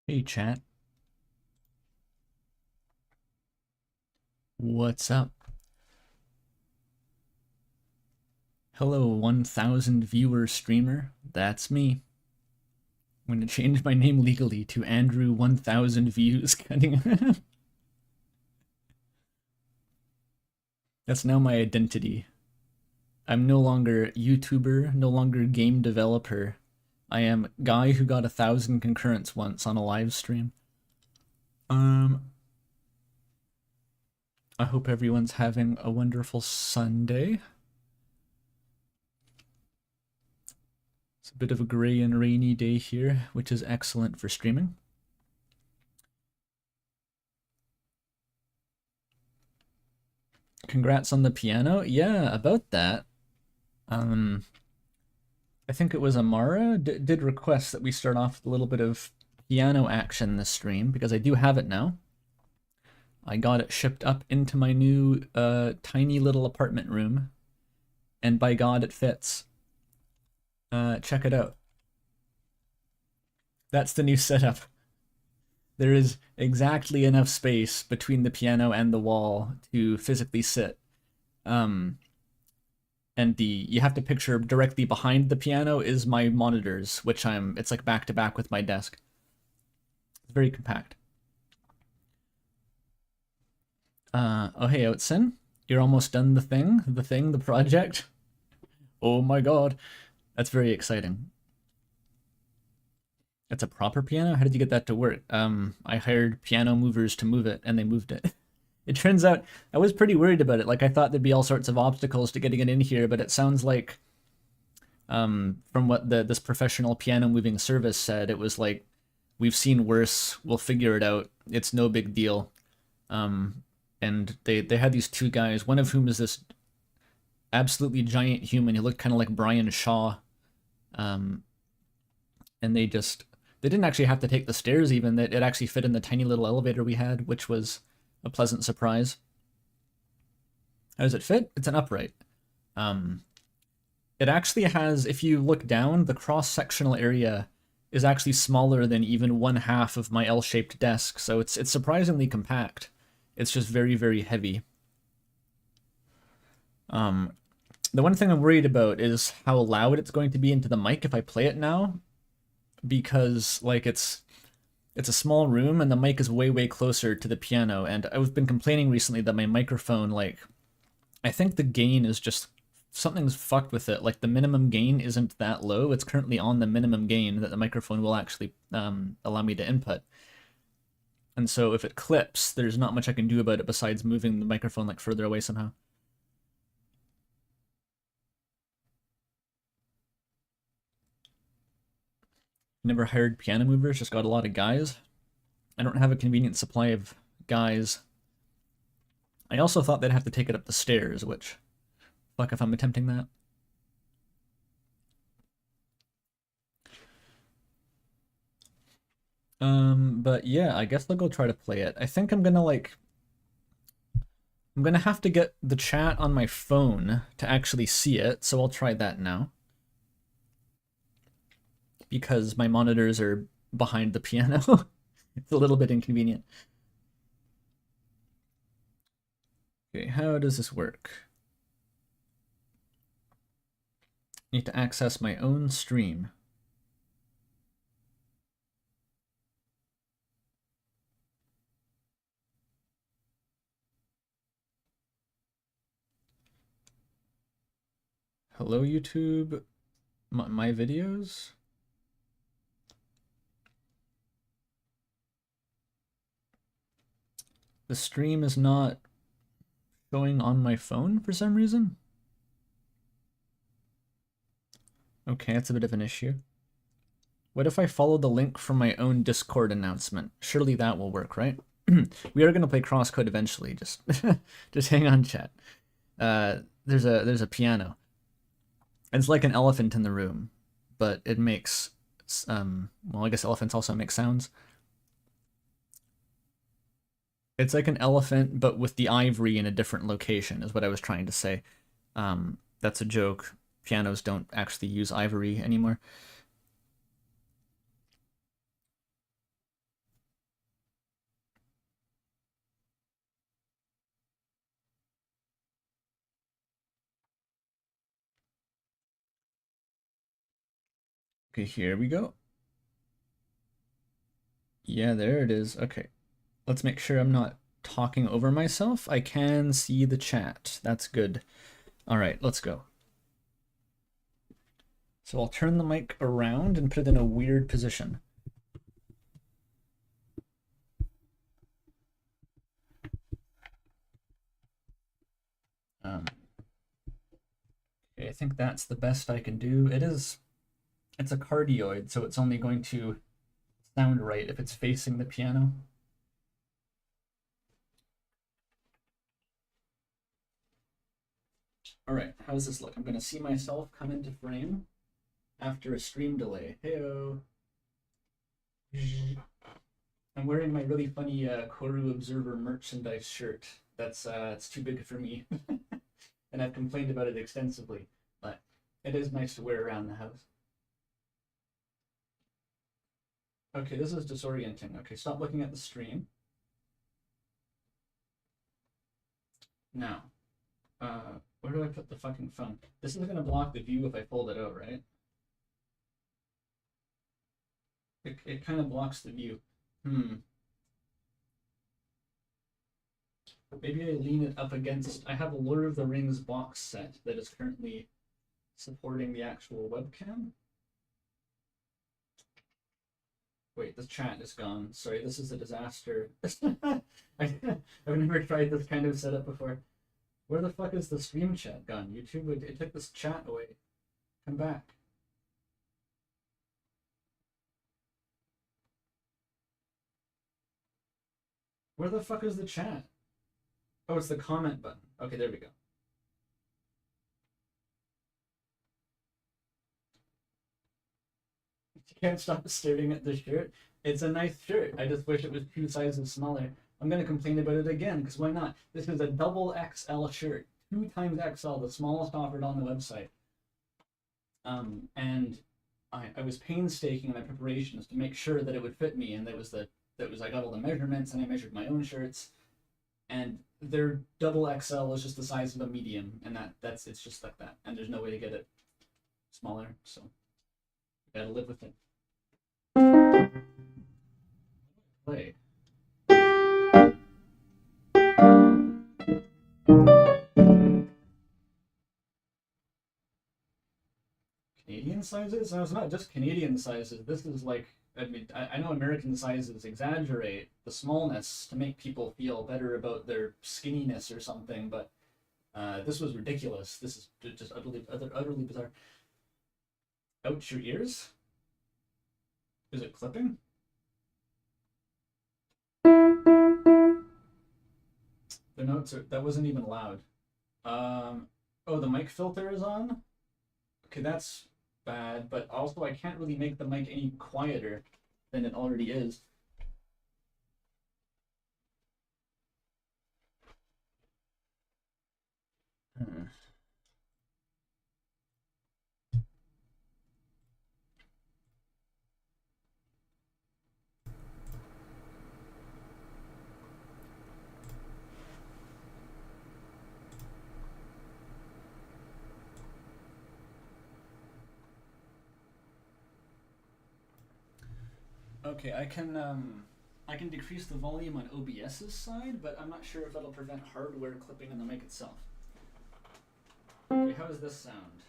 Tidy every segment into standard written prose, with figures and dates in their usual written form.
Hey chat, what's up? Hello 1000 viewer streamer, that's me. I'm gonna change my name legally to Andrew 1000 views cutting. That's now my identity. I'm no longer YouTuber, no longer game developer. I am guy who got 1000 concurrents once on a live stream. I hope everyone's having a wonderful Sunday. It's a bit of a gray and rainy day here, which is excellent for streaming. Congrats on the piano. Yeah, about that. I think it was Amara did request that we start off with a little bit of piano action this stream because I do have it now. I got it shipped up into my new tiny little apartment room, and by God, it fits. Check it out. That's the new setup. There is exactly enough space between the piano and the wall to physically sit. And you have to picture directly behind the piano is my monitors, which it's like back to back with my desk. It's very compact. Oh hey Outsin, you're almost done the project. Oh my god, that's very exciting. It's a proper piano? How did you get that to work? I hired piano movers to move it, and they moved it. It turns out I was pretty worried about it. Like I thought there'd be all sorts of obstacles to getting it in here, but it sounds like, from what this professional piano moving service said, it was like, we've seen worse. We'll figure it out. It's no big deal. And they had these two guys, one of whom is this absolutely giant human. He looked kind of like Brian Shaw. And they didn't actually have to take the stairs even. It actually fit in the tiny little elevator we had, which was a pleasant surprise. How does it fit? It's an upright. It actually has, if you look down, the cross-sectional area is actually smaller than even one half of my L-shaped desk, so it's surprisingly compact. It's just very, very heavy. The one thing I'm worried about is how loud it's going to be into the mic if I play it now, because like it's a small room and the mic is way, way closer to the piano, and I've been complaining recently that my microphone, like, I think the gain is just, something's fucked with it. Like the minimum gain isn't that low. It's currently on the minimum gain that the microphone will actually allow me to input. And so if it clips, there's not much I can do about it besides moving the microphone like further away somehow. Never hired piano movers, just got a lot of guys. I don't have a convenient supply of guys. I also thought they'd have to take it up the stairs, which, fuck if I'm attempting that. But yeah, I guess I'll go try to play it. I think I'm gonna have to get the chat on my phone to actually see it, so I'll try that now. Because my monitors are behind the piano. It's a little bit inconvenient. Okay, how does this work? I need to access my own stream. Hello, YouTube. My videos? The stream is not showing on my phone for some reason. Okay, that's a bit of an issue. What if I follow the link from my own Discord announcement? Surely that will work, right? We are gonna play crosscode eventually. Just, just hang on, chat. There's a piano. It's like an elephant in the room, but it makes well, I guess elephants also make sounds. It's like an elephant, but with the ivory in a different location, is what I was trying to say. That's a joke. Pianos don't actually use ivory anymore. Okay, here we go. Yeah, there it is. Okay. Let's make sure I'm not talking over myself. I can see the chat. That's good. All right, let's go. So I'll turn the mic around and put it in a weird position. Okay, I think that's the best I can do. It's a cardioid, so it's only going to sound right if it's facing the piano. All right, how does this look? I'm going to see myself come into frame after a stream delay. Heyo. I'm wearing my really funny Koru Observer merchandise shirt. That's it's too big for me, and I've complained about it extensively. But it is nice to wear around the house. Okay, this is disorienting. Okay, stop looking at the stream. Now, where do I put the fucking phone? This isn't gonna block the view if I fold it out, right? It kind of blocks the view. Maybe I lean it up against. I have a Lord of the Rings box set that is currently supporting the actual webcam. Wait, this chat is gone. Sorry, this is a disaster. I've never tried this kind of setup before. Where the fuck is the stream chat gone? YouTube, it took this chat away. Come back. Where the fuck is the chat? Oh, it's the comment button. Okay, there we go. You can't stop staring at the shirt. It's a nice shirt. I just wish it was 2 sizes smaller. I'm gonna complain about it again, because why not? This is a double XL shirt. 2 times XL, the smallest offered on the website. And I was painstaking in my preparations to make sure that it would fit me, and I got all the measurements, and I measured my own shirts, and their double XL is just the size of a medium, and it's just like that, and there's no way to get it smaller, so I gotta live with it. Play. Canadian sizes? No, it's not just Canadian sizes. This is like, I mean, I know American sizes exaggerate the smallness to make people feel better about their skinniness or something, but this was ridiculous. This is just utterly bizarre. Ouch, your ears? Is it clipping? The notes that wasn't even loud. Oh, the mic filter is on? Okay, that's bad, but also I can't really make the mic any quieter than it already is. Okay, I can decrease the volume on OBS's side, but I'm not sure if that'll prevent hardware clipping on the mic itself. Okay, how does this sound?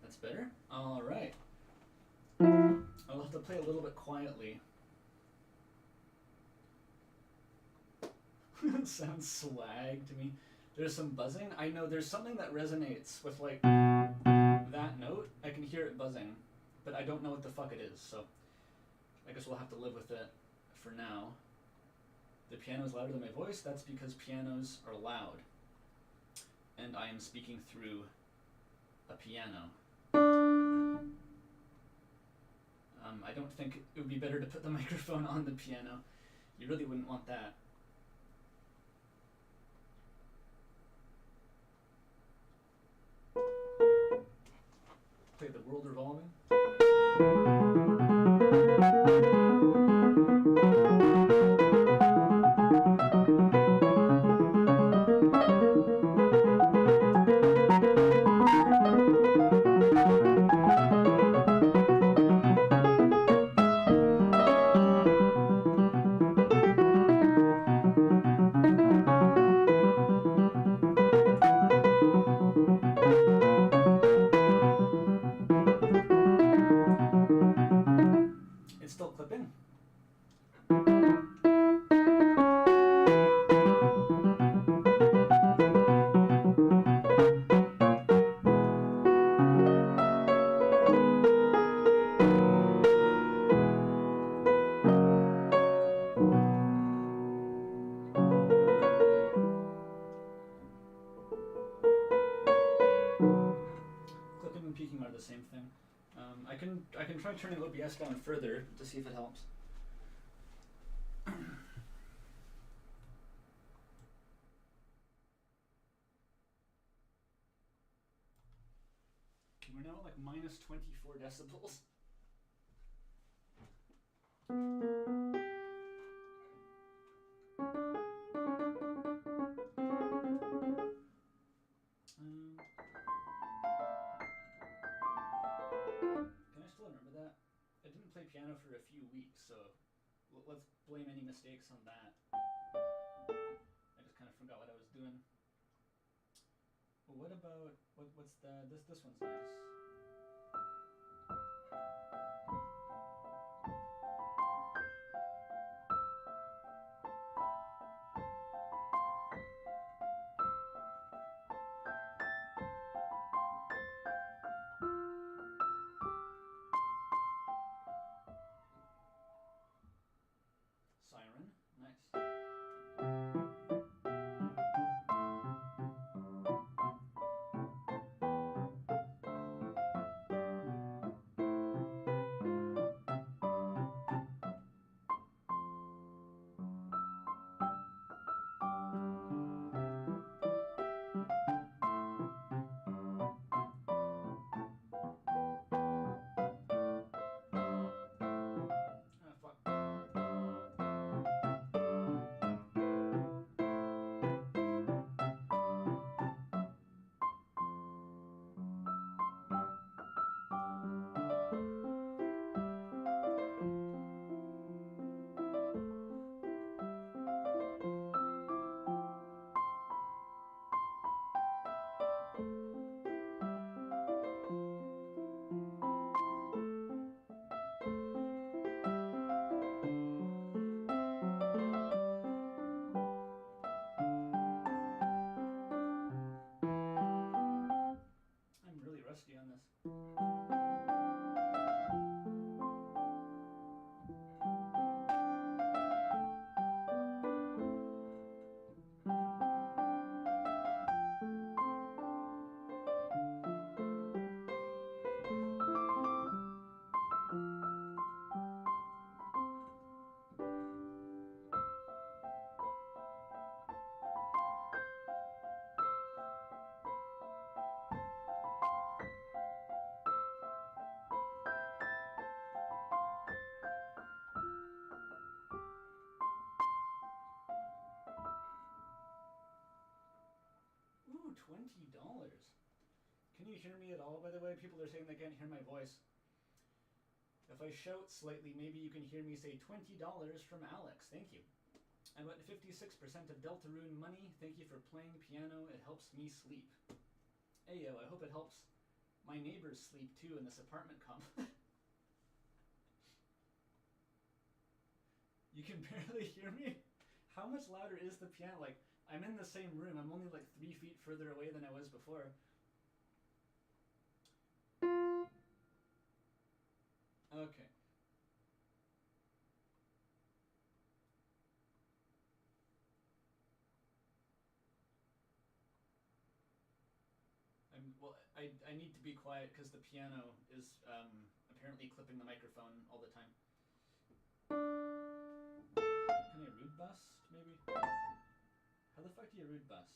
That's better? Alright. I'll have to play a little bit quietly. It sounds swag to me. There's some buzzing. I know there's something that resonates with like that note. I can hear it buzzing, but I don't know what the fuck it is, so I guess we'll have to live with it for now. The piano is louder than my voice. That's because pianos are loud, and I am speaking through a piano. I don't think it would be better to put the microphone on the piano. You really wouldn't want that. Play play The World Revolving. It's still clipping. Clipping and peaking are the same thing. I can try turning OBS down further to see if it helps. We're now at like minus 24 decibels. Can I still remember that? I didn't play piano for a few weeks, so let's blame any mistakes on that. I just kind of forgot what I was doing. Well, what about what's the this one's nice. Siren, nice. Ah, fuck. I'm really rusty on this. Ooh, $20. Can you hear me at all, by the way? People are saying they can't hear my voice. If I shout slightly, maybe you can hear me say $20 from Alex. Thank you. I'm at 56% of Deltarune money. Thank you for playing piano. It helps me sleep. Ayo, I hope it helps my neighbors sleep too in this apartment complex. You can barely hear me? How much louder is the piano? Like, I'm in the same room. I'm only like 3 feet further away than I was before. Okay. I need to be quiet because the piano is apparently clipping the microphone all the time. Can I root bust, maybe? How the fuck do you root bust?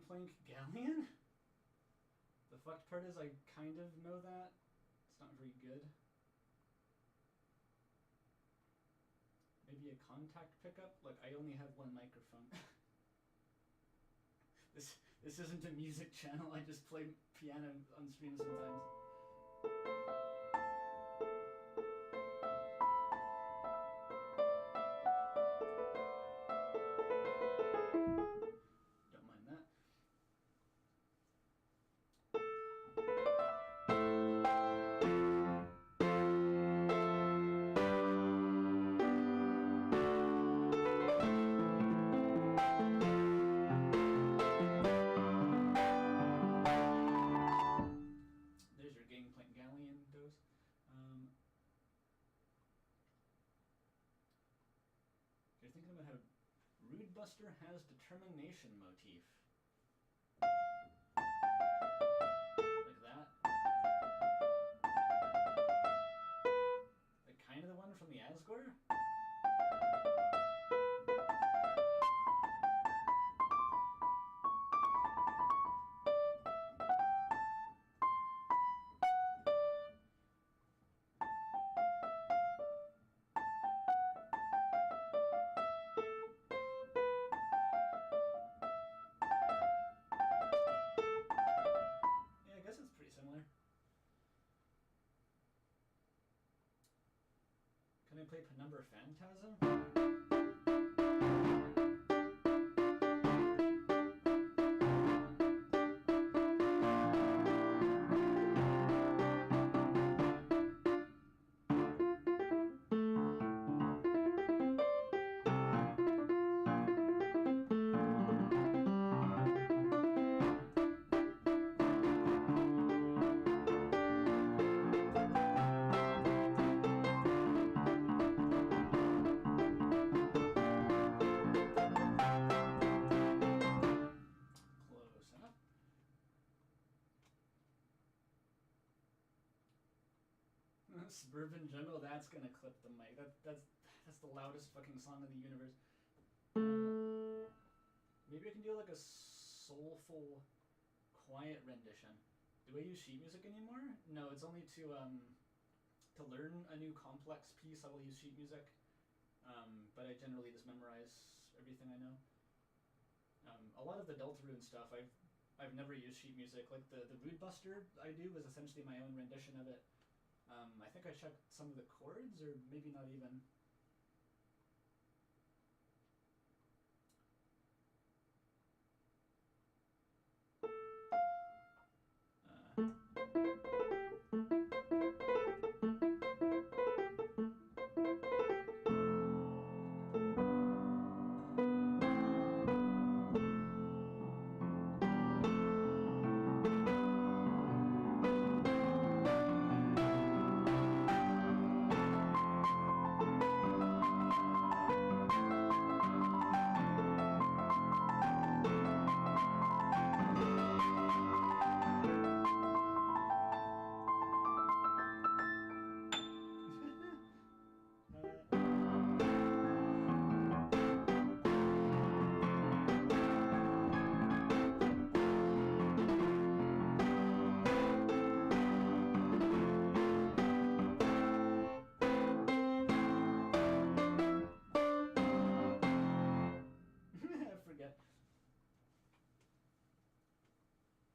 Gangplank Galleon? The fucked part is I kind of know that. It's not very good. Maybe a contact pickup? Look, I only have one microphone. This isn't a music channel, I just play piano on stream sometimes. Don't mind that. There's your Gangplank Galleon dose. You're thinking about how Rude Buster has determination motif. Like that. Like kind of the one from the Asgore? Similar. Can I play Penumbra Phantasm? Suburban Jungle, that's gonna clip the mic. That's the loudest fucking song in the universe. Maybe I can do like a soulful, quiet rendition. Do I use sheet music anymore? No, it's only to learn a new complex piece I will use sheet music. But I generally just memorize everything I know. A lot of the Deltarune stuff I've never used sheet music. Like the Rude Buster I do was essentially my own rendition of it. I think I checked some of the chords, or maybe not even.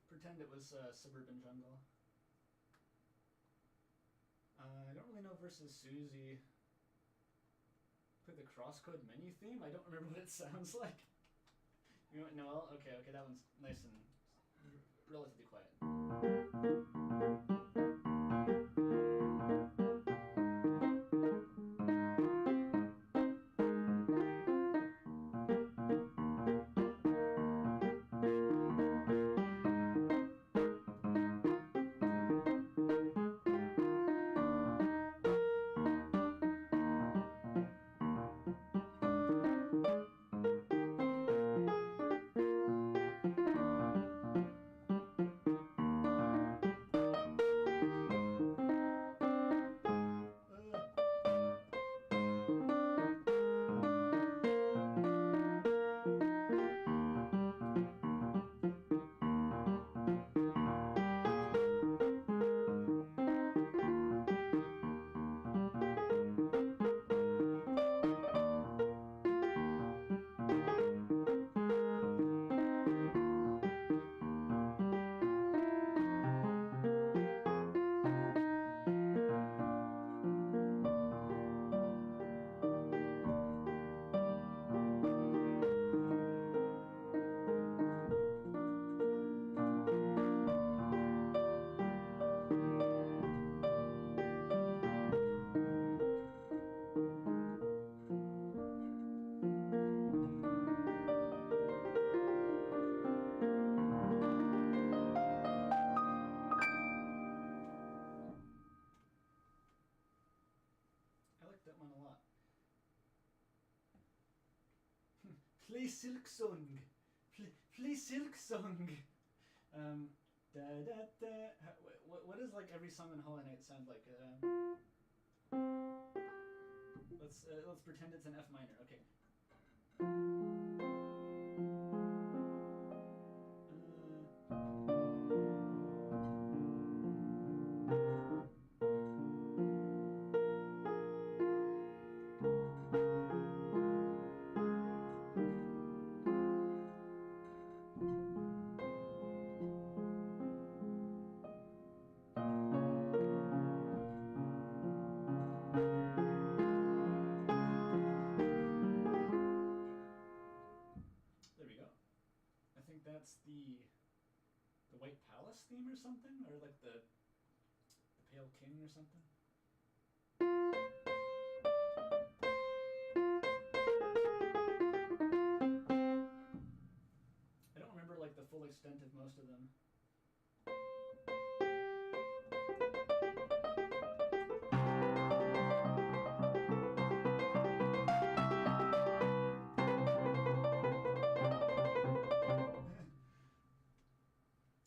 Pretend it was Suburban Jungle. I don't really know versus Susie. Play the crosscode menu theme? I don't remember what it sounds like. You want Noel? Okay, that one's nice and relatively quiet. Play Silk Song. Play Silk Song. Da da da. What does like every song on Hollow Knight sound like? Let's pretend it's an F minor. Okay. There we go. I think that's the White Palace theme or something, or like the Pale King or something. I don't remember like the full extent of most of them.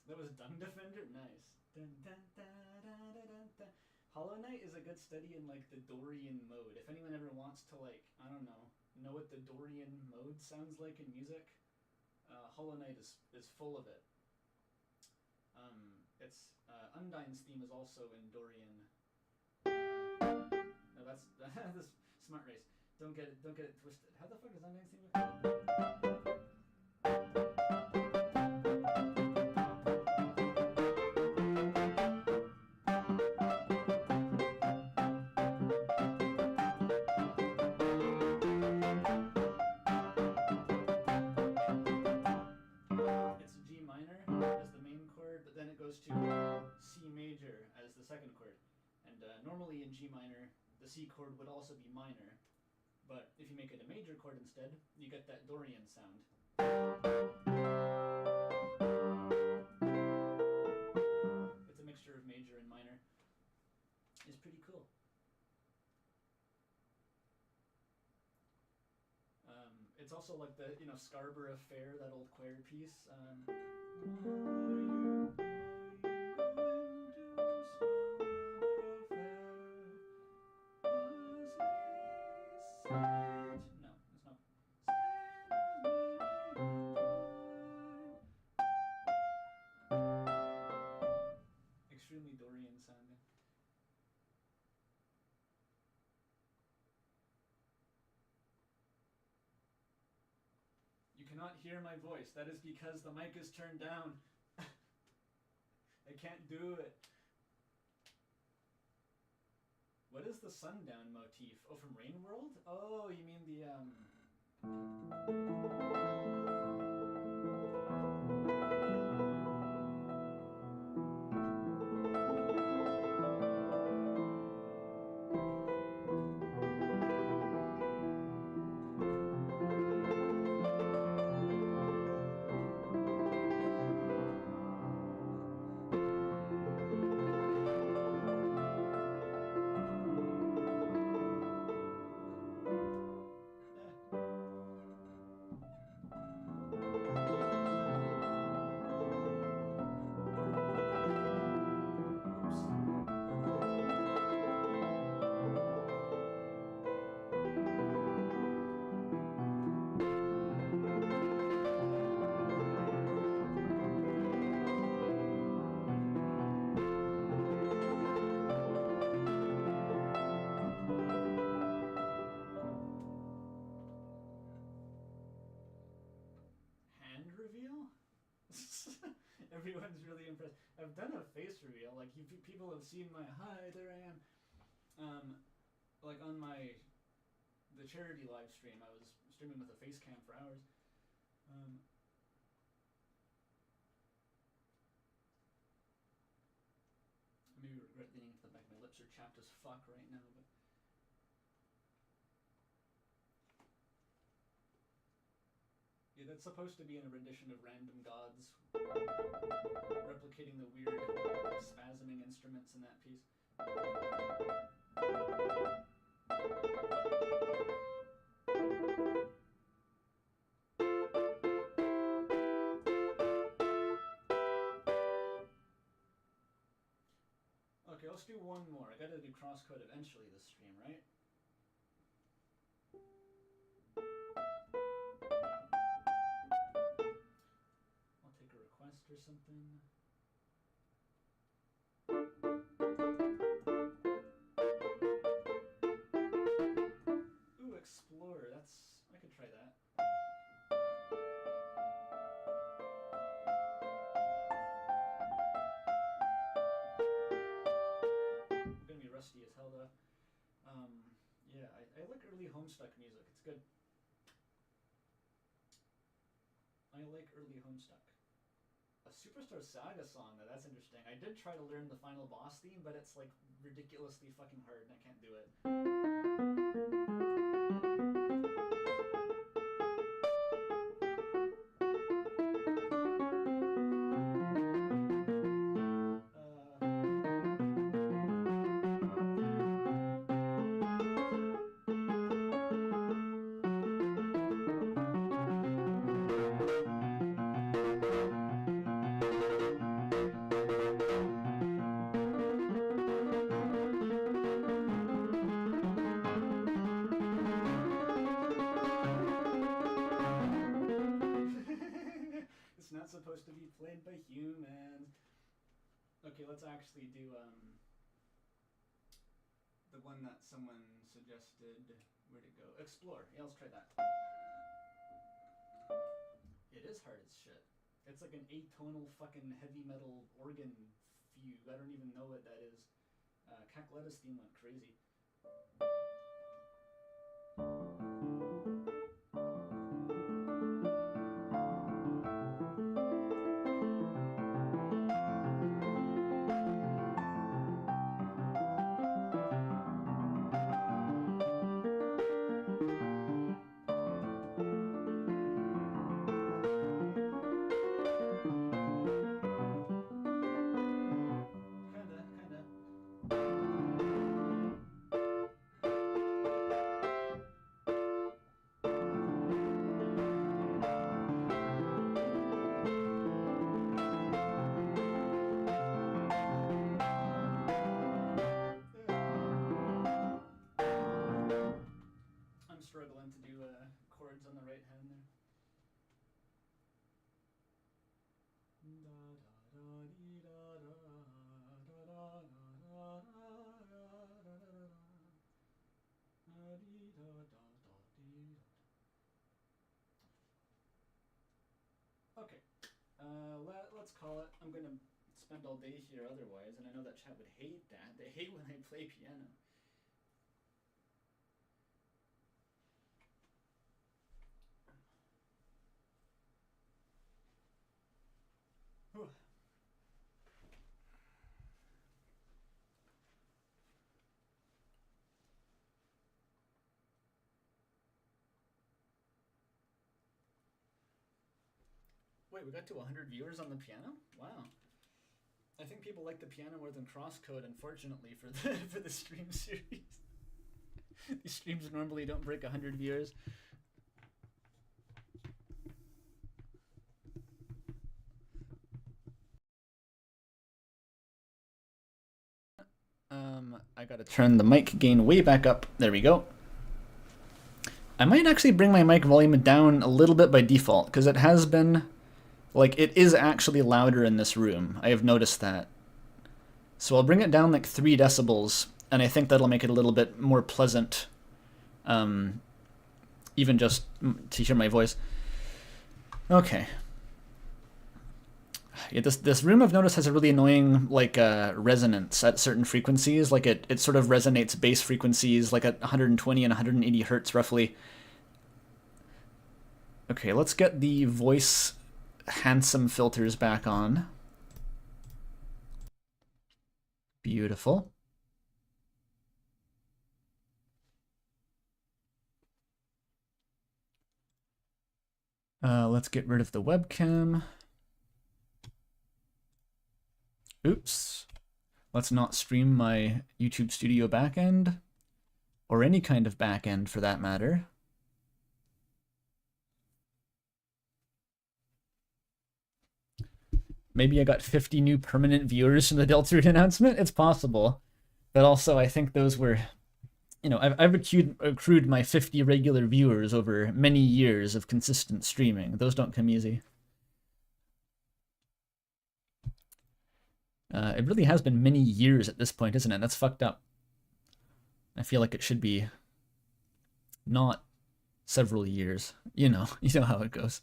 That was Dung Defender? Nice. Dun, dun, dun, dun, dun, dun, dun. Hollow Knight is a good study in like the Dorian mode. If anyone ever wants to like, I don't know what the Dorian mode sounds like in music, Hollow Knight is full of it. It's Undyne's theme is also in Dorian. No, that's this Smart Race. Don't get it twisted. How the fuck is Undyne's theme? But then it goes to C major as the second chord. And normally in G minor, the C chord would also be minor. But if you make it a major chord instead, you get that Dorian sound. It's a mixture of major and minor. It's pretty cool. It's also like the, Scarborough Fair, that old choir piece. No, it's not. Extremely Dorian sounding. You cannot hear my voice. That is because the mic is turned down. I can't do it. What is the sundown motif? Oh, from Rain World? Oh, you mean the hand reveal? Everyone's really impressed. I've done a face reveal. Like people have seen my hi, there I am. Like on the charity live stream, I was streaming with a face cam for hours. I maybe regret leaning into the back. My lips are chapped as fuck right now, but. Yeah, that's supposed to be in a rendition of Random Gods, replicating the weird spasming instruments in that piece. let's do one more. I gotta do crosscode eventually this stream, right? I'll take a request or something. Ooh, explore. I could try that. I'm gonna be rusty as hell though. Yeah, I like early Homestuck music. It's good. I like early Homestuck. A Superstar Saga song, though, that's interesting. I did try to learn the final boss theme, but it's like ridiculously fucking hard and I can't do it. It's not supposed to be played by humans. Okay, let's actually do the one that someone suggested. Where'd it go? Explore. Yeah, let's try that. It is hard as shit. It's like an atonal fucking heavy metal organ fugue. I don't even know what that is. Cackleta's theme went crazy. I'm struggling to do chords on the right hand there. Okay, let's call it. I'm gonna spend all day here otherwise, and I know that chat would hate that. They hate when I play piano. Whew. Wait, we got to 100 viewers on the piano? Wow. I think people like the piano more than crosscode, unfortunately, for the stream series. These streams normally don't break 100 viewers. I gotta turn the mic gain way back up. There we go. I might actually bring my mic volume down a little bit by default, because it has been, like, it is actually louder in this room. I have noticed that. So I'll bring it down like 3 decibels, and I think that'll make it a little bit more pleasant, even just to hear my voice. Okay. Yeah, this room I've noticed has a really annoying like resonance at certain frequencies. Like it sort of resonates bass frequencies like at 120 and 180 hertz roughly. Okay, let's get the voice handsome filters back on. Beautiful. Let's get rid of the webcam. Oops. Let's not stream my YouTube Studio backend, or any kind of backend for that matter. Maybe I got 50 new permanent viewers from the Deltarune announcement? It's possible. But also, I think those were, you know, I've accrued my 50 regular viewers over many years of consistent streaming. Those don't come easy. It really has been many years at this point, isn't it? That's fucked up. I feel like it should be not several years. You know how it goes.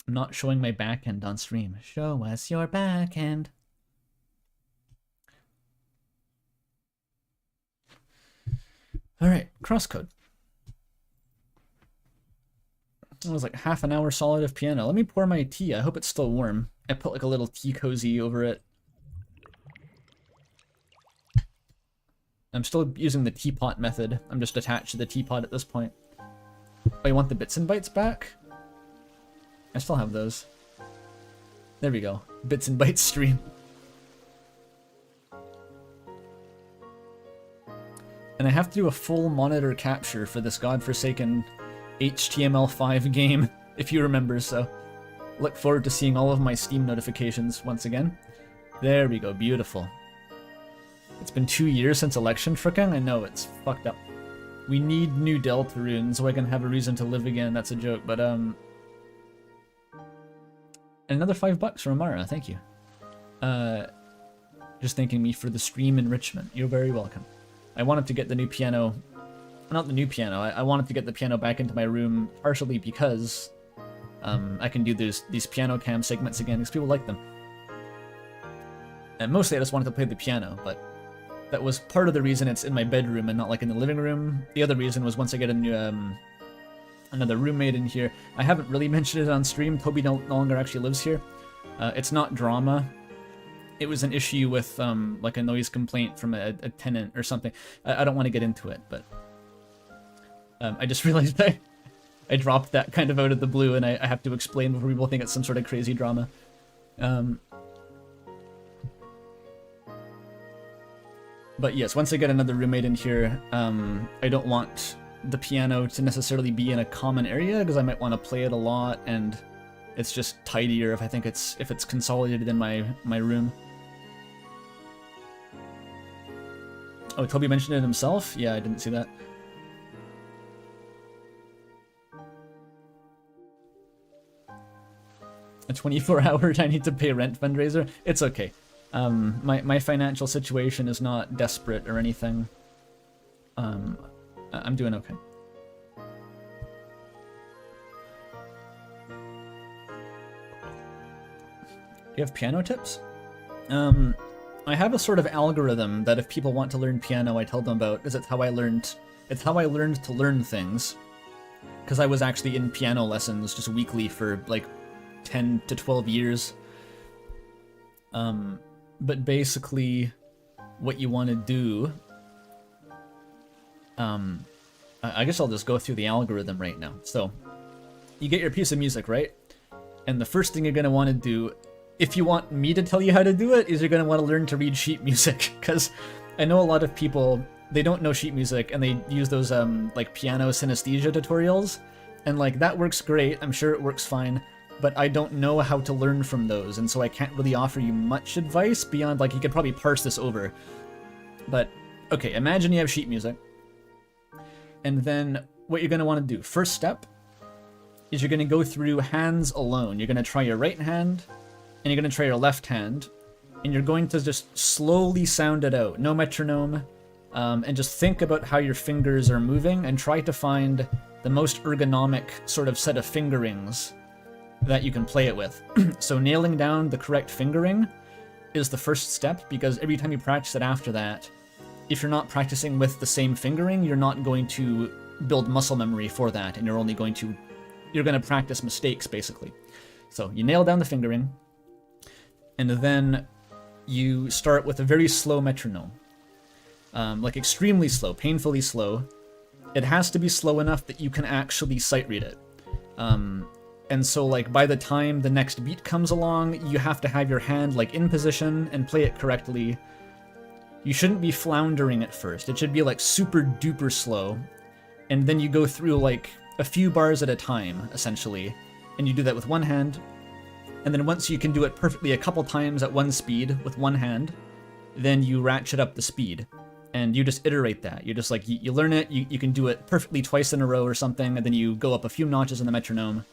I'm not showing my backhand on stream. Show us your backhand. All right, crosscode. It was like half an hour solid of piano. Let me pour my tea. I hope it's still warm. I put like a little tea cozy over it. I'm still using the teapot method. I'm just attached to the teapot at this point. Oh, you want the bits and bytes back? I still have those. There we go. Bits and bytes stream. And I have to do a full monitor capture for this godforsaken HTML5 game, if you remember, so look forward to seeing all of my Steam notifications once again. There we go, beautiful. It's been 2 years since election fricking. I know, it's fucked up. We need new Deltarune so I can have a reason to live again. That's a joke, but another $5 from Amara, thank you. Just thanking me for the stream enrichment. You're very welcome. I wanted to get the new piano, not the new piano, I wanted to get the piano back into my room partially because I can do these piano cam segments again because people like them. And mostly I just wanted to play the piano, but that was part of the reason it's in my bedroom and not like in the living room. The other reason was once I get a new another roommate in here. I haven't really mentioned it on stream. Toby no longer actually lives here. It's not drama. It was an issue with like a noise complaint from a tenant or something. I don't want to get into it, but I just realized I dropped that kind of out of the blue, and I have to explain before people think it's some sort of crazy drama. But yes, once I get another roommate in here, I don't want the piano to necessarily be in a common area because I might want to play it a lot, and it's just tidier if I think if it's consolidated in my room. Oh, Toby mentioned it himself? Yeah, I didn't see that. A 24-hour I need to pay rent fundraiser? It's okay. My financial situation is not desperate or anything. I'm doing okay. Do you have piano tips? I have a sort of algorithm that if people want to learn piano, I tell them about, because it's how I learned to learn things. Because I was actually in piano lessons just weekly for like 10 to 12 years. But basically, what you want to do, I guess I'll just go through the algorithm right now. So, you get your piece of music, right? And the first thing you're going to want to do, if you want me to tell you how to do it, is you're going to want to learn to read sheet music. Because I know a lot of people, they don't know sheet music, and they use those like piano synesthesia tutorials. And like, that works great, I'm sure it works fine. But I don't know how to learn from those, and so I can't really offer you much advice beyond, like, you could probably parse this over. But, okay, imagine you have sheet music. And then what you're going to want to do, first step, is you're going to go through hands alone. You're going to try your right hand, and you're going to try your left hand, and you're going to just slowly sound it out, no metronome, and just think about how your fingers are moving, and try to find the most ergonomic sort of set of fingerings that you can play it with. So nailing down the correct fingering is the first step, because every time you practice it after that, if you're not practicing with the same fingering, you're not going to build muscle memory for that, and you're going to practice mistakes, basically. So you nail down the fingering, and then you start with a very slow metronome. Like extremely slow, painfully slow. It has to be slow enough that you can actually sight read it. And so, like, by the time the next beat comes along, you have to have your hand, like, in position and play it correctly. You shouldn't be floundering at first. It should be, like, super duper slow. And then you go through, like, a few bars at a time, essentially. And you do that with one hand. And then once you can do it perfectly a couple times at one speed with one hand, then you ratchet up the speed. And you just iterate that. You just like, you learn it, you can do it perfectly twice in a row or something, and then you go up a few notches in the metronome,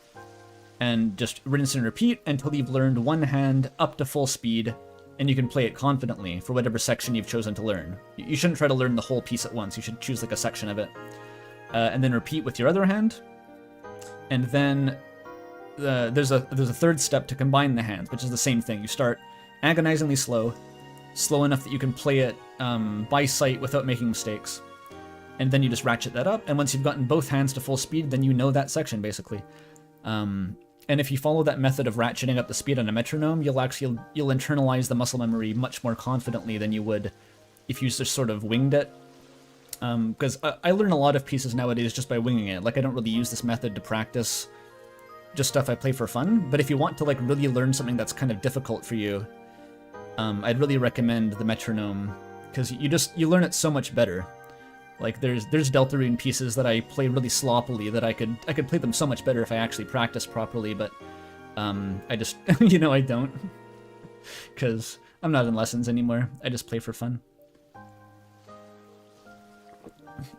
and just rinse and repeat until you've learned one hand up to full speed, and you can play it confidently for whatever section you've chosen to learn. You shouldn't try to learn the whole piece at once, you should choose like a section of it. And then repeat with your other hand, and then there's a third step to combine the hands, which is the same thing. You start agonizingly slow enough that you can play it by sight without making mistakes. And then you just ratchet that up, and once you've gotten both hands to full speed, then you know that section, basically. And if you follow that method of ratcheting up the speed on a metronome, you'll internalize the muscle memory much more confidently than you would if you just sort of winged it. Because I learn a lot of pieces nowadays just by winging it. Like, I don't really use this method to practice just stuff I play for fun, but if you want to like really learn something that's kind of difficult for you, I'd really recommend the metronome, because you learn it so much better. Like there's Deltarune pieces that I play really sloppily that I could play them so much better if I actually practice properly, but I just I don't, because I'm not in lessons anymore. I just play for fun.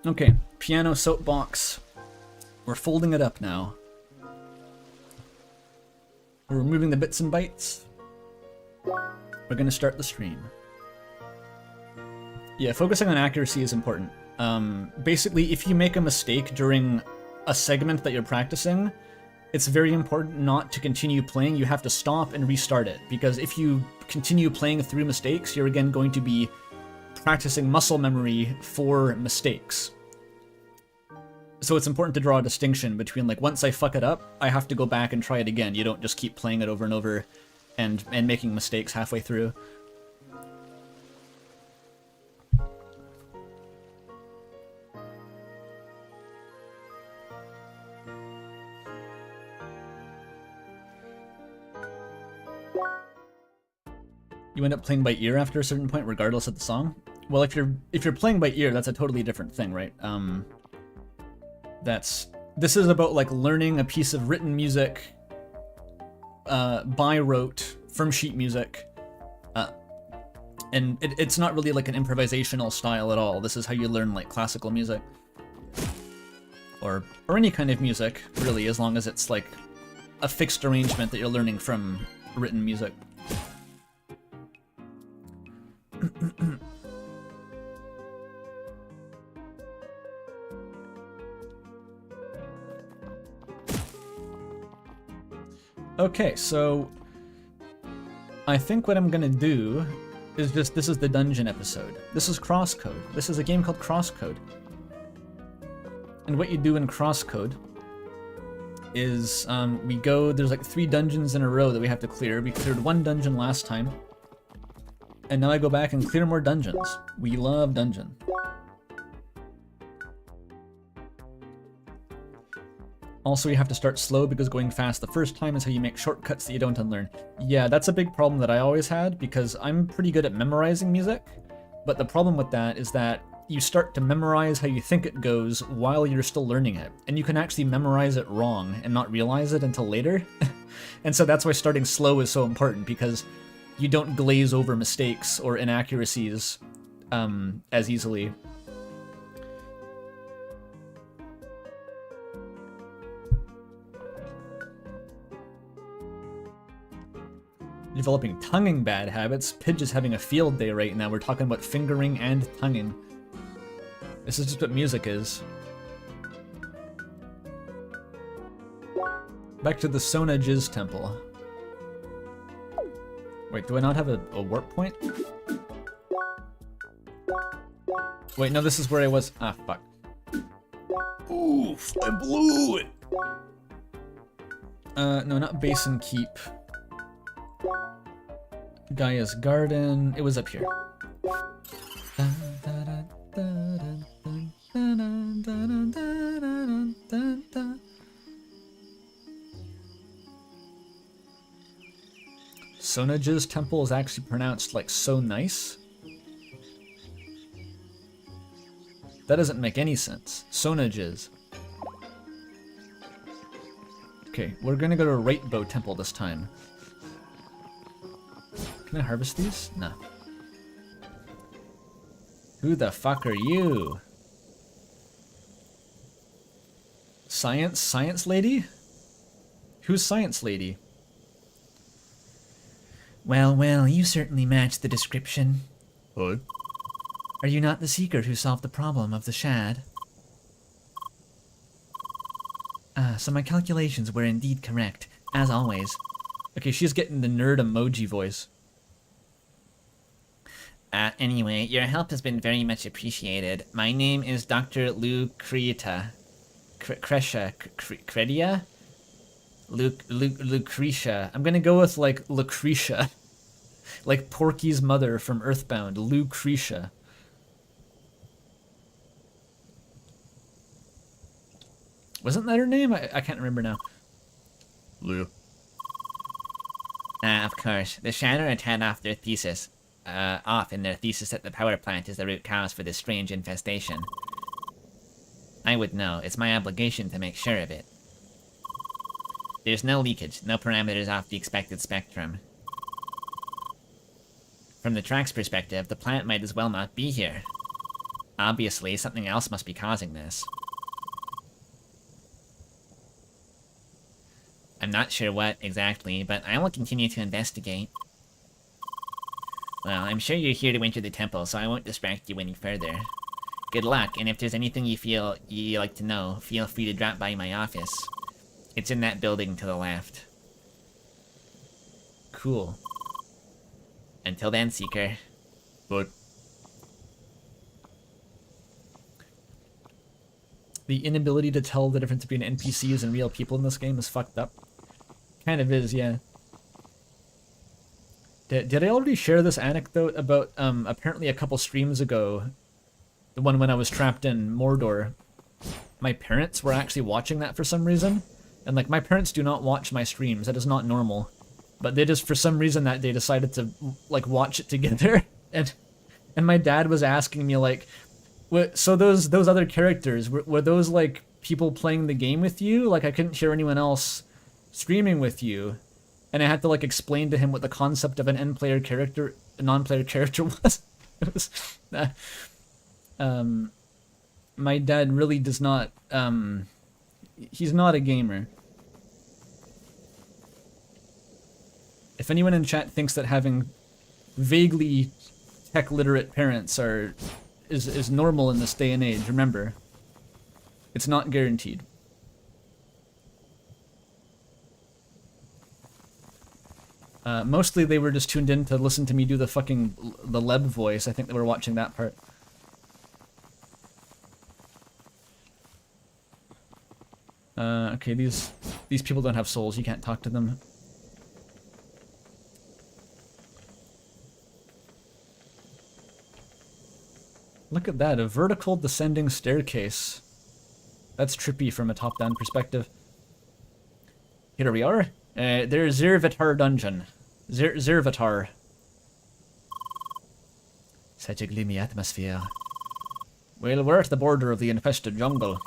Okay, piano soapbox. We're folding it up now. We're removing the bits and bytes. We're gonna start the stream. Yeah, focusing on accuracy is important. Basically, if you make a mistake during a segment that you're practicing, it's very important not to continue playing. You have to stop and restart it, because if you continue playing through mistakes, you're again going to be practicing muscle memory for mistakes. So it's important to draw a distinction between, like, once I fuck it up, I have to go back and try it again. You don't just keep playing it over and over and making mistakes halfway through. You end up playing by ear after a certain point, regardless of the song? Well, if you're playing by ear, that's a totally different thing, right? This is about like learning a piece of written music by rote from sheet music, and it's not really like an improvisational style at all. This is how you learn like classical music, or any kind of music, really, as long as it's like a fixed arrangement that you're learning from written music. Okay, so I think what I'm gonna do is this is the dungeon episode. This is Crosscode. This is a game called Crosscode. And what you do in Crosscode is there's like 3 dungeons in a row that we have to clear. We cleared 1 dungeon last time, and now I go back and clear more dungeons. We love dungeon. Also, you have to start slow, because going fast the first time is how you make shortcuts that you don't unlearn. Yeah, that's a big problem that I always had, because I'm pretty good at memorizing music, but the problem with that is that you start to memorize how you think it goes while you're still learning it, and you can actually memorize it wrong and not realize it until later. And so that's why starting slow is so important, because you don't glaze over mistakes or inaccuracies as easily. Developing tonguing bad habits. Pidge is having a field day right now. We're talking about fingering and tonguing. This is just what music is. Back to the Sona Jizz Temple. Wait, do I not have a warp point? Wait, no, this is where I was. Ah, fuck. Oof, I blew it! No, not Basin Keep. Gaia's Garden. It was up here. Sona Jizz Temple is actually pronounced like so nice. That doesn't make any sense. Sona Jizz. Okay, we're gonna go to Raitbow Temple this time. Can I harvest these? No. Who the fuck are you? Science lady? Who's science lady? Well, you certainly match the description. What? Are you not the seeker who solved the problem of the shad? So my calculations were indeed correct, as always. Okay, she's getting the nerd emoji voice. Anyway, your help has been very much appreciated. My name is Dr. Lucretia. Credia? Lucretia. I'm gonna go with, like, Lucretia. Like Porky's mother from Earthbound. Lucretia. Wasn't that her name? I can't remember now. Lou. Of course. The Shadow had had off their thesis. Off in their thesis that the power plant is the root cause for this strange infestation. I would know. It's my obligation to make sure of it. There's no leakage, no parameters off the expected spectrum. From the track's perspective, the plant might as well not be here. Obviously, something else must be causing this. I'm not sure what exactly, but I will continue to investigate. Well, I'm sure you're here to enter the temple, so I won't distract you any further. Good luck, and if there's anything you feel you'd like to know, feel free to drop by my office. It's in that building to the left. Cool. Until then, Seeker. But the inability to tell the difference between NPCs and real people in this game is fucked up. Kind of is, yeah. Did I already share this anecdote about, apparently a couple streams ago, the one when I was trapped in Mordor, my parents were actually watching that for some reason, and, like, my parents do not watch my streams, that is not normal, but they just, for some reason that day, decided to, like, watch it together, and my dad was asking me, like, so those other characters, were those, like, people playing the game with you? Like, I couldn't hear anyone else streaming with you. And I had to, like, explain to him what the concept of an non-player character was. It was my dad really does not, he's not a gamer. If anyone in chat thinks that having vaguely tech-literate parents is normal in this day and age, remember, it's not guaranteed. Mostly they were just tuned in to listen to me do the Leb voice. I think they were watching that part. Okay, these people don't have souls. You can't talk to them. Look at that, a vertical descending staircase. That's trippy from a top-down perspective. Here we are. There's Zervatar dungeon. Zervatar. Such a gloomy atmosphere. Well, we're at the border of the infested jungle.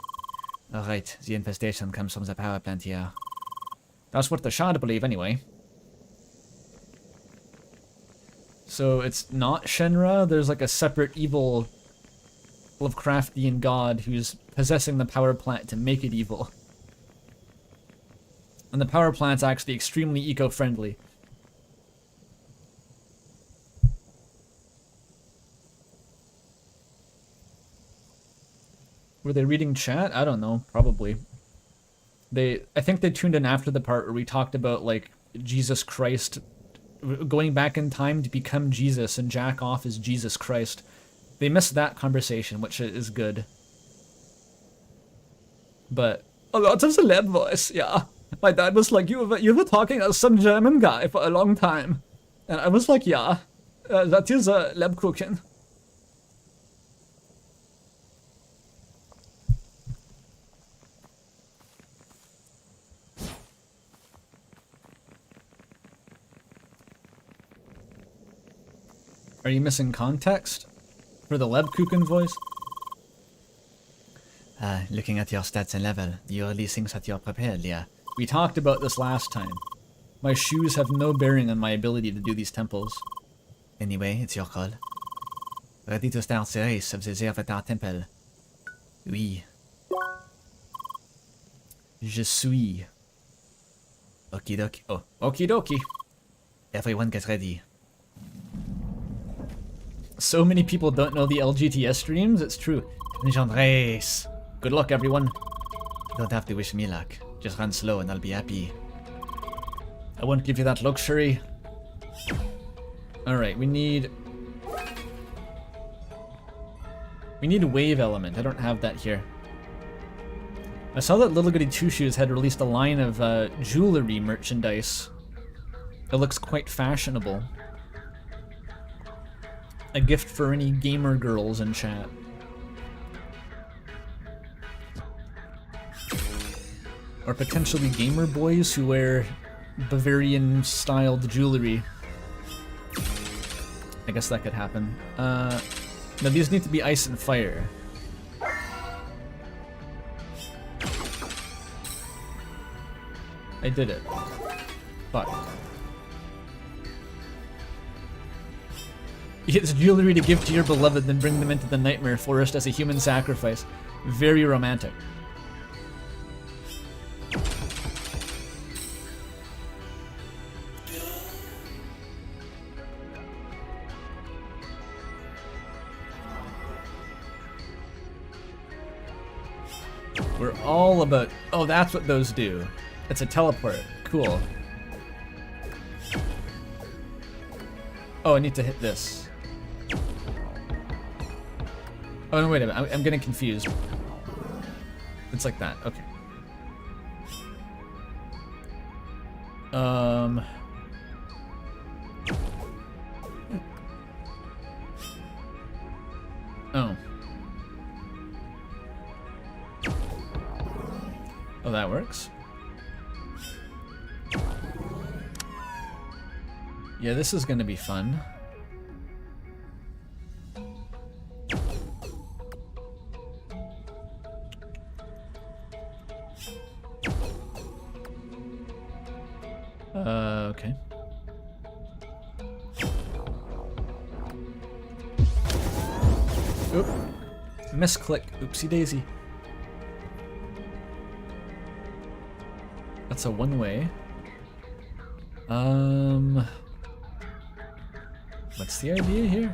Alright, the infestation comes from the power plant here. That's what the Shad believe, anyway. So it's not Shenra? There's like a separate evil Lovecraftian god who's possessing the power plant to make it evil. And the power plant's actually extremely eco-friendly. Were they reading chat? I don't know, probably. I think they tuned in after the part where we talked about, like, Jesus Christ going back in time to become Jesus and jack off as Jesus Christ. They missed that conversation, which is good. But a lot of celeb voice, yeah. My dad was like, you were talking as some German guy for a long time. And I was like, yeah, that is Lebkuchen. Are you missing context for the Lebkuchen voice? Looking at your stats and level, the early things that you're prepared, yeah. We talked about this last time. My shoes have no bearing on my ability to do these temples. Anyway, it's your call. Ready to start the race of the Zervatar Temple. Oui. Je suis. Okie dokie. Oh, okie dokie. Everyone get ready. So many people don't know the LGTS streams, it's true. Mission race. Good luck, everyone. You don't have to wish me luck. Just run slow and I'll be happy. I won't give you that luxury. Alright, we need a wave element. I don't have that here. I saw that Little Goody Two Shoes had released a line of jewelry merchandise. It looks quite fashionable. A gift for any gamer girls in chat. Or potentially gamer boys who wear Bavarian-styled jewelry. I guess that could happen. Now these need to be ice and fire. I did it. Fuck. It's jewelry to give to your beloved, then bring them into the nightmare forest as a human sacrifice. Very romantic. We're all about... Oh, that's what those do. It's a teleport. Cool. Oh, I need to hit this. Oh, no, wait a minute. I'm getting confused. It's like that. Okay. Oh. Oh, that works. Yeah, this is gonna be fun. Okay. Oop. Misclick. Oopsie daisy. That's a one-way. What's the idea here?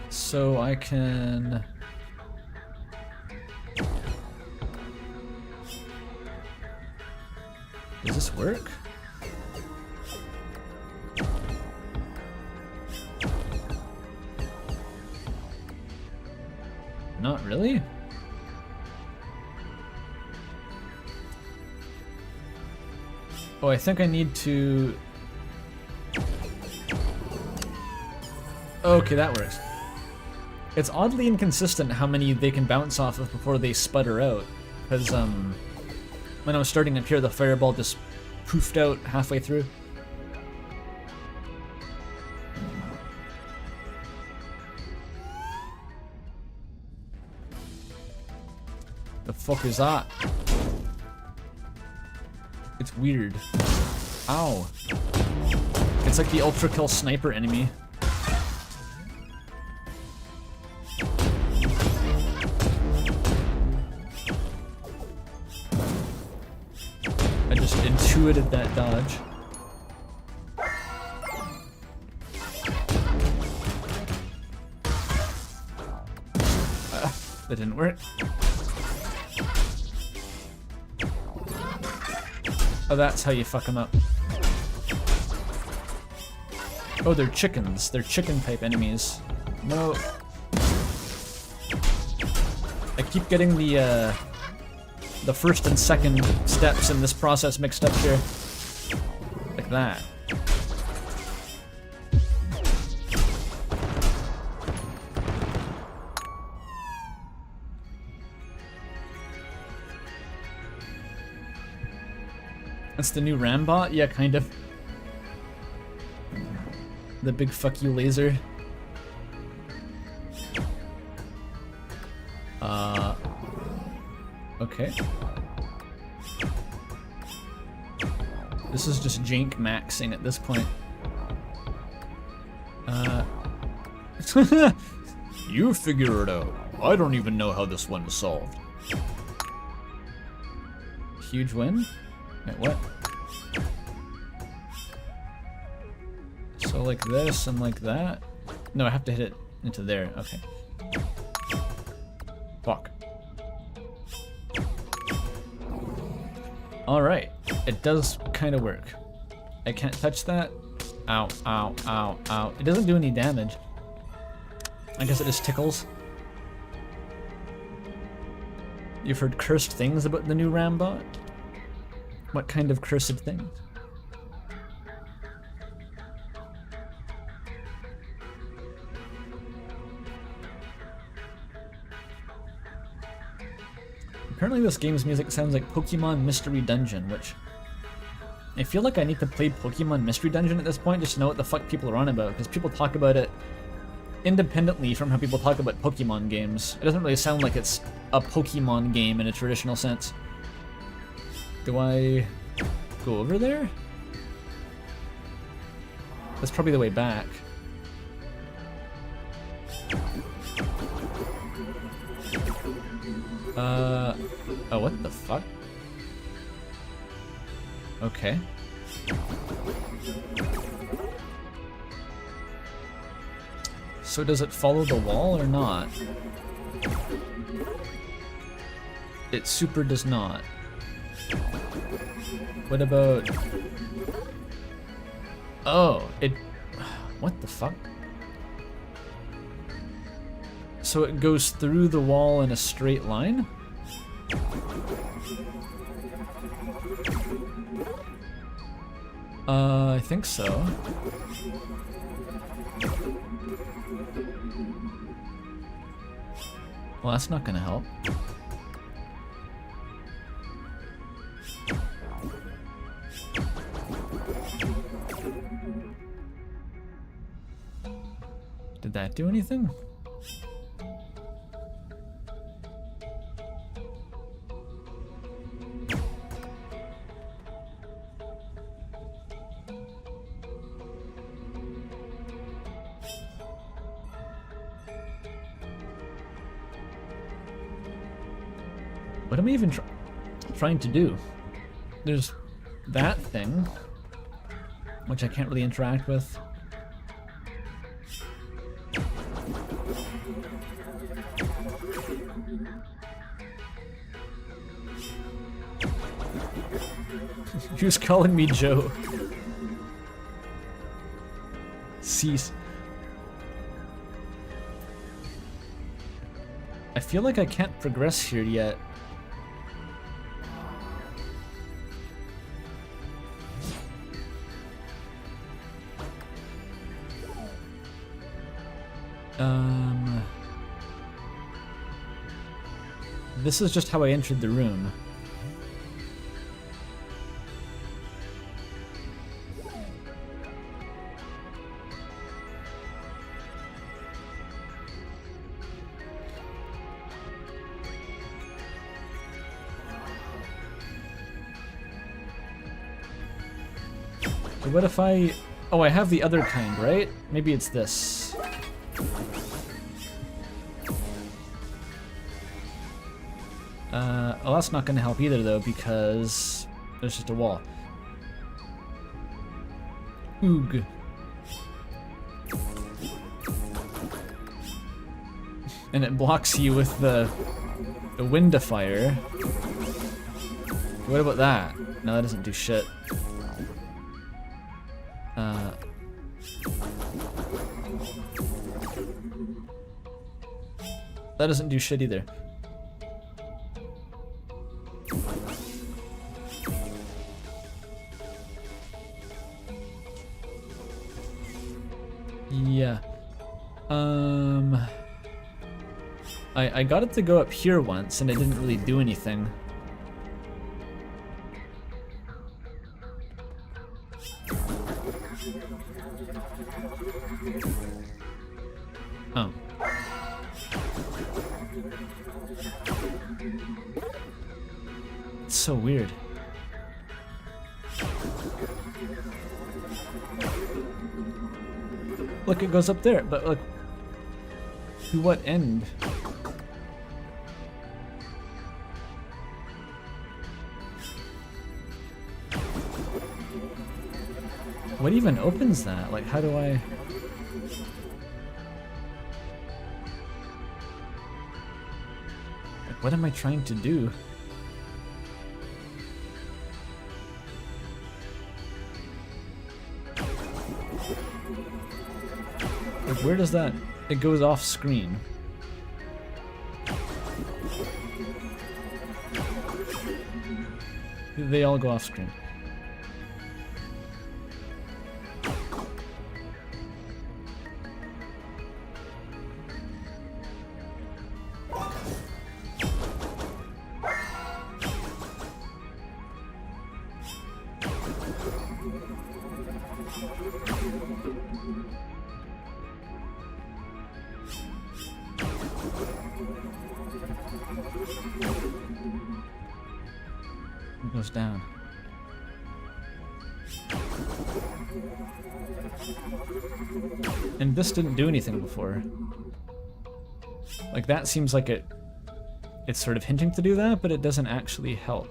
So I can... Does this work? Not really? Oh, I think I need to... Okay, that works. It's oddly inconsistent how many they can bounce off of before they sputter out. Because, when I was starting up here, the fireball just poofed out halfway through. The fuck is that? It's weird. Ow. It's like the ultra kill sniper enemy. I just intuited that dodge. That didn't work. Oh, that's how you fuck them up. Oh, they're chickens. They're chicken type enemies. No. I keep getting the first and second steps in this process mixed up here. Like that. That's the new Rambot? Yeah, kind of. The big fuck you laser. Okay. This is just jank maxing at this point. You figure it out. I don't even know how this one is solved. Huge win? Wait, what? So like this and like that? No, I have to hit it into there. Okay. Fuck. Alright. It does kind of work. I can't touch that. Ow, ow, ow, ow. It doesn't do any damage. I guess it just tickles. You've heard cursed things about the new Rambot? What kind of cursed things? Apparently this game's music sounds like Pokemon Mystery Dungeon, which... I feel like I need to play Pokemon Mystery Dungeon at this point just to know what the fuck people are on about, because people talk about it independently from how people talk about Pokemon games. It doesn't really sound like it's a Pokemon game in a traditional sense. Do I go over there? That's probably the way back. Oh, what the fuck? Okay. So does it follow the wall or not? It super does not. What about... Oh, it... What the fuck? So it goes through the wall in a straight line? I think so. Well, that's not gonna help. Did that do anything? What am I even trying to do? There's that thing, which I can't really interact with. Who's calling me Joe? Cease. I feel like I can't progress here yet. This is just how I entered the room. So what if I... Oh, I have the other kind, right? Maybe it's this. Well, that's not going to help either, though, because there's just a wall. Oog. And it blocks you with the wind of fire. What about that? No, that doesn't do shit. That doesn't do shit either. Yeah. I got it to go up here once and it didn't really do anything. Oh. It's so weird. Look, it goes up there, but like, to what end? What even opens that? Like, how do I... Like, what am I trying to do? Like, where does that... It goes off screen. They all go off screen. It goes down. And this didn't do anything before. Like, that seems like it's sort of hinting to do that, but it doesn't actually help.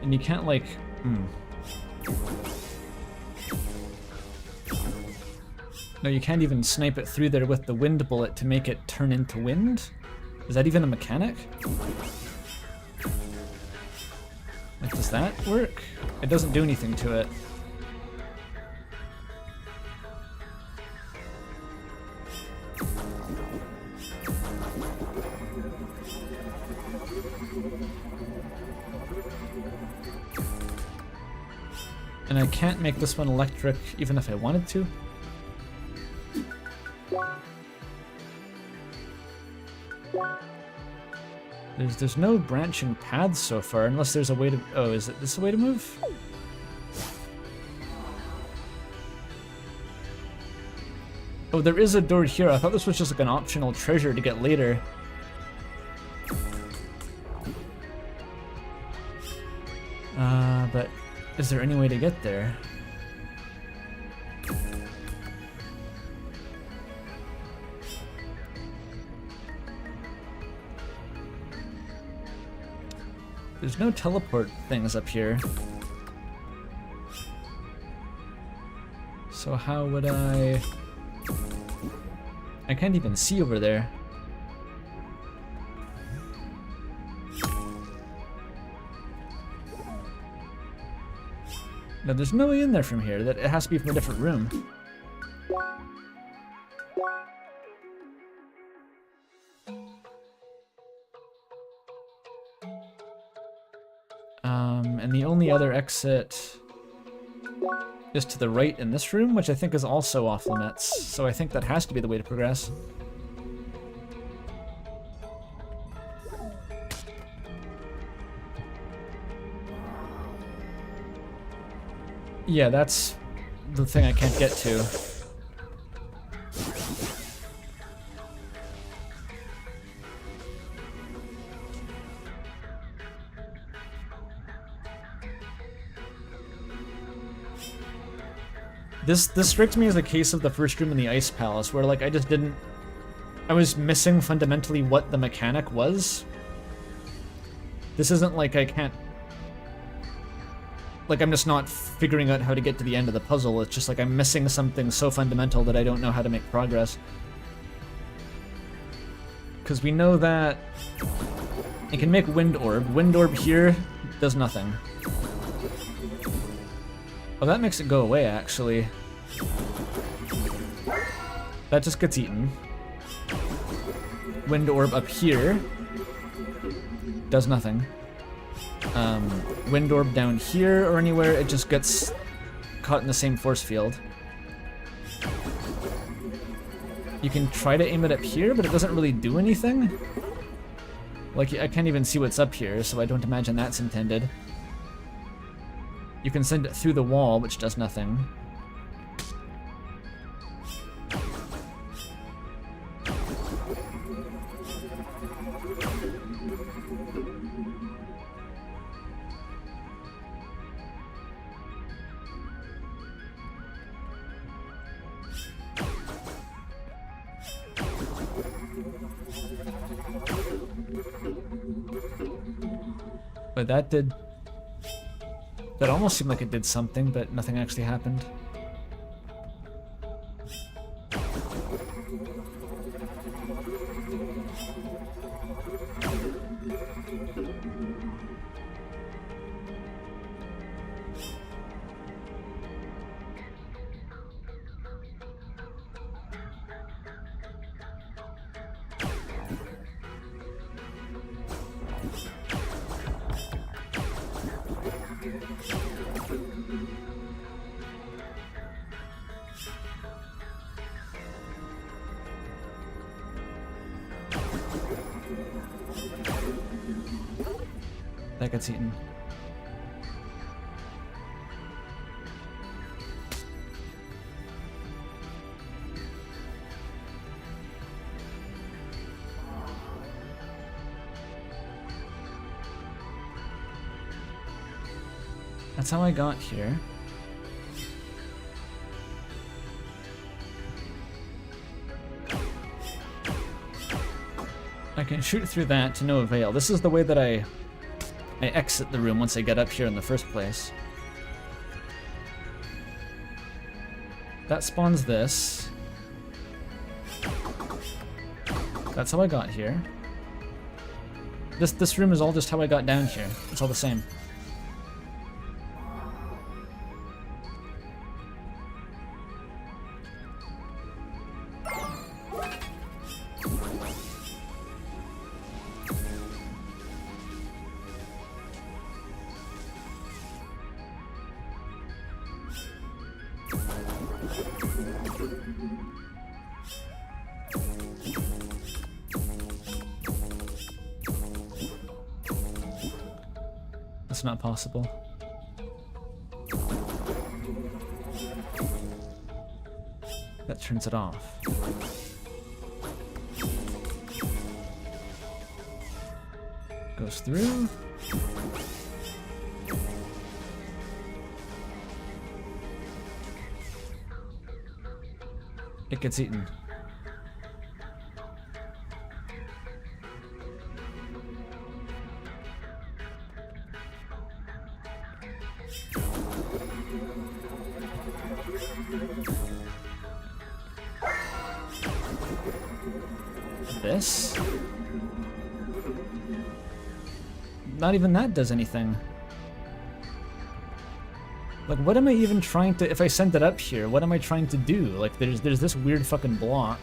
And you can't, like, No, you can't even snipe it through there with the wind bullet to make it turn into wind? Is that even a mechanic? Like, does that work? It doesn't do anything to it. And I can't make this one electric even if I wanted to. There's no branching paths so far, unless there's a way to... Oh, is it this a way to move? Oh, there is a door here. I thought this was just like an optional treasure to get later. But is there any way to get there? There's no teleport things up here. So how would I can't even see over there. No, there's no way in there from here. That it has to be from a different room. And the only other exit is to the right in this room, which I think is also off limits. So I think that has to be the way to progress. Yeah, that's the thing I can't get to. This strikes me as a case of the first room in the Ice Palace, where like I was missing fundamentally what the mechanic was. This isn't like I can't, like I'm just not figuring out how to get to the end of the puzzle. It's just like I'm missing something so fundamental that I don't know how to make progress. Because we know that it can make Wind Orb. Wind Orb here does nothing. Oh, that makes it go away, actually. That just gets eaten. Wind Orb up here does nothing. Wind Orb down here or anywhere, it just gets caught in the same force field. You can try to aim it up here, but it doesn't really do anything. Like, I can't even see what's up here, so I don't imagine that's intended. You can send it through the wall, which does nothing. But that did... That almost seemed like it did something, but nothing actually happened. That gets eaten. That's how I got here. I can shoot through that to no avail. This is the way that I exit the room once I get up here in the first place. That spawns this. That's how I got here. This room is all just how I got down here. It's all the same. That's not possible. That turns it off. Goes through. It gets eaten. This? Not even that does anything. Like, what am I even trying to... If I send it up here, what am I trying to do? Like, there's this weird fucking block.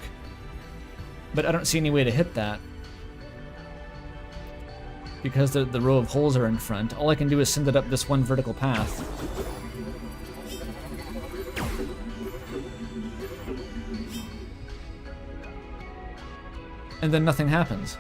But I don't see any way to hit that. Because the row of holes are in front. All I can do is send it up this one vertical path. And then nothing happens.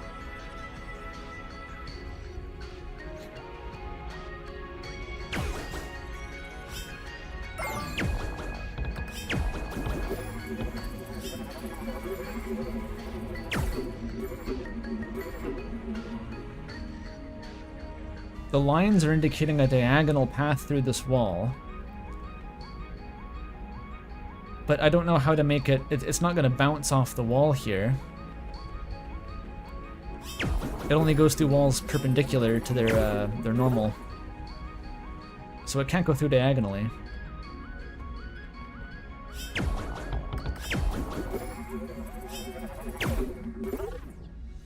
The lines are indicating a diagonal path through this wall. But I don't know how to make it... It's not going to bounce off the wall here. It only goes through walls perpendicular to their normal. So it can't go through diagonally.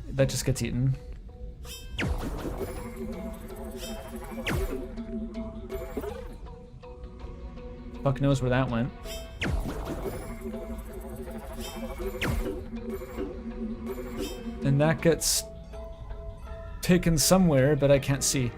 That just gets eaten. Fuck knows where that went. And that gets taken somewhere, but I can't see.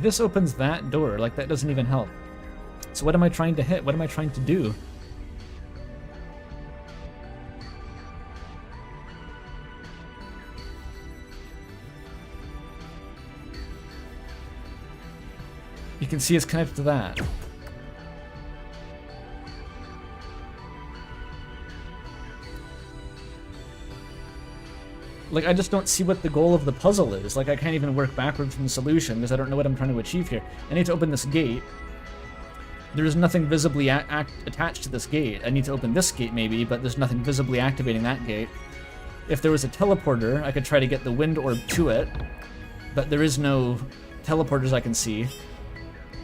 This opens that door, like that doesn't even help. So what am I trying to hit? What am I trying to do? You can see it's connected to that. Like, I just don't see what the goal of the puzzle is. Like, I can't even work backward from the solution because I don't know what I'm trying to achieve here. I need to open this gate. There's nothing visibly attached to this gate. I need to open this gate maybe, but there's nothing visibly activating that gate. If there was a teleporter, I could try to get the wind orb to it, but there is no teleporters I can see.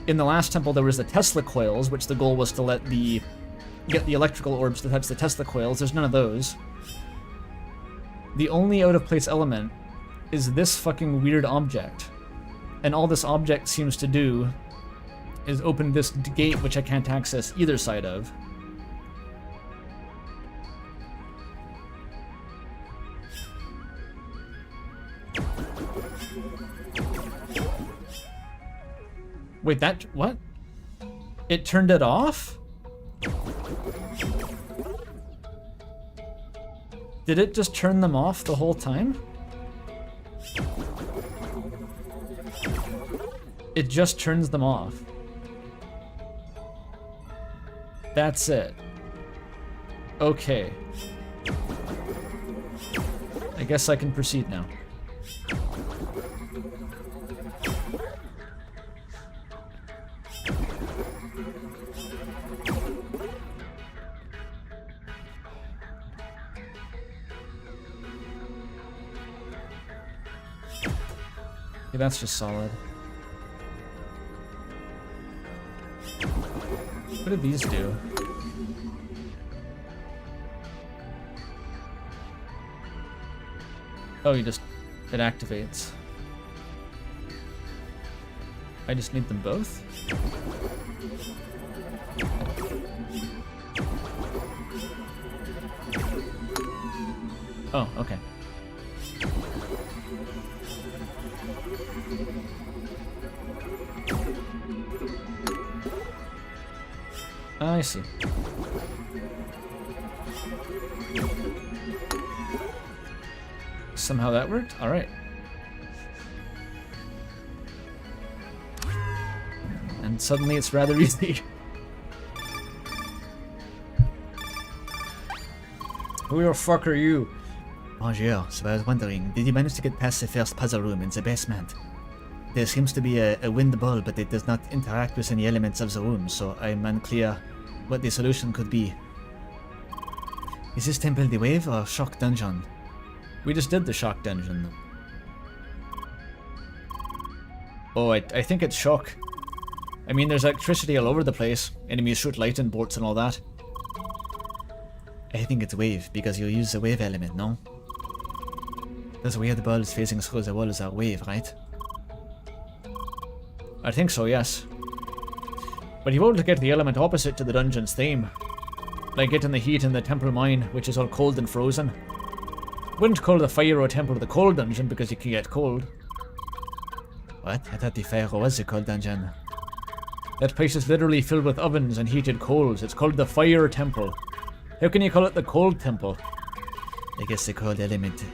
In the last temple, there was the Tesla coils, which the goal was to get the electrical orbs to touch the Tesla coils. There's none of those. The only out-of-place element is this fucking weird object. And all this object seems to do is open this gate, which I can't access either side of. Wait, what? It turned it off? Did it just turn them off the whole time? It just turns them off. That's it. Okay. I guess I can proceed now. Okay, that's just solid. What did these do? Oh, it activates. I just need them both? Oh, okay. I see. Somehow that worked? Alright. And suddenly it's rather easy. Who the fuck are you? Bonjour, so I was wondering, did you manage to get past the first puzzle room in the basement? There seems to be a wind ball, but it does not interact with any elements of the room, so I'm unclear what the solution could be. Is this temple the wave or shock dungeon? We just did the shock dungeon. Oh, I think it's shock. I mean, there's electricity all over the place. Enemies shoot lightning bolts and all that. I think it's wave, because you use the wave element, no? Those weird balls facing through the walls are wave, right? I think so, yes. But you won't get the element opposite to the dungeon's theme. Like getting the heat in the temple mine, which is all cold and frozen. Wouldn't call the Fire Temple the cold dungeon because you can get cold. What? I thought the fire was the cold dungeon. That place is literally filled with ovens and heated coals. It's called the Fire Temple. How can you call it the cold temple? I guess the cold element,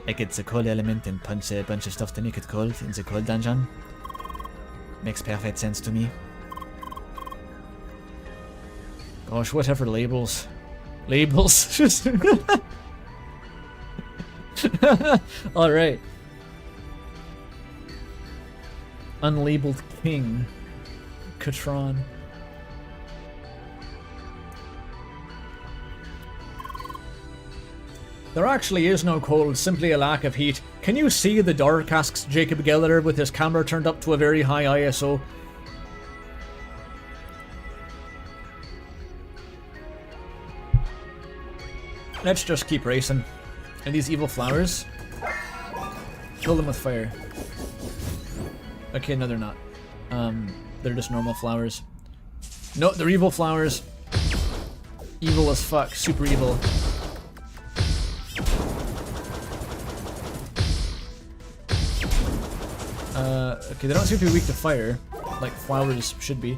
like it's a cold element and punch a bunch of stuff to make it cold in the cold dungeon. Makes perfect sense to me. Gosh, whatever labels. Labels. Alright. Unlabeled King. Katron. There actually is no cold, simply a lack of heat. Can you see the dark, asks Jacob Geller with his camera turned up to a very high ISO. Let's just keep racing. And these evil flowers? Kill them with fire. Okay, no they're not. They're just normal flowers. No, they're evil flowers. Evil as fuck, super evil. Okay, they don't seem to be weak to fire, like flowers should be.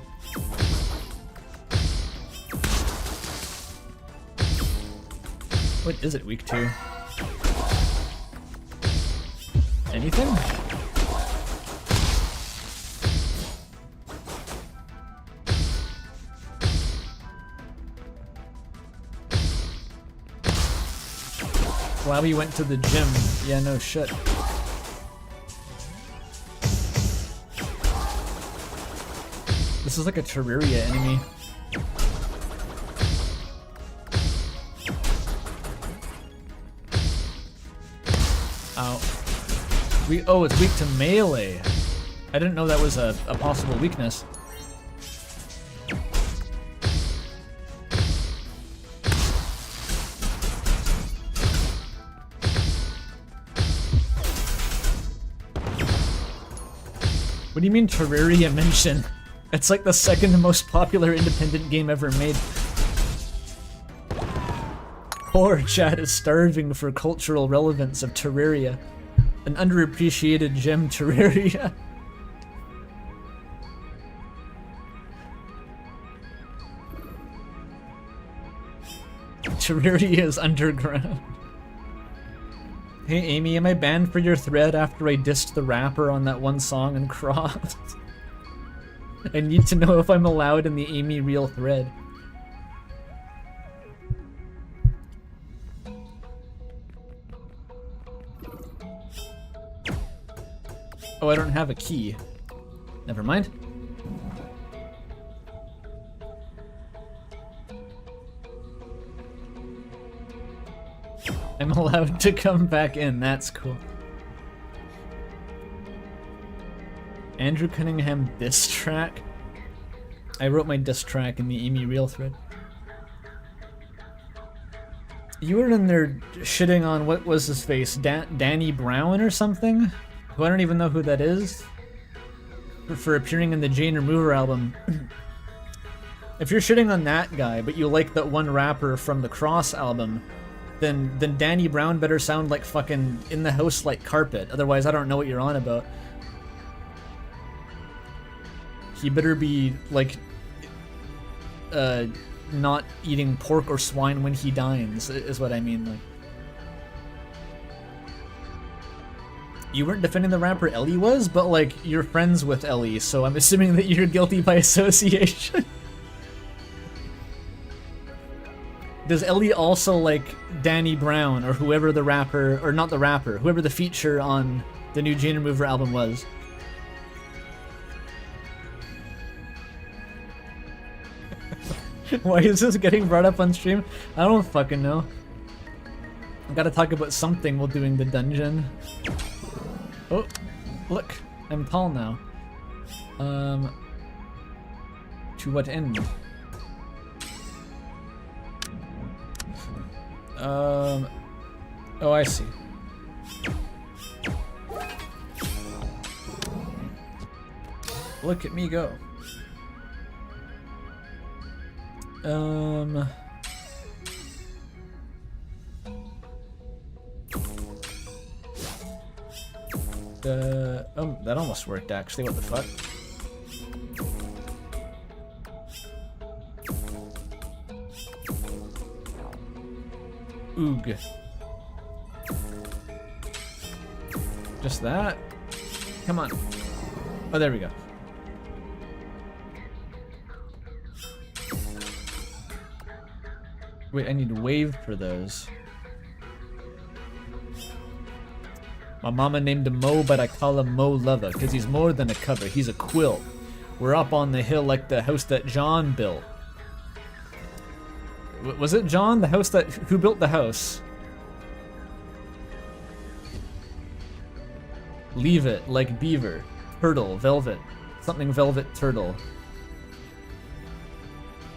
What is it weak to? Anything? Flabby went to the gym. Yeah, no shit. This is like a Terraria enemy. Ow. Oh, it's weak to melee. I didn't know that was a possible weakness. What do you mean Terraria mention? It's like the second most popular independent game ever made. Poor chat is starving for cultural relevance of Terraria. An underappreciated gem, Terraria. Terraria is underground. Hey Amy, am I banned for your thread after I dissed the rapper on that one song and crossed? I need to know if I'm allowed in the Amy Real thread. Oh, I don't have a key. Never mind. I'm allowed to come back in, that's cool. Andrew Cunningham diss track? I wrote my diss track in the Amy Real thread. You were in there shitting on, what was his face, Danny Brown or something? Who I don't even know who that is. For appearing in the Jane Remover album. If you're shitting on that guy, but you like that one rapper from the Cross album, then Danny Brown better sound like fucking In the House Like Carpet. Otherwise, I don't know what you're on about. He better be, like, not eating pork or swine when he dines, is what I mean, like. You weren't defending the rapper Ellie was, but, like, you're friends with Ellie, so I'm assuming that you're guilty by association. Does Ellie also like Danny Brown or whoever the rapper, or not the rapper, whoever the feature on the new Jane Remover album was? Why is this getting brought up on stream? I don't fucking know. I gotta talk about something while doing the dungeon. Oh, look, I'm tall now. To what end? Oh, I see. Look at me go. That almost worked actually, what the fuck? Oog. Just that? Come on. Oh, there we go. Wait, I need wave for those. My mama named him Mo, but I call him Mo Lover, because he's more than a cover, he's a quilt. We're up on the hill like the house that John built. Was it John? The house that... Who built the house? Leave it, like beaver. Turtle, velvet. Something velvet turtle.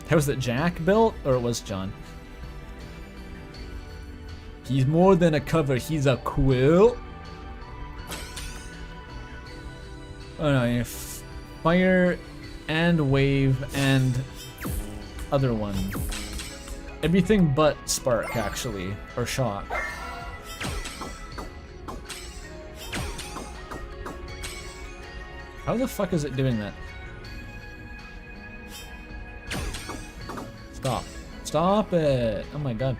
House that Jack built? Or it was John? He's more than a cover, he's a quilt. Oh no, fire and wave and other one. Everything but spark, actually, or shock. How the fuck is it doing that? Stop. Stop it! Oh my god.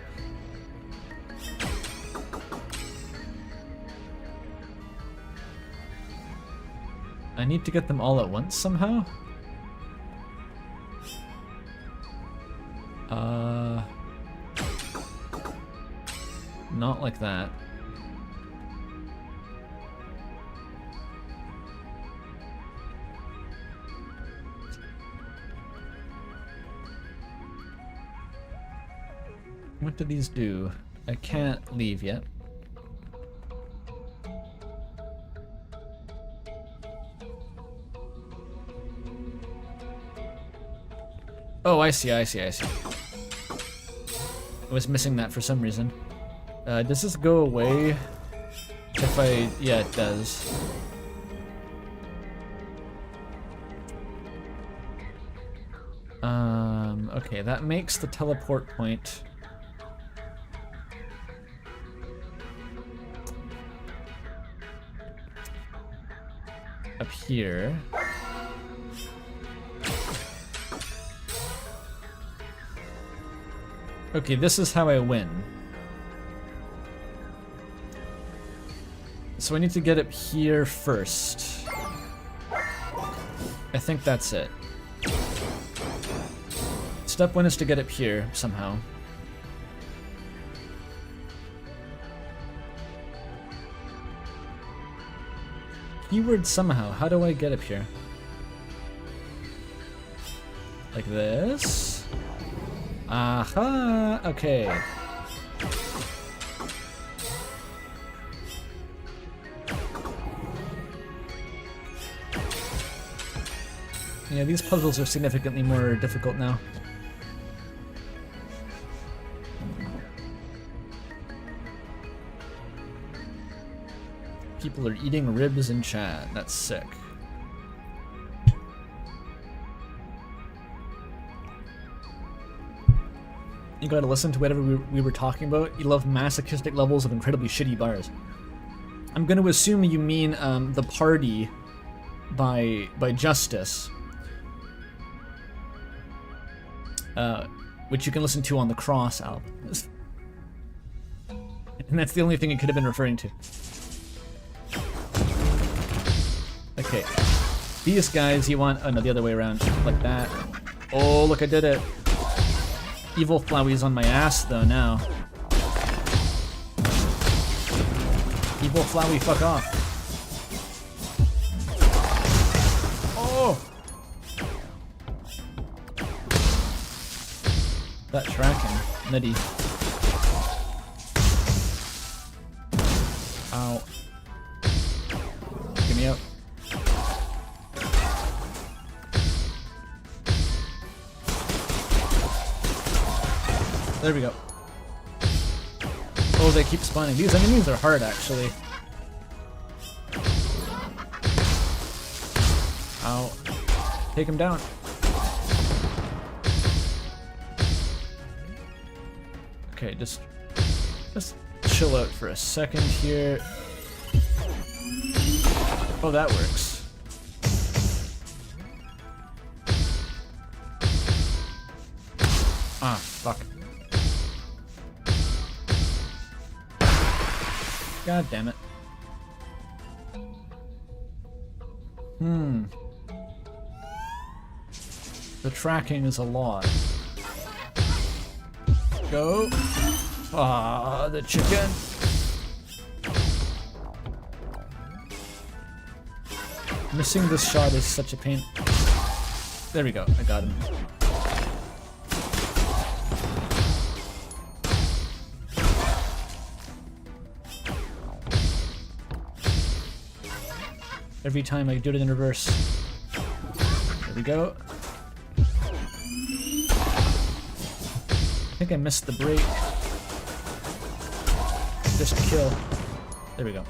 I need to get them all at once somehow? Not not like that. What do these do? I can't leave yet. Oh, I see. I was missing that for some reason. Does this go away if I... Yeah, it does. Okay, that makes the teleport point. Up here. Okay, this is how I win. So I need to get up here first. I think that's it. Step 1 is to get up here somehow. Keyword somehow. How do I get up here? Like this? Aha! Okay. Yeah, these puzzles are significantly more difficult now. People are eating ribs in chat. That's sick. You gotta listen to whatever we were talking about. You love masochistic levels of incredibly shitty bars. I'm gonna assume you mean The Party by Justice. Which you can listen to on the Cross album. And that's the only thing it could have been referring to. Okay. These guys you want... Oh no, the other way around. Like that. Oh, look, I did it. Evil Flowey's on my ass though now. Evil Flowey, fuck off. Oh! That tracking. Nutty. Ow. Get me out. There we go. Oh, they keep spawning. These enemies are hard, actually. Ow. Take him down. Okay, just chill out for a second here. Oh, that works. Ah, fuck. God damn it. The tracking is a lot. Go. Ah, the chicken. Missing this shot is such a pain. There we go, I got him. Every time I do it in reverse. There we go. I think I missed the break. Just kill. There we go.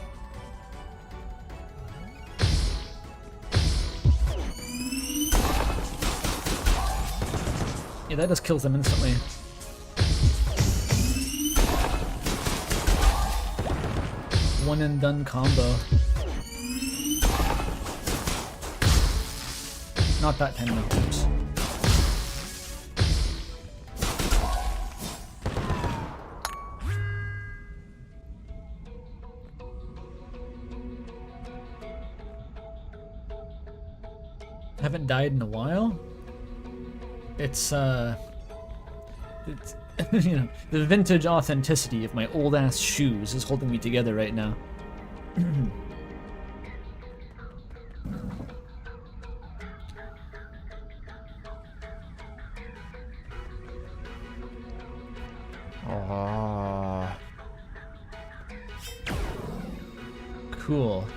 Yeah, that just kills them instantly. One and done combo. Not that 10 millimeters. Haven't died in a while. It's You know, the vintage authenticity of my old ass shoes is holding me together right now. Oh. Cool.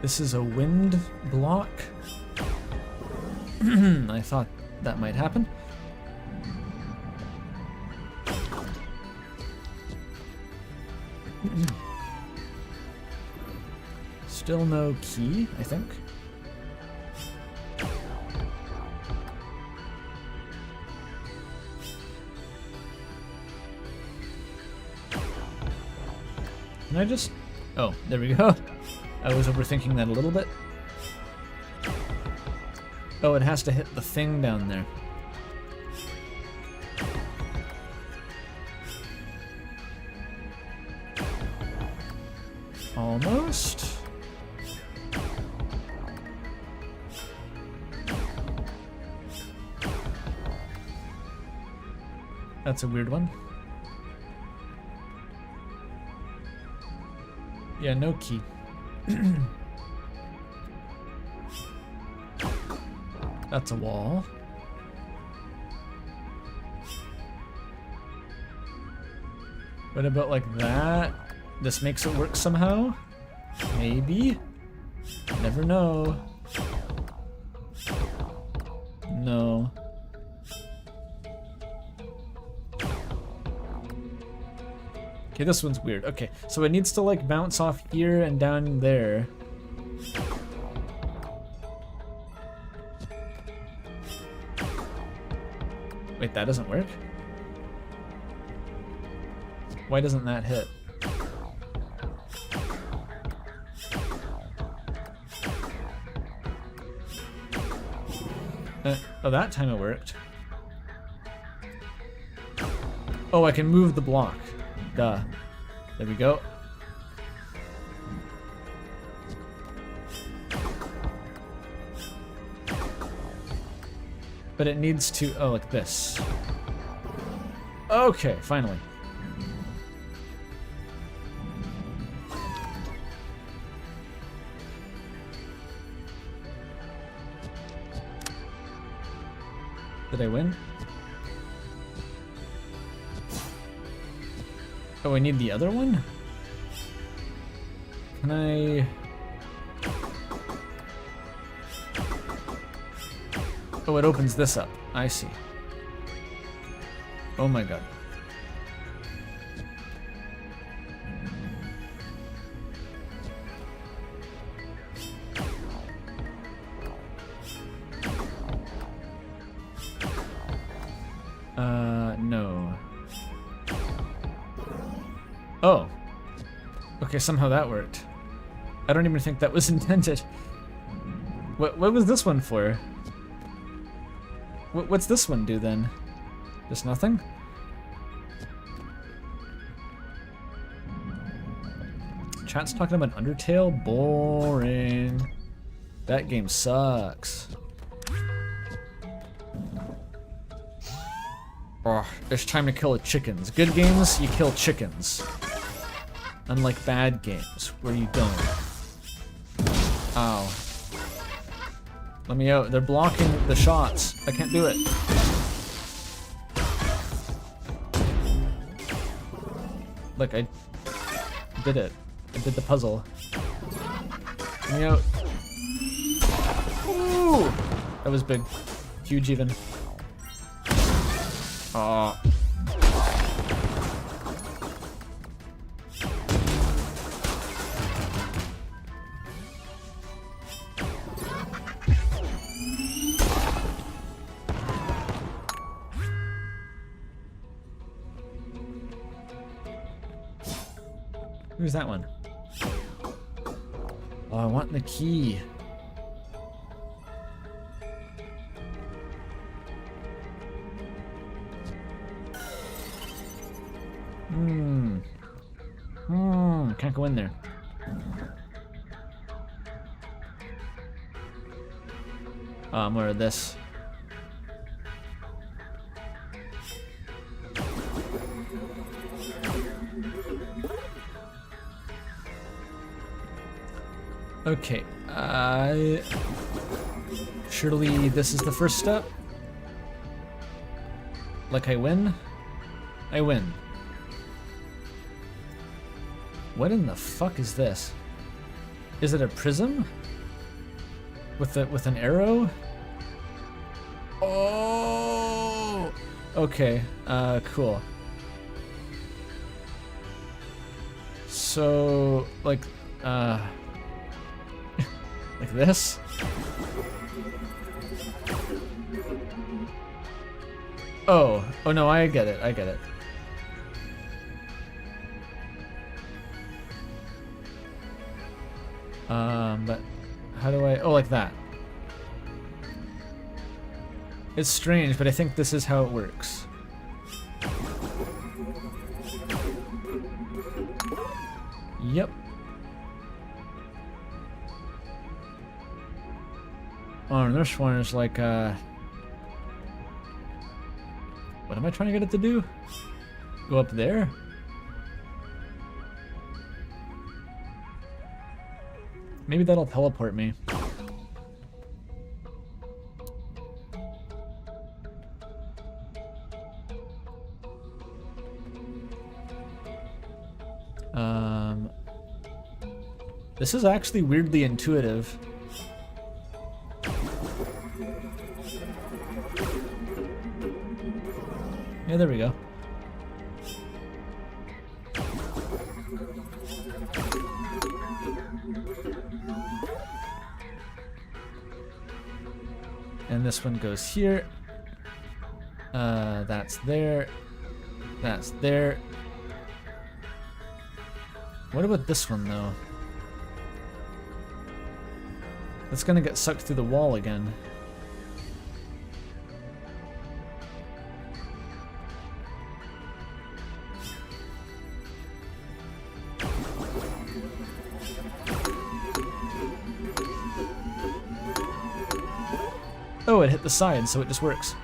This is a wind block. I thought that might happen. Still no key, I think. Can I just... Oh, there we go. I was overthinking that a little bit. Oh, it has to hit the thing down there. Almost. That's a weird one. Yeah, no key. That's a wall. What about like that? This makes it work somehow? Maybe? Never know. No. Okay, this one's weird. Okay, so it needs to like bounce off here and down there. Wait, that doesn't work? Why doesn't that hit? Oh, that time it worked. Oh, I can move the block. Duh. There we go. But it needs to... Oh, like this. Okay, finally. Did I win? Oh, I need the other one? Can I... Oh, it opens this up. I see. Oh my god. No. Oh. Okay, somehow that worked. I don't even think that was intended. What was this one for? What's this one do then? Just nothing? Chat's talking about Undertale? Boring. That game sucks. Oh, it's time to kill chickens. Good games, you kill chickens. Unlike bad games, where you don't. Ow. Let me out. They're blocking the shots. I can't do it. Look, I did it. I did the puzzle. Let me out. Ooh! That was big. Huge even. Aw. Who's that one? Oh, I want the key. Can't go in there. Or this. Okay, surely this is the first step? Like I win? I win. What in the fuck is this? Is it a prism? With an arrow? Oh! Okay, cool. So, like like this? Oh no, I get it, I get it. But how do I, oh, like that. It's strange, but I think this is how it works. Yep. Oh, and this one is like, what am I trying to get it to do? Go up there? Maybe that'll teleport me. This is actually weirdly intuitive. Yeah, there we go. And this one goes here. That's there. That's there. What about this one, though? That's gonna get sucked through the wall again. Oh, it hit the side, so it just works.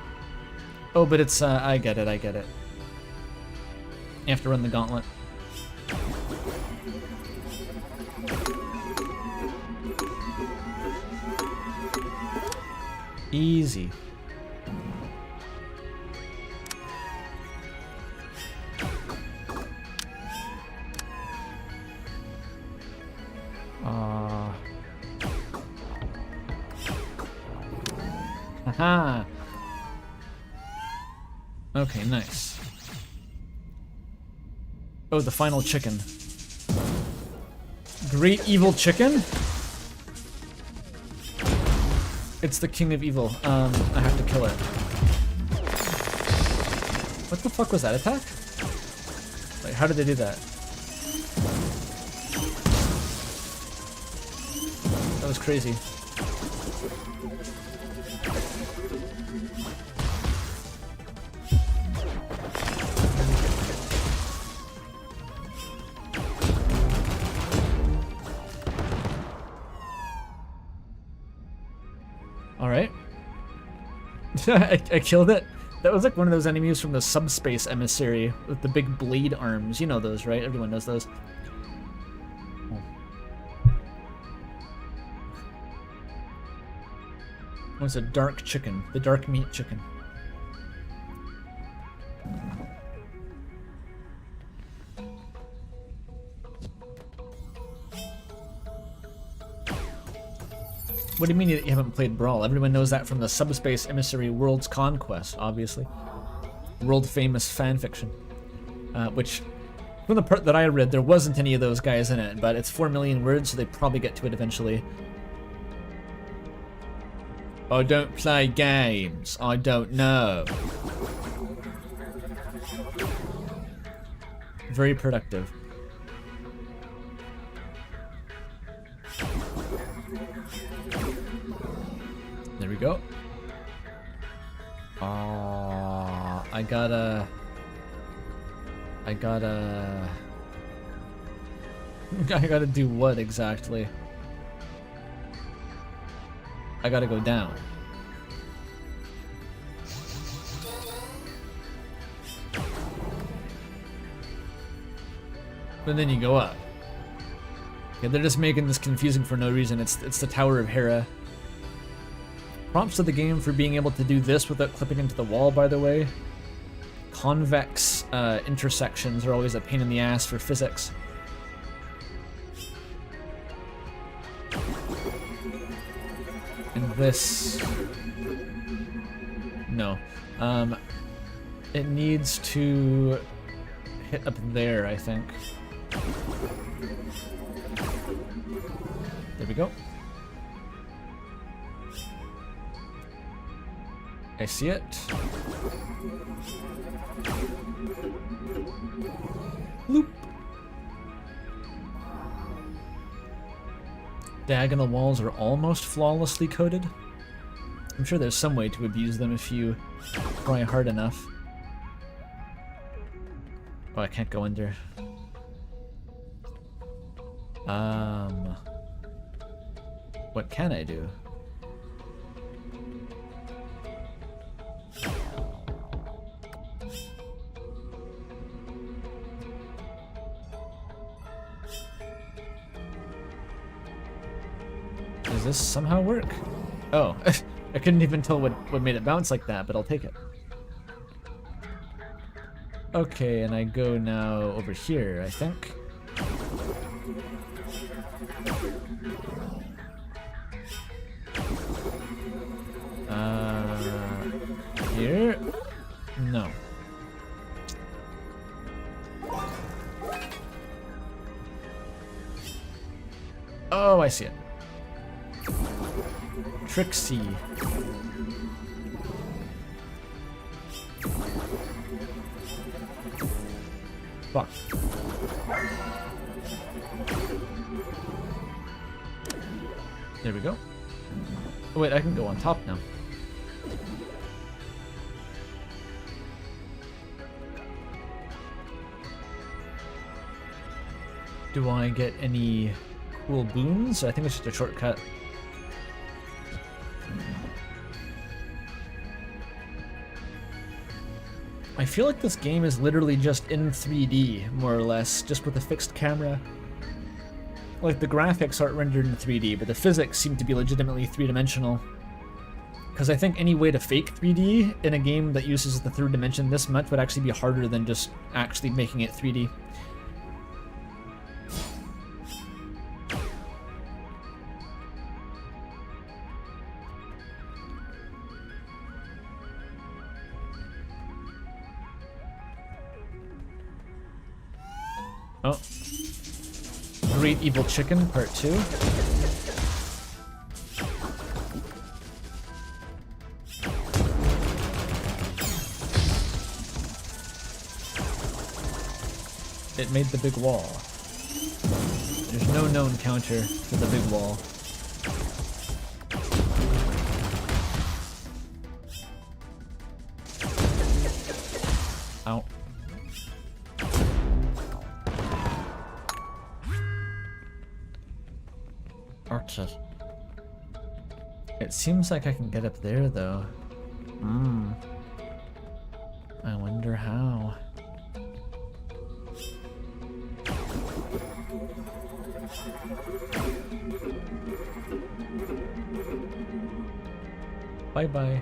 Oh, but it's, I get it, I get it. You have to run the gauntlet. Easy. Haha. Okay, nice. Oh, the final chicken. Great evil chicken? It's the king of evil. I have to kill it. What the fuck was that attack? Like, how did they do that? That was crazy. Alright. I killed it. That was like one of those enemies from the Subspace Emissary with the big blade arms. You know those, right? Everyone knows those. Oh. It's a dark chicken. The dark meat chicken. What do you mean you haven't played Brawl? Everyone knows that from the Subspace Emissary World's Conquest, obviously. World famous fanfiction. Which, from the part that I read, there wasn't any of those guys in it, but it's 4 million words, so they probably get to it eventually. I don't play games. I don't know. Very productive. There we go. I gotta do what exactly? I gotta go down. But then you go up. Yeah, they're just making this confusing for no reason. It's the Tower of Hera. Prompts to the game for being able to do this without clipping into the wall, by the way. Convex intersections are always a pain in the ass for physics. And this... No. It needs to hit up there, I think. There we go. I see it. Loop. Diagonal walls are almost flawlessly coded. I'm sure there's some way to abuse them if you try hard enough. Oh, I can't go under. What can I do? Does this somehow work? Oh, I couldn't even tell what made it bounce like that, but I'll take it. Okay, and I go now over here, I think. Here? No. Oh, I see it. Trixie. Fuck. There we go. Oh, wait, I can go on top now. Do I get any cool boons? I think it's just a shortcut. I feel like this game is literally just in 3D, more or less, just with a fixed camera. Like, the graphics aren't rendered in 3D, but the physics seem to be legitimately three-dimensional. Because I think any way to fake 3D in a game that uses the third dimension this much would actually be harder than just actually making it 3D. Oh. Great Evil Chicken, Part 2. It made the big wall. There's no known counter to the big wall. Ow. Okay. It seems like I can get up there, though. I wonder how. Bye-bye.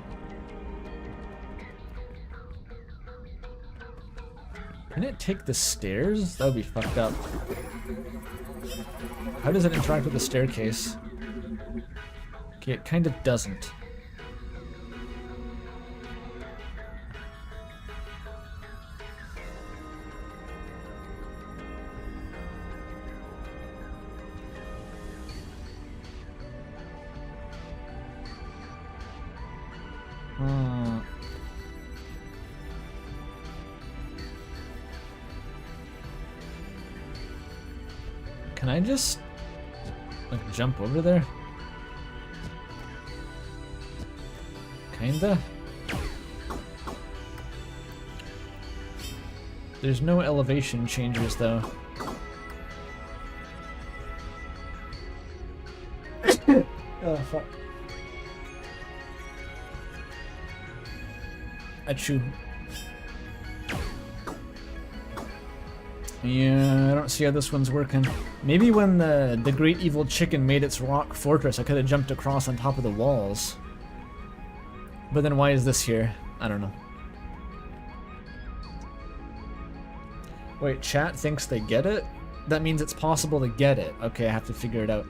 Can it take the stairs? That would be fucked up. How does it interact with the staircase? Okay, it kind of doesn't. Can I just, like, jump over there? Kinda? There's no elevation changes, though. Oh, fuck. Achoo. Yeah, I don't see how this one's working. Maybe when the great evil chicken made its rock fortress, I could have jumped across on top of the walls. But then why is this here? I don't know. Wait, chat thinks they get it? That means it's possible to get it. Okay, I have to figure it out.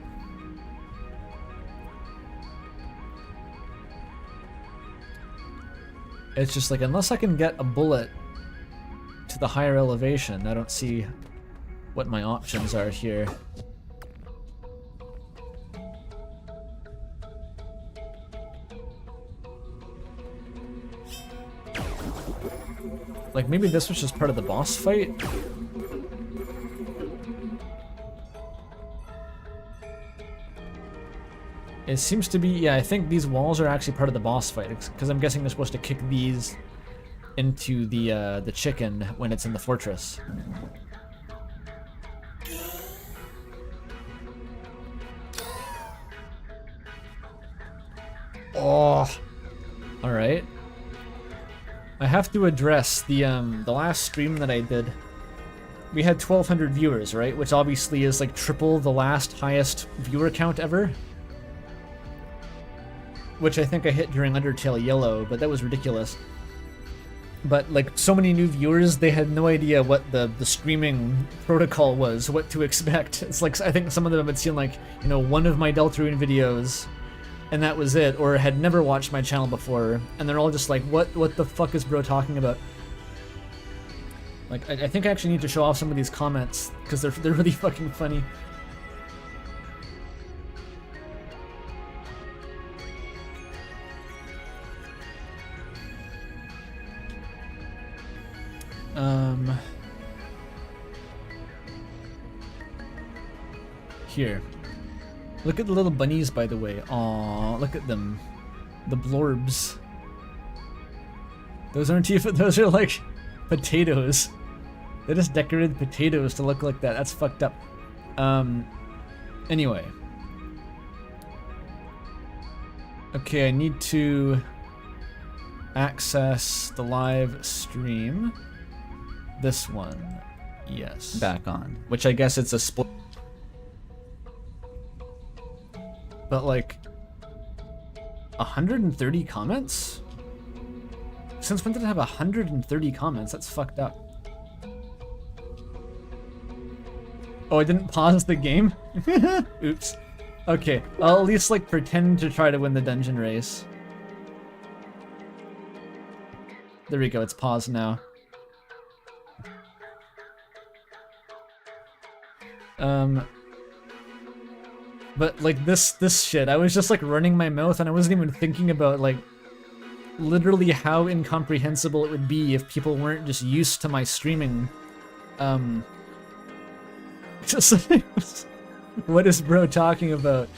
It's just like, unless I can get a bullet to the higher elevation, I don't see what my options are here. Like, maybe this was just part of the boss fight? It seems to be, yeah, I think these walls are actually part of the boss fight, because I'm guessing they're supposed to kick these into the chicken when it's in the fortress. Oh, all right. I have to address the last stream that I did. We had 1,200 viewers, right? Which obviously is like triple the last highest viewer count ever. Which I think I hit during Undertale Yellow, but that was ridiculous. But like so many new viewers, they had no idea what the streaming protocol was, what to expect. It's like, I think some of them had seen like, you know, one of my Deltarune videos, and that was it, or had never watched my channel before, and they're all just like, what the fuck is bro talking about? Like, I think I actually need to show off some of these comments, because they're really fucking funny. Here. Look at the little bunnies, by the way. Aww, look at them. The blorbs. Those aren't even, those are like potatoes. They just decorated potatoes to look like that. That's fucked up. Anyway. Okay, I need to access the live stream. This one. Yes. Back on. Which I guess it's a split. But like 130 comments? Since when did it have 130 comments? That's fucked up. Oh, I didn't pause the game? Oops. Okay, I'll at least like pretend to try to win the dungeon race. There we go, it's paused now. But like this shit, I was just like running my mouth and I wasn't even thinking about like literally how incomprehensible it would be if people weren't just used to my streaming. Just like, what is bro talking about?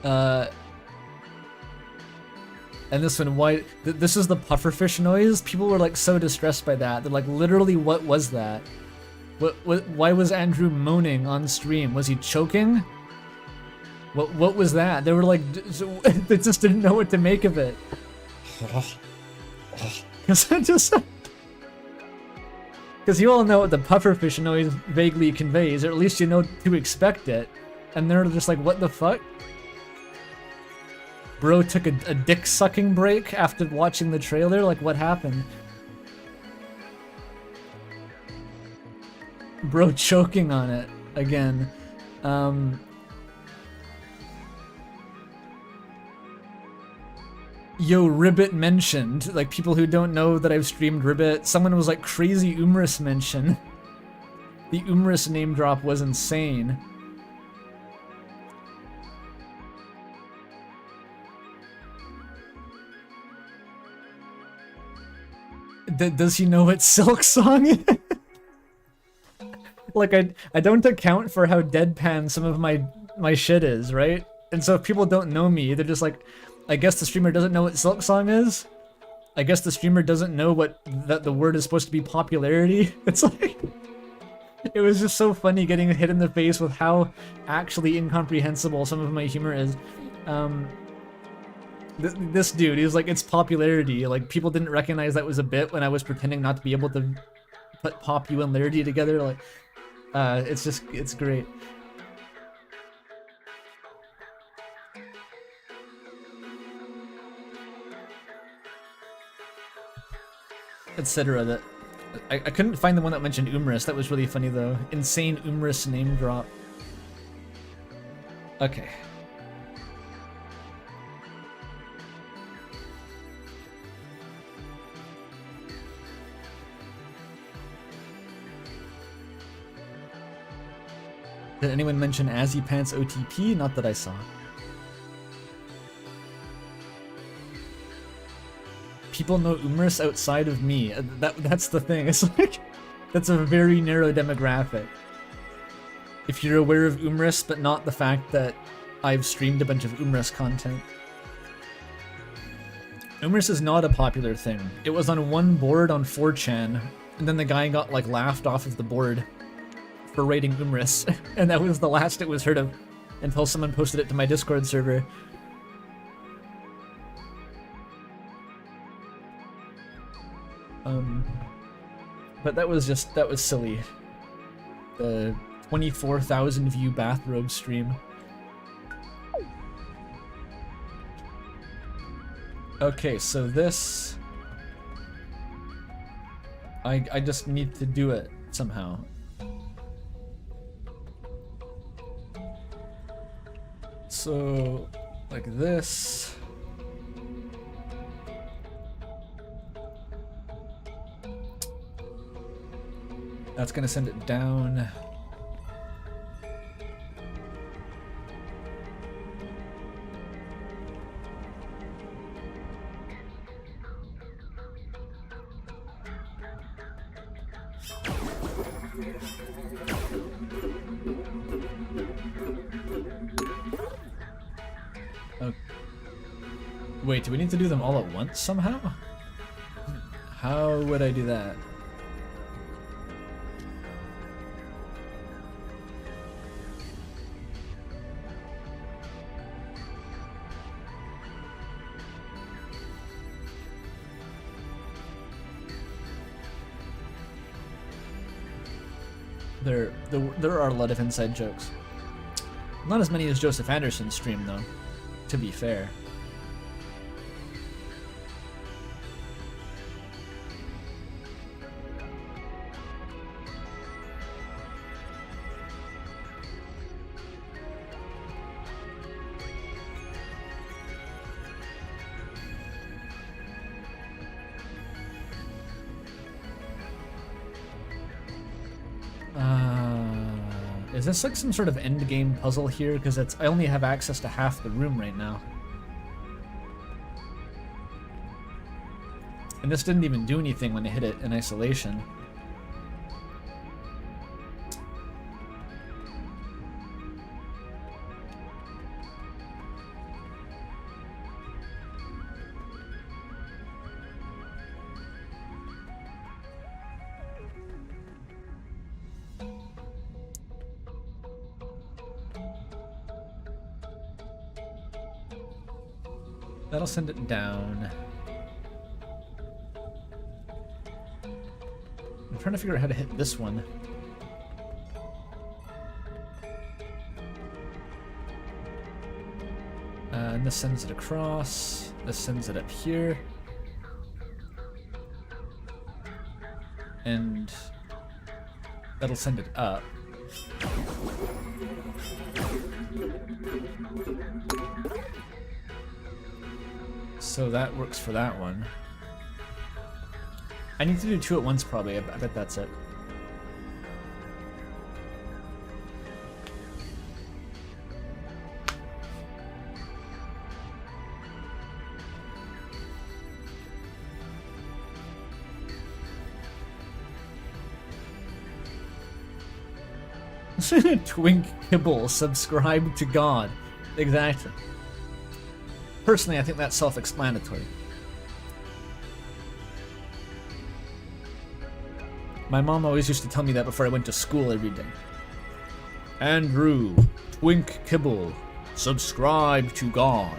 And this one, why? This is the pufferfish noise. People were like so distressed by that. They're like, literally, what was that? Why was Andrew moaning on stream? Was he choking? What was that? They were like, they just didn't know what to make of it. Because you all know what the pufferfish noise vaguely conveys, or at least you know to expect it. And they're just like, what the fuck? Bro took a dick sucking break after watching the trailer? Like, what happened? Bro choking on it again. Yo, Ribbit mentioned. Like, people who don't know that I've streamed Ribbit. Someone was like, crazy Umris mention. The Umris name drop was insane. Does he know what Silk Song is? Like, I don't account for how deadpan some of my shit is, right? And so if people don't know me, they're just like, I guess the streamer doesn't know what Silk Song is? I guess the streamer doesn't know that the word is supposed to be popularity? It's like, it was just so funny getting hit in the face with how actually incomprehensible some of my humor is. This dude, he was like, it's popularity. Like, people didn't recognize that was a bit when I was pretending not to be able to put Pop You and Lardy together. Like, it's great. Etc. That I couldn't find the one that mentioned Umris. That was really funny though. Insane Umris name drop. Okay. Did anyone mention Azzy Pants OTP? Not that I saw. People know Umris outside of me. That's the thing. It's like, that's a very narrow demographic. If you're aware of Umris, but not the fact that I've streamed a bunch of Umris content. Umris is not a popular thing. It was on one board on 4chan, and then the guy got like laughed off of the board for rating Umris, and that was the last it was heard of until someone posted it to my Discord server. But that was silly. The 24,000 view bathrobe stream. Okay, so this... I just need to do it somehow. So, like this... That's gonna send it down. Oh. Wait, do we need to do them all at once somehow? How would I do that? There are a lot of inside jokes. Not as many as Joseph Anderson's stream, though, to be fair. Is this like some sort of end game puzzle here? Because I only have access to half the room right now. And this didn't even do anything when I hit it in isolation. That'll send it down. I'm trying to figure out how to hit this one. And this sends it across. This sends it up here. And that'll send it up. So that works for that one. I need to do two at once probably. I bet that's it. Twink Kibble, subscribe to God. Exactly. Personally, I think that's self-explanatory. My mom always used to tell me that before I went to school every day. Andrew, Twink Kibble, subscribe to God.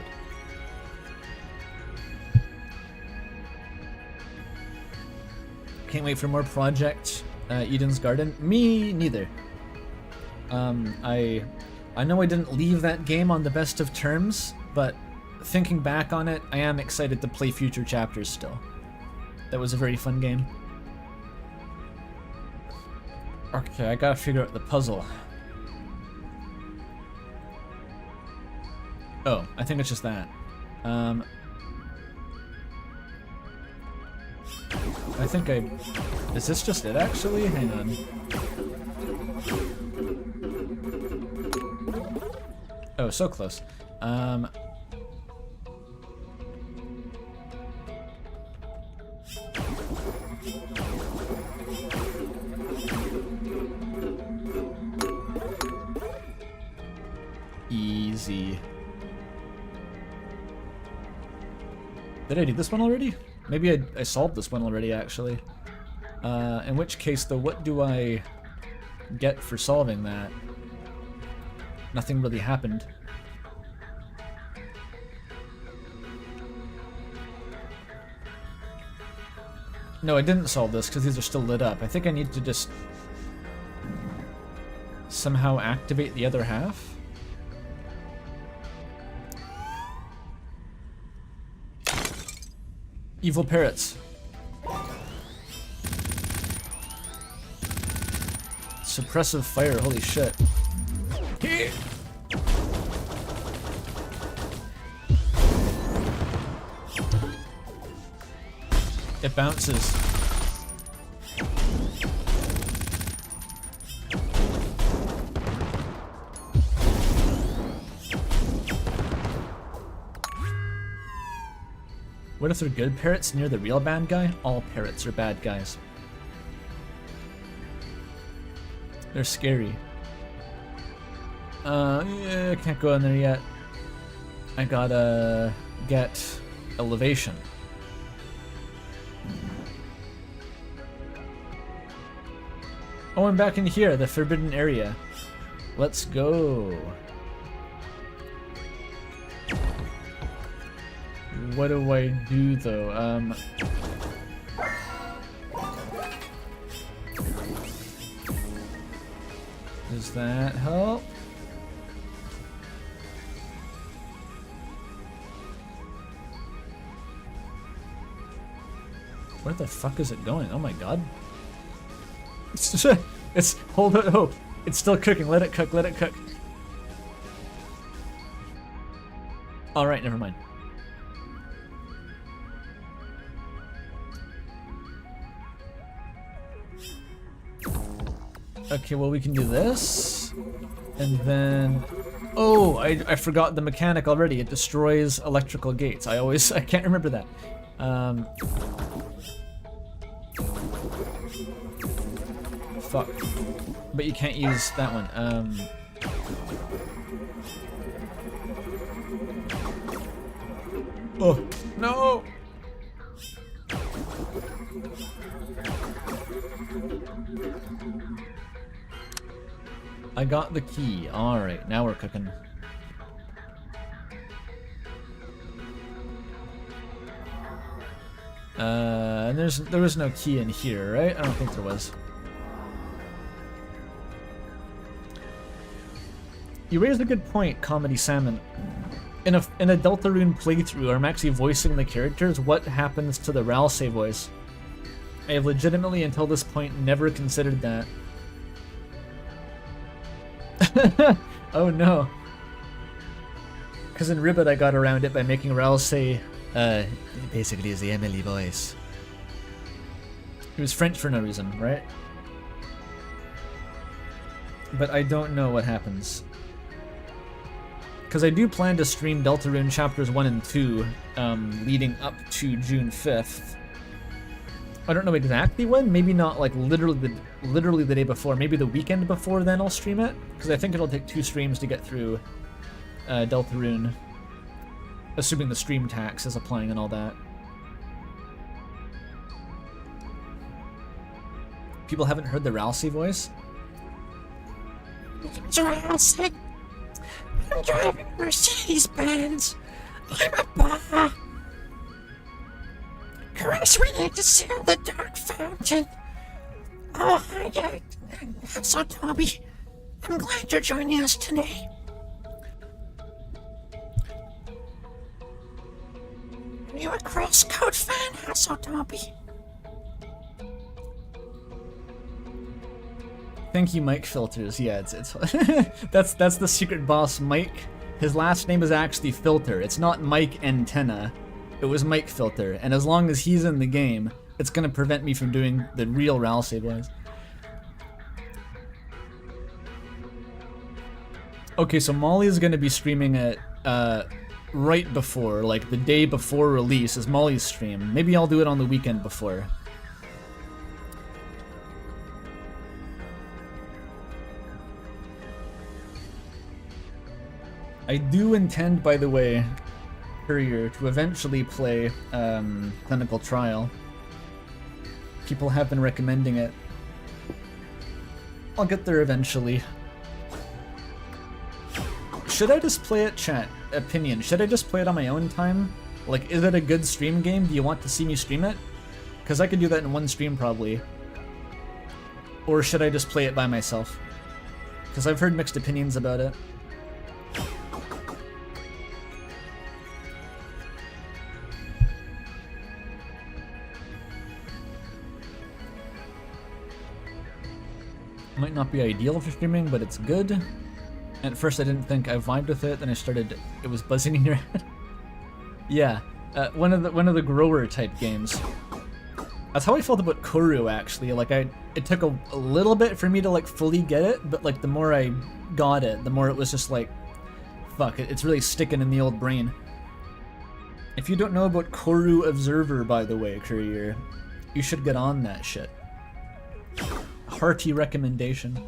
Can't wait for more projects Eden's Garden? Me neither. I know I didn't leave that game on the best of terms, but thinking back on it, I am excited to play future chapters still. That was a very fun game. Okay, I gotta figure out the puzzle. Oh, I think it's just that. I think I... Is this just it, actually? Hang on. Oh, so close. Easy. Did I do this one already? Maybe I solved this one already, actually. In which case, though, what do I get for solving that? Nothing really happened. No, I didn't solve this because these are still lit up. I think I need to just somehow activate the other half. Evil parrots. Suppressive fire, holy shit. It bounces. What if they're good parrots near the real bad guy? All parrots are bad guys. They're scary. Yeah, I can't go in there yet. I gotta get elevation. Oh, I'm back in here, the forbidden area. Let's go. What do I do though? Does that help? Where the fuck is it going? Oh my god. It's hold it. Oh, it's still cooking. Let it cook. Let it cook. All right, never mind. Okay, well we can do this, and then oh, I forgot the mechanic already. It destroys electrical gates. I can't remember that. Fuck. But you can't use that one. Oh, no! I got the key. Alright, now we're cooking. And there was no key in here, right? I don't think there was. You raised a good point, Comedy Salmon. In a Deltarune playthrough, I'm actually voicing the characters. What happens to the Ralsei voice? I have legitimately, until this point, never considered that. Oh no. Because in Ribbit I got around it by making Ralsei basically is the Emily voice. It was French for no reason, right? But I don't know what happens. Because I do plan to stream Deltarune Chapters 1 and 2 leading up to June 5th. I don't know exactly when, maybe not like literally the day before, maybe the weekend before then I'll stream it. Because I think it'll take 2 streams to get through Deltarune. Assuming the stream tax is applying and all that. People haven't heard the Ralsei voice? Ralsei. I'm driving Mercedes-Benz. I'm a bar. Chris, we need to seal the dark fountain. Oh, hi there. So, Toby, I'm glad you're joining us today. Are you a Crosscode fan, so Toby? Thank you, Mike Filters. Yeah, it's that's the secret boss, Mike. His last name is actually Filter. It's not Mike Antenna. It was Mike Filter. And as long as he's in the game, it's gonna prevent me from doing the real RAL save wise. Okay, so Molly is gonna be streaming it right before, like the day before release is Molly's stream. Maybe I'll do it on the weekend before. I do intend, by the way, Courier, to eventually play Clinical Trial. People have been recommending it. I'll get there eventually. Should I just play it, chat? Opinion. Should I just play it on my own time? Like, is it a good stream game? Do you want to see me stream it? Because I could do that in one stream, probably. Or should I just play it by myself? Because I've heard mixed opinions about it. Might not be ideal for streaming, but it's good. At first I didn't think I vibed with it, then I started, it was buzzing in your head. Yeah, one of the grower type games. That's how I felt about Kuru, actually. Like, it took a little bit for me to like fully get it, but like the more I got it, the more it was just like, fuck, it's really sticking in the old brain. If you don't know about Kuru Observer, by the way, Courier, you should get on that shit. Hearty recommendation.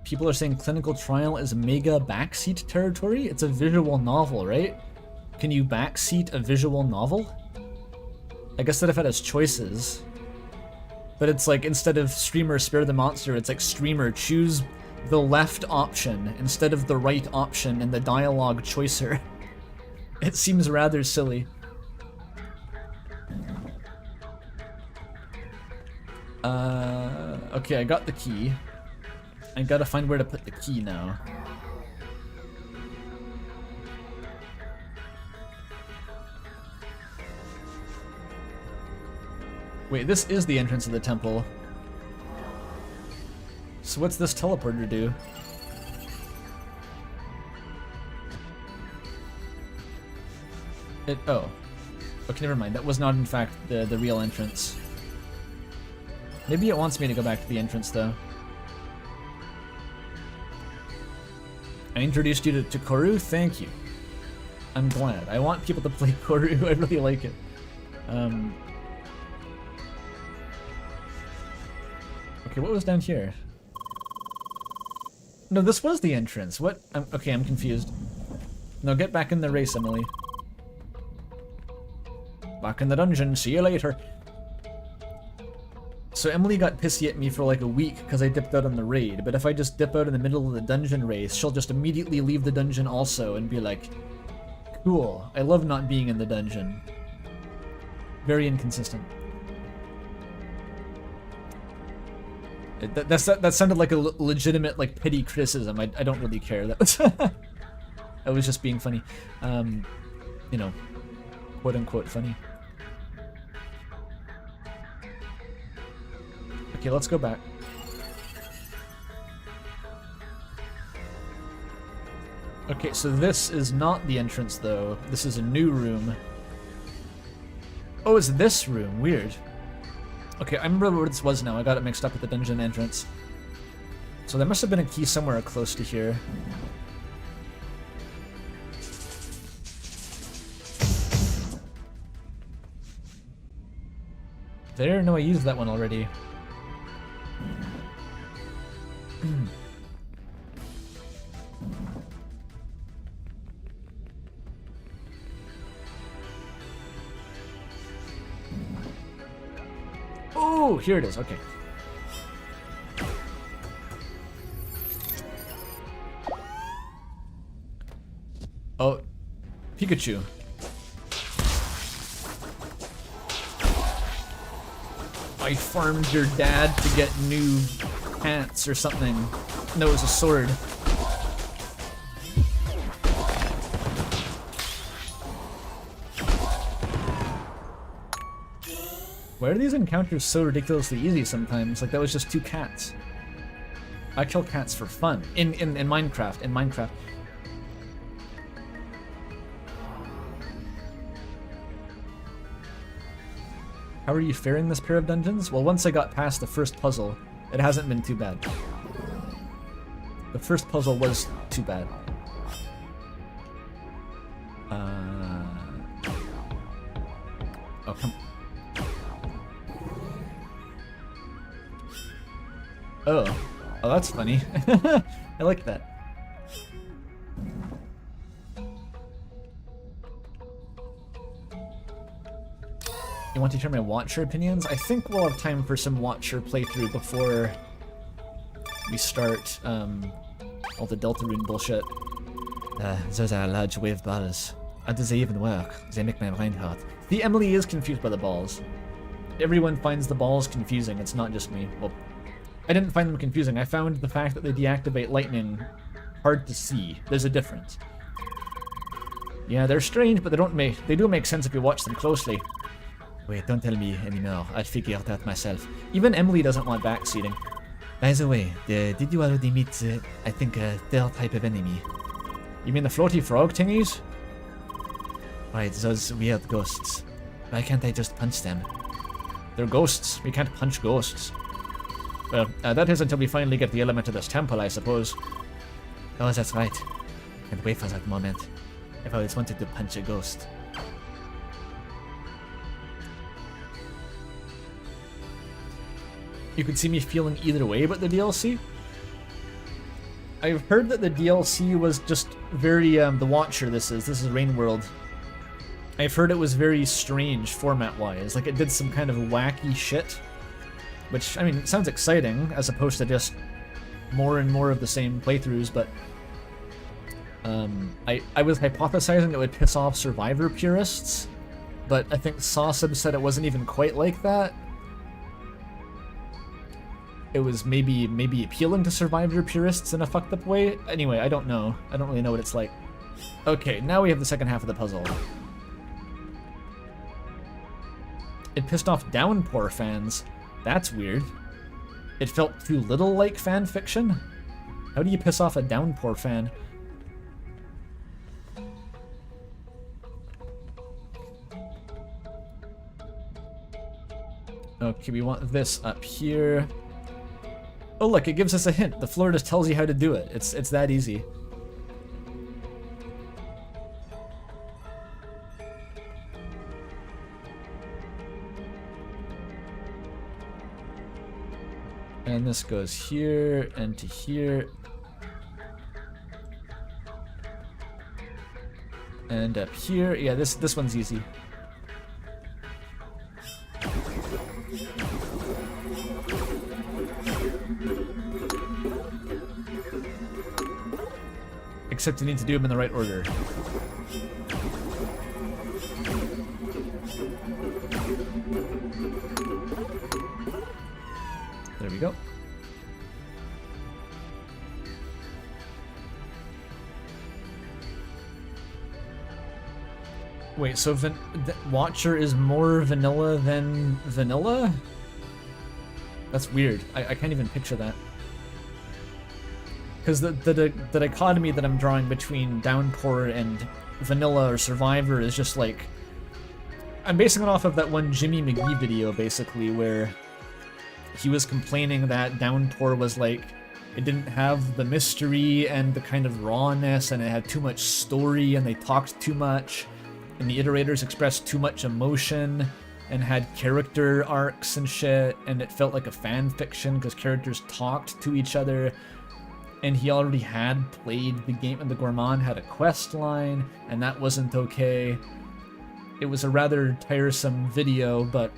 People are saying Clinical Trial is mega backseat territory? It's a visual novel, right? Can you backseat a visual novel? I guess that if it has choices. But it's like, instead of streamer spare the monster, it's like streamer choose the left option instead of the right option in the dialogue choicer. It seems rather silly. Okay, I got the key. I gotta find where to put the key now. Wait, this is the entrance of the temple. So what's this teleporter do? Oh. Okay, never mind. That was not in fact the real entrance. Maybe it wants me to go back to the entrance, though. I introduced you to Koru? Thank you. I'm glad. I want people to play Koru. I really like it. Okay, what was down here? No, this was the entrance. What? Okay, I'm confused. No, get back in the race, Emily. Back in the dungeon. See you later. So Emily got pissy at me for like a week because I dipped out on the raid, but if I just dip out in the middle of the dungeon race, she'll just immediately leave the dungeon also and be like, cool, I love not being in the dungeon. Very inconsistent. That sounded like a legitimate, like, petty criticism. I don't really care. That was I was just being funny. You know, quote unquote funny. Okay, let's go back. Okay, so this is not the entrance, though. This is a new room. Oh, it's this room. Weird. Okay, I remember where this was now. I got it mixed up with the dungeon entrance. So there must have been a key somewhere close to here. There? No, I used that one already. Oh, here it is. Okay. Oh, Pikachu. I farmed your dad to get new pants or something. No, it was a sword. Why are these encounters so ridiculously easy sometimes? Like, that was just 2 cats. I kill cats for fun. In Minecraft. In Minecraft. How are you faring this pair of dungeons? Well, once I got past the first puzzle, it hasn't been too bad. The first puzzle was too bad. Oh, come. Oh, that's funny. I like that. You want to hear my Watcher opinions? I think we'll have time for some Watcher playthrough before we start all the Deltarune bullshit. Those are large wave balls. How do they even work? They make my brain hurt. The Emily is confused by the balls. Everyone finds the balls confusing, it's not just me. Well, I didn't find them confusing. I found the fact that they deactivate lightning hard to see. There's a difference. Yeah, they're strange, but they do make sense if you watch them closely. Wait, don't tell me anymore. I'll figure it out myself. Even Emily doesn't want backseating. By the way, did you already meet, I think, a third type of enemy? You mean the floaty frog thingies? Right, those weird ghosts. Why can't I just punch them? They're ghosts. We can't punch ghosts. Well, that is until we finally get the element of this temple, I suppose. Oh, that's right. Can't wait for that moment. I've always wanted to punch a ghost. You could see me feeling either way about the DLC. I've heard that the DLC was just very, the Watcher this is Rain World. I've heard it was very strange format-wise, like it did some kind of wacky shit. Which, I mean, it sounds exciting, as opposed to just more and more of the same playthroughs, but I was hypothesizing it would piss off Survivor purists, but I think Sawsub said it wasn't even quite like that. It was maybe appealing to Survivor purists in a fucked up way. Anyway, I don't know. I don't really know what it's like. Okay, now we have the second half of the puzzle. It pissed off Downpour fans. That's weird. It felt too little like fan fiction? How do you piss off a Downpour fan? Okay, we want this up here. Oh look, it gives us a hint. The floor just tells you how to do it. It's that easy. And this goes here and to here. And up here. Yeah, this one's easy. Except you need to do them in the right order. There we go. Wait, so Watcher is more vanilla than vanilla? That's weird. I can't even picture that. Because the dichotomy that I'm drawing between Downpour and vanilla or Survivor is just like... I'm basing it off of that one Jimmy McGee video, basically, where he was complaining that Downpour was like, it didn't have the mystery and the kind of rawness, and it had too much story, and they talked too much, and the iterators expressed too much emotion, and had character arcs and shit, and it felt like a fan fiction because characters talked to each other. And he already had played the game, and the Gourmand had a quest line, and that wasn't okay. It was a rather tiresome video, but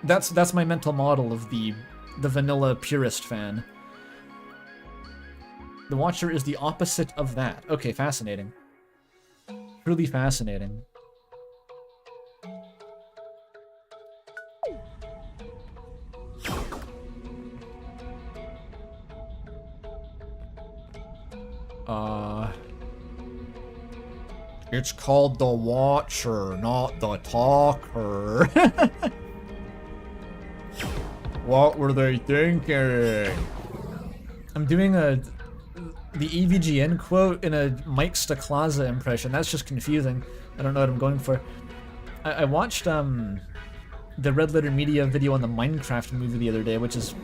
that's my mental model of the vanilla purist fan. The Watcher is the opposite of that. Okay, fascinating. Truly fascinating. It's called the Watcher, not the Talker. What were they thinking? I'm doing the EVGN quote in a Mike Staklaza impression. That's just confusing. I don't know what I'm going for. I watched the Red Letter Media video on the Minecraft movie the other day, which is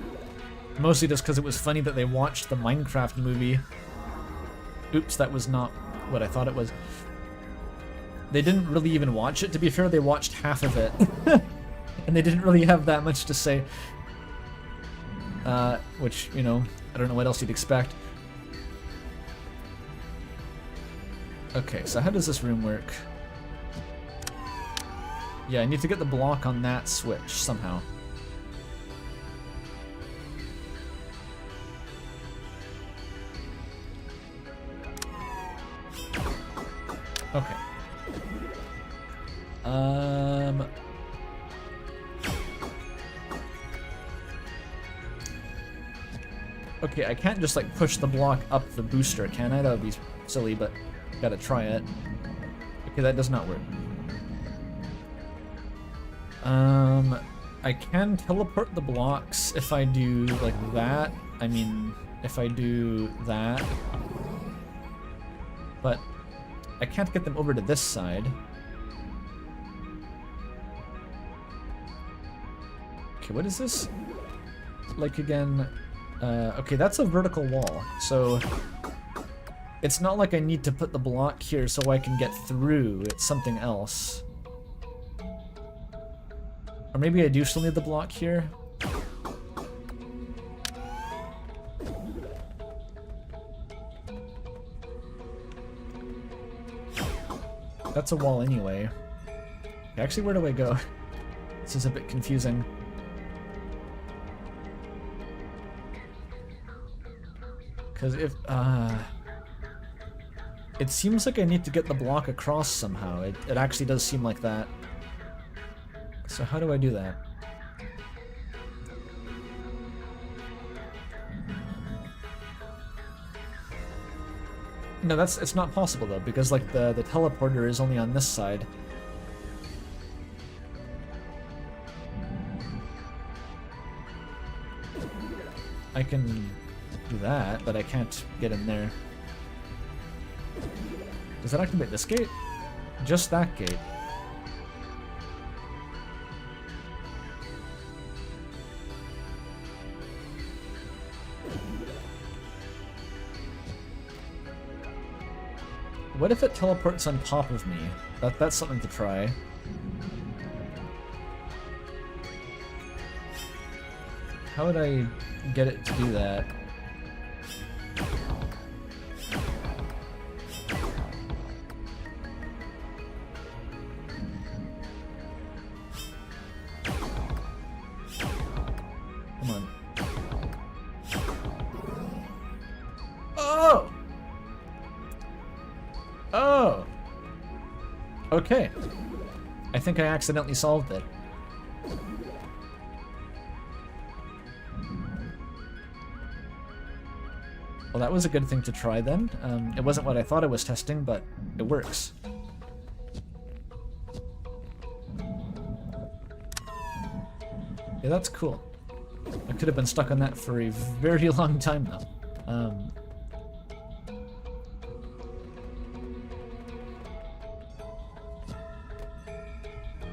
mostly just because it was funny that they watched the Minecraft movie. Oops, that was not what I thought it was. They didn't really even watch it. To be fair, they watched half of it. And they didn't really have that much to say. Which, you know, I don't know what else you'd expect. Okay, so how does this room work? Yeah, I need to get the block on that switch somehow. Okay. Okay, I can't just like push the block up the booster, can I? That would be silly, but gotta try it. Okay, that does not work. I can teleport the blocks if I do like that. I mean, if I do that. But I can't get them over to this side. Okay, what is this? Like again, okay, that's a vertical wall, so it's not like I need to put the block here so I can get through, it's something else. Or maybe I do still need the block here? That's a wall anyway. Actually, where do I go? This is a bit confusing. Because if, it seems like I need to get the block across somehow. It actually does seem like that. So how do I do that? No, it's not possible though, because like the teleporter is only on this side. I can do that, but I can't get in there. Does that activate this gate? Just that gate. What if it teleports on top of me? That's something to try. How would I get it to do that? Come on. Oh! Oh! Okay. I think I accidentally solved it. Well, that was a good thing to try then. It wasn't what I thought I was testing, but it works. Yeah, that's cool. I could have been stuck on that for a very long time though.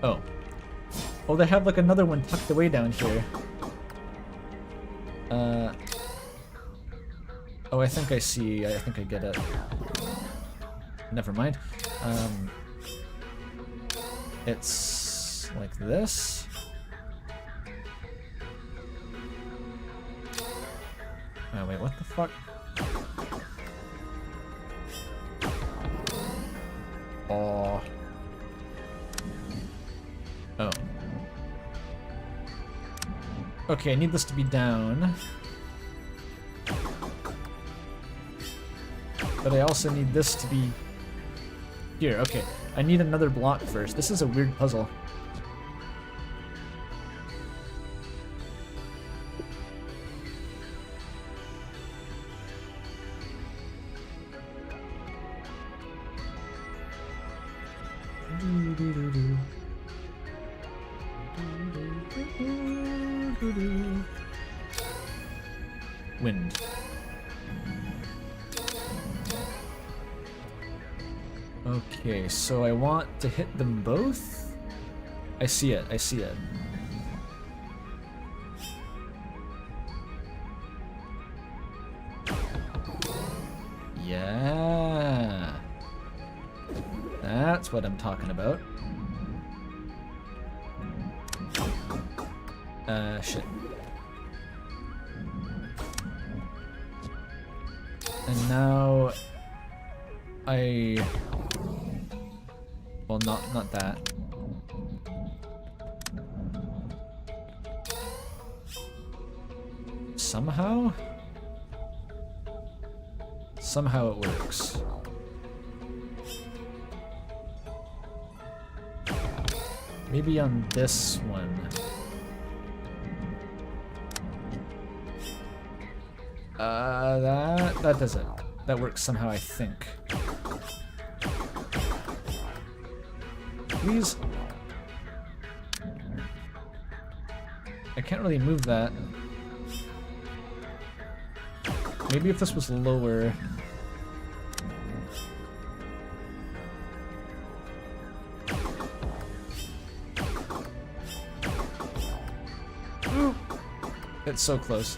Oh. Oh, they have like another one tucked away down here. Oh, I think I see. I think I get it. Never mind. It's like this. Oh, wait, what the fuck? Oh. Oh. Okay, I need this to be down. But I also need this to be here. Okay, I need another block first. This is a weird puzzle. Wind. Okay, so I want to hit them both? I see it, I see it. Yeah. That's what I'm talking about. Shit. And now well, not that. Somehow it works. Maybe on this one. That doesn't. That works somehow, I think. Please. I can't really move that. Maybe if this was lower. Ooh. It's so close.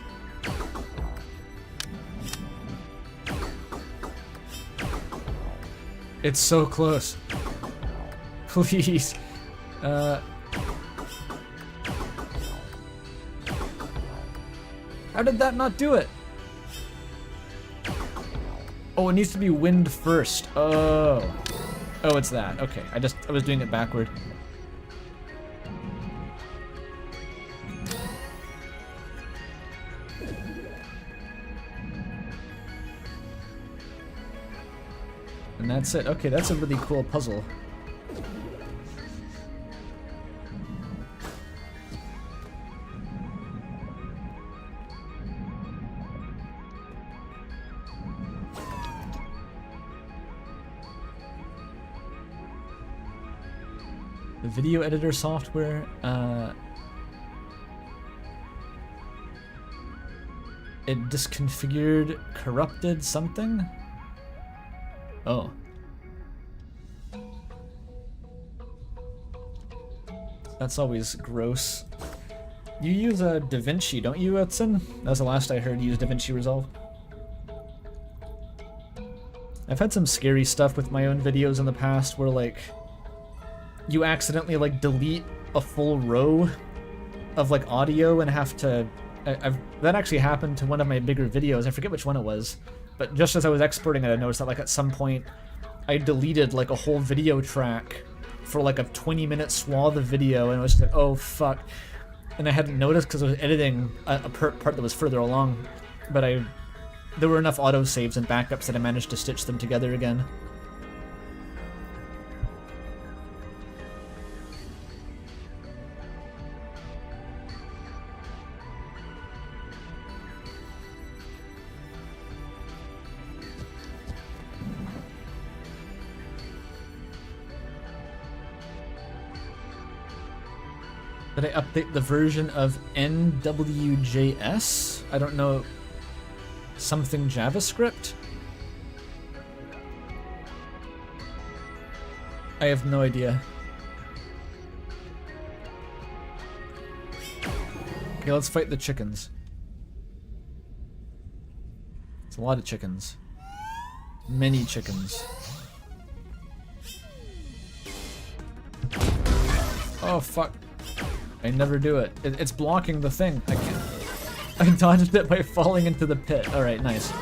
It's so close. Please. How did that not do it? Oh, it needs to be wind first. Oh. Oh, it's that. Okay. I was doing it backward. And that's it. Okay, that's a really cool puzzle. The video editor software, it disconfigured, corrupted something? Oh. That's always gross. You use DaVinci, don't you, Utson? That was the last I heard you use DaVinci Resolve. I've had some scary stuff with my own videos in the past where, like, you accidentally, like, delete a full row of, like, audio and have to... that actually happened to one of my bigger videos. I forget which one it was. But just as I was exporting it, I noticed that, like, at some point, I deleted, like, a whole video track for, like, a 20-minute swath of video, and I was just like, oh, fuck. And I hadn't noticed because I was editing a part that was further along, but there were enough autosaves and backups that I managed to stitch them together again. Did I update the version of NWJS? I don't know. Something JavaScript? I have no idea. Okay, let's fight the chickens. It's a lot of chickens. Many chickens. Oh, fuck. I never do it. It's blocking the thing. I can't. I dodged it by falling into the pit. Alright, nice.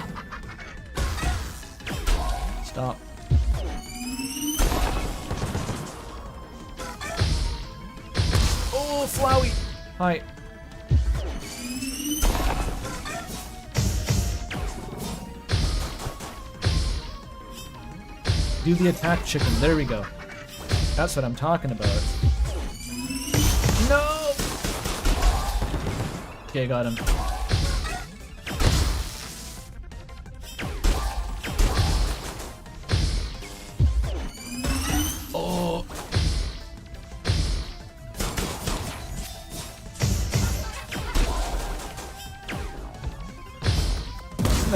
Stop. Oh, Flowey! Hi. Do the attack chicken. There we go. That's what I'm talking about. No! Okay, I got him.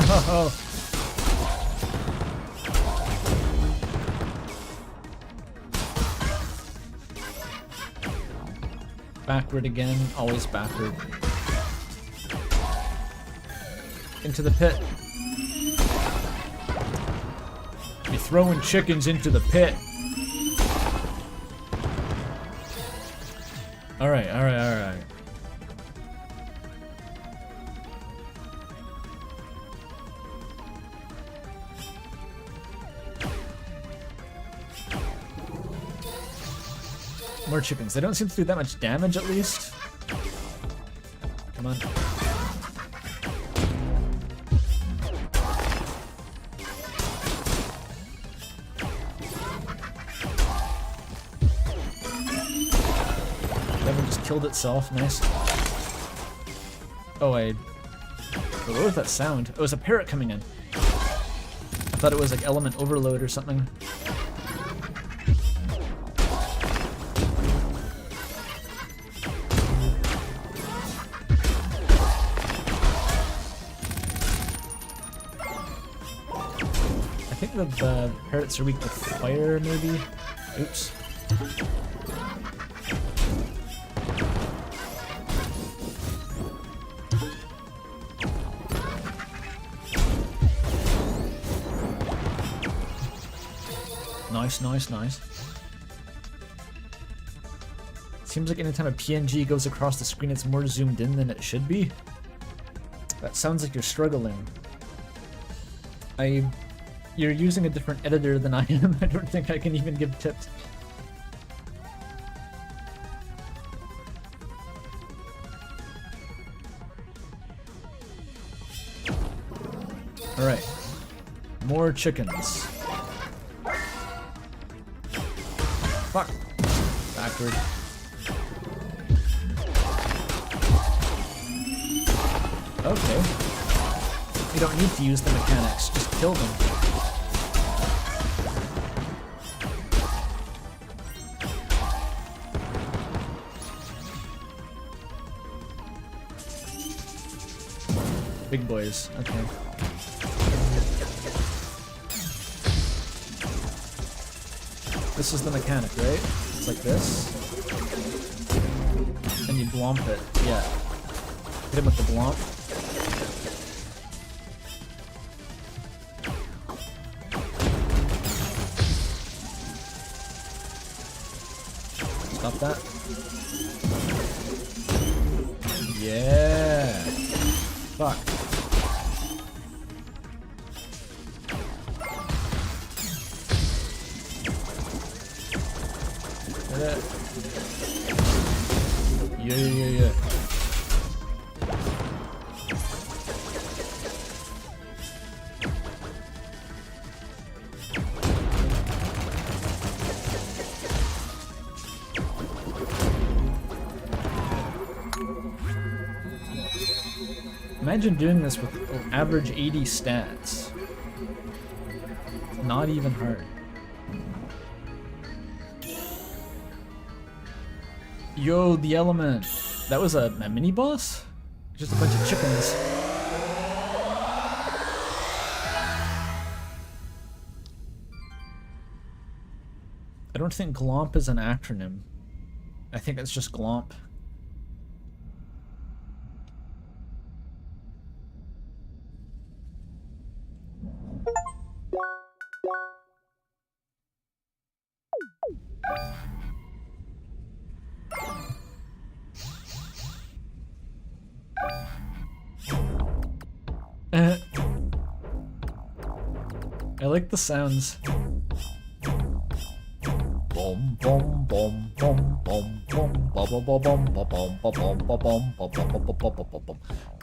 No. Backward again, always backward. Into the pit. Be throwing chickens into the pit. Alright, alright, alright. More chickens. They don't seem to do that much damage, at least. Come on. That one just killed itself. Nice. Oh, what was that sound? Oh, it was a parrot coming in. I thought it was like element overload or something. I think the parrots are weak to fire, maybe? Oops. Nice, nice, nice. Seems like anytime a PNG goes across the screen, it's more zoomed in than it should be. That sounds like you're struggling. You're using a different editor than I am. I don't think I can even give tips. Alright. More chickens. Fuck. Backward. Okay. You don't need to use the mechanics, just kill them. Big boys, okay. This is the mechanic, right? It's like this. And you blomp it, yeah. Hit him with the blomp. Stop that. Yeah. Fuck. Hit it. Yeah. Imagine doing this with average 80 stats. Not even hard. Yo, the element. That was a mini boss? Just a bunch of chickens. I don't think glomp is an acronym. I think it's just glomp. I like the sounds.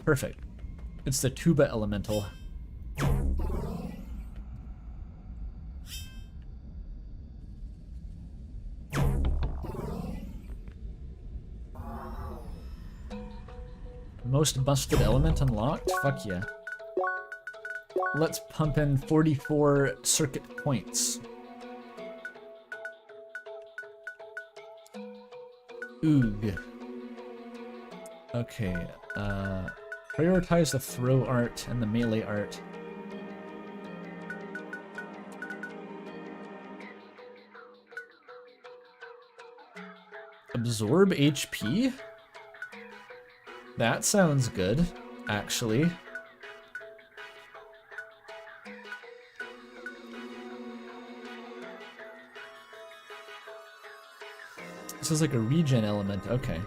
Perfect. It's the tuba elemental. Most busted element unlocked? Fuck yeah. Let's pump in 44 circuit points. Oog. Okay, Prioritize the throw art and the melee art. Absorb HP? That sounds good, actually. This is like a regen element, okay.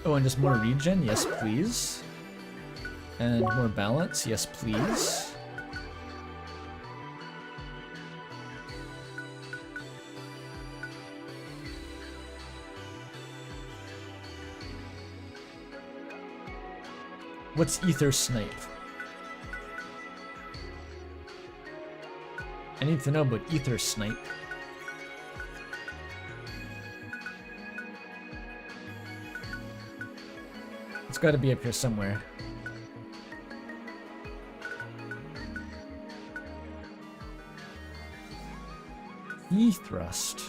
Oh, and just more regen? Yes, please. And more balance? Yes, please. What's Ether Snipe? I need to know about Ether Snipe. It's gotta be up here somewhere. E-thrust.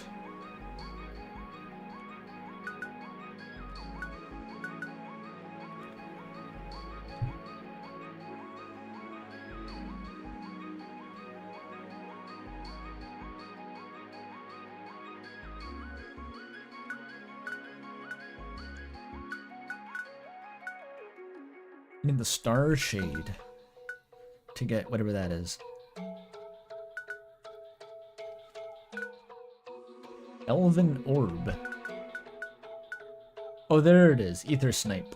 I need the Star Shade to get whatever that is. Elven Orb. Oh, there it is. Ether Snipe.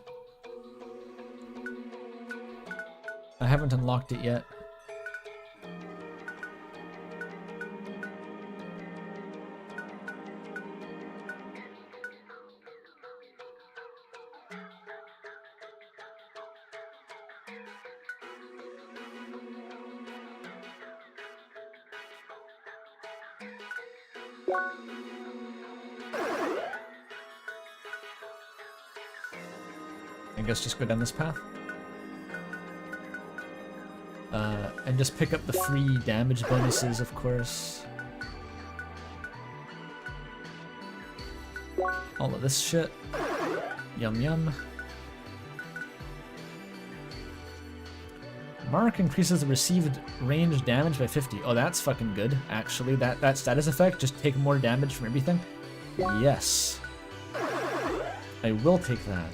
I haven't unlocked it yet. I guess just go down this path. And just pick up the free damage bonuses, of course. All of this shit. Yum yum. Mark increases the received range damage by 50. Oh, that's fucking good, actually. That status effect, just take more damage from everything. Yes. I will take that.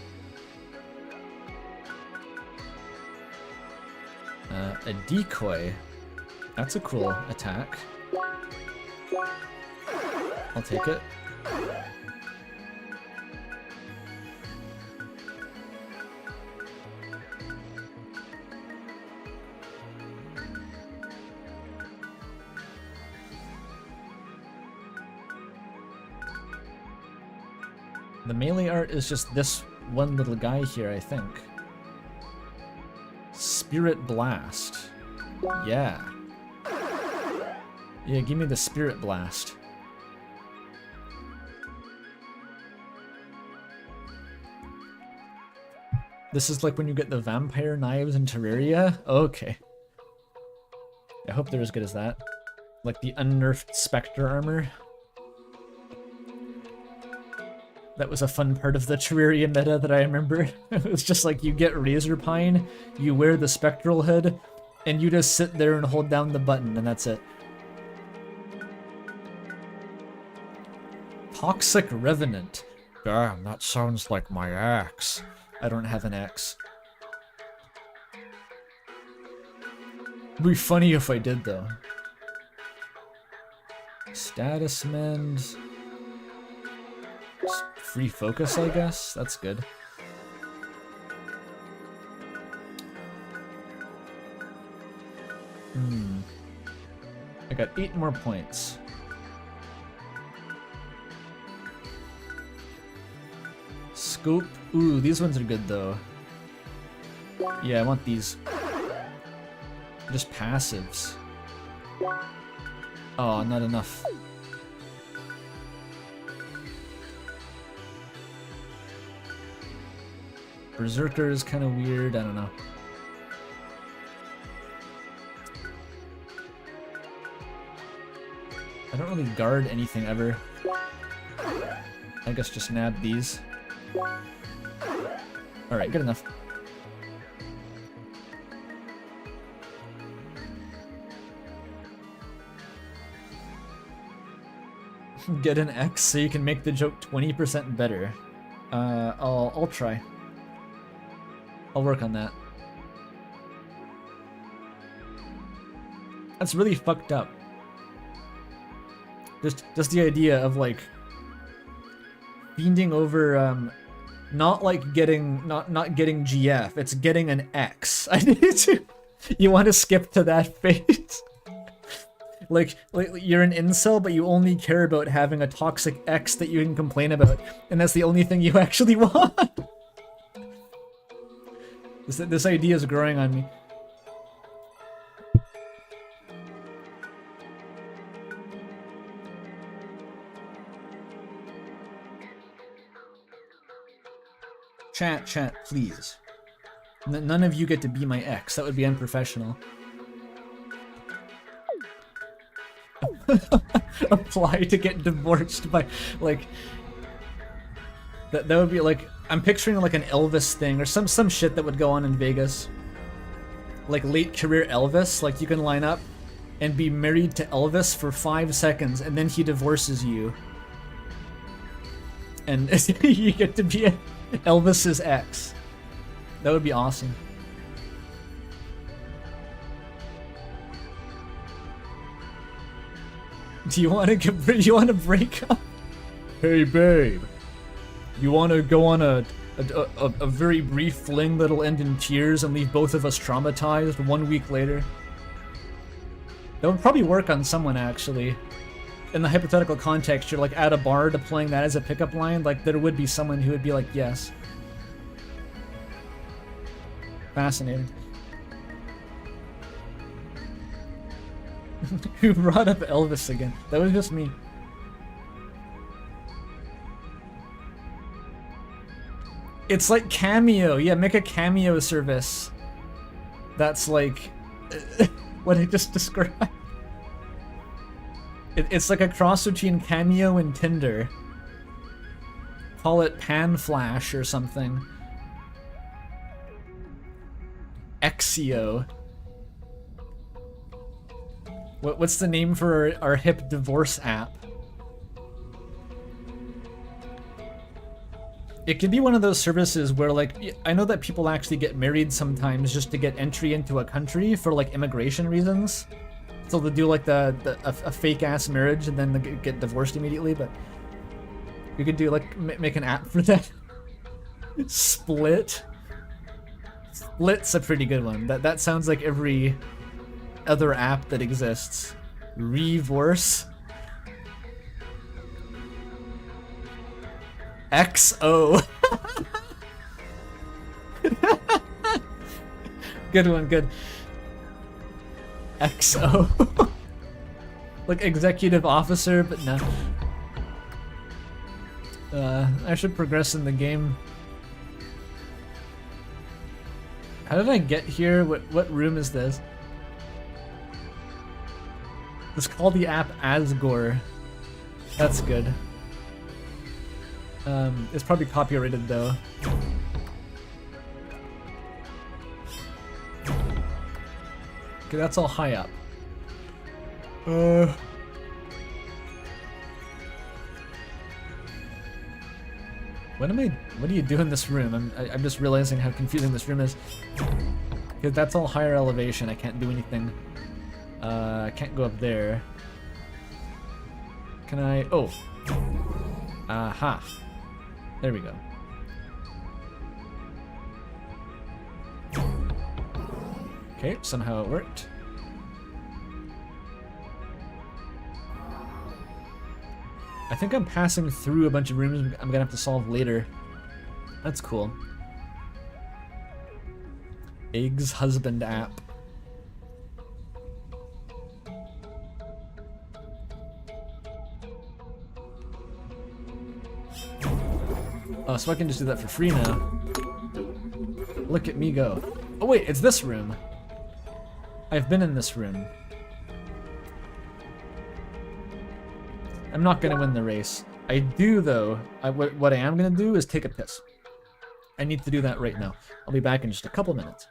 A decoy. That's a cool attack. I'll take it. The melee art is just this one little guy here, I think. Spirit Blast. Yeah. Yeah, give me the Spirit Blast. This is like when you get the vampire knives in Terraria? Okay. I hope they're as good as that. Like the unnerfed Spectre armor. That was a fun part of the Terraria meta that I remember. It was just like you get Razor Pine, you wear the Spectral hood, and you just sit there and hold down the button, and that's it. Toxic Revenant. Damn, that sounds like my axe. I don't have an axe. It'd be funny if I did, though. Status Mend. Free focus, I guess? That's good. I got 8 more points. Scope. Ooh, these ones are good, though. Yeah, I want these. Just passives. Oh, not enough. Berserker is kind of weird, I don't know. I don't really guard anything ever. I guess just nab these. Alright, good enough. Get an X so you can make the joke 20% better. I'll try. I'll work on that. That's really fucked up. Just the idea of like fiending over not like getting not getting GF, it's getting an X. I need to. You want to skip to that phase? like you're an incel, but you only care about having a toxic X that you can complain about, and that's the only thing you actually want. This idea is growing on me. Chat, please. None of you get to be my ex. That would be unprofessional. Apply to get divorced by, like... That would be like... I'm picturing like an Elvis thing, or some shit that would go on in Vegas. Like late career Elvis, like you can line up and be married to Elvis for 5 seconds, and then he divorces you. And you get to be Elvis's ex. That would be awesome. Do you want to break up? Hey babe, you want to go on a very brief fling that'll end in tears and leave both of us traumatized 1 week later? That would probably work on someone, actually. In the hypothetical context, you're like at a bar deploying that as a pickup line, like there would be someone who would be like, yes. Fascinating. Who brought up Elvis again? That was just me. It's like Cameo. Yeah, make a Cameo service. That's like what I just described. It's like a cross between Cameo and Tinder. Call it Pan Flash or something. Exio. What's the name for our hip divorce app? It could be one of those services where, like, I know that people actually get married sometimes just to get entry into a country for, like, immigration reasons. So they'll do, like, a fake-ass marriage and then they get divorced immediately, but you could do, like, make an app for that. Split. Split's a pretty good one. That sounds like every other app that exists. Revorce. XO. Good one, good. XO. Like executive officer, but no. I should progress in the game. How did I get here? What room is this? Let's call the app Asgore. That's good. It's probably copyrighted though. Okay, that's all high up. What do you do in this room? I'm just realizing how confusing this room is. Okay, that's all higher elevation. I can't do anything. I can't go up there. Can I? Oh. Aha. There we go. Okay, somehow it worked. I think I'm passing through a bunch of rooms I'm gonna have to solve later. That's cool. Eggs husband app. Oh, so I can just do that for free now. Look at me go. Oh wait, it's this room. I've been in this room. I'm not gonna win the race. I do though. What I am gonna do is take a piss. I need to do that right now. I'll be back in just a couple minutes.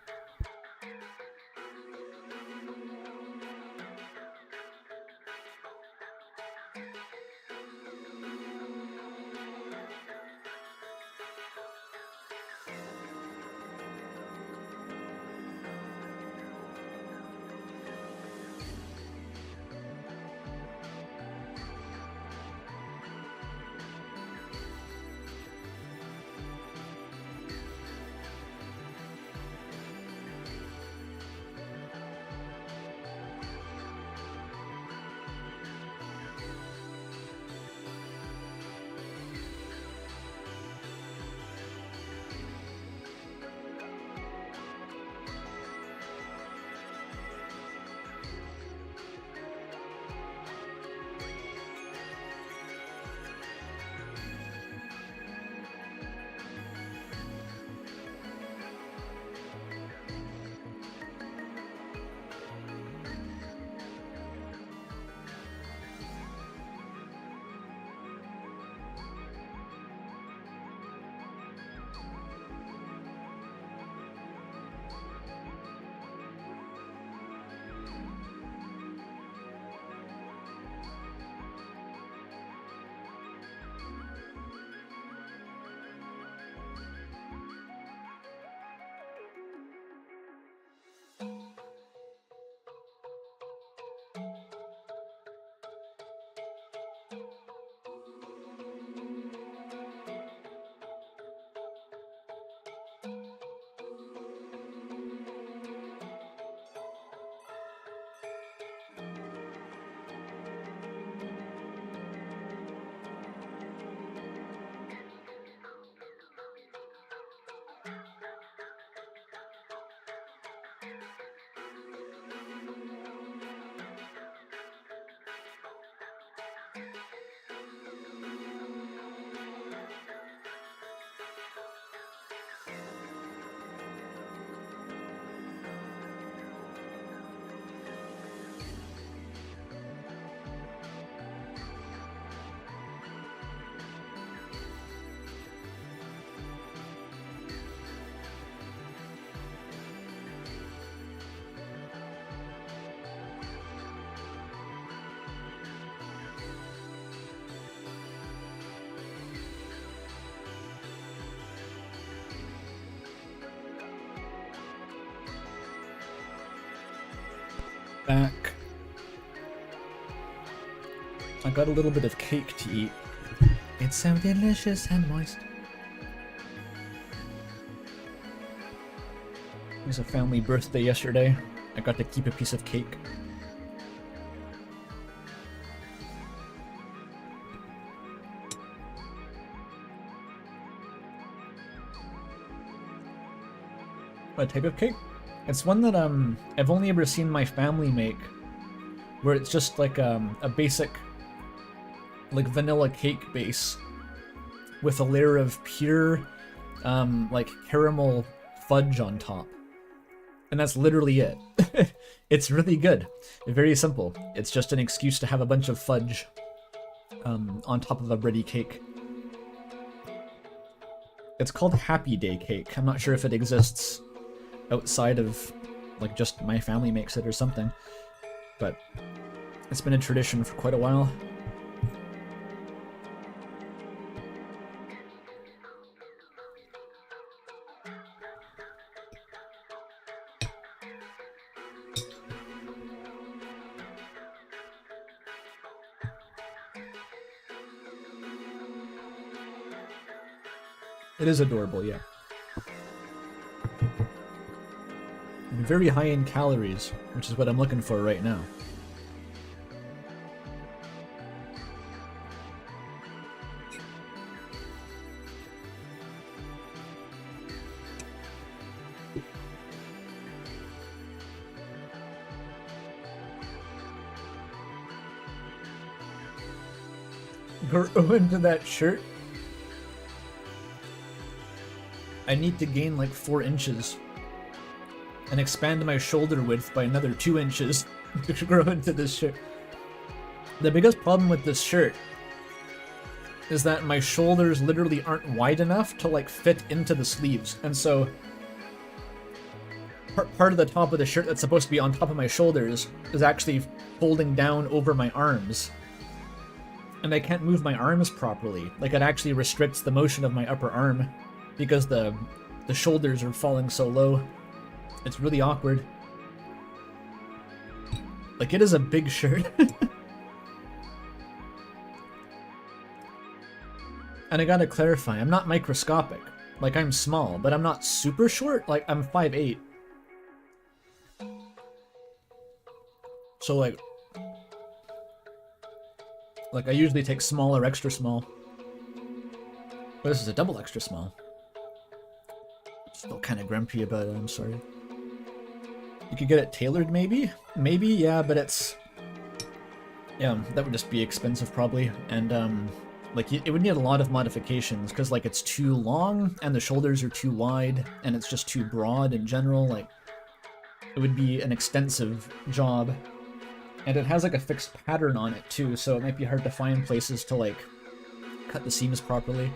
Back. I got a little bit of cake to eat. It's so delicious and moist. It was a family birthday yesterday. I got to keep a piece of cake. What type of cake? It's one that I've only ever seen my family make, where it's just like a basic like vanilla cake base with a layer of pure like caramel fudge on top. And that's literally it. It's really good. Very simple. It's just an excuse to have a bunch of fudge on top of a bready cake. It's called Happy Day cake. I'm not sure if it exists outside of like just my family makes it or something, but it's been a tradition for quite a while. It is adorable, yeah. And very high in calories, which is what I'm looking for right now. Grow into that shirt. I need to gain like 4 inches and expand my shoulder width by another 2 inches to grow into this shirt. The biggest problem with this shirt is that my shoulders literally aren't wide enough to like fit into the sleeves, and so part of the top of the shirt that's supposed to be on top of my shoulders is actually folding down over my arms, and I can't move my arms properly. Like, it actually restricts the motion of my upper arm because the shoulders are falling so low. It's really awkward. Like, it is a big shirt. And I gotta clarify, I'm not microscopic. Like, I'm small, but I'm not super short. Like, I'm 5'8". So, like, I usually take small or extra small. But this is a double extra small. Still kind of grumpy about it, I'm sorry. You could get it tailored, maybe? Maybe, yeah, but it's... Yeah, that would just be expensive, probably. And, like, it would need a lot of modifications, because, like, it's too long, and the shoulders are too wide, and it's just too broad in general. Like, it would be an extensive job. And it has, like, a fixed pattern on it, too, so it might be hard to find places to, like, cut the seams properly.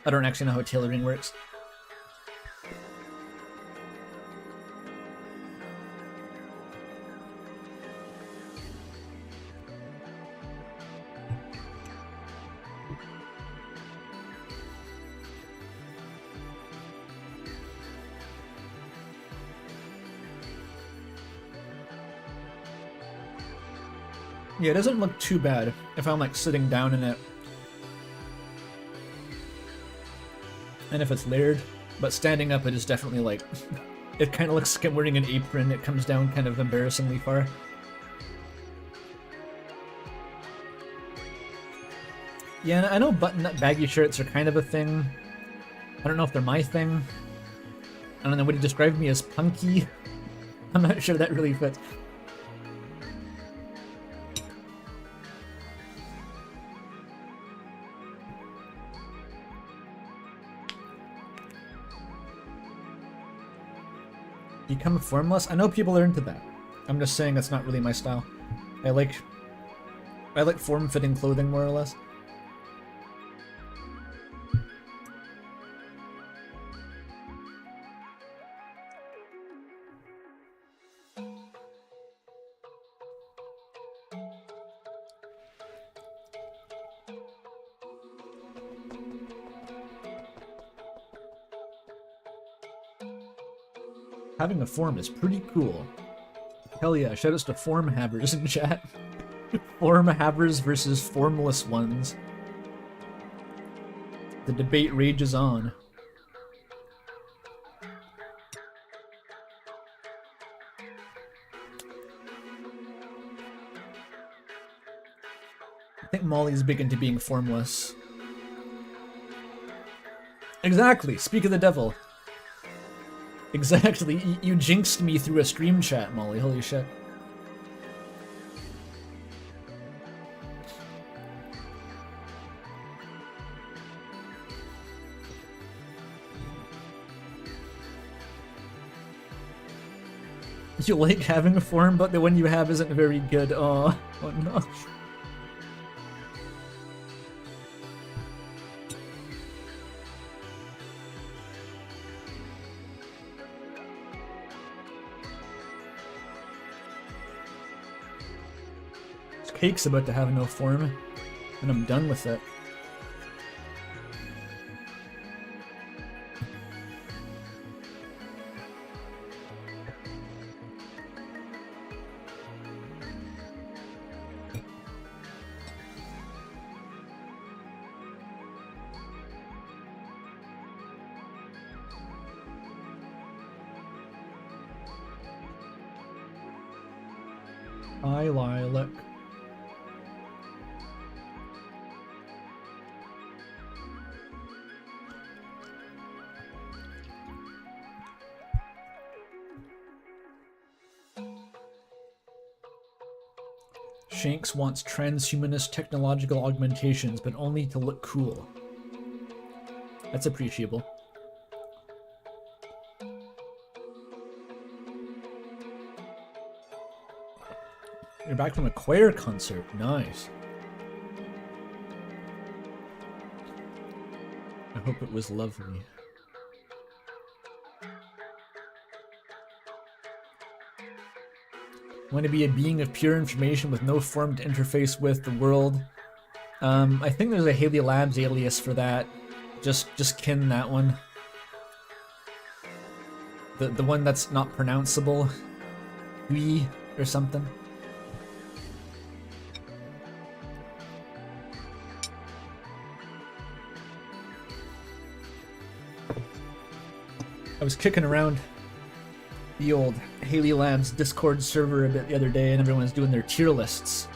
I don't actually know how tailoring works. Yeah, it doesn't look too bad if I'm, like, sitting down in it. And if it's layered, but standing up it is definitely, like, it kind of looks like I'm wearing an apron. It comes down kind of embarrassingly far. Yeah, I know button-up baggy shirts are kind of a thing. I don't know if they're my thing. I don't know, would you describe me as punky? I'm not sure that really fits. Become formless? I know people are into that. I'm just saying it's not really my style. I like form-fitting clothing, more or less. Having a form is pretty cool. Hell yeah, shout outs to form havers in chat. Form havers versus formless ones. The debate rages on. I think Molly's big into being formless. Exactly, speak of the devil. Exactly, you jinxed me through a stream chat, Molly, holy shit. You like having a form, but the one you have isn't very good. Oh no. Cake's about to have no form, and I'm done with it. Hi, Lilac. Shanks wants transhumanist technological augmentations, but only to look cool. That's appreciable. You're back from a choir concert. Nice. hope it was lovely. Want to be a being of pure information with no form to interface with the world. I think there's a Haley Labs alias for that. Just kin that one. The one that's not pronounceable. We or something. I was kicking around the old Haley Labs Discord server a bit the other day, and everyone's doing their tier lists.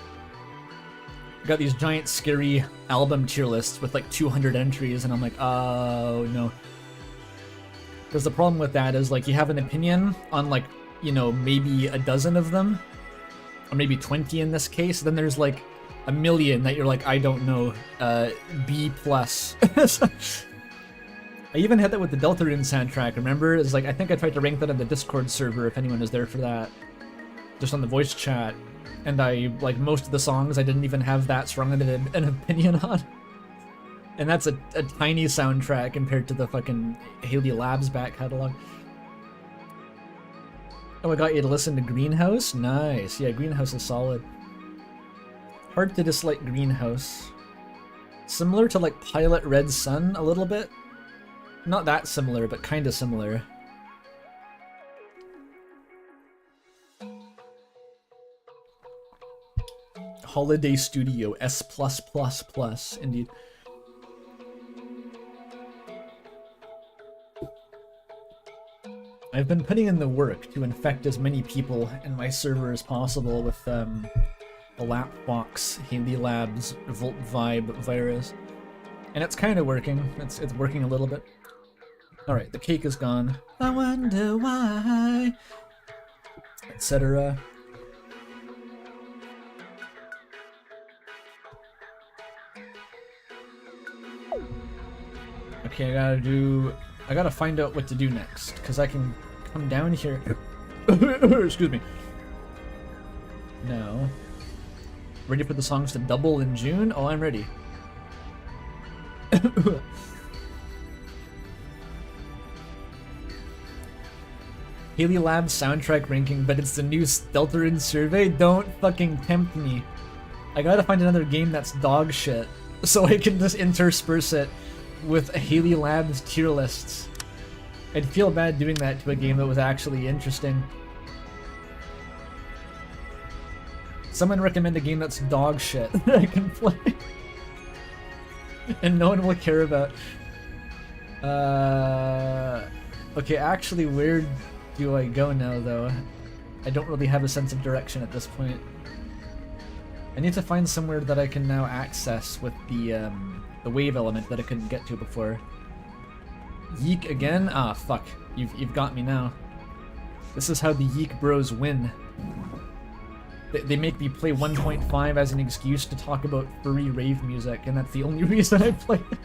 Got these giant scary album tier lists with like 200 entries, and I'm like, oh no. Because the problem with that is, like, you have an opinion on, like, you know, maybe a dozen of them, or maybe 20 in this case. Then there's like a million that you're like, I don't know, B+. I even had that with the Deltarune soundtrack, remember? It's like, I think I tried to rank that on the Discord server if anyone was there for that. Just on the voice chat. And I, like, most of the songs I didn't even have that strong an opinion on. And that's a tiny soundtrack compared to the fucking Haley Labs back catalog. Oh, I got you to listen to Greenhouse? Nice. Yeah, Greenhouse is solid. Hard to dislike Greenhouse. Similar to, like, Pilot Red Sun a little bit. Not that similar, but kinda similar. Holiday Studio S+++, indeed. I've been putting in the work to infect as many people in my server as possible with the Lapbox Haley Labs Volt Vibe virus. And it's kind of working. It's working a little bit. Alright, the cake is gone. I wonder why, etc. Okay, I gotta find out what to do next, because I can come down here. Excuse me. No. Ready for the songs to double in June? Oh, I'm ready. Haley Labs soundtrack ranking, but it's the new Deltarune survey? Don't fucking tempt me. I gotta find another game that's dog shit, so I can just intersperse it with Haley Labs tier lists. I'd feel bad doing that to a game that was actually interesting. Someone recommend a game that's dog shit that I can play. And no one will care about. Okay, actually, where do I go now, though? I don't really have a sense of direction at this point. I need to find somewhere that I can now access with the wave element that I couldn't get to before. Yeek again? Ah, fuck. You've got me now. This is how the Yeek bros win. They make me play 1.5 as an excuse to talk about furry rave music, and that's the only reason I play it.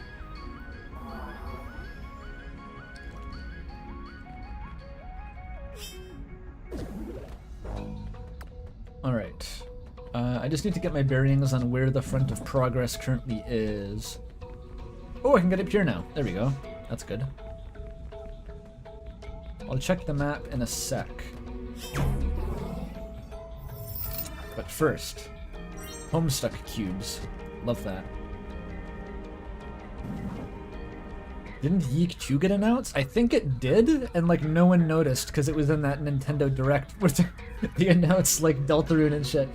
Alright. I just need to get my bearings on where the front of progress currently is. Oh, I can get up here now. There we go. That's good. I'll check the map in a sec. But first, Homestuck cubes. Love that. Didn't Yeek 2 get announced? I think it did, and like no one noticed because it was in that Nintendo Direct where they announced like Deltarune and shit.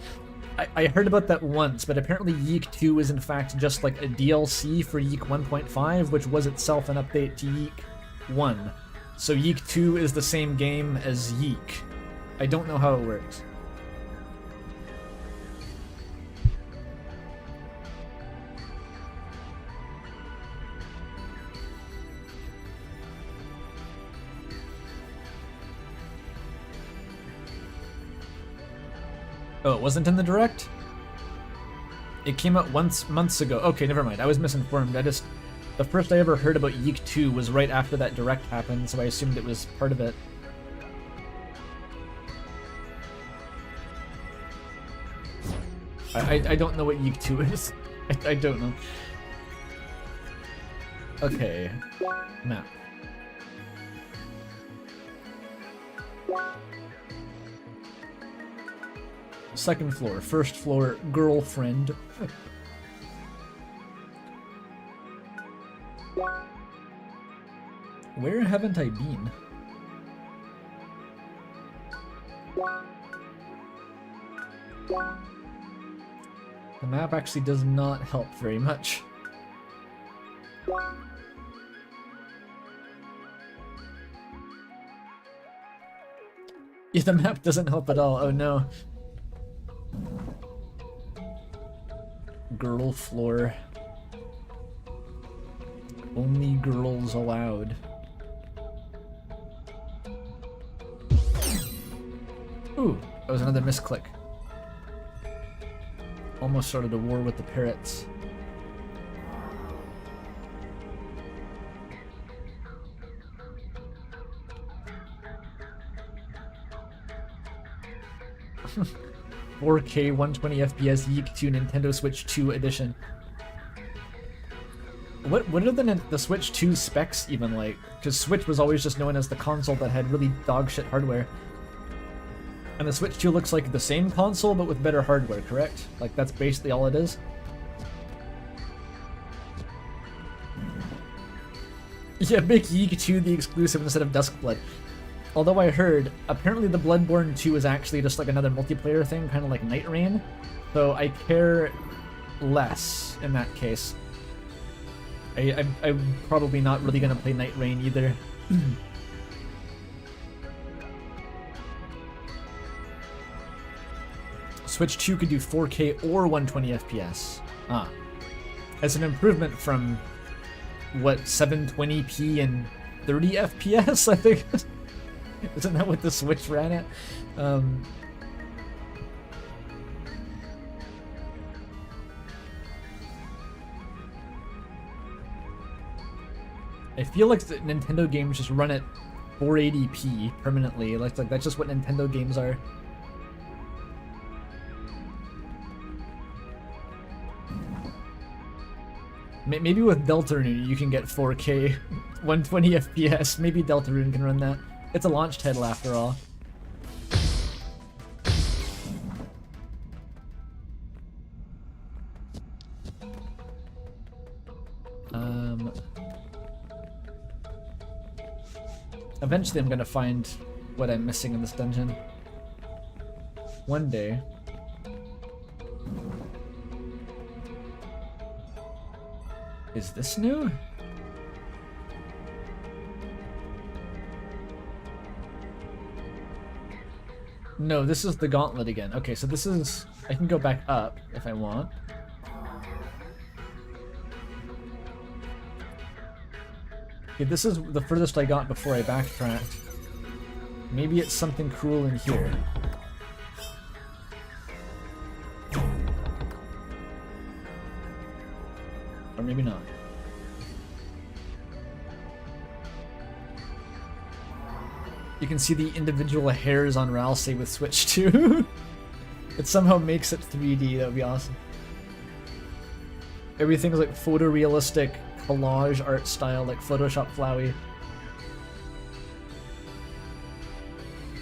I heard about that once, but apparently Yeek 2 is in fact just like a DLC for Yeek 1.5, which was itself an update to Yeek 1. So Yeek 2 is the same game as Yeek. I don't know how it works. Oh, it wasn't in the Direct? It came out months ago. Okay, never mind. I was misinformed. The first I ever heard about Yeek 2 was right after that Direct happened, so I assumed it was part of it. I don't know what Yeek 2 is. I don't know. Okay. Map. Second floor. First floor, girlfriend. Where haven't I been? The map actually does not help very much. Yeah, the map doesn't help at all. Oh no. Girl floor. Only girls allowed. Ooh, that was another misclick. Almost started a war with the parrots. "4K 120 FPS Yeek 2 Nintendo Switch 2 edition." What are the Switch 2 specs even like? Because Switch was always just known as the console that had really dog shit hardware. And the Switch 2 looks like the same console, but with better hardware, correct? Like, that's basically all it is? Yeah, make Yeek 2 the exclusive instead of Duskblood. Although I heard, apparently the Bloodborne 2 is actually just like another multiplayer thing, kind of like Night Rain. So I care less in that case. I'm probably not really going to play Night Rain either. Switch 2 could do 4K or 120 FPS. Ah. As an improvement from, what, 720p and 30 FPS, I think? Isn't that what the Switch ran at? I feel like the Nintendo games just run at 480p permanently. Like that's just what Nintendo games are. Maybe with Deltarune you can get 4K 120 FPS. Maybe Deltarune can run that. It's a launch title after all. Eventually I'm gonna find what I'm missing in this dungeon. One day. Is this new? No, this is the gauntlet again. Okay, so this is... I can go back up if I want. Okay, this is the furthest I got before I backtracked. Maybe it's something cool in here. Or maybe not. You can see the individual hairs on Ralsei with Switch 2. It somehow makes it 3D, that would be awesome. Everything's like photorealistic collage art style, like Photoshop Flowey.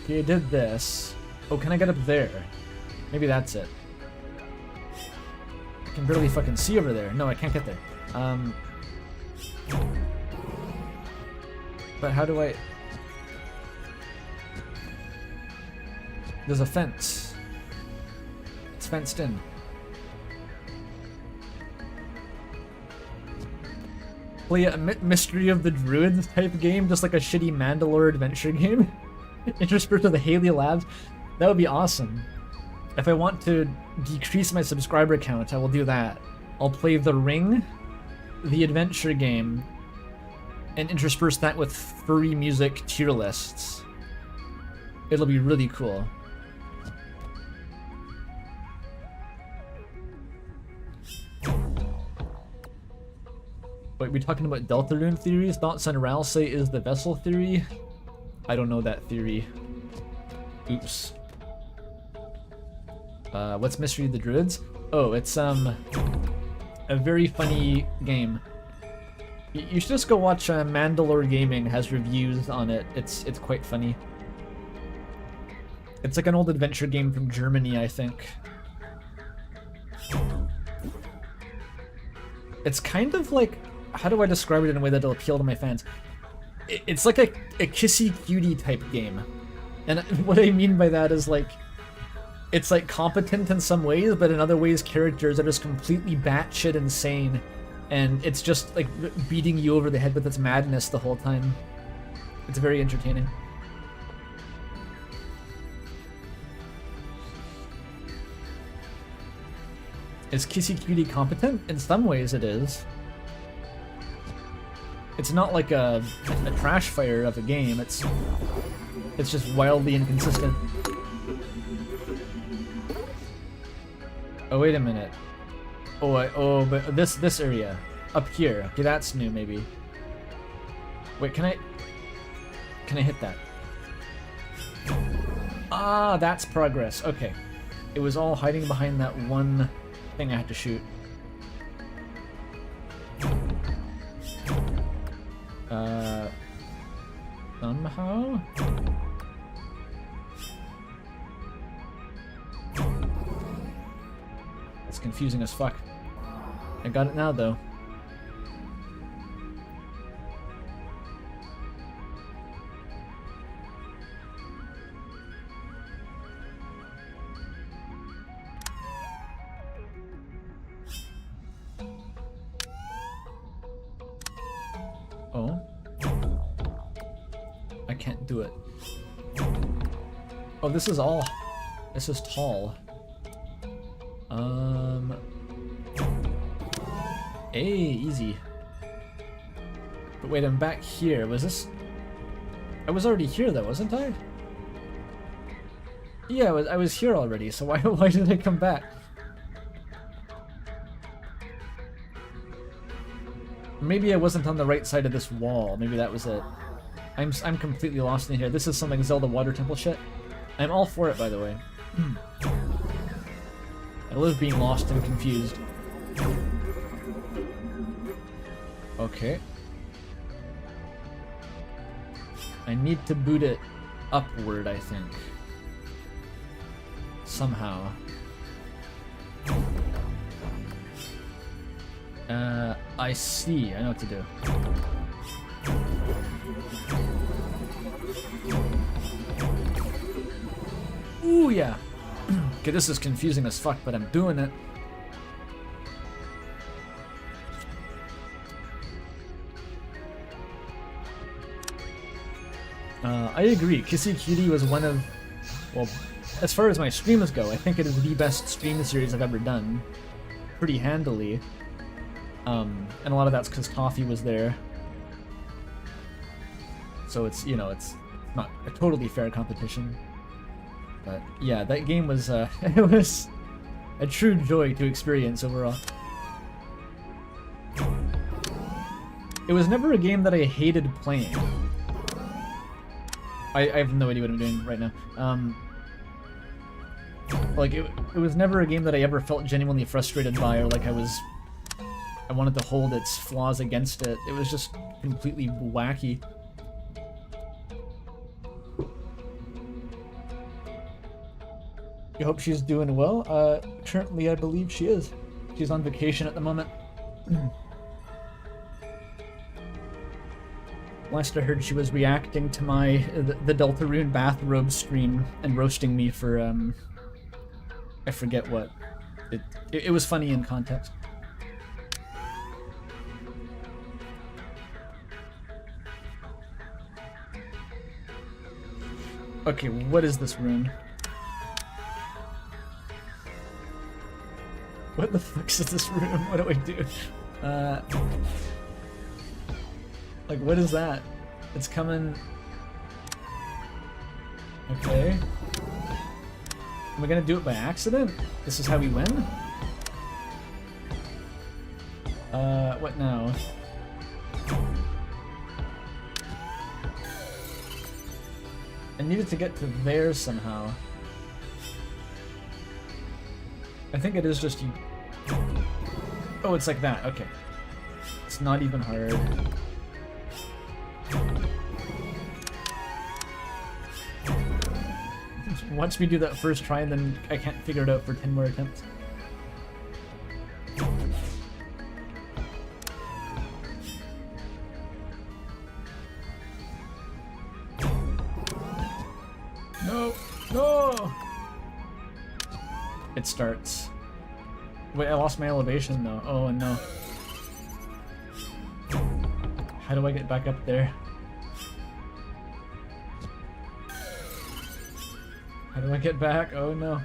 Okay, I did this. Oh, can I get up there? Maybe that's it. I can barely fucking see over there. No, I can't get there. But how do I... There's a fence. It's fenced in. Play a Mystery of the Druids type game, just like a shitty Mandalore adventure game. Interspersed with the Haley Labs. That would be awesome. If I want to decrease my subscriber count, I will do that. I'll play The Ring, the adventure game, and intersperse that with furry music tier lists. It'll be really cool. Wait, we talking about Deltarune theories? Thoughts on Ralsei is the vessel theory? I don't know that theory. Oops. What's Mystery of the Druids? Oh, it's a very funny game. You should just go watch Mandalore Gaming has reviews on it. It's quite funny. It's like an old adventure game from Germany, I think. It's kind of like, how do I describe it in a way that'll appeal to my fans? It's like a kissy cutie type game. And what I mean by that is like, it's like competent in some ways, but in other ways characters are just completely batshit insane. And it's just like beating you over the head with its madness the whole time. It's very entertaining. Is Kissy Cutie competent? In some ways it is. It's not like a trash fire of a game, it's just wildly inconsistent. Oh, wait a minute. But this area. Up here. Okay, that's new, maybe. Wait, can I hit that? Ah, that's progress. Okay. It was all hiding behind that one thing I had to shoot. Somehow? It's confusing as fuck. I got it now, though. Oh. I can't do it. Oh, this is tall. Hey, easy. But wait, I'm back here. Was this... I was already here though, wasn't I? Yeah, I was here already, so why did I come back? Maybe I wasn't on the right side of this wall. Maybe that was it. I'm completely lost in here. This is some like Zelda Water Temple shit. I'm all for it, by the way. I love being lost and confused. Okay. I need to boot it upward, I think. Somehow. I see. I know what to do. Ooh, yeah. Okay, this is confusing as fuck, but I'm doing it. I agree. Kissy Cutie was one of... Well, as far as my streams go, I think it is the best stream series I've ever done. Pretty handily. And a lot of that's because Toffee was there. So it's, you know, it's not a totally fair competition. But yeah, that game was, it was a true joy to experience overall. It was never a game that I hated playing. I have no idea what I'm doing right now. Like, it was never a game that I ever felt genuinely frustrated by, or like I wanted to hold its flaws against it. It was just completely wacky. I hope she's doing well. Currently, I believe she is. She's on vacation at the moment. Last I heard, she was reacting to my the Deltarune bathrobe stream and roasting me for I forget what. It was funny in context. Okay, what is this rune? What the fuck is this room? What do I do? Like, what is that? It's coming... Okay. Am I gonna do it by accident? This is how we win? What now? I needed to get to there somehow. I think it is just you. Oh, it's like that. Okay. It's not even hard. Watch me do that first try and then I can't figure it out for 10 more attempts. No! No! It starts. Wait, I lost my elevation though. Oh no. How do I get back up there? How do I get back? Oh no.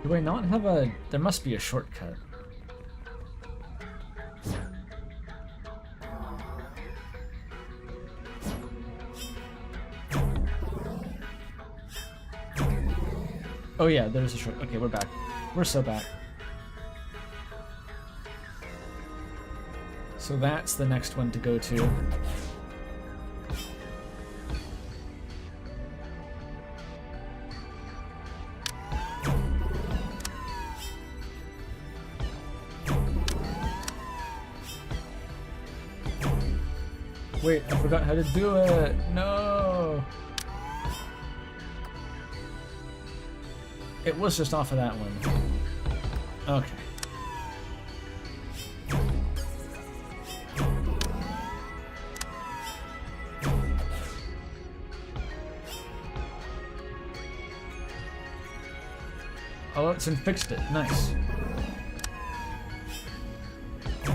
Do I not have a... There must be a shortcut. Oh yeah, there's a short... Okay, we're back. We're so back. So that's the next one to go to. Wait, I forgot how to do it. No. It was just off of that one. Okay. Oh, it's fixed it. Nice.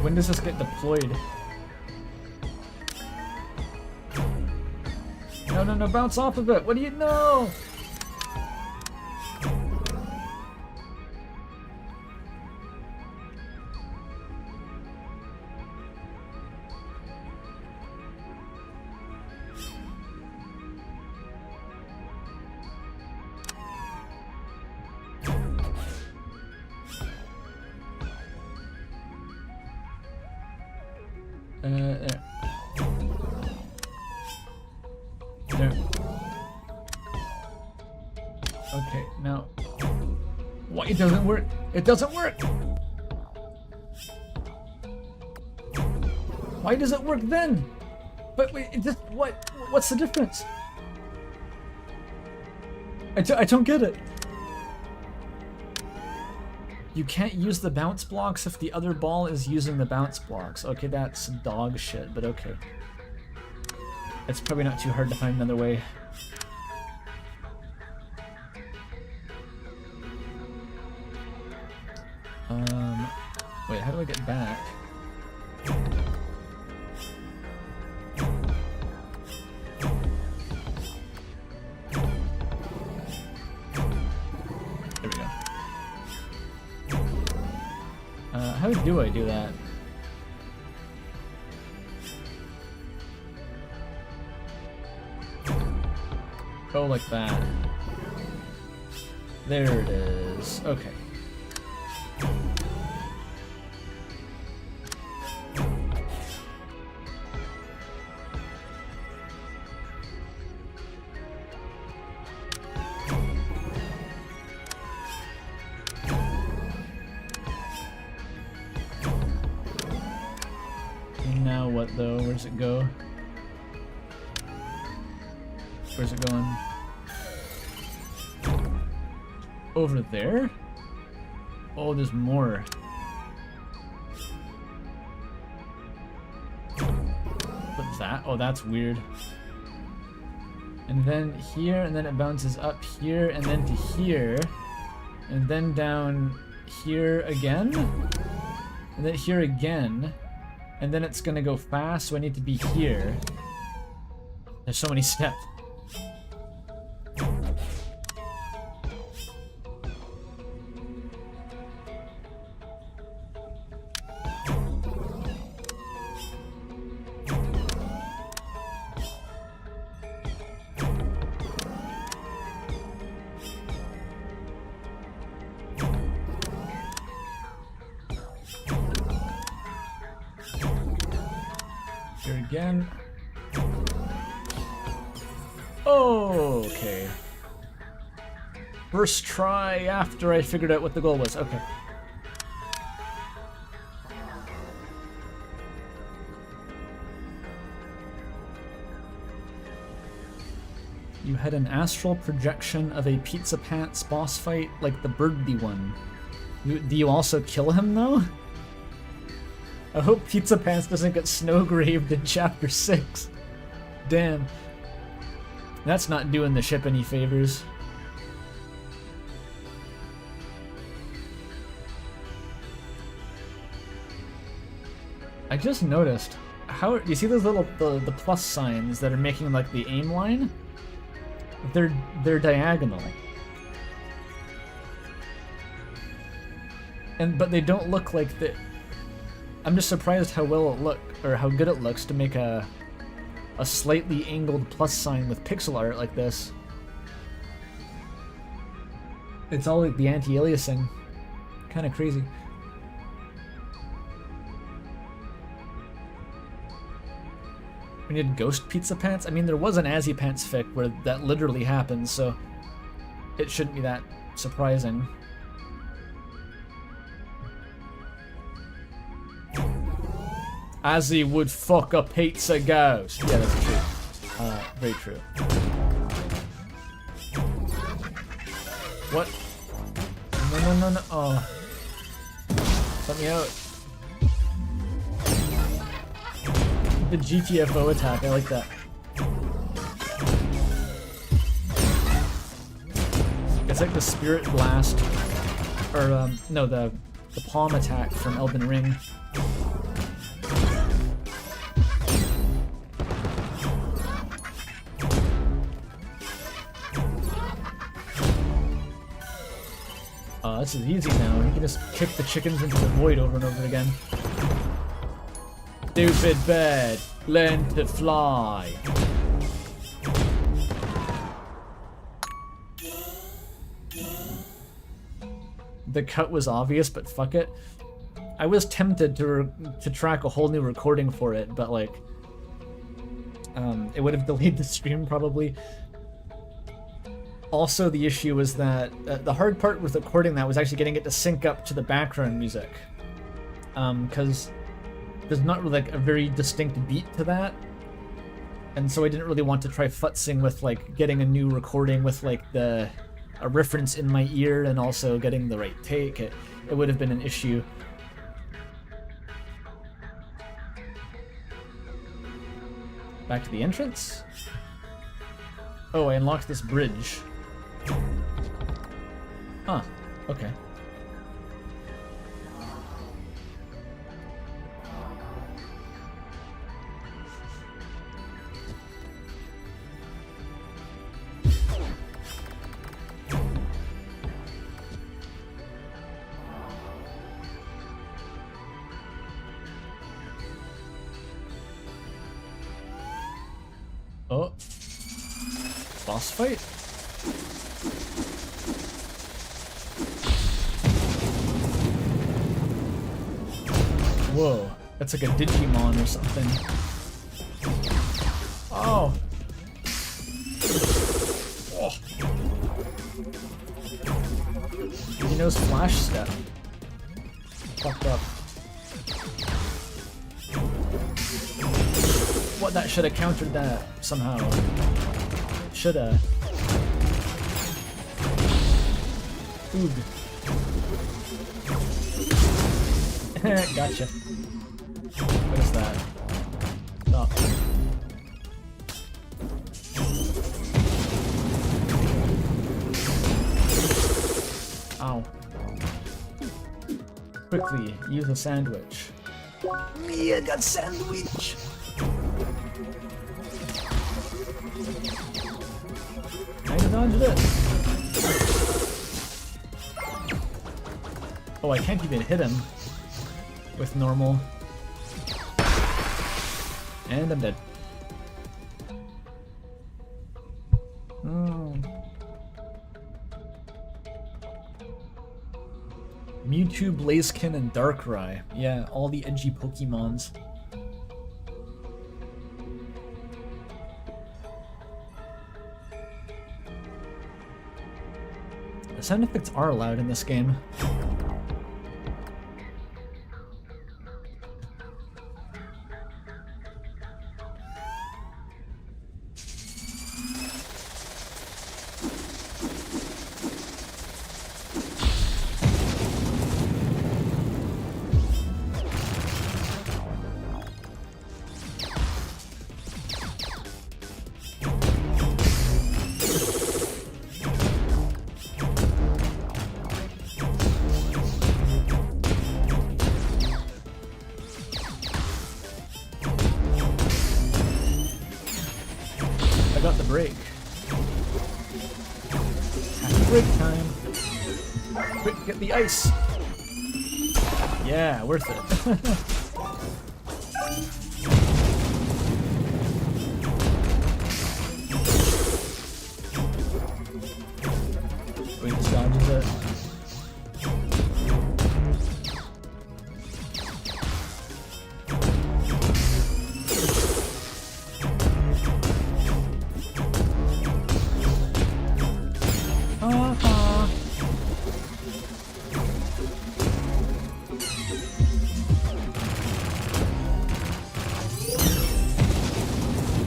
When does this get deployed? No, no, no, bounce off of it. What do you know? There. There. Okay, now... What? It doesn't work! It doesn't work! Why does it work then? But wait, it just... What? What's the difference? I don't get it. You can't use the bounce blocks if the other ball is using the bounce blocks. Okay, that's dog shit, but okay. It's probably not too hard to find another way. Wait, how do I get back? There we go. How do I do that? Go like that. There it is. Okay. Now what though? Where's it go? Where's it going? Over there? Oh, there's more. What's that? Oh, that's weird. And then here, and then it bounces up here, and then to here, and then down here again, and then here again, and then it's gonna go fast, so I need to be here. There's so many steps. Here again. Oh, okay. First try after I figured out what the goal was. Okay. You had an astral projection of a Pizza Pants boss fight like the Birdie one. Do you also kill him though? I hope Pizza Pants doesn't get snow-graved in Chapter 6. Damn. That's not doing the ship any favors. I just noticed, how you see those little the plus signs that are making like the aim line? They're diagonal. But they don't look like the. I'm just surprised how well it how good it looks to make a slightly angled plus sign with pixel art like this. It's all like the anti-aliasing. Kind of crazy. We need Ghost Pizza Pants? I mean, there was an Azzy Pants fic where that literally happens, so it shouldn't be that surprising. Azzy would fuck a pizza ghost. Yeah, that's true. Very true. What? No. Oh. Let me out. The GTFO attack, I like that. It's like the Spirit Blast, or no, the palm attack from Elden Ring. This is easy now. You can just kick the chickens into the void over and over again. Stupid bird, learn to fly. The cut was obvious, but fuck it. I was tempted to track a whole new recording for it, but like, it would have delayed the stream probably. Also, the issue was that the hard part with recording that was actually getting it to sync up to the background music, because there's not really like a very distinct beat to that, and so I didn't really want to try futzing with like getting a new recording with like a reference in my ear and also getting the right take. It would have been an issue. Back to the entrance. Oh, I unlocked this bridge. Huh, okay. Oh. Boss fight? Whoa, that's like a Digimon or something. Oh. Oh. He knows Flash Step. Fucked up. What, that should have countered that somehow. Shoulda. Oog. Gotcha. What is that? Oh. Ow. Quickly, use a sandwich. Me, I got sandwich! Kinda dodged it. Oh, I can't even hit him with normal. And I'm dead. Mewtwo, Blaziken, and Darkrai. Yeah, all the edgy Pokemons. Sound effects are allowed in this game. I got the break. Happy break time. Quick, get the ice. Yeah, worth it. We just dodges it.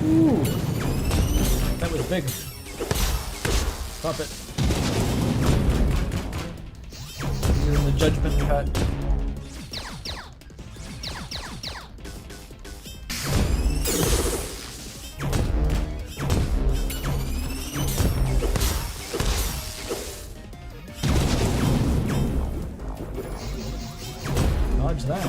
Ooh, that was big. Stop it. Using the judgment cut. Dodge that.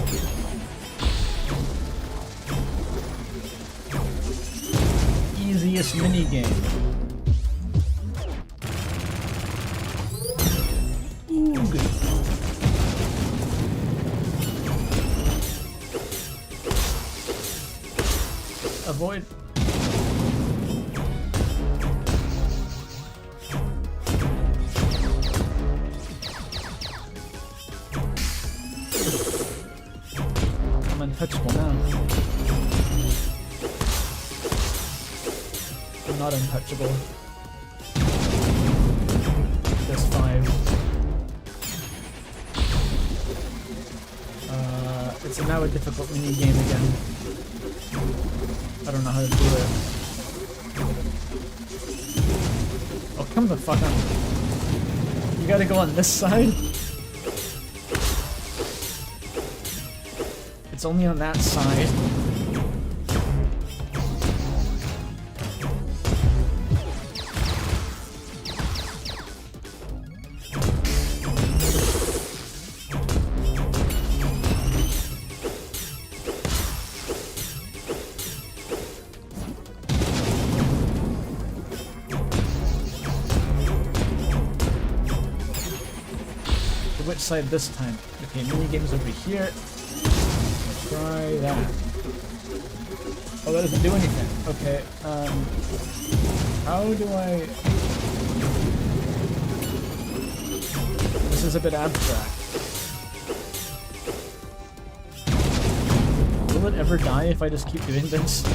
Easiest mini game. Ooh, good. Avoid. I'm untouchable now. I'm not untouchable. Just 5. It's now a difficult mini game again. I don't know how to do it. Oh, come the fuck on. You gotta go on this side? It's only on that side. Which side this time? Okay, mini games over here. Try that. Oh, that doesn't do anything. Okay, how do I... This is a bit abstract. Will it ever die if I just keep doing this?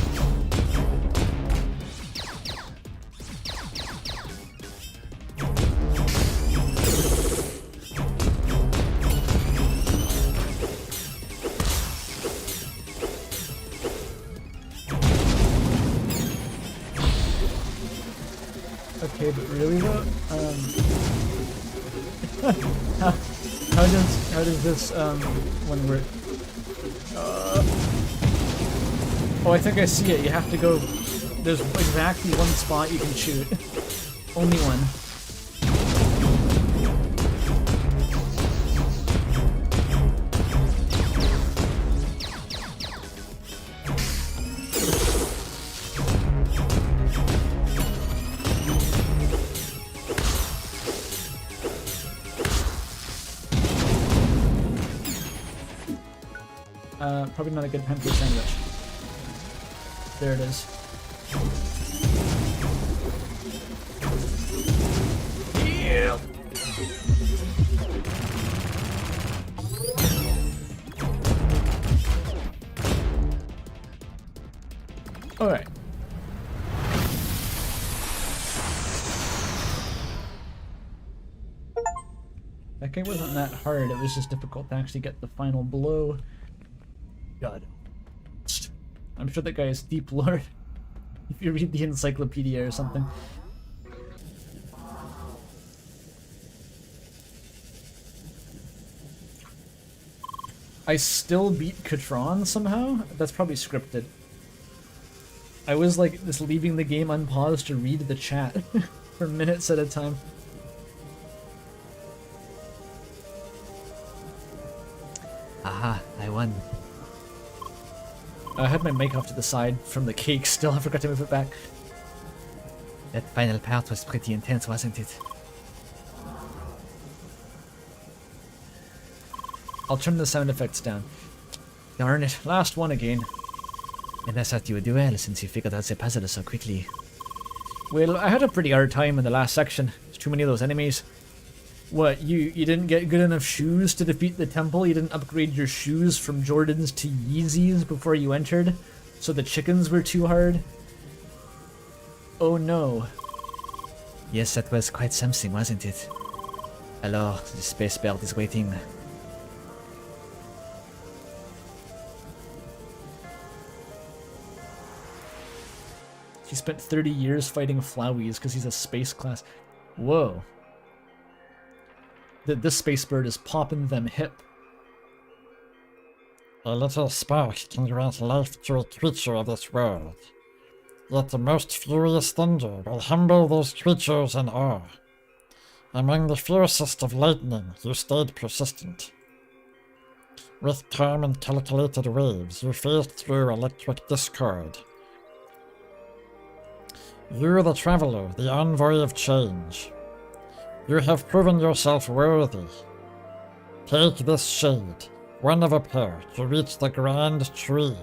Okay, but really though, how does this when we're oh, I think I see it. You have to go. There's exactly one spot you can shoot. Only one. Probably not a good time for a sandwich. There it is. Yeah. All right. That guy wasn't that hard, it was just difficult to actually get the final blow. God. I'm sure that guy is deep lore. If you read the encyclopedia or something. I still beat Katron somehow? That's probably scripted. I was like just leaving the game unpaused to read the chat for minutes at a time. Aha, I won. I had my mic off to the side from the cake still, I forgot to move it back. That final part was pretty intense, wasn't it? I'll turn the sound effects down. Darn it, last one again. And I thought you would do well since you figured out the puzzle so quickly. Well, I had a pretty hard time in the last section. There's too many of those enemies. What, you didn't get good enough shoes to defeat the temple? You didn't upgrade your shoes from Jordans to Yeezys before you entered? So the chickens were too hard? Oh no. Yes, that was quite something, wasn't it? Alors, the space bird is waiting. He spent 30 years fighting Flowey's because he's a space class. Whoa. This space bird is popping them hip. A little spark can grant life to a creature of this world. Yet the most furious thunder will humble those creatures in awe. Among the fiercest of lightning, you stayed persistent. With calm and calculated waves, you phased through electric discord. You, the traveler, the envoy of change. You have proven yourself worthy. Take this shade, one of a pair, to reach the grand tree.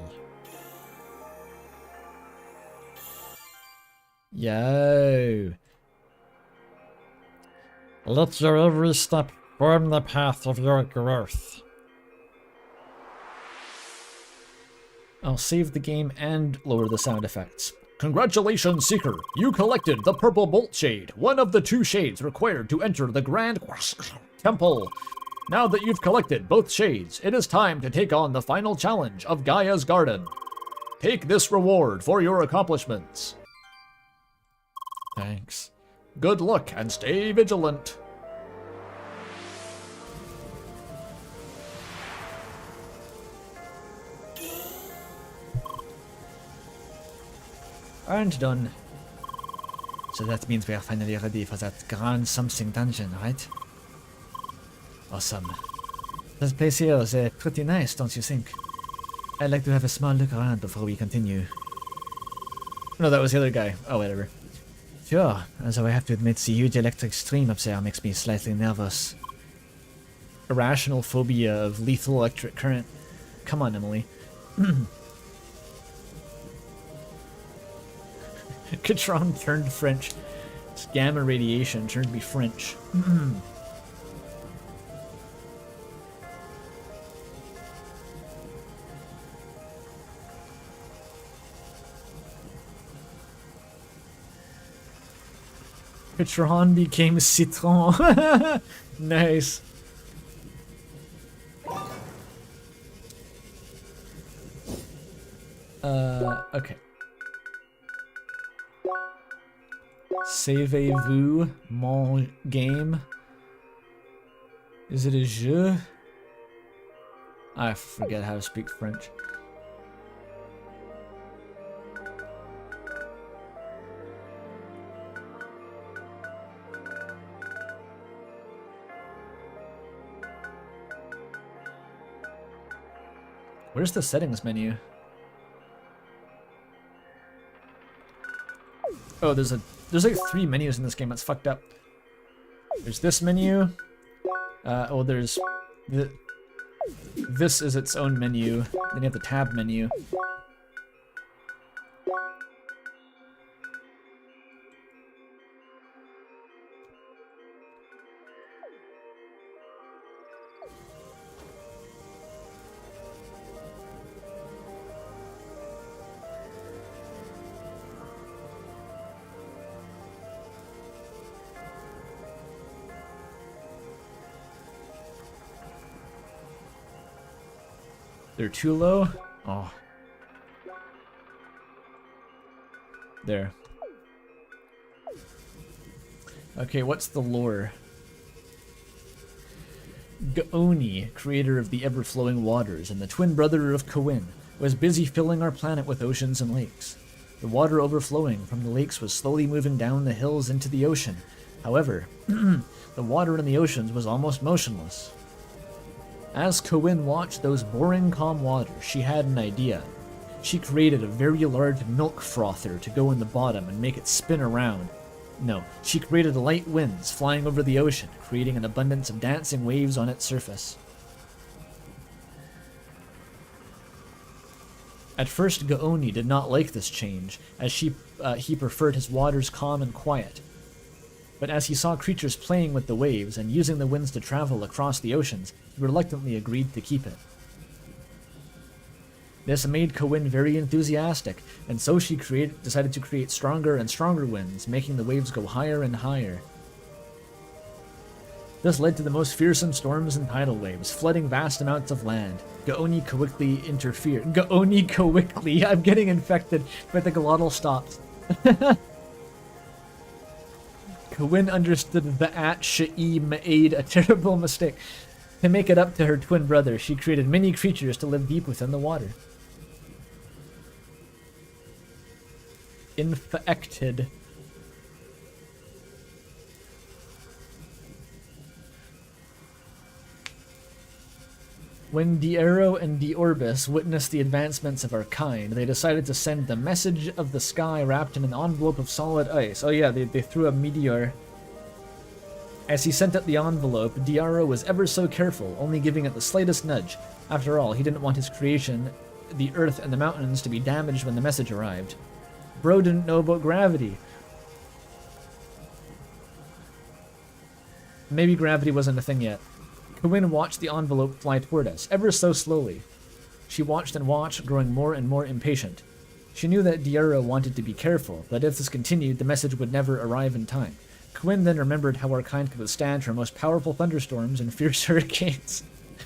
Yo. Let your every step form the path of your growth. I'll save the game and lower the sound effects. Congratulations, Seeker! You collected the Purple Bolt Shade, one of the 2 shades required to enter the Grand Temple. Now that you've collected both shades, it is time to take on the final challenge of Gaia's Garden. Take this reward for your accomplishments. Thanks. Good luck and stay vigilant. And done. So that means we are finally ready for that grand something dungeon, right? Awesome. This place here is pretty nice, don't you think? I'd like to have a small look around before we continue. No, that was the other guy. Oh, whatever. Sure, although I have to admit the huge electric stream up there makes me slightly nervous. Irrational phobia of lethal electric current. Come on, Emily. Katron turned French. It's gamma radiation turned me French. Katron became Citron. Nice. Okay. Savez-vous mon game? Is it a jeu? I forget how to speak French. Where's the settings menu? Oh, there's like 3 menus in this game. That's fucked up. There's this menu. There's this is its own menu. Then you have the tab menu. They're too low? Oh. There. Okay, what's the lore? Gaoni, creator of the ever-flowing waters and the twin brother of Kawin, was busy filling our planet with oceans and lakes. The water overflowing from the lakes was slowly moving down the hills into the ocean. However, the water in the oceans was almost motionless. As Kawin watched those boring calm waters, she had an idea. She created a very large milk frother to go in the bottom and make it spin around. No, she created light winds flying over the ocean, creating an abundance of dancing waves on its surface. At first, Gaoni did not like this change, as he preferred his waters calm and quiet. But as he saw creatures playing with the waves and using the winds to travel across the oceans, he reluctantly agreed to keep it. This made Kawin very enthusiastic, and so she decided to create stronger and stronger winds, making the waves go higher and higher. This led to the most fearsome storms and tidal waves, flooding vast amounts of land. Gaoni quickly interfered. Gaoni quickly. I'm getting infected, but the glottal stopped. Kawin understood that she made a terrible mistake. To make it up to her twin brother, she created many creatures to live deep within the water. Infected. When Diero and Diorbis witnessed the advancements of our kind, they decided to send the message of the sky wrapped in an envelope of solid ice. Oh yeah, they threw a meteor. As he sent out the envelope, Diero was ever so careful, only giving it the slightest nudge. After all, he didn't want his creation, the earth and the mountains, to be damaged when the message arrived. Bro didn't know about gravity. Maybe gravity wasn't a thing yet. Kawin watched the envelope fly toward us, ever so slowly. She watched and watched, growing more and more impatient. She knew that Diero wanted to be careful, but if this continued, the message would never arrive in time. Kawin then remembered how our kind could withstand her most powerful thunderstorms and fierce hurricanes.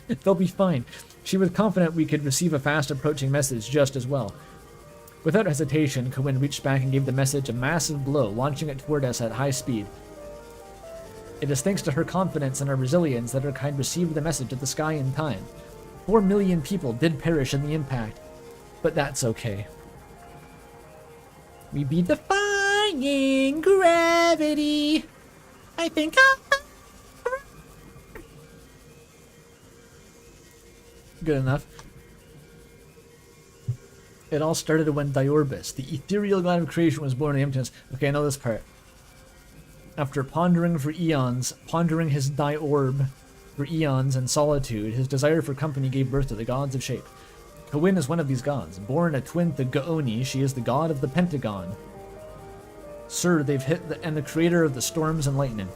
They'll be fine. She was confident we could receive a fast-approaching message just as well. Without hesitation, Kawin reached back and gave the message a massive blow, launching it toward us at high speed. It is thanks to her confidence and our resilience that our kind received the message of the sky in time. 4 million people did perish in the impact, but that's okay. We be defying gravity. I think good enough. It all started when Diorbis, the ethereal god of creation, was born in emptiness. Okay, I know this part. After pondering for eons, pondering his Diorb for eons in solitude, his desire for company gave birth to the gods of shape. Kawin is one of these gods. Born a twin to Gaoni, she is the god of the Pentagon. Sir, they've hit and the creator of the storms and lightning.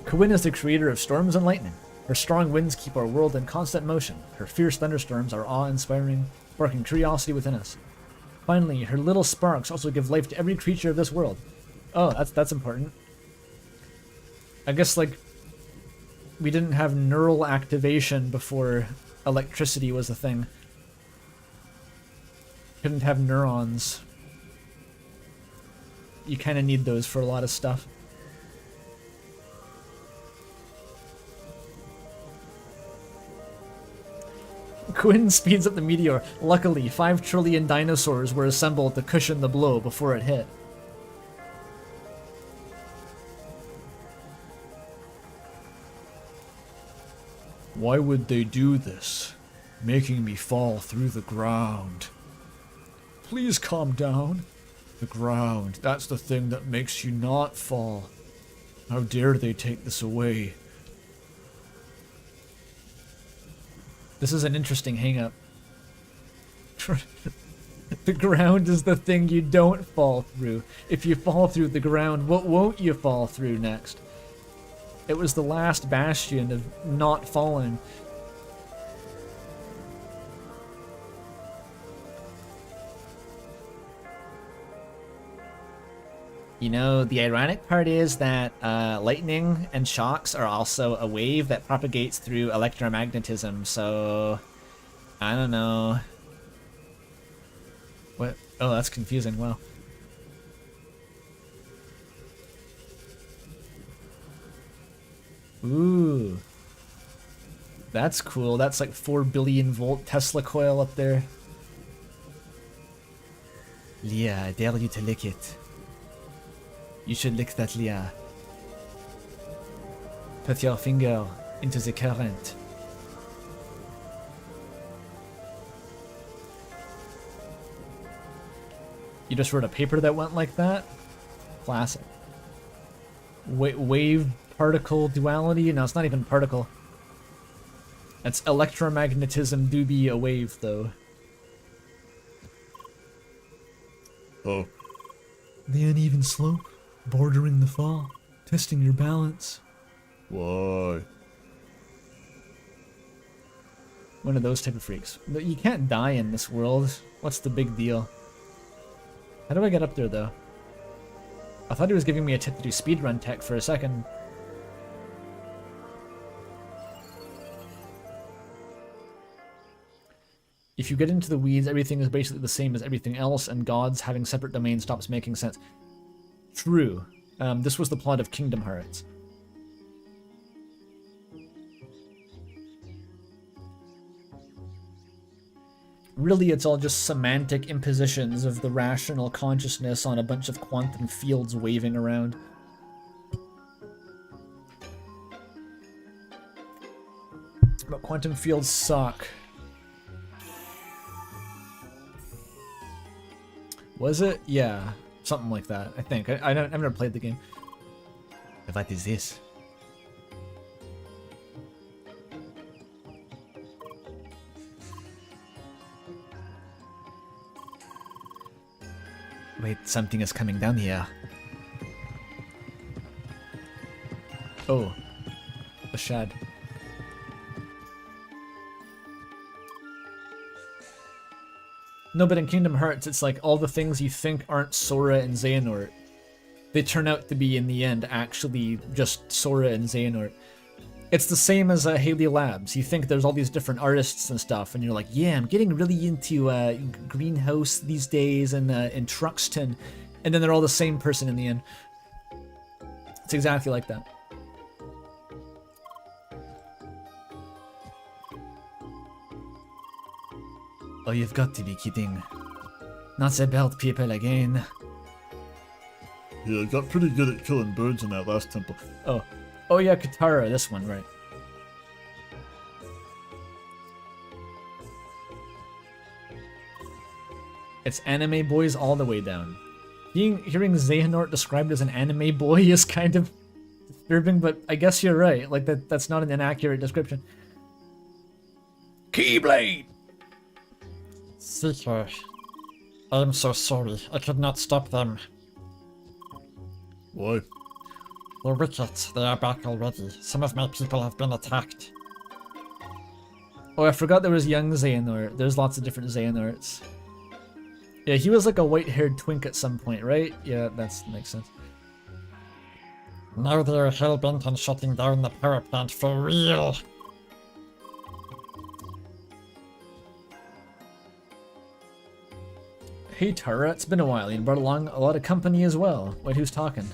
Kawin is the creator of storms and lightning. Her strong winds keep our world in constant motion. Her fierce thunderstorms are awe-inspiring, sparking curiosity within us. Finally, her little sparks also give life to every creature of this world. Oh, that's important. I guess, like, we didn't have neural activation before electricity was a thing. Couldn't have neurons. You kind of need those for a lot of stuff. Quinn speeds up the meteor. Luckily, 5 trillion dinosaurs were assembled to cushion the blow before it hit. Why would they do this? Making me fall through the ground. Please calm down. The ground, that's the thing that makes you not fall. How dare they take this away? This is an interesting hang-up. The ground is the thing you don't fall through. If you fall through the ground, what won't you fall through next? It was the last bastion of not falling. You know, the ironic part is that lightning and shocks are also a wave that propagates through electromagnetism, so I don't know. What? Oh, that's confusing. Wow. Ooh. That's cool. That's like 4 billion volt Tesla coil up there. Leah, I dare you to lick it. You should lick that, Leah. Put your finger into the current. You just wrote a paper that went like that? Classic. Wave particle duality? No, it's not even particle. That's electromagnetism do be a wave, though. Oh. The uneven slope, bordering the fall, testing your balance. Why? One of those type of freaks. But you can't die in this world. What's the big deal? How do I get up there, though? I thought he was giving me a tip to do speedrun tech for a second. If you get into the weeds, everything is basically the same as everything else, and gods having separate domains stops making sense. True. This was the plot of Kingdom Hearts. Really, it's all just semantic impositions of the rational consciousness on a bunch of quantum fields waving around. But quantum fields suck. Was it? Yeah. Something like that, I think. I've never played the game. What is this? Wait, something is coming down here. Oh. The shad. No, but in Kingdom Hearts, it's like all the things you think aren't Sora and Xehanort, they turn out to be, in the end, actually just Sora and Xehanort. It's the same as Haley Labs. You think there's all these different artists and stuff, and you're like, yeah, I'm getting really into Greenhouse these days and Truxton, and then they're all the same person in the end. It's exactly like that. Oh, you've got to be kidding. Not the belt people again. Yeah, I got pretty good at killing birds in that last temple. Oh. Oh yeah, Katara, this one, right. It's anime boys all the way down. Hearing Xehanort described as an anime boy is kind of disturbing, but I guess you're right. Like, that's not an inaccurate description. Keyblade! Seeker. I am so sorry. I could not stop them. Why? They're wicked. They are back already. Some of my people have been attacked. Oh, I forgot there was young Xehanort. There's lots of different Xehanorts. Yeah, he was like a white-haired twink at some point, right? Yeah, that makes sense. Now they are hell-bent on shutting down the power plant for real. Hey Tara, it's been a while. You brought along a lot of company as well. Wait, who's talking?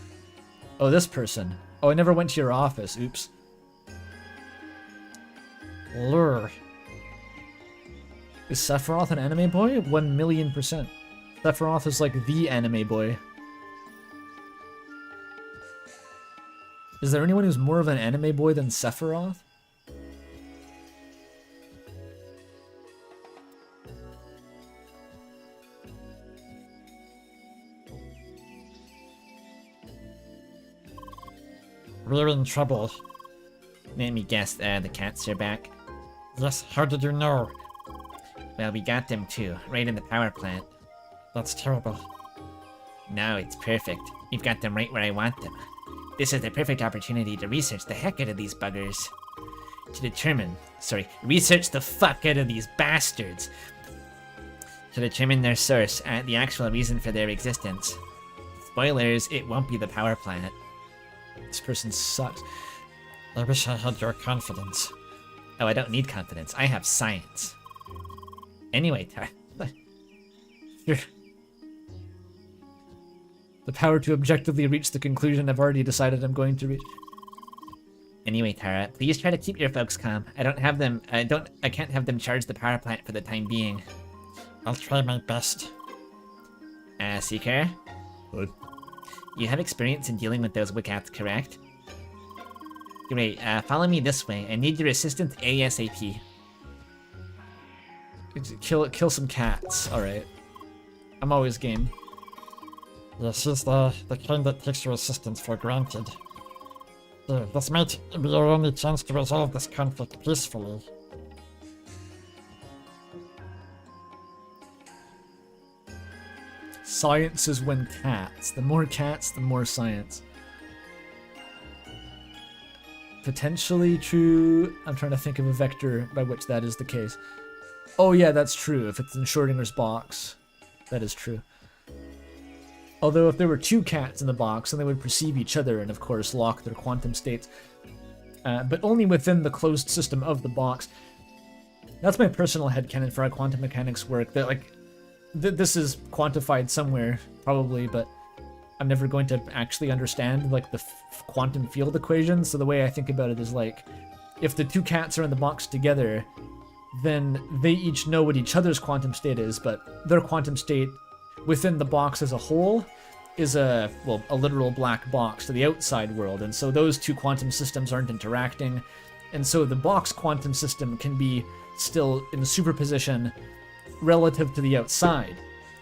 Oh, this person. Oh, I never went to your office. Oops. Lure. Is Sephiroth an anime boy? 1,000,000%. Sephiroth is like the anime boy. Is there anyone who's more of an anime boy than Sephiroth? We're in trouble. Let me guess, the cats are back. Yes, how did you know? Well, we got them too, right in the power plant. That's terrible. No, it's perfect. We've got them right where I want them. This is the perfect opportunity to research the heck out of these buggers. Research the fuck out of these bastards. To determine their source and the actual reason for their existence. Spoilers, it won't be the power plant. This person sucks. I wish I had your confidence. Oh, I don't need confidence. I have science. Anyway, You're... The power to objectively reach the conclusion I've already decided I'm going to reach. Anyway, Tara, please try to keep your folks calm. I can't have them charge the power plant for the time being. I'll try my best. Seeker? Right. You have experience in dealing with those Wiccats, correct? Great, follow me this way. I need your assistance ASAP. Kill some cats, alright. I'm always game. Yes, he's the kind that takes your assistance for granted. Here, this might be your only chance to resolve this conflict peacefully. Science is when cats. The more cats, the more science. Potentially true. I'm trying to think of a vector by which that is the case. Oh yeah, that's true. If it's in Schrodinger's box, that is true. Although if there were two cats in the box, then they would perceive each other and of course lock their quantum states. But only within the closed system of the box. That's my personal headcanon for how quantum mechanics work. That like, this is quantified somewhere, probably, but I'm never going to actually understand like the quantum field equation. So the way I think about it is like, if the two cats are in the box together, then they each know what each other's quantum state is, but their quantum state within the box as a whole is a literal black box to the outside world. And so those two quantum systems aren't interacting. And so the box quantum system can be still in superposition relative to the outside.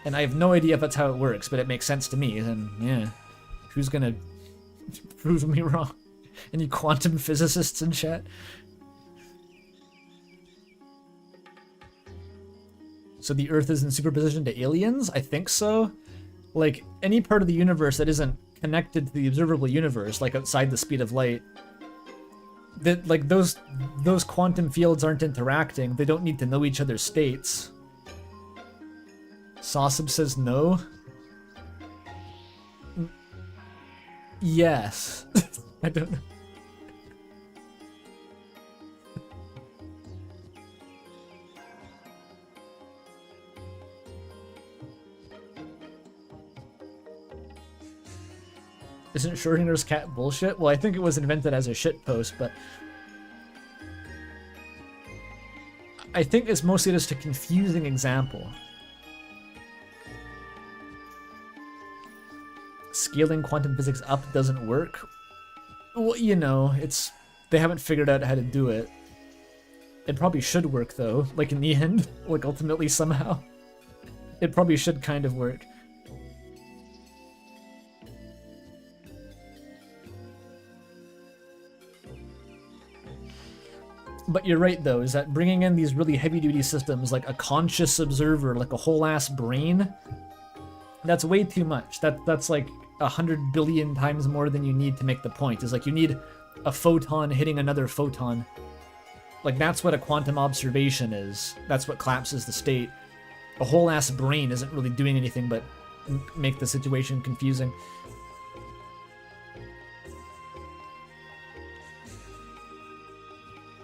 And I have no idea if that's how it works, but it makes sense to me. And yeah, who's gonna prove me wrong? Any quantum physicists in chat? So the Earth is in superposition to aliens? I think so. Like, any part of the universe that isn't connected to the observable universe, like outside the speed of light, that like those quantum fields aren't interacting. They don't need to know each other's states. Sosib says no. Yes. I don't know. Isn't Schrodinger's cat bullshit? Well, I think it was invented as a shitpost, but I think it's mostly just a confusing example. Scaling quantum physics up doesn't work. Well, you know, they haven't figured out how to do it. It probably should work though, like in the end, like ultimately somehow. It probably should kind of work. But you're right though, is that bringing in these really heavy-duty systems like a conscious observer, like a whole-ass brain, that's way too much. That's like 100 billion times more than you need to make the point. Is like you need a photon hitting another photon. Like that's what a quantum observation is. That's what collapses the state. A whole-ass brain isn't really doing anything but make the situation confusing.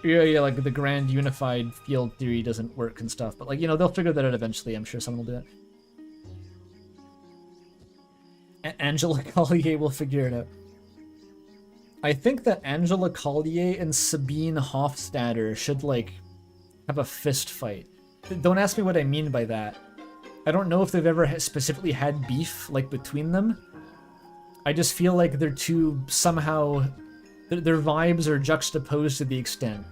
Yeah, like the grand unified field theory doesn't work and stuff, but like, you know, they'll figure that out eventually. I'm sure someone will do it. Angela Collier will figure it out. I think that Angela Collier and Sabine Hofstadter should, like, have a fist fight. Don't ask me what I mean by that. I don't know if they've ever specifically had beef, like, between them. I just feel like they're two somehow... Their vibes are juxtaposed to the extent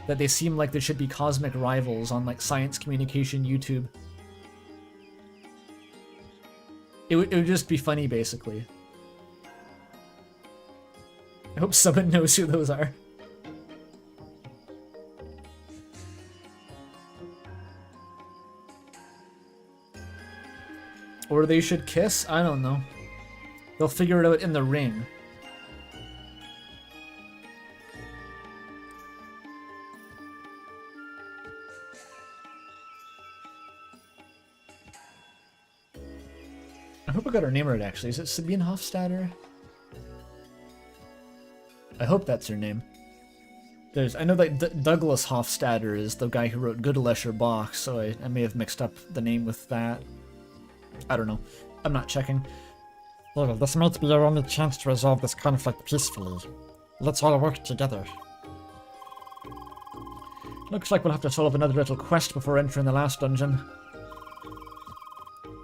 that they seem like there should be cosmic rivals on, like, science communication YouTube. It would just be funny, basically. I hope someone knows who those are. Or they should kiss? I don't know. They'll figure it out in the ring. I hope I got her name right, actually. Is it Sabine Hofstadter? I hope that's her name. I know that Douglas Hofstadter is the guy who wrote Goodlesher Bach, so I may have mixed up the name with that. I don't know. I'm not checking. Well, this might be our only chance to resolve this conflict peacefully. Let's all work together. Looks like we'll have to solve another little quest before entering the last dungeon.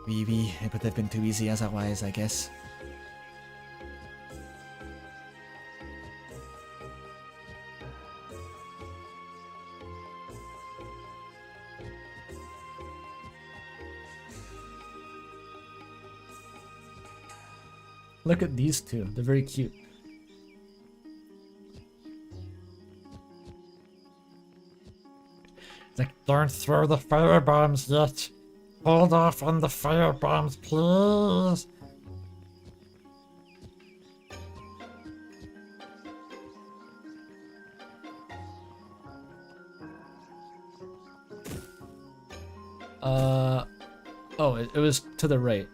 Oui, it would have been too easy otherwise, I guess. Look at these two. They're very cute. Don't throw the fire bombs yet. Hold off on the fire bombs, please. Oh, it was to the right.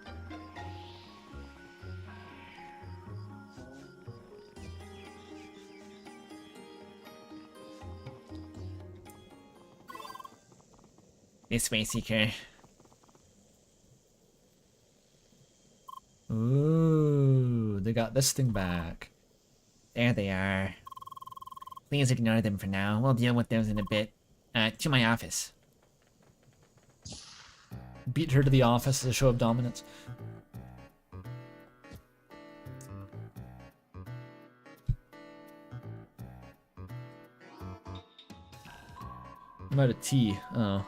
This way, Seeker. Ooh, they got this thing back. There they are. Please ignore them for now. We'll deal with those in a bit. To my office. Beat her to the office as a show of dominance. I'm out of tea. Oh.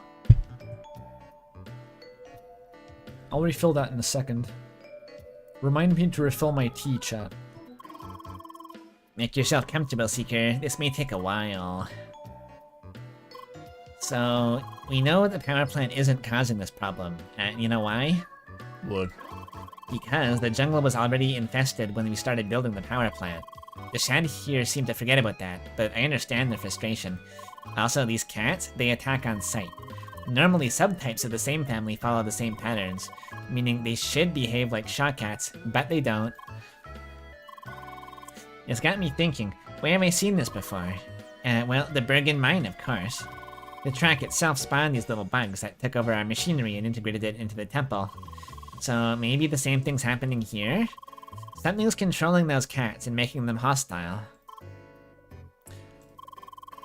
I'll refill that in a second. Remind me to refill my tea, chat. Make yourself comfortable, Seeker. This may take a while. So, we know the power plant isn't causing this problem. And you know why? What? Because the jungle was already infested when we started building the power plant. The Shad here seem to forget about that, but I understand their frustration. Also, these cats, they attack on sight. Normally, subtypes of the same family follow the same patterns, meaning they should behave like shot cats, but they don't. It's got me thinking, where have I seen this before? Well, the Bergen mine, of course. The track itself spawned these little bugs that took over our machinery and integrated it into the temple. So maybe the same thing's happening here? Something's controlling those cats and making them hostile.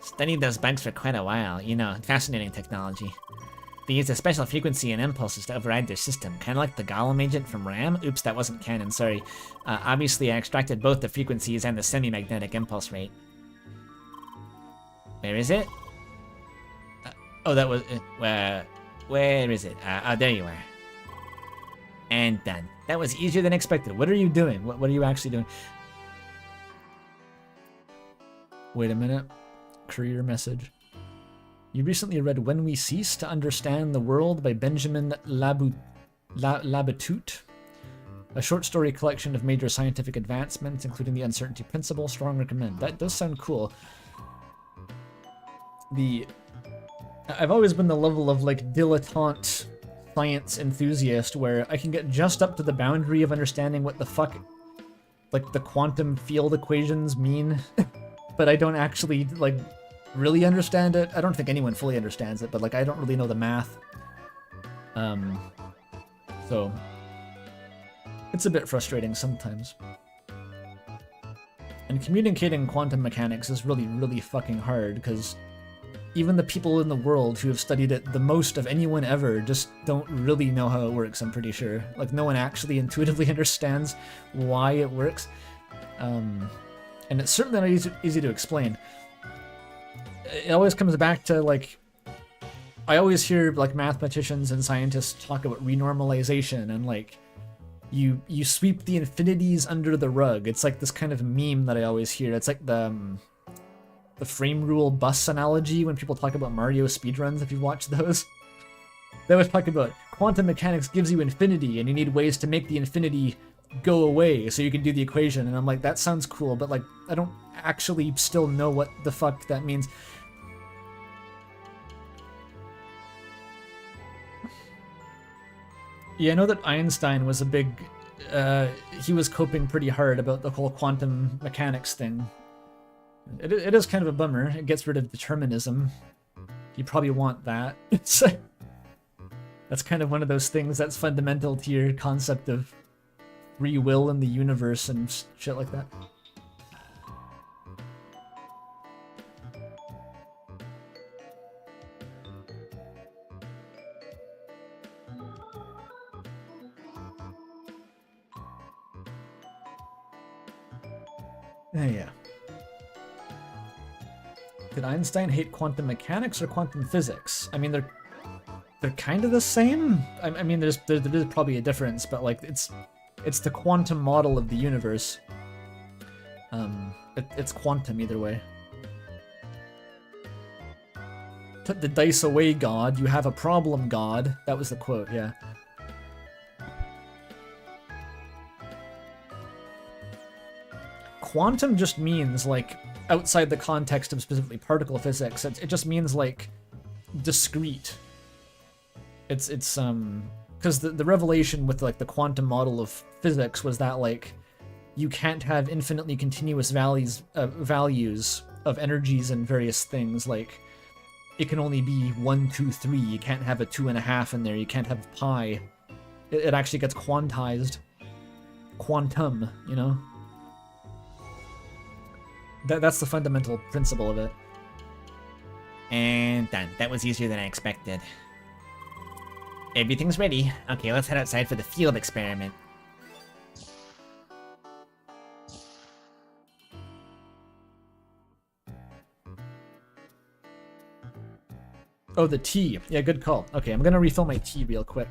Studied those bugs for quite a while, you know, fascinating technology. They use a special frequency and impulses to override their system, kind of like the Golem agent from RAM. Oops, that wasn't canon, sorry. Obviously I extracted both the frequencies and the semi-magnetic impulse rate. Where is it? Oh, that was... where is it? Oh, there you are. And done. That was easier than expected. What are you doing? What are you actually doing? Wait a minute. Career message. You recently read When We Cease to Understand the World by Benjamin Labatut. A short story collection of major scientific advancements, including the uncertainty principle. Strong recommend. That does sound cool. I've always been the level of like dilettante science enthusiast where I can get just up to the boundary of understanding what the fuck like the quantum field equations mean, but I don't actually like really understand it. I don't think anyone fully understands it, but like I don't really know the math. So it's a bit frustrating sometimes. And communicating quantum mechanics is really, really fucking hard because even the people in the world who have studied it the most of anyone ever just don't really know how it works, I'm pretty sure. Like, no one actually intuitively understands why it works. And it's certainly not easy to explain. It always comes back to, like... I always hear, like, mathematicians and scientists talk about renormalization and, like, you sweep the infinities under the rug. It's like this kind of meme that I always hear. It's like the frame rule bus analogy when people talk about Mario speedruns, if you've watched those. They always talk about quantum mechanics gives you infinity and you need ways to make the infinity go away so you can do the equation. And I'm like, that sounds cool, but like, I don't actually still know what the fuck that means. Yeah, I know that Einstein was a big. He was coping pretty hard about the whole quantum mechanics thing. It is kind of a bummer. It gets rid of determinism. You probably want that. That's kind of one of those things that's fundamental to your concept of free will in the universe and shit like that. Yeah. Did Einstein hate quantum mechanics or quantum physics? I mean, they're kind of the same. I mean, there is probably a difference, but like it's the quantum model of the universe. It's quantum either way. Put the dice away, God. You have a problem, God. That was the quote, yeah. Quantum just means, like, outside the context of specifically particle physics, it just means, like, discrete. It's because the revelation with, like, the quantum model of physics was that, like, you can't have infinitely continuous values of energies and various things. Like, it can only be 1, 2, 3. You can't have a 2.5 in there. You can't have pi. It actually gets quantized. Quantum, you know? That's the fundamental principle of it. And done. That was easier than I expected. Everything's ready. Okay, let's head outside for the field experiment. Oh, the tea. Yeah, good call. Okay, I'm gonna refill my tea real quick.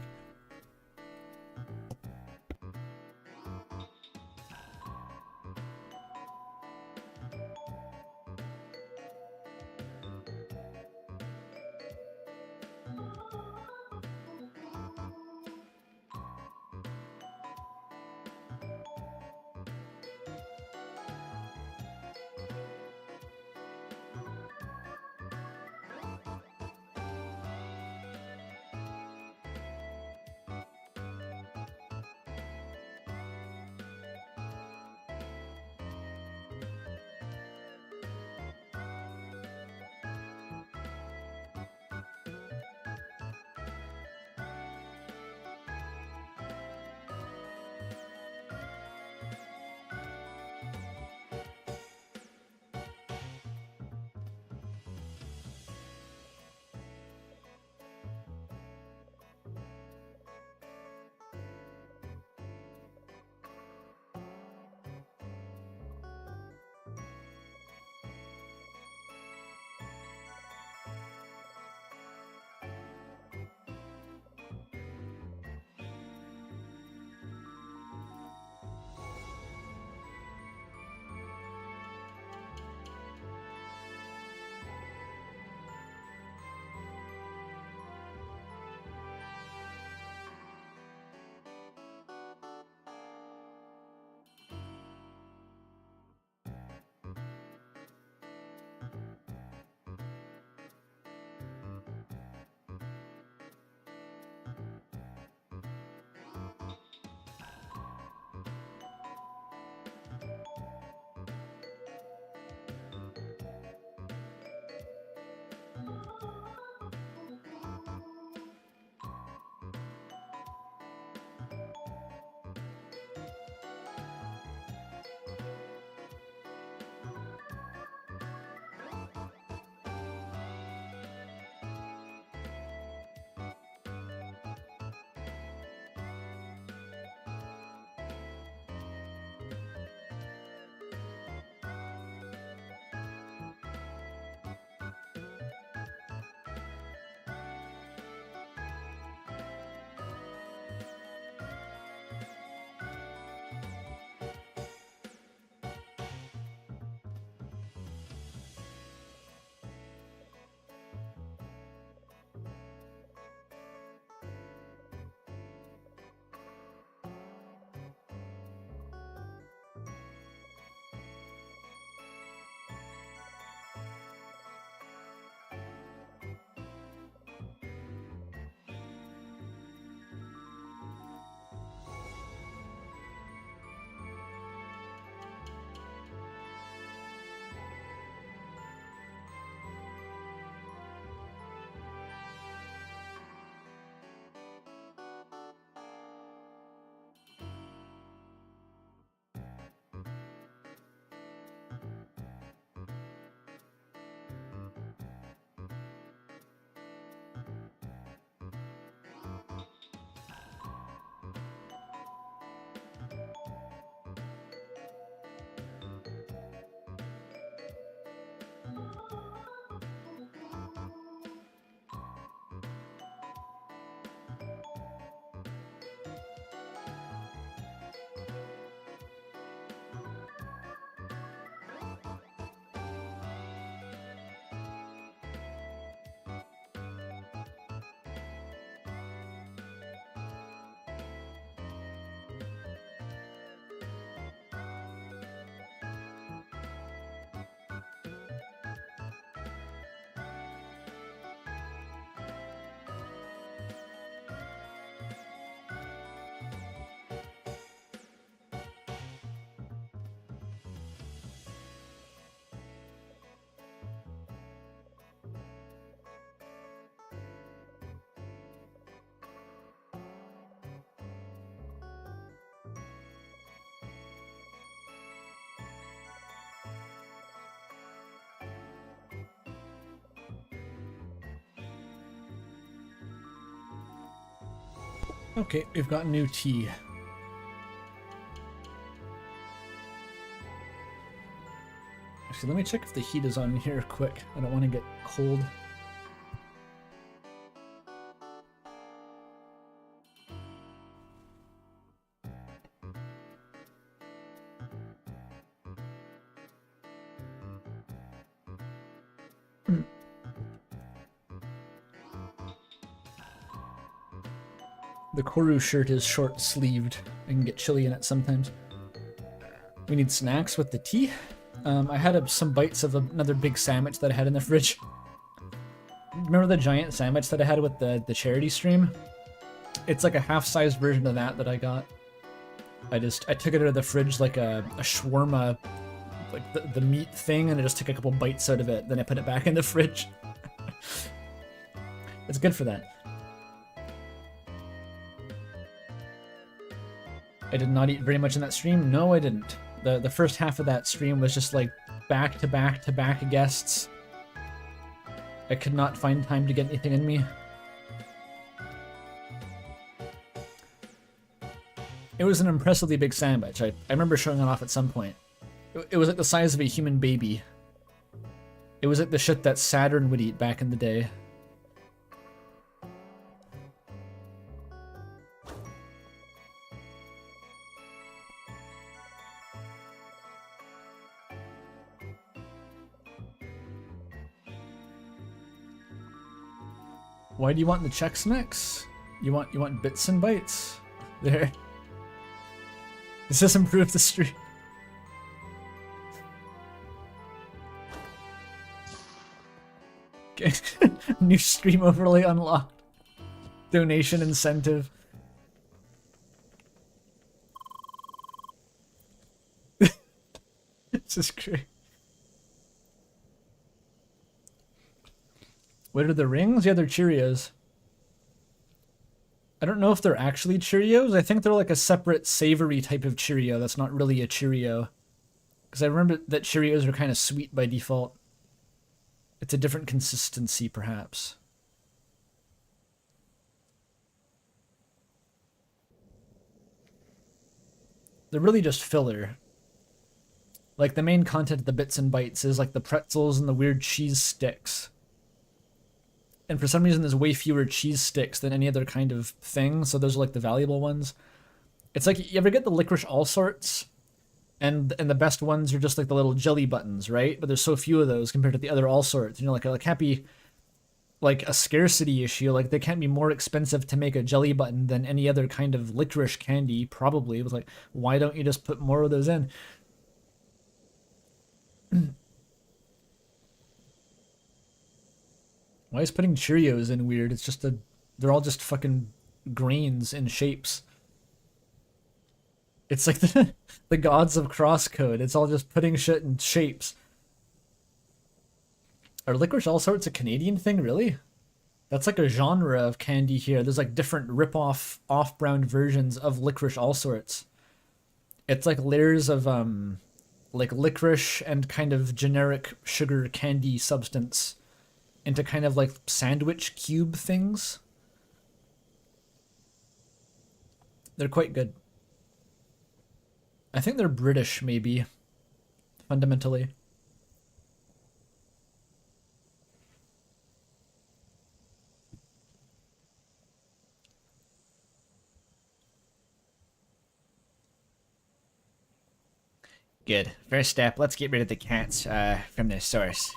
Okay, we've got new tea. Actually, let me check if the heat is on here quick. I don't want to get cold. The Koru shirt is short-sleeved. I can get chilly in it sometimes. We need snacks with the tea. I had some bites of another big sandwich that I had in the fridge. Remember the giant sandwich that I had with the charity stream? It's like a half-sized version of that I got. I took it out of the fridge like a shawarma, like the meat thing, and I just took a couple bites out of it. Then I put it back in the fridge. It's good for that. I did not eat very much in that stream. No, I didn't. The first half of that stream was just like back to back to back guests. I could not find time to get anything in me. It was an impressively big sandwich. I remember showing it off at some point. It was like the size of a human baby. It was like the shit that Saturn would eat back in the day. Why do you want the Chex Mix? You want bits and bytes? There. Does this improve the stream? Okay. New stream overlay unlocked. Donation incentive. This is great. What are the rings? Yeah, they're Cheerios. I don't know if they're actually Cheerios. I think they're like a separate savory type of Cheerio that's not really a Cheerio. Because I remember that Cheerios are kind of sweet by default. It's a different consistency, perhaps. They're really just filler. Like, the main content of the bits and bytes is like the pretzels and the weird cheese sticks. And for some reason, there's way fewer cheese sticks than any other kind of thing, so those are like the valuable ones. It's like, you ever get the licorice all sorts? And the best ones are just like the little jelly buttons, right? But there's so few of those compared to the other all sorts. You know, like it can't be like a scarcity issue. Like, they can't be more expensive to make a jelly button than any other kind of licorice candy, probably. It was like, why don't you just put more of those in? Why is putting Cheerios in weird? It's just they're all just fucking grains in shapes. It's like the gods of crosscode. It's all just putting shit in shapes. Are licorice all sorts a Canadian thing, really? That's like a genre of candy here. There's like different rip-off, off-brand versions of licorice all sorts. It's like layers of like licorice and kind of generic sugar candy substance into kind of like sandwich cube things. They're quite good. I think they're British, maybe, fundamentally. Good. First step, let's get rid of the cats from their source.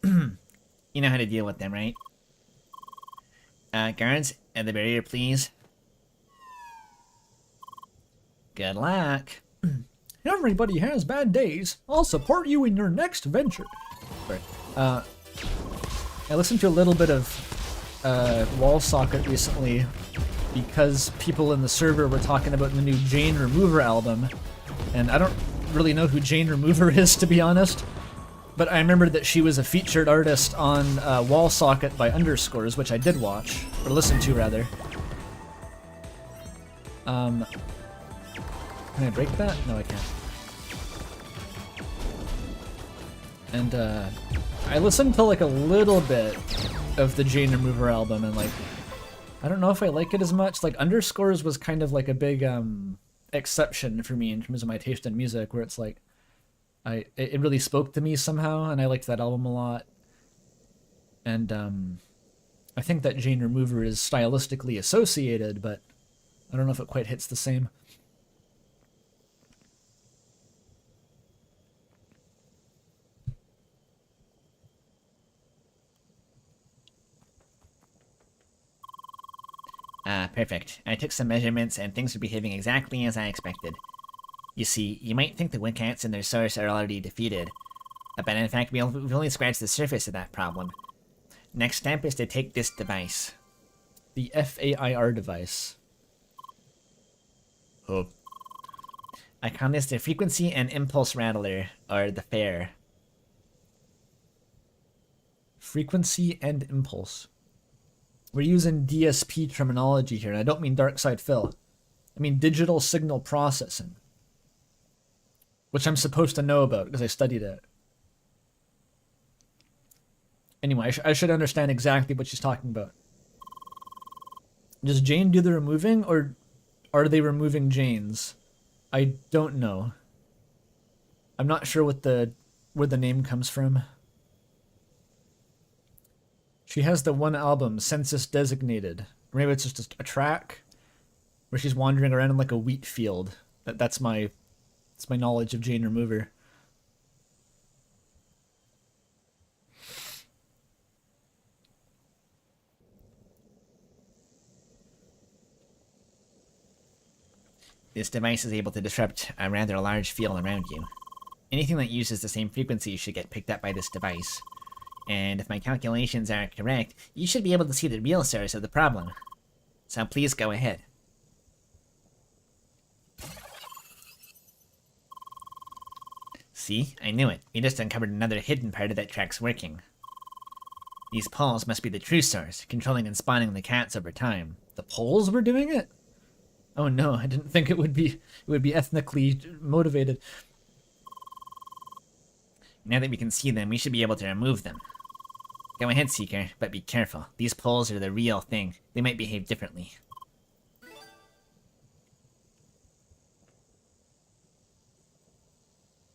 You know how to deal with them, right? Guards, at the barrier, please. Good luck. Everybody has bad days. I'll support you in your next venture. I listened to a little bit of Wall Socket recently because people in the server were talking about the new Jane Remover album, and I don't really know who Jane Remover is, to be honest. But I remembered that she was a featured artist on Wall Socket by Underscores, which I did watch, or listen to, rather. Can I break that? No, I can't. And I listened to like a little bit of the Jane Remover album, and like I don't know if I like it as much. Like Underscores was kind of like a big exception for me in terms of my taste in music, where it's like it really spoke to me somehow, and I liked that album a lot. And I think that Jane Remover is stylistically associated, but I don't know if it quite hits the same. Ah, perfect. I took some measurements and things are behaving exactly as I expected. You see, you might think the Wincats and their source are already defeated, but in fact we've only scratched the surface of that problem. Next step is to take this device. The FAIR device. Oh, I call this the Frequency and Impulse Rattler, or the FAIR. Frequency and impulse. We're using DSP terminology here, and I don't mean Dark Side Phil. I mean digital signal processing, which I'm supposed to know about because I studied it. Anyway, I should understand exactly what she's talking about. Does Jane do the removing, or are they removing Jane's? I don't know. I'm not sure what where the name comes from. She has the one album, Census Designated. Or maybe it's just a track where she's wandering around in like a wheat field. That's my knowledge of Jane Remover. This device is able to disrupt a rather large field around you. Anything that uses the same frequency should get picked up by this device. And if my calculations are correct, you should be able to see the real source of the problem. So please go ahead. See? I knew it. We just uncovered another hidden part of that track's working. These poles must be the true source, controlling and spawning the cats over time. The Poles were doing it? Oh no, I didn't think it would be ethnically motivated. Now that we can see them, we should be able to remove them. Go ahead, Seeker, but be careful. These poles are the real thing. They might behave differently.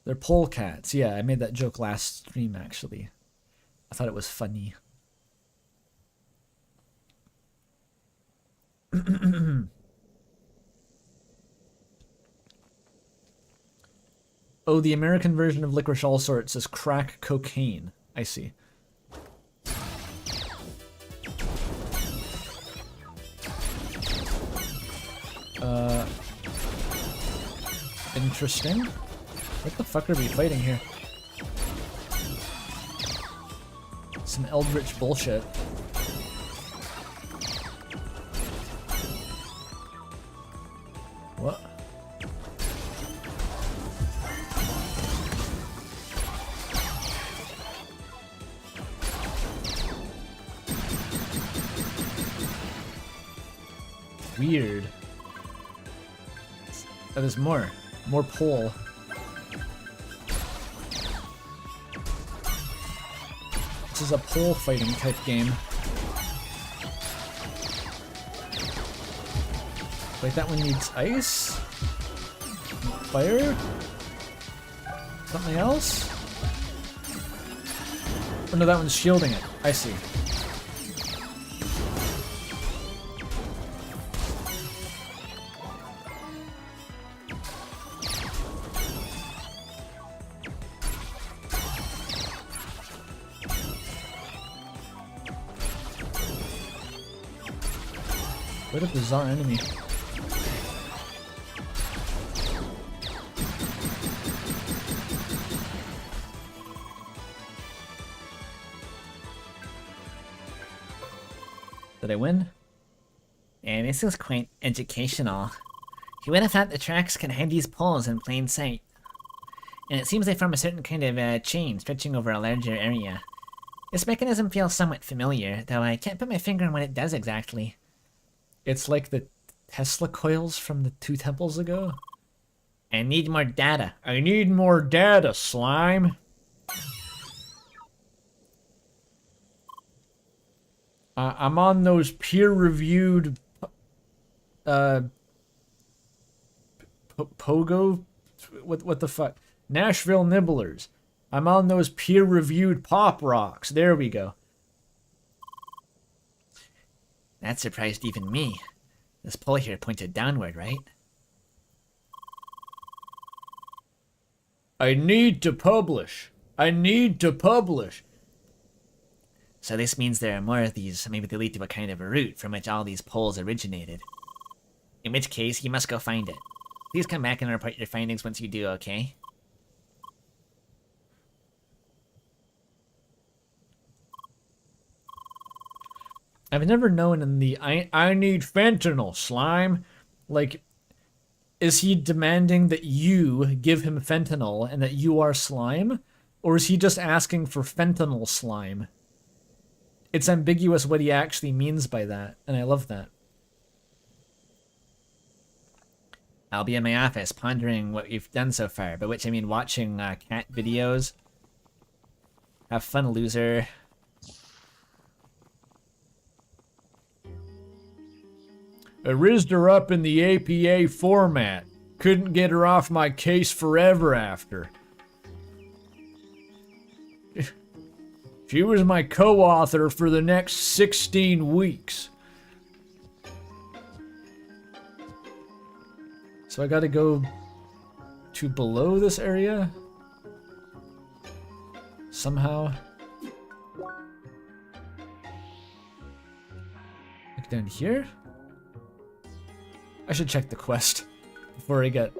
They're polecats. Yeah, I made that joke last stream, actually. I thought it was funny. Oh, the American version of licorice all sorts is crack cocaine. I see. Interesting. What the fuck are we fighting here? Some eldritch bullshit. What? Weird. Oh, there's more. More pole. This is a pole fighting type game. Wait, that one needs ice? Fire? Something else? Oh no, that one's shielding it. I see. What a bizarre enemy. Did I win? And this is quite educational. Who would have thought the tracks can hide these poles in plain sight? And it seems they form a certain kind of chain stretching over a larger area. This mechanism feels somewhat familiar, though I can't put my finger on what it does exactly. It's like the Tesla coils from the 2 temples ago. I need more data. I need more data, slime. I'm on those peer-reviewed Pogo, what the fuck? Nashville Nibblers. I'm on those peer-reviewed pop rocks. There we go. That surprised even me. This pole here pointed downward, right? I need to publish. I need to publish. So this means there are more of these. Maybe they lead to a kind of a route from which all these poles originated. In which case, you must go find it. Please come back and report your findings once you do, okay? I've never known in the I need fentanyl, slime. Like, is he demanding that you give him fentanyl and that you are slime? Or is he just asking for fentanyl slime? It's ambiguous what he actually means by that, and I love that. I'll be in my office pondering what you've done so far, by which I mean watching cat videos. Have fun, loser. I rizzed her up in the APA format. Couldn't get her off my case forever after. She was my co-author for the next 16 weeks. So I gotta go to below this area? Somehow? Like down here? I should check the quest before I get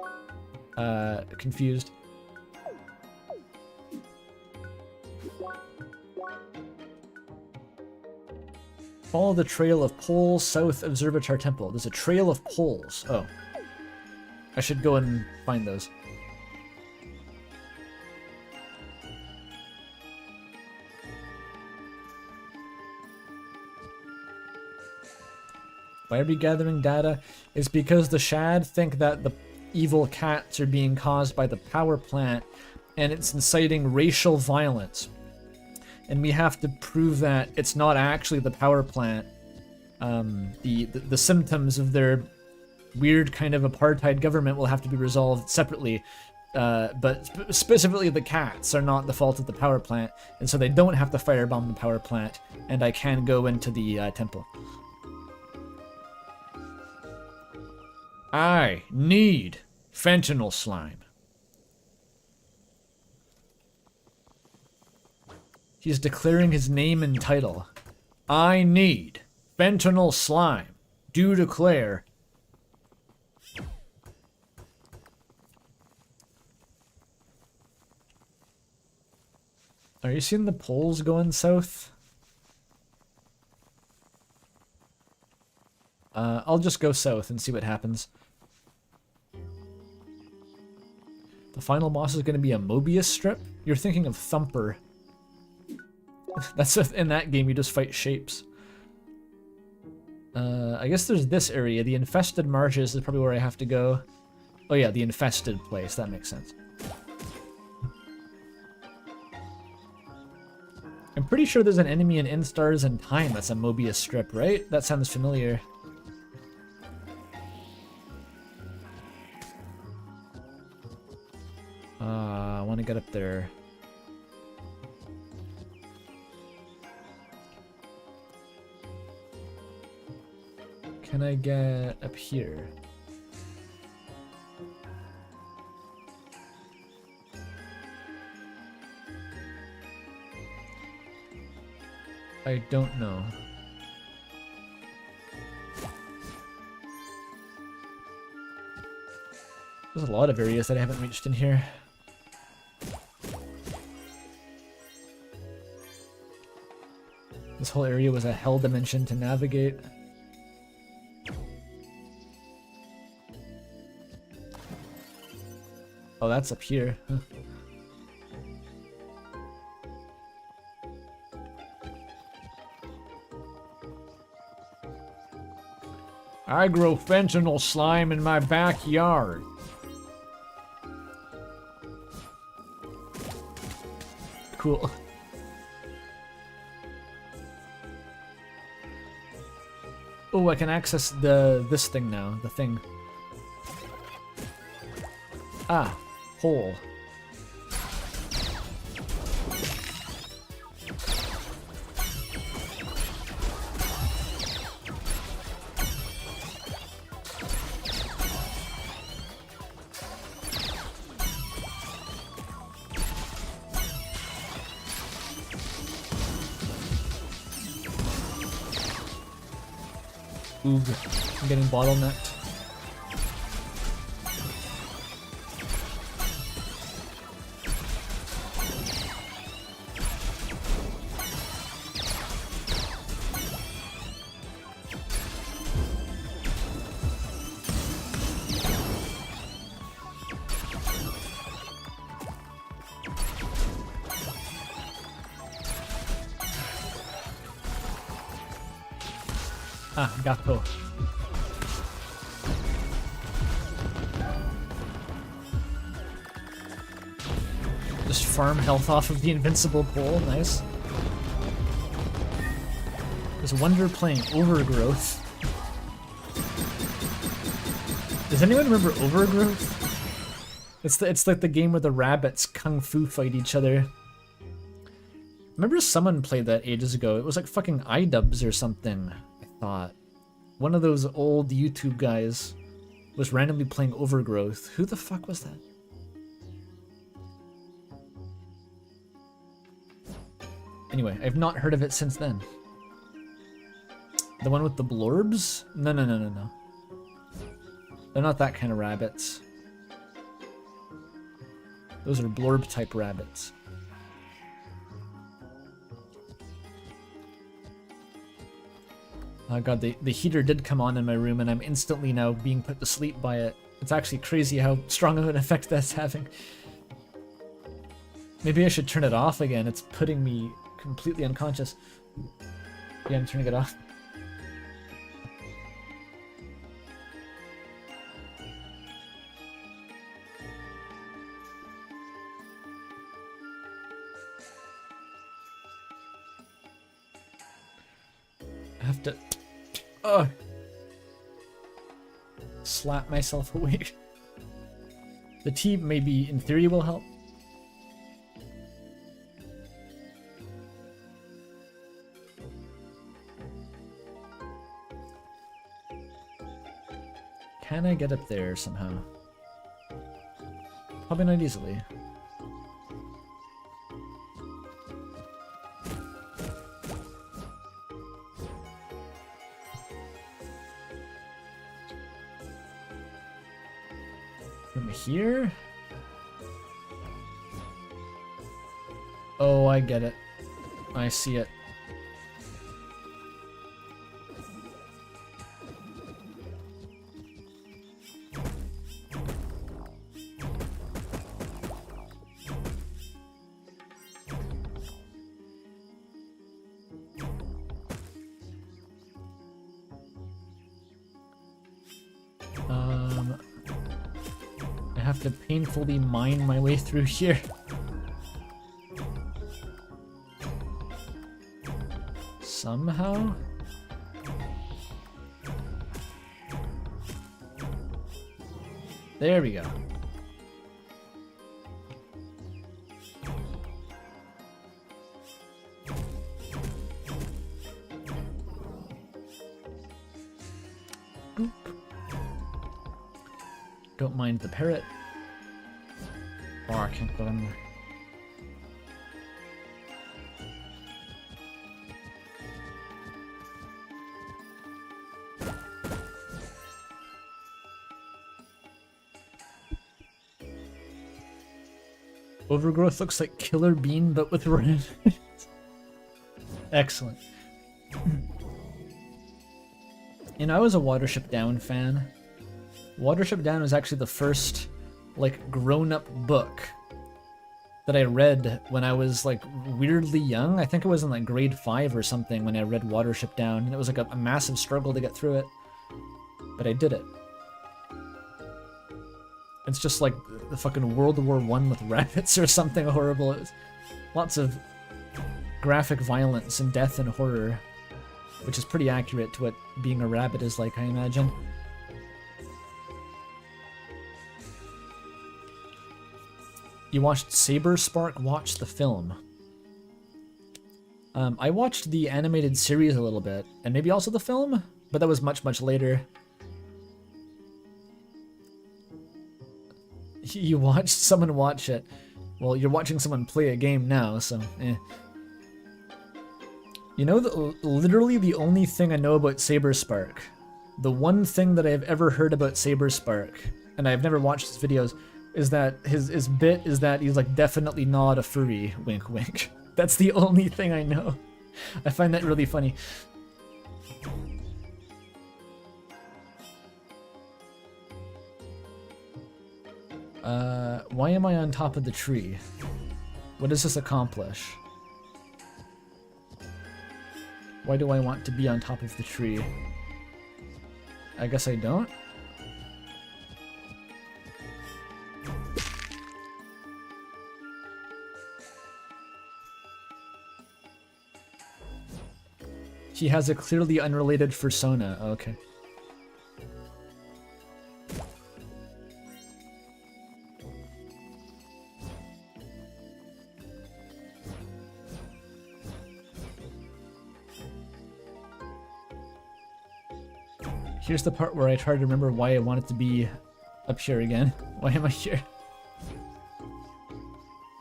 confused. Follow the trail of poles south of Zervitar Temple. There's a trail of poles. Oh. I should go and find those. Why are we gathering data? It's because the Shad think that the evil cats are being caused by the power plant and it's inciting racial violence. And we have to prove that it's not actually the power plant. The symptoms of their weird kind of apartheid government will have to be resolved separately. But specifically the cats are not the fault of the power plant, and so they don't have to firebomb the power plant, and I can go into the temple. I need fentanyl slime. He's declaring his name and title. I need fentanyl slime. Do declare. Are you seeing the poles going south? I'll just go south and see what happens. The final boss is going to be a Mobius strip? You're thinking of Thumper. That's in that game, you just fight shapes. I guess there's this area. The infested marshes is probably where I have to go. Oh yeah, the infested place. That makes sense. I'm pretty sure there's an enemy in Instars in Time that's a Mobius strip, right? That sounds familiar. I want to get up there. Can I get up here? I don't know. There's a lot of areas that I haven't reached in here. This whole area was a hell dimension to navigate. Oh, that's up here. Huh. I grow fentanyl slime in my backyard. Cool. Oh, I can access this thing now. The thing. Ah, hole. Oog, I'm getting bottlenecked. Ah, gato. Just farm health off of the invincible pole, nice. There's Wonder playing Overgrowth. Does anyone remember Overgrowth? It's like the game where the rabbits kung fu fight each other. Remember someone played that ages ago. It was like fucking iDubbbz or something, I thought. One of those old YouTube guys was randomly playing Overgrowth. Who the fuck was that? Anyway, I've not heard of it since then. The one with the blorbs? No. They're not that kind of rabbits. Those are blorb type rabbits. Oh god, the heater did come on in my room and I'm instantly now being put to sleep by it. It's actually crazy how strong of an effect that's having. Maybe I should turn it off again. It's putting me completely unconscious. Yeah, I'm turning it off. I have to slap myself awake. The tea maybe in theory will help. Can I get up there somehow? Probably not easily. From here? Oh, I get it. I see it. I have to painfully mine my way through here. Somehow? There we go. Boop. Don't mind the parrot. Oh, I can't go in there. Overgrowth looks like Killer Bean, but with red. Excellent. You know, I was a Watership Down fan. Watership Down was actually the first, like, grown-up book that I read when I was, like, weirdly young. I think it was in, like, grade 5 or something when I read Watership Down, and it was, like, a massive struggle to get through it. But I did it. It's just like the fucking World War I with rabbits or something horrible. It was lots of graphic violence and death and horror. which is pretty accurate to what being a rabbit is like, I imagine. You watched Saber Spark watch the film. I watched the animated series a little bit, and maybe also the film, but that was much, much later. You watched someone watch it. Well, you're watching someone play a game now, so eh. You know, literally the only thing I know about Saber Spark, the one thing that I've ever heard about Saber Spark, and I've never watched his videos, is that his bit is that he's like definitely not a furry, wink wink. That's the only thing I know. I find that really funny. Why am I on top of the tree? What does this accomplish? Why do I want to be on top of the tree? I guess I don't? He has a clearly unrelated persona. Okay. Here's the part where I try to remember why I wanted to be up here again. Why am I here?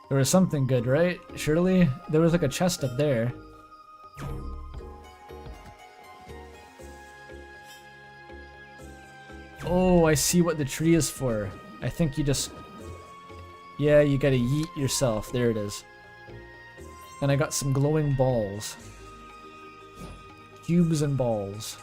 There was something good, right? Surely? There was like a chest up there. Oh, I see what the tree is for. I think you just... Yeah, you gotta yeet yourself. There it is. And I got some glowing balls. Cubes and balls.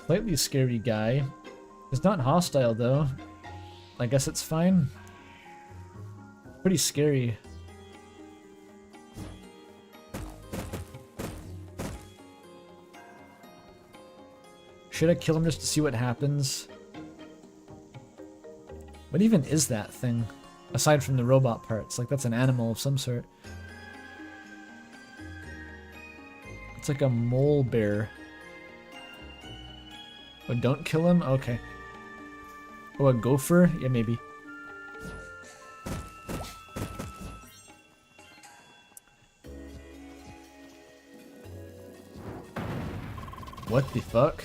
Slightly scary guy. He's not hostile though. I guess it's fine. Pretty scary. Should I kill him just to see what happens? What even is that thing? Aside from the robot parts, like that's an animal of some sort. It's like a mole bear. Oh, don't kill him? Okay. Oh, a gopher? Yeah, maybe. What the fuck?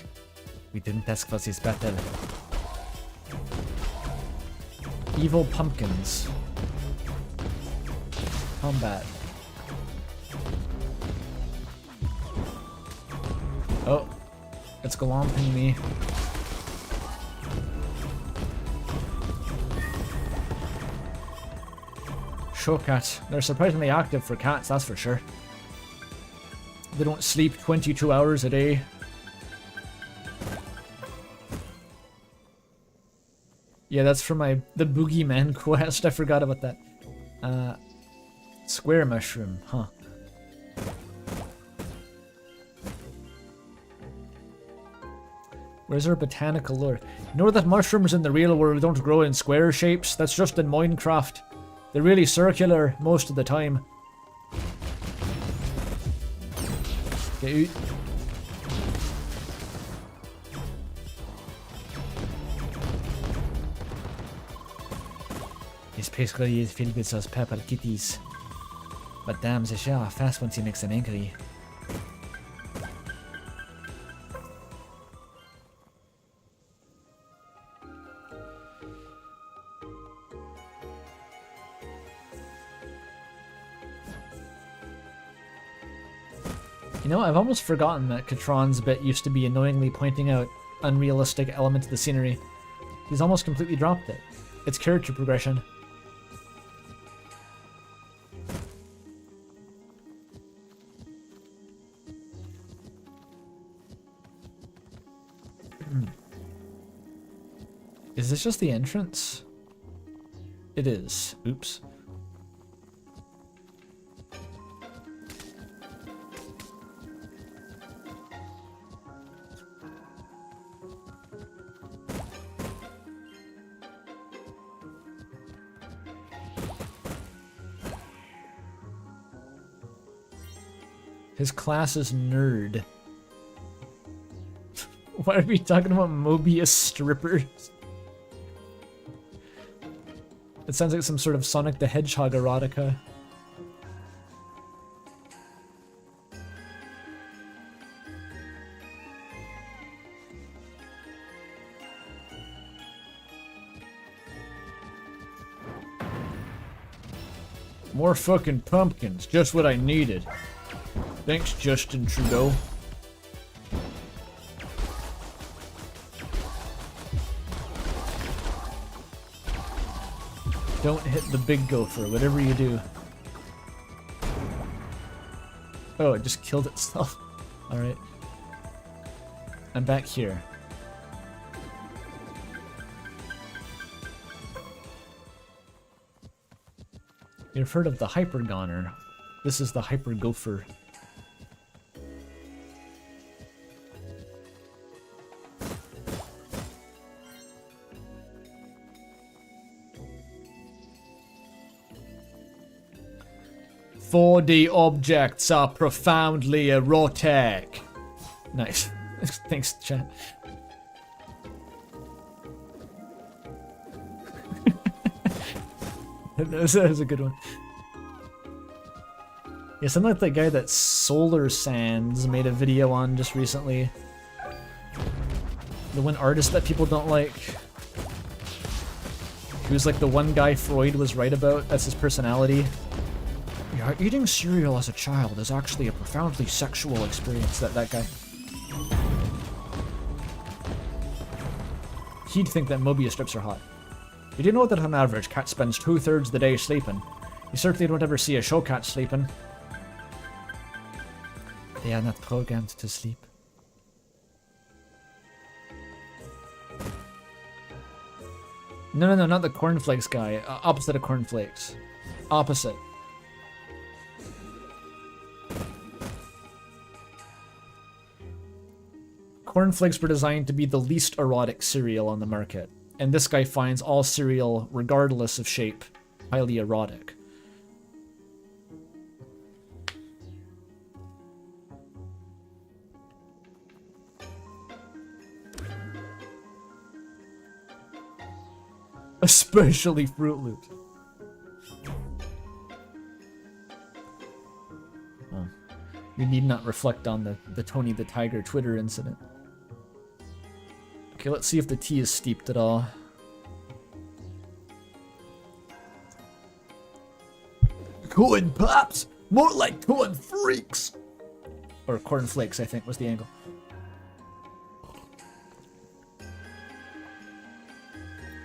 We didn't ask for this battle. Evil pumpkins. Combat. Oh. It's galomping me. Show cat. They're surprisingly active for cats, that's for sure. They don't sleep 22 hours a day. Yeah, that's for the Boogeyman quest. I forgot about that. Square mushroom, huh? Where's our botanical lore? You know that mushrooms in the real world don't grow in square shapes? That's just in Minecraft. They're really circular most of the time. Get out. This pastry is filled with those purple kitties. But damn, they sure are fast once you make them angry. You know, I've almost forgotten that Katron's bit used to be annoyingly pointing out unrealistic elements of the scenery. He's almost completely dropped it. It's character progression. Is this just the entrance? It is. Oops. His class is nerd. Why are we talking about Mobius strippers? It sounds like some sort of Sonic the Hedgehog erotica. More fucking pumpkins, just what I needed. Thanks, Justin Trudeau. Don't hit the big gopher, whatever you do. Oh, it just killed itself. Alright. I'm back here. You've heard of the Hyper Goner. This is the Hyper Gopher. "4D objects are profoundly erotic." Nice. Thanks, chat. That was a good one. Yeah, something like that guy that Solar Sands made a video on just recently. The one artist that people don't like. He was like the one guy Freud was right about. That's his personality. Yeah, eating cereal as a child is actually a profoundly sexual experience, that guy. He'd think that Mobius strips are hot. Did you know that on average, cat spends 2/3 the day sleeping? You certainly don't ever see a show cat sleeping. They are not programmed to sleep. No, not the cornflakes guy. Opposite of cornflakes. Opposite. Cornflakes were designed to be the least erotic cereal on the market, and this guy finds all cereal, regardless of shape, highly erotic. Especially Fruit Loops. Oh. You need not reflect on the Tony the Tiger Twitter incident. Okay, let's see if the tea is steeped at all. Corn pops! More like corn freaks! Or corn flakes, I think, was the angle.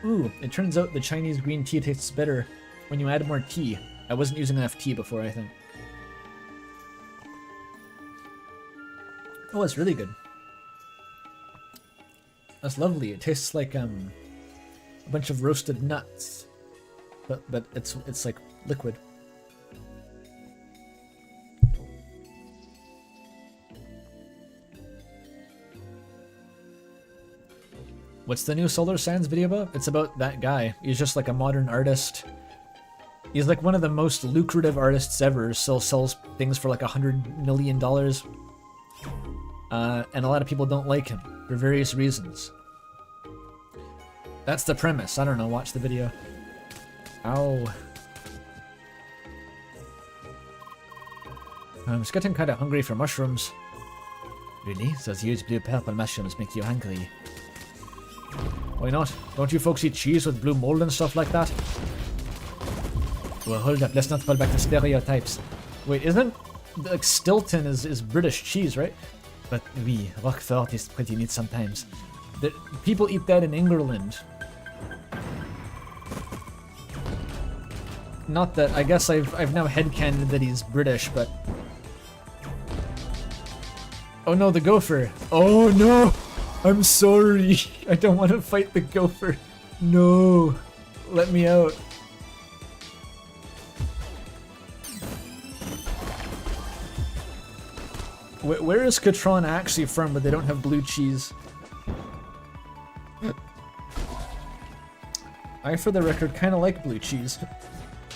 Ooh, it turns out the Chinese green tea tastes better when you add more tea. I wasn't using enough tea before, I think. Oh, it's really good. That's lovely. It tastes like a bunch of roasted nuts, but it's like liquid. What's the new Solar Sands video about? It's about that guy. He's just like a modern artist. He's like one of the most lucrative artists ever. Still sells things for like $100 million. And a lot of people don't like him for various reasons. That's the premise. I don't know. Watch the video. Ow. I'm just getting kind of hungry for mushrooms. Really? Those huge blue purple mushrooms make you hungry? Why not? Don't you folks eat cheese with blue mold and stuff like that? Well, hold up. Let's not fall back to stereotypes. Wait, isn't... like, Stilton is British cheese, right? But oui, Roquefort is pretty neat sometimes. People eat that in England. Not that... I guess I've now headcanoned that he's British, but... Oh no, the gopher. Oh no! I'm sorry. I don't want to fight the gopher. No! Let me out. Where is Catron actually from, but they don't have blue cheese? I, for the record, kind of like blue cheese.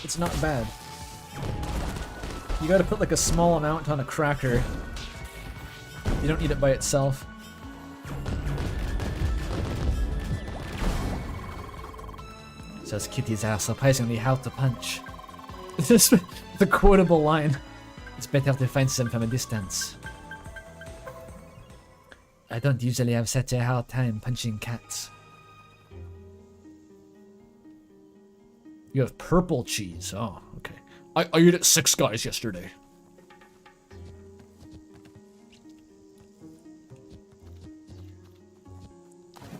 It's not bad. You gotta put like a small amount on a cracker. You don't eat it by itself. Those kitties are surprisingly hard to punch. This is the quotable line. It's better to find them from a distance. I don't usually have such a hard time punching cats. You have purple cheese. Oh, okay. I ate at Six Guys yesterday.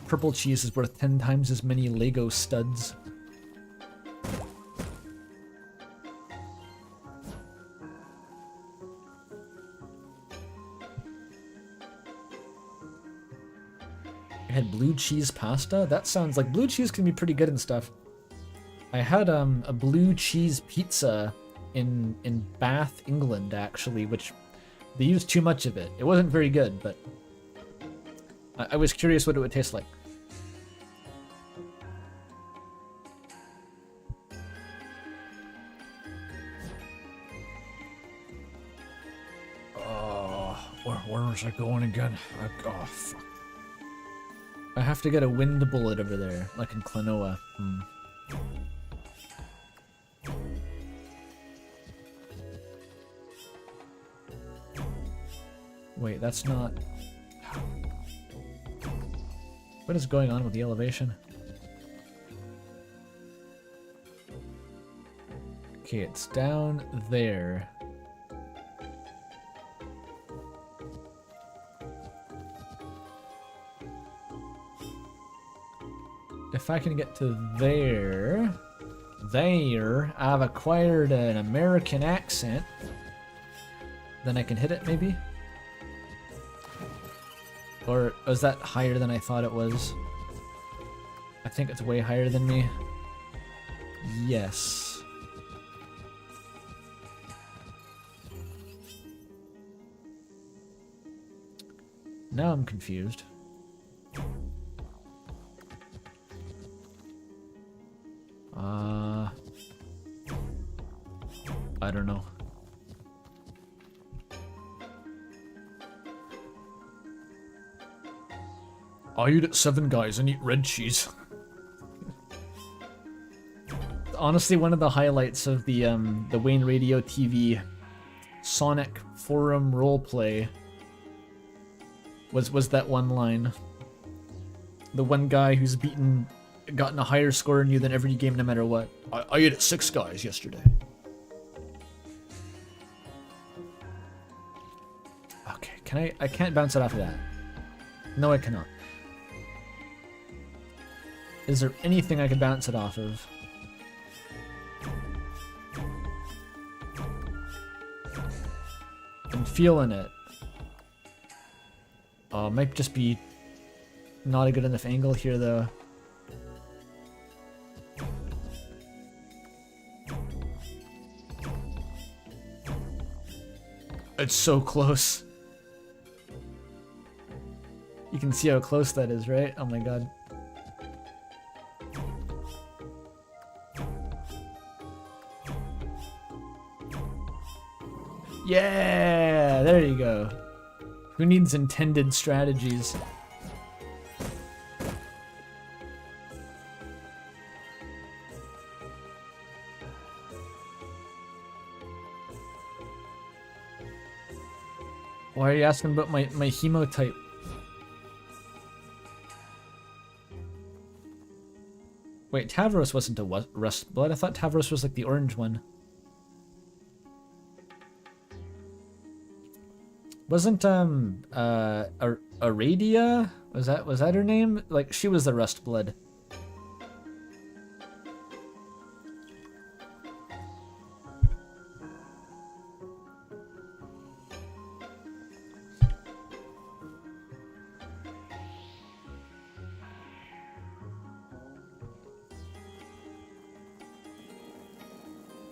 Purple cheese is worth 10 times as many Lego studs. I had blue cheese pasta? That sounds like blue cheese can be pretty good and stuff. I had a blue cheese pizza in Bath, England, actually, which they used too much of it. It wasn't very good, but I was curious what it would taste like. Where was I going again? Oh, fuck. I have to get a wind bullet over there, like in Klonoa. Wait, that's not... What is going on with the elevation? Okay, it's down there. If I can get to there, I've acquired an American accent. Then I can hit it, maybe? Or was that higher than I thought it was? I think it's way higher than me. Yes. Now I'm confused. I don't know. I eat at Seven Guys and eat red cheese. Honestly, one of the highlights of the Wayne Radio TV Sonic forum roleplay was that one line. The one guy who's gotten a higher score than you than every game no matter what. I ate at Six Guys yesterday. Okay, I can't bounce it off of that. No, I cannot. Is there anything I could bounce it off of? I'm feeling it. Oh, it might just be not a good enough angle here, though. It's so close. You can see how close that is, right? Oh my god. Yeah, there you go. Who needs intended strategies? Why are you asking about my hemotype? Wait, Tavros wasn't a rust blood. I thought Tavros was like the orange one. Wasn't Aradia? Was that her name? Like she was the rust blood.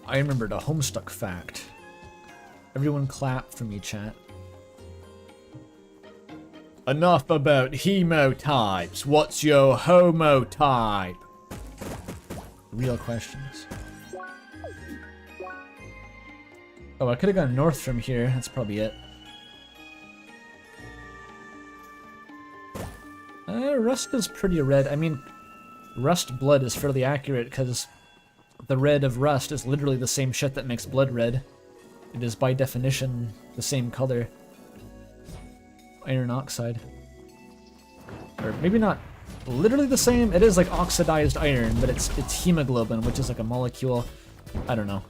I remembered a Homestuck fact. Everyone clap for me, chat. Enough about hemotypes. What's your homotype? Real questions. Oh, I could have gone north from here. That's probably it. Rust is pretty red. I mean, rust blood is fairly accurate because the red of rust is literally the same shit that makes blood red. It is by definition the same color. Iron oxide. Or maybe not literally the same. It is like oxidized iron, but it's hemoglobin, which is like a molecule. I don't know.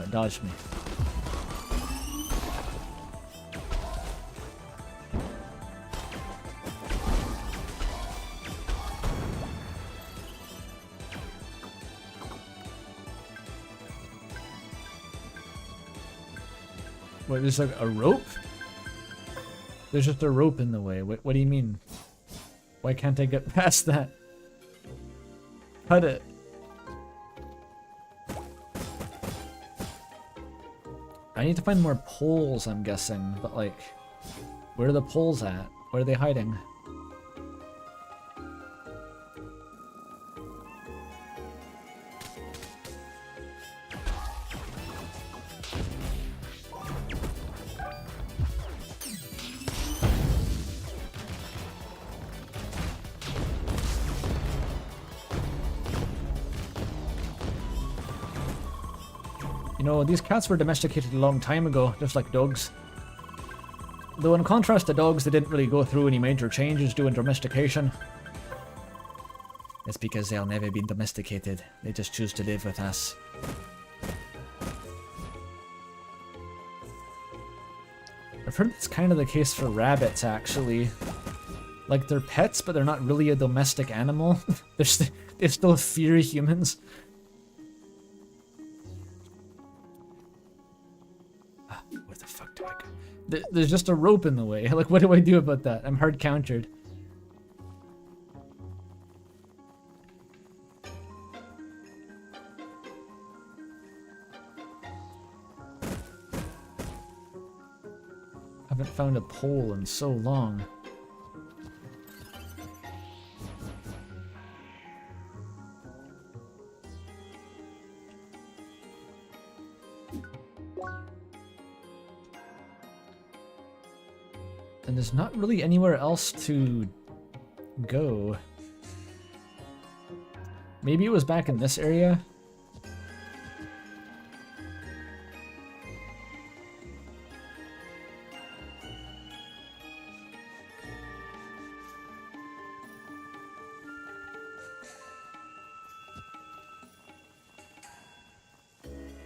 Dodged me. Wait, there's like a rope? There's just a rope in the way. What do you mean? Why can't I get past that? Cut it. I need to find more poles, I'm guessing, but like, where are the poles at? Where are they hiding? You know, these cats were domesticated a long time ago, just like dogs. Though in contrast to dogs, they didn't really go through any major changes during domestication. It's because they'll never be domesticated. They just choose to live with us. I've heard it's kind of the case for rabbits, actually. Like, they're pets, but they're not really a domestic animal. They still fear humans. Where the fuck do I go? There's just a rope in the way. Like, what do I do about that? I'm hard countered. Haven't found a pole in so long. And there's not really anywhere else to go. Maybe it was back in this area?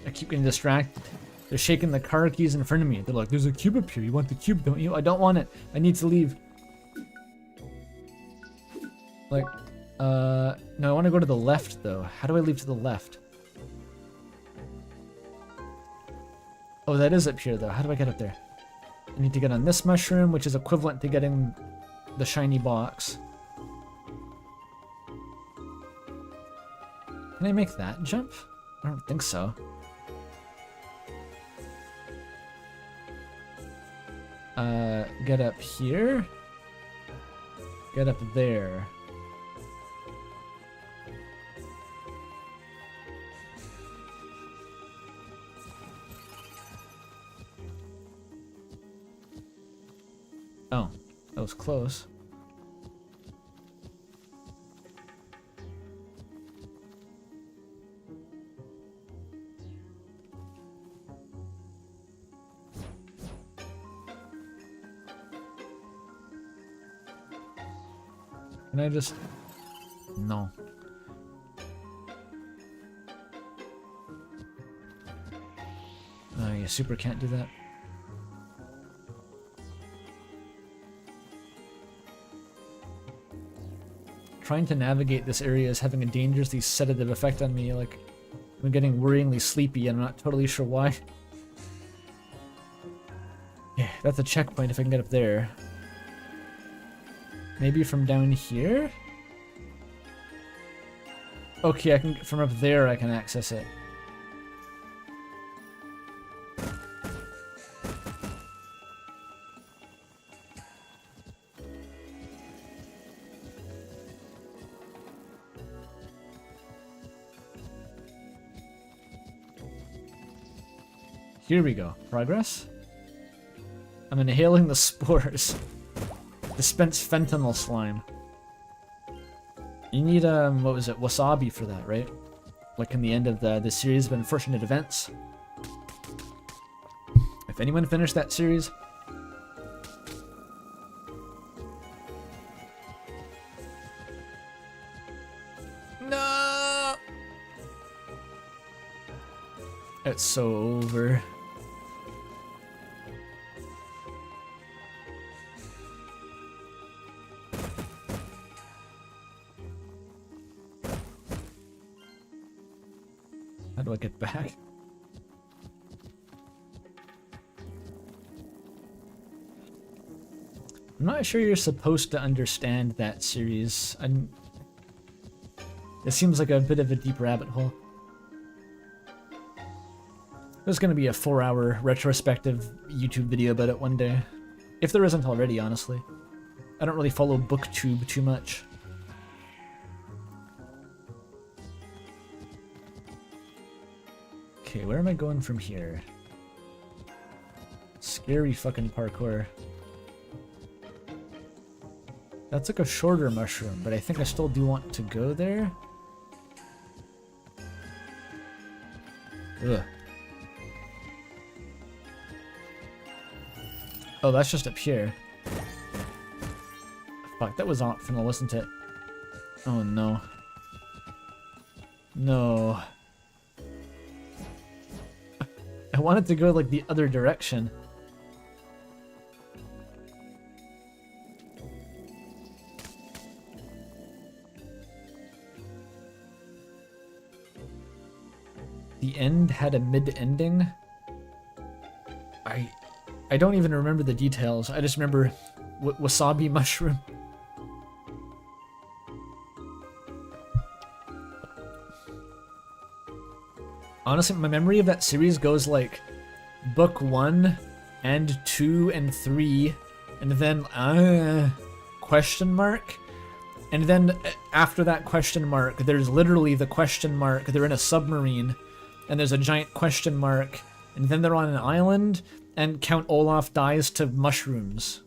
I keep getting distracted. They're shaking the car keys in front of me. They're like, there's a cube up here. You want the cube, don't you? I don't want it. I need to leave. Like, no, I want to go to the left, though. How do I leave to the left? Oh, that is up here, though. How do I get up there? I need to get on this mushroom, which is equivalent to getting the shiny box. Can I make that jump? I don't think so. Get up here. Get up there. Oh, that was close. Can I just... No. Oh, yeah, super can't do that. Trying to navigate this area is having a dangerously sedative effect on me, like... I'm getting worryingly sleepy and I'm not totally sure why. Okay, that's a checkpoint if I can get up there. Maybe from down here? Okay, I can from up there I can access it. Here we go. Progress? I'm inhaling the spores. Dispense fentanyl slime. You need, what was it? Wasabi for that, right? Like in the end of the series of unfortunate events. If anyone finished that series... No! It's so over. How do I get back? I'm not sure you're supposed to understand that series. It seems like a bit of a deep rabbit hole. There's gonna be a 4-hour retrospective YouTube video about it one day. If there isn't already, honestly. I don't really follow BookTube too much. Okay, where am I going from here? Scary fucking parkour. That's like a shorter mushroom, but I think I still do want to go there. Ugh. Oh, that's just up here. Fuck, that was optional, wasn't it? Oh no. No. I wanted to go like the other direction. The end had a mid-ending. I don't even remember the details. I just remember wasabi mushroom. Honestly, my memory of that series goes like book 1 and 2 and 3 and then question mark. And then after that question mark, there's literally the question mark. They're in a submarine and there's a giant question mark. And then they're on an island and Count Olaf dies to mushrooms.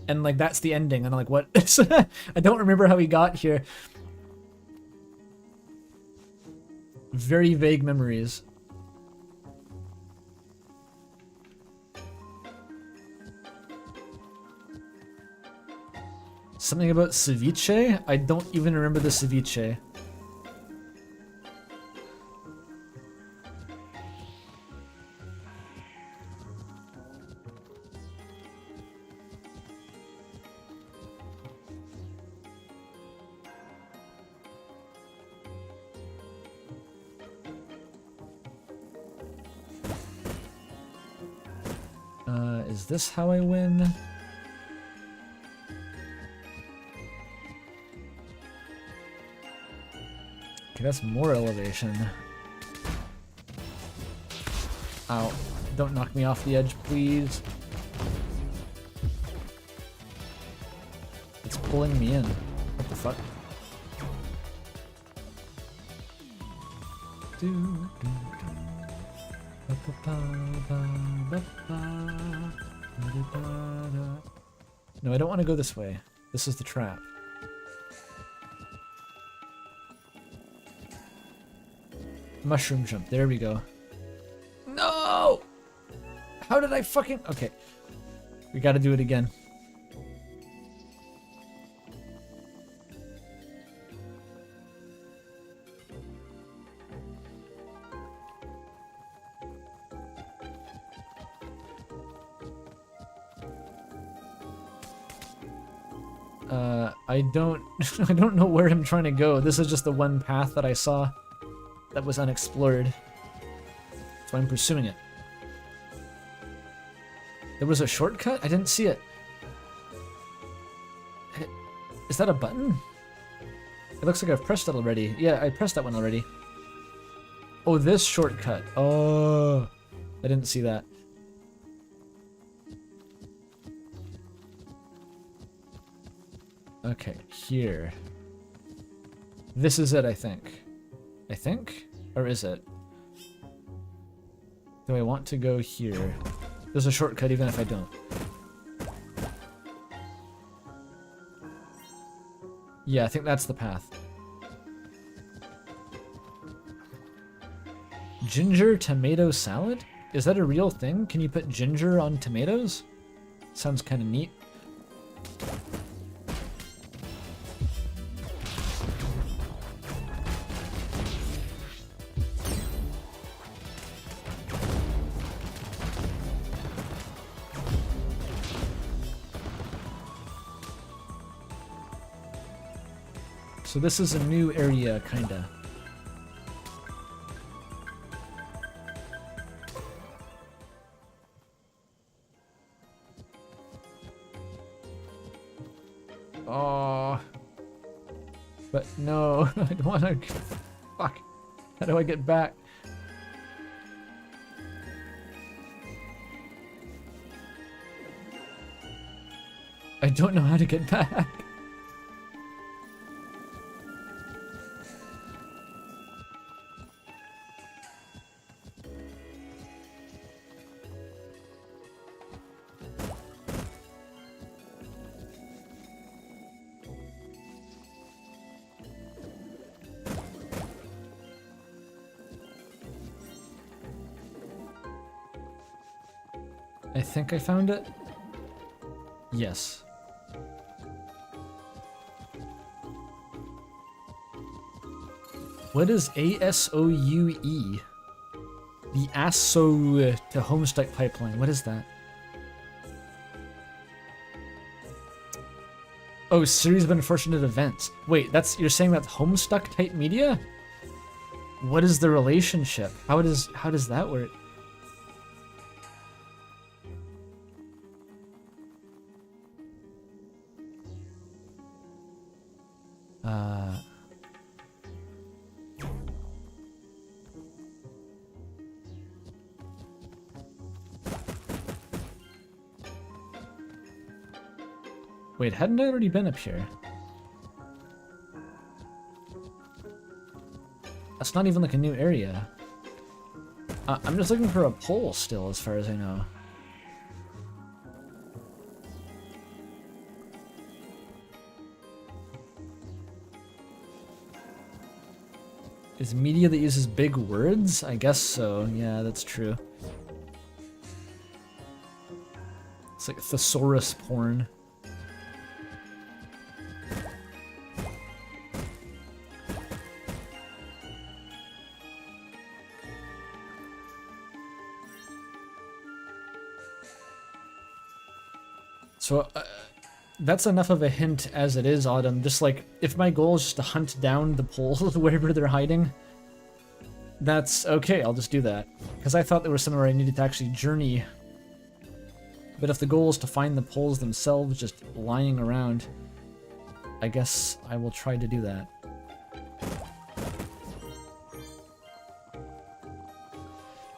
And like that's the ending. And I'm like, what? I don't remember how he got here. Very vague memories. Something about ceviche? I don't even remember the ceviche. Is this how I win? Okay, that's more elevation. Ow. Don't knock me off the edge, please. It's pulling me in. What the fuck? No, I don't want to go this way. This is the trap. Mushroom jump. There we go. No! How did I fucking... Okay. We gotta do it again. I don't know where I'm trying to go. This is just the one path that I saw that was unexplored. So I'm pursuing it. There was a shortcut? I didn't see it. Is that a button? It looks like I've pressed it already. Yeah, I pressed that one already. Oh, this shortcut. Oh, I didn't see that. Okay, here. This is it, I think. I think? Or is it? Do I want to go here? There's a shortcut even if I don't. Yeah, I think that's the path. Ginger tomato salad? Is that a real thing? Can you put ginger on tomatoes? Sounds kind of neat. So this is a new area, kinda. Oh. But no, I don't wanna... Fuck. How do I get back? I don't know how to get back. I think I found it. Yes. What is ASOUE? The ASO to Homestuck pipeline. What is that? Oh, series of unfortunate events. Wait, you're saying that's Homestuck type media? What is the relationship? How does that work? Wait, hadn't I already been up here? That's not even like a new area. I'm just looking for a pole still, as far as I know. Is media that uses big words? I guess so. Yeah, that's true. It's like thesaurus porn. So, that's enough of a hint as it is, Autumn. Just like, if my goal is just to hunt down the poles wherever they're hiding, that's okay, I'll just do that. Because I thought there was somewhere I needed to actually journey. But if the goal is to find the poles themselves just lying around, I guess I will try to do that.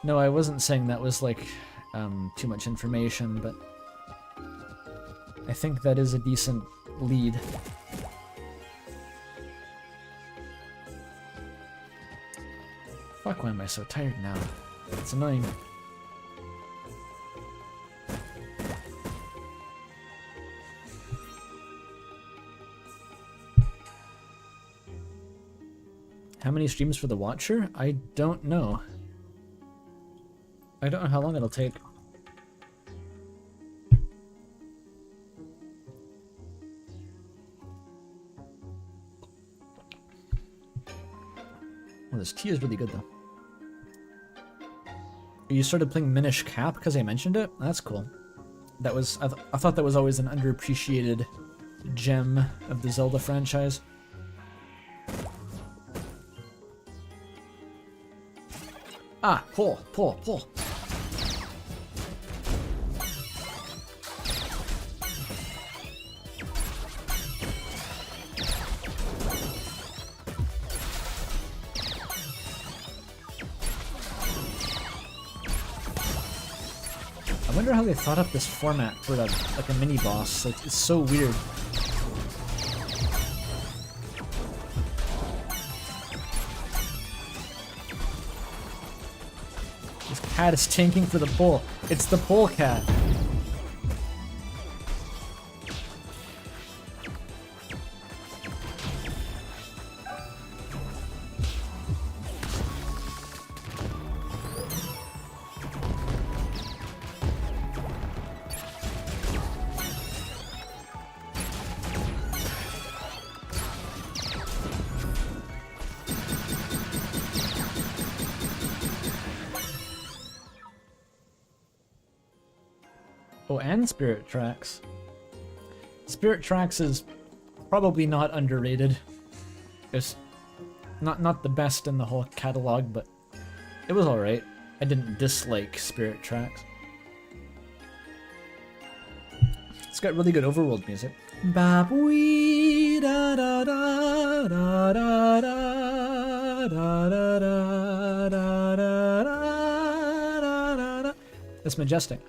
No, I wasn't saying that was like, too much information, but I think that is a decent lead. Fuck, why am I so tired now? It's annoying. How many streams for the Watcher? I don't know. I don't know how long it'll take. Well, this tea is really good, though. You started playing Minish Cap because I mentioned it? That's cool. That was... I thought that was always an underappreciated gem of the Zelda franchise. Ah, pull. I wonder how they thought up this format for like a mini boss. Like, it's so weird. This cat is tanking for the bull. It's the bull cat. Oh, and Spirit Tracks. Spirit Tracks is probably not underrated. It's not the best in the whole catalog, but it was alright. I didn't dislike Spirit Tracks. It's got really good overworld music. Ba-bwee, da da da da da da da da da da da da. It's majestic.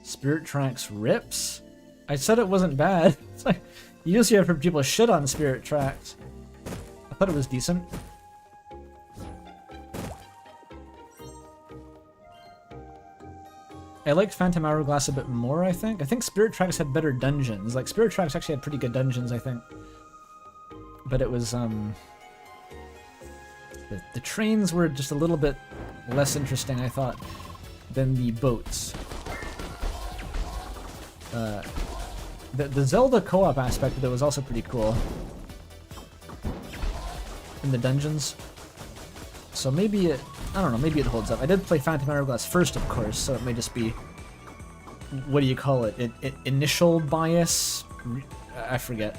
Spirit Tracks rips? I said it wasn't bad. It's like, you usually have heard people shit on Spirit Tracks. I thought it was decent. I liked Phantom Hourglass a bit more, I think. I think Spirit Tracks had better dungeons. Like, Spirit Tracks actually had pretty good dungeons, I think. But it was, the trains were just a little bit less interesting, I thought, than the boats. The Zelda co-op aspect of it was also pretty cool in the dungeons. So maybe it, I don't know, maybe it holds up. I did play Phantom Hourglass first, of course, so it may just be, what do you call it? Initial bias? I forget.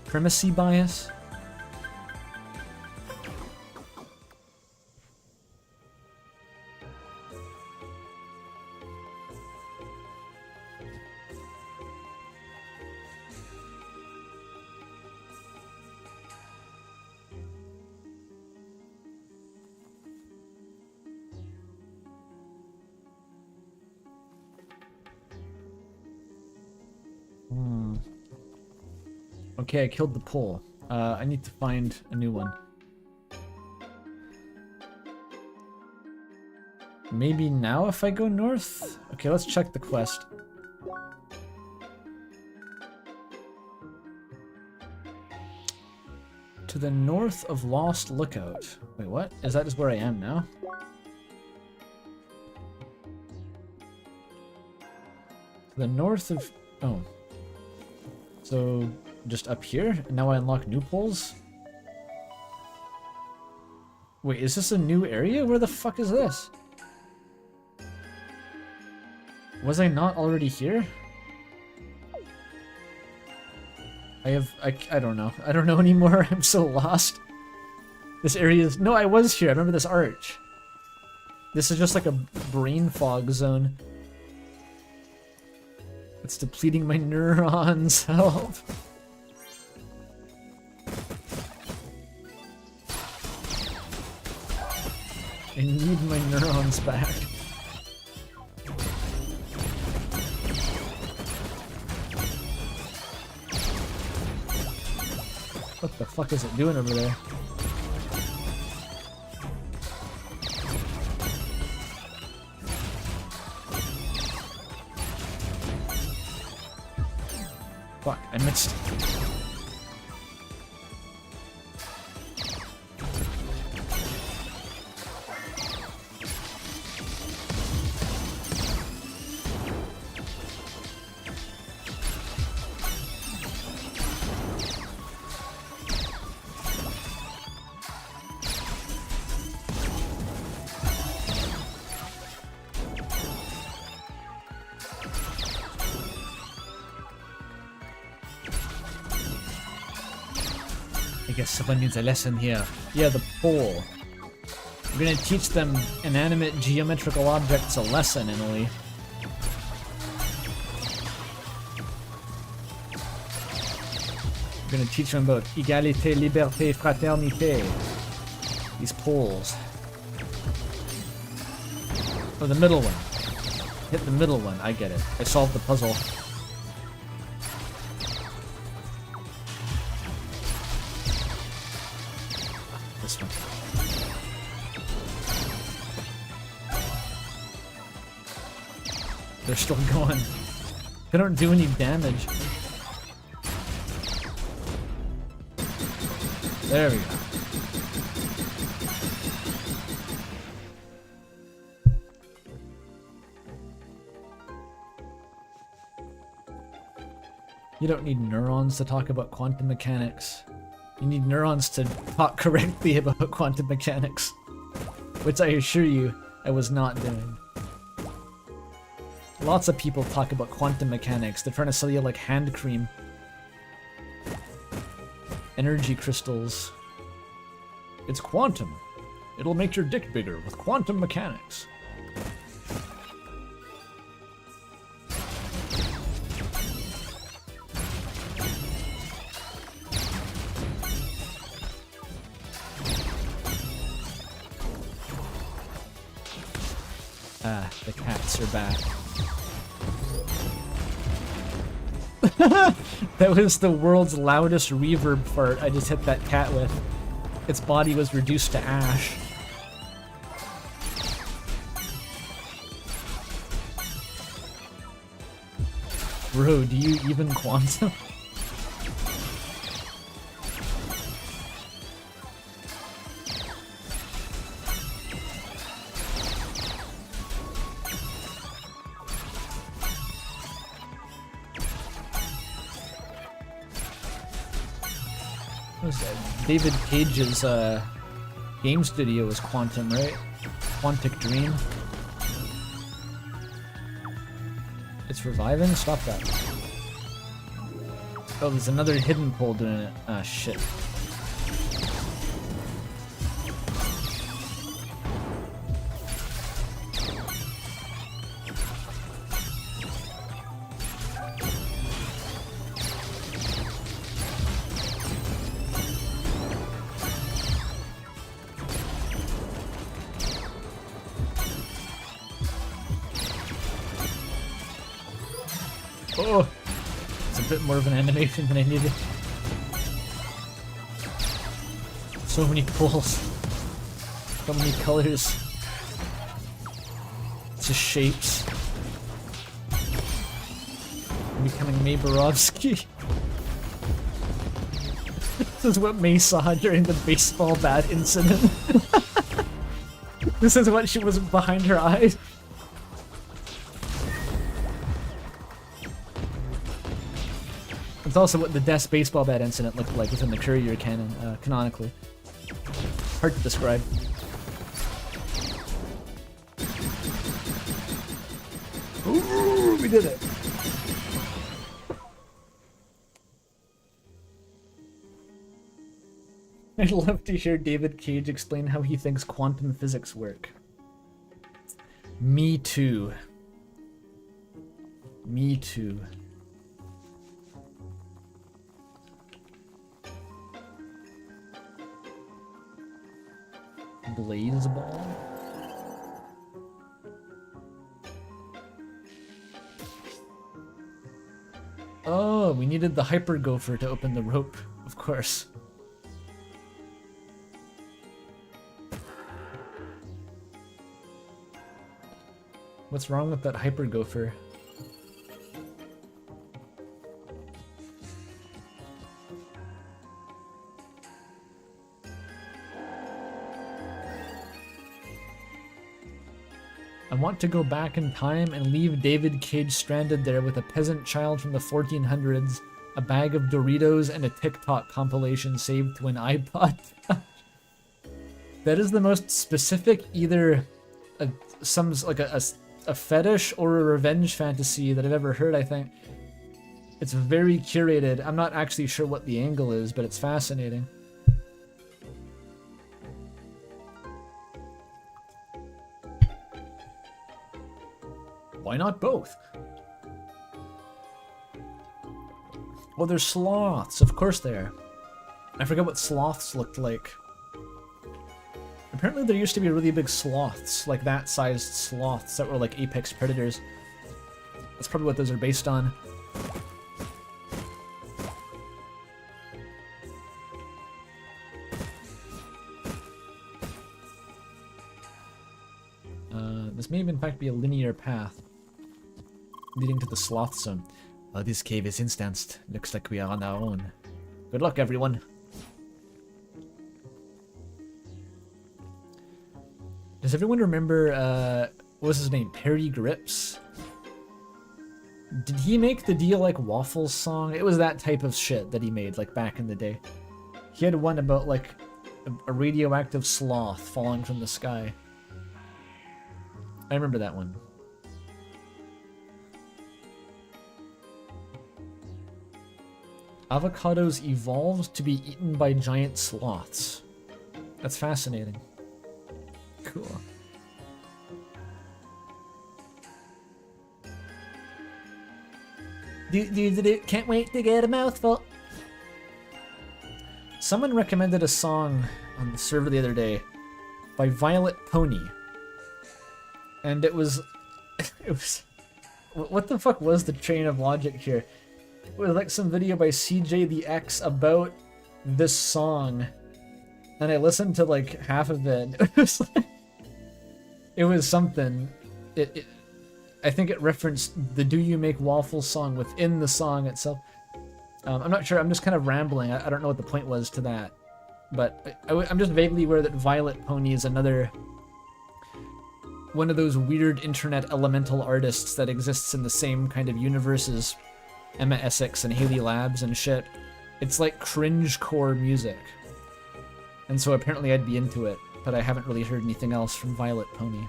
Primacy bias? Okay, I killed the pole. I need to find a new one. Maybe now if I go north? Okay, let's check the quest. To the north of Lost Lookout. Wait, what? Is that just where I am now? To the north of... Oh. So... just up here? And now I unlock new poles? Wait, is this a new area? Where the fuck is this? Was I not already here? I don't know. I don't know anymore. I'm so lost. This area is... No, I was here. I remember this arch. This is just like a brain fog zone. It's depleting my neurons. Help. I need my neurons back. What the fuck is it doing over there? Fuck, I missed. I guess someone needs a lesson here. Yeah, the pole. We're gonna teach them inanimate geometrical objects a lesson, Emily. We're gonna teach them about égalité, liberté, fraternité. These poles. Oh, the middle one. Hit the middle one. I get it. I solved the puzzle. This one. They're still going. They don't do any damage. There we go. You don't need neurons to talk about quantum mechanics. You need neurons to talk correctly about quantum mechanics. Which I assure you, I was not doing. Lots of people talk about quantum mechanics. They're trying to sell you like hand cream. Energy crystals. It's quantum. It'll make your dick bigger with quantum mechanics. Ah, the cats are back. That was the world's loudest reverb fart I just hit that cat with. Its body was reduced to ash. Bro, do you even quantum? David Cage's game studio is Quantum, right? Quantic Dream. It's reviving? Stop that. Oh, there's another hidden pole doing it. Ah, shit. Oh, it's a bit more of an animation than I needed. So many pulls. So many colors. Just shapes. I'm becoming Mayborovsky. This is what May saw during the baseball bat incident. This is what she was behind her eyes. It's also what the Death's baseball bat incident looked like within the Courier canon, canonically. Hard to describe. Ooh, we did it! I'd love to hear David Cage explain how he thinks quantum physics work. Me too. Me too. Blaze ball? Oh, we needed the hyper gopher to open the rope, of course. What's wrong with that hyper gopher? I want to go back in time and leave David Cage stranded there with a peasant child from the 1400s, a bag of Doritos, and a TikTok compilation saved to an iPod. That is the most specific, either a fetish or a revenge fantasy that I've ever heard, I think. It's very curated. I'm not actually sure what the angle is, but it's fascinating. Why not both? Oh, there's sloths. Of course they are. I forgot what sloths looked like. Apparently there used to be really big sloths, like that sized sloths that were like apex predators. That's probably what those are based on. This may in fact be a linear path leading to the sloth zone. Oh, this cave is instanced. Looks like we are on our own. Good luck, everyone. Does everyone remember, what was his name? Perry Grips? Did he make the Do You Like Waffles song? It was that type of shit that he made, like, back in the day. He had one about, like, a radioactive sloth falling from the sky. I remember that one. Avocados evolved to be eaten by giant sloths. That's fascinating. Cool. Can't wait to get a mouthful. Someone recommended a song on the server the other day by Violet Pony. And it was... What the fuck was the chain of logic here? It was like some video by CJ the X about this song. And I listened to like half of it. It was like... It was something. I think it referenced the Do You Make Waffles song within the song itself. I'm not sure, I'm just kind of rambling. I don't know what the point was to that. But I'm just vaguely aware that Violet Pony is another... one of those weird internet elemental artists that exists in the same kind of universe as Emma Essex and Haley Labs and shit. It's like cringe-core music. And so apparently I'd be into it, but I haven't really heard anything else from Violet Pony.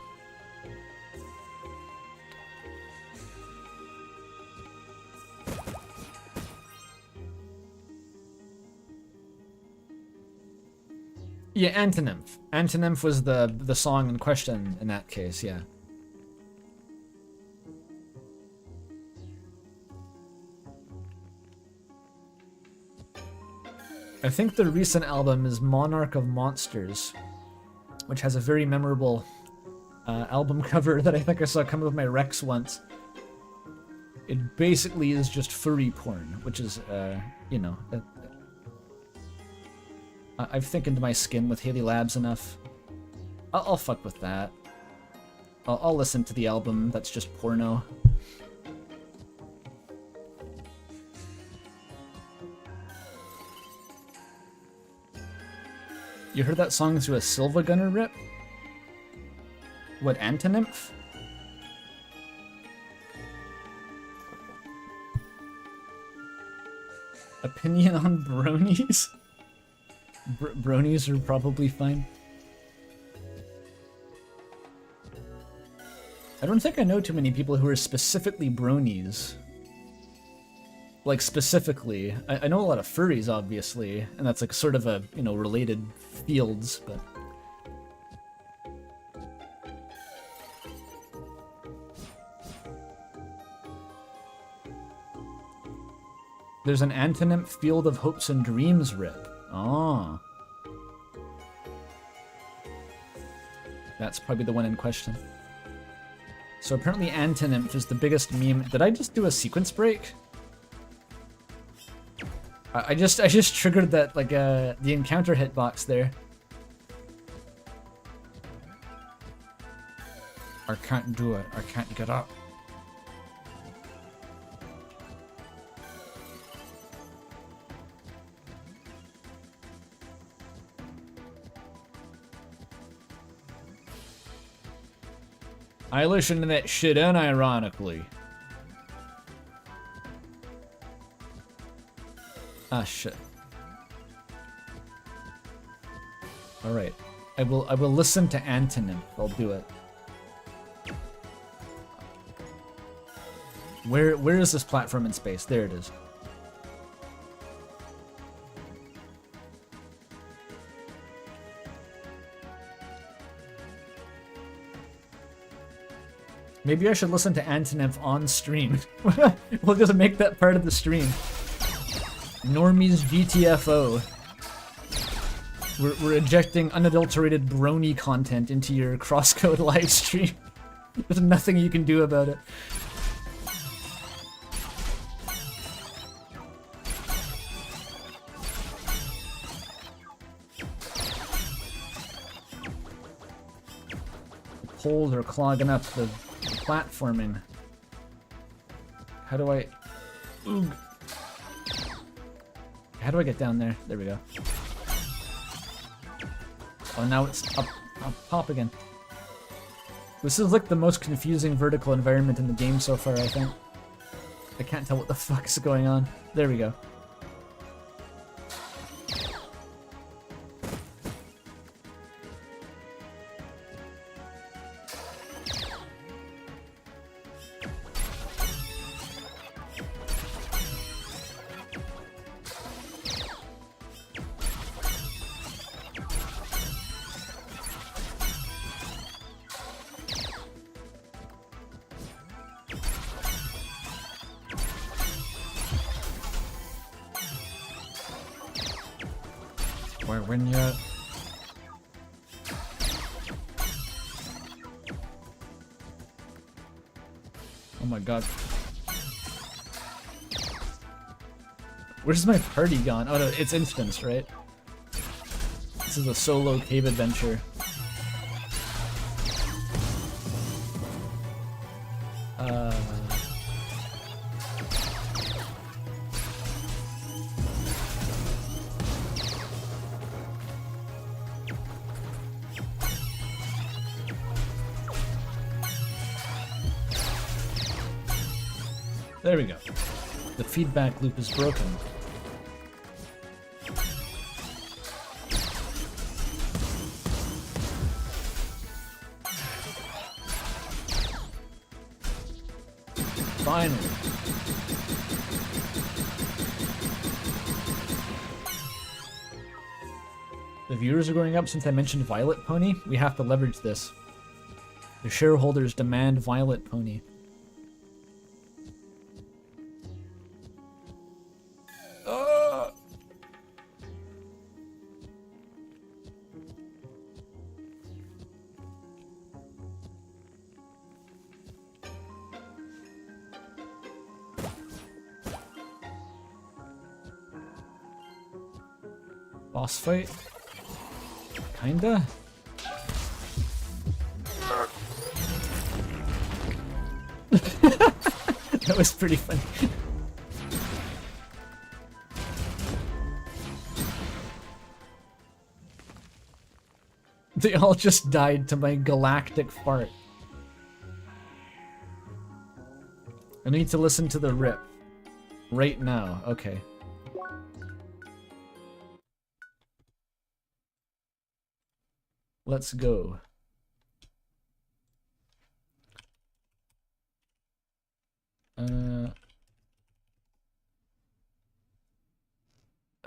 Yeah, Antinymph. Antinymph was the song in question in that case, yeah. I think the recent album is Monarch of Monsters, which has a very memorable album cover that I think I saw come with my Rex once. It basically is just furry porn, which is, you know... I've thickened my skin with Haley Labs enough. I'll fuck with that. I'll listen to the album that's just porno. You heard that song through a Silva Gunner rip? What, Antinymph? Opinion on bronies? Bronies are probably fine. I don't think I know too many people who are specifically bronies. Like, specifically. I know a lot of furries, obviously, and that's like sort of a, you know, related fields, but... There's an Antinymph Field of Hopes and Dreams rip. Oh. That's probably the one in question. So apparently Antinymph is the biggest meme. Did I just do a sequence break? I just triggered that, like, the encounter hitbox there. I can't do it. I can't get up. I listen to that shit unironically. Ah, shit. Alright. I will listen to Antonym. I'll do it. Where is this platform in space? There it is. Maybe I should listen to Antonym on stream. We'll just make that part of the stream. Normies GTFO. We're injecting unadulterated brony content into your crosscode live stream. There's nothing you can do about it. Poles are clogging up the platforming. How do I... Oog. How do I get down there? There we go. Oh, now it's up top again. This is like the most confusing vertical environment in the game so far, I think. I can't tell what the fuck is going on. There we go. When you... Oh my god. Where's my party gone? Oh no, it's instance, right? This is a solo cave adventure. There we go. The feedback loop is broken. Finally. The viewers are going up since I mentioned Violet Pony. We have to leverage this. The shareholders demand Violet Pony. Boss fight? Kinda? That was pretty funny. They all just died to my galactic fart. I need to listen to the rip. Right now, okay. Let's go. A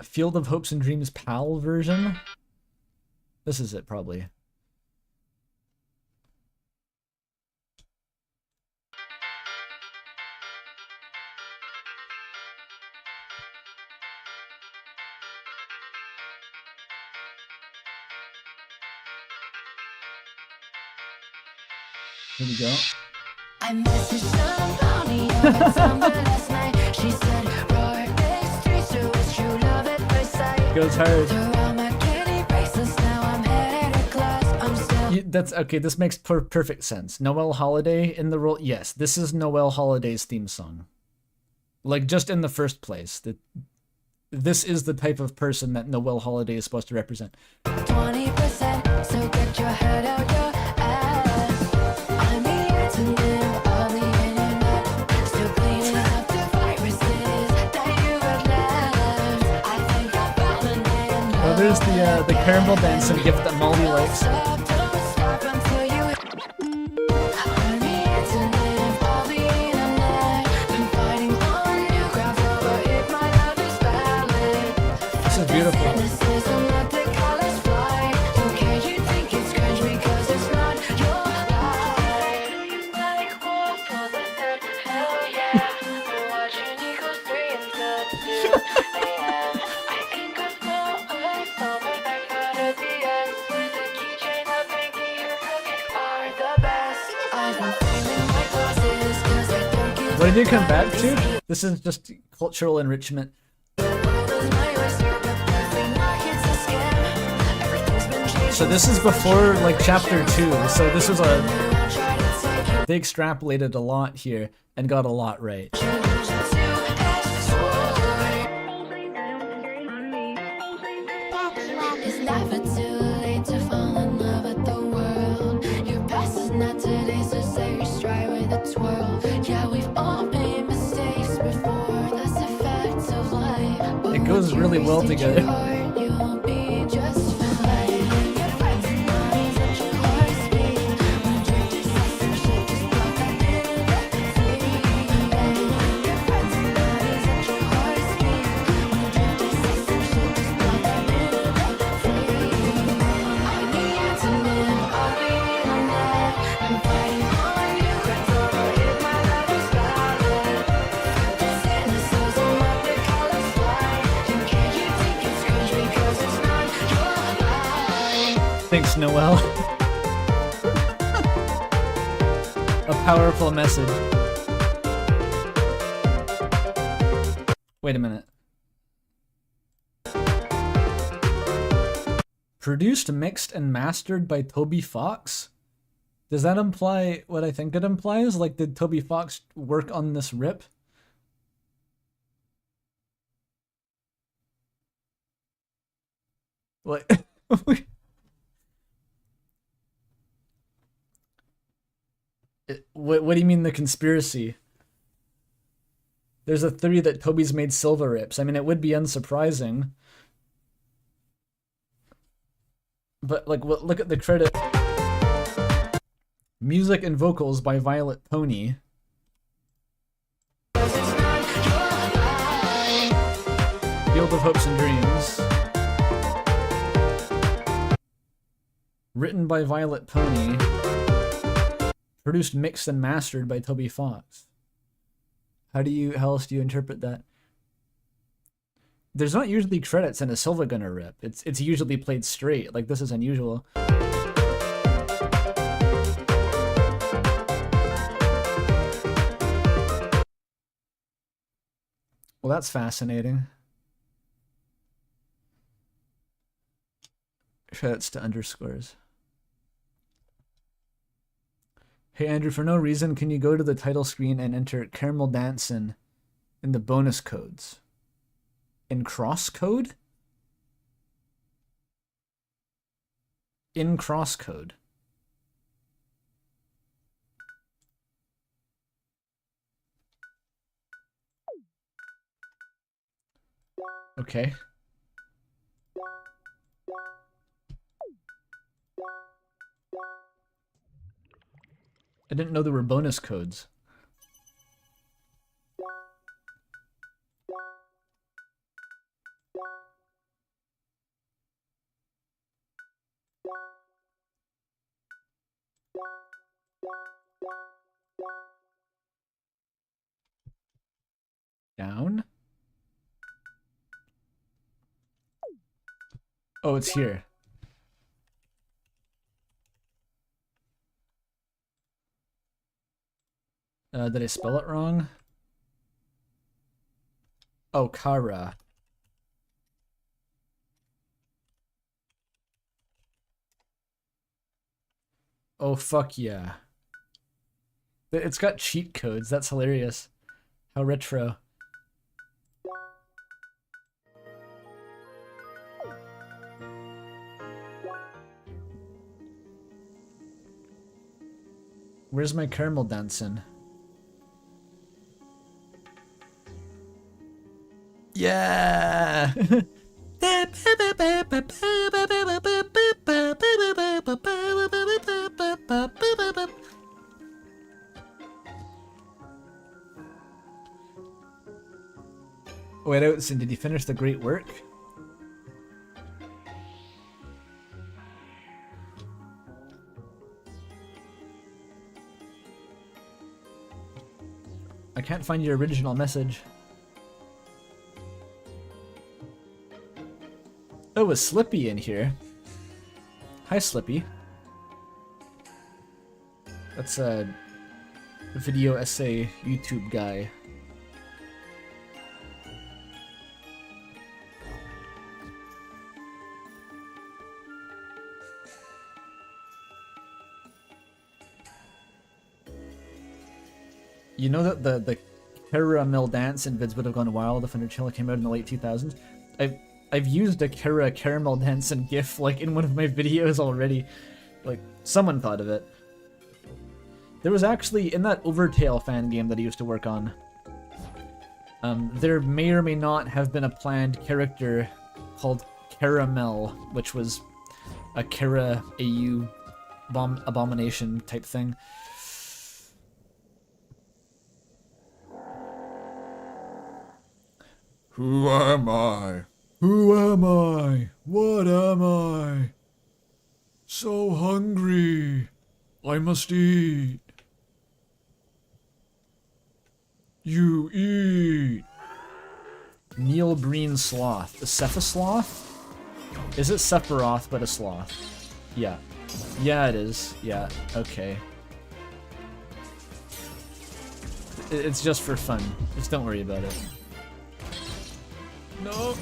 Field of Hopes and Dreams PAL version? This is it, probably. Here we go. I messaged somebody over summer last night. She said, "Roar, it's true, so it's true love at first sight." Goes hard. Throw on my kitty bracelets, now I'm headed to class. I'm still That's okay. This makes perfect sense. Noel Holiday in the role. Yes, this is Noel Holiday's theme song. Like just in the first place, this is the type of person that Noel Holiday is supposed to represent. 20%, so get your head out your ass. I'm here to live on the internet, still cleaning up the viruses that you had left. I think I found an end. Oh, there's the caramel dancing gift that Molly likes. Don't stop until you. I'm here to live on the internet. Been fighting on new ground, but if my love is valid. This is beautiful. Cynicism that they call us fly. Don't care, you think it's cringe because it's not your life. Like war for the third, hell yeah. We're watching Eagles 3 and 2 AM. I can go away from it, I gotta What did you come back to? This is just cultural enrichment. So this is before like chapter 2. So this was they extrapolated a lot here and got a lot right. It's never too late to fall in love with the world. Your past is not today, so say you're straight with a twirl. Yeah, we've all made mistakes before. That's the facts of life. It goes really well together. You'll be just fine. Your friends and eyes at your heart speed. When drifting says some shit, just block that energy. Your friends and eyes at your heart speed. When drifting says some shit, just block that energy. I'm the antonym, I'll be on that. I'm fighting on you, if my love is valid. This innocence on my the colors fly. And can you think it's strange because it's not your life? Thanks, Noel. A powerful message. Wait a minute. Produced, mixed, and mastered by Toby Fox? Does that imply what I think it implies? Like, did Toby Fox work on this rip? What? What do you mean the conspiracy? There's a theory that Toby's made silver rips. I mean, it would be unsurprising. But, like, look at the credit. Music and vocals by Violet Pony. Field of Hopes and Dreams. Written by Violet Pony. Produced, mixed, and mastered by Toby Fox. How else do you interpret that? There's not usually credits in a Silva Gunner rip. It's usually played straight. Like, this is unusual. Well, that's fascinating. Credits to underscores. Hey Andrew, for no reason, can you go to the title screen and enter Caramel Dancin' in the bonus codes? In cross code? In cross code. Okay. I didn't know there were bonus codes. Down? Oh, it's here. Did I spell it wrong? Oh, Kara. Oh, fuck yeah. It's got cheat codes. That's hilarious. How retro. Where's my caramel dancing? Yeah! Wait, Outson, did you finish the great work? I can't find your original message. Oh, is Slippy in here? Hi, Slippy. That's video essay YouTube guy. You know that the caramel dancing vids would have gone wild if Undertale came out in the late 2000s? I've used a caramel dancing gif like in one of my videos already. Like, someone thought of it. There was actually, in that Overtale fan game that I used to work on, there may or may not have been a planned character called Caramel, which was a Kara AU abomination type thing. Who am I? Who am I? What am I? So hungry. I must eat. You eat. Neil Breen Sloth. The Cephasloth? Is it Sephiroth but a sloth? Yeah. Yeah, it is. Yeah, okay. It's just for fun. Just don't worry about it. No.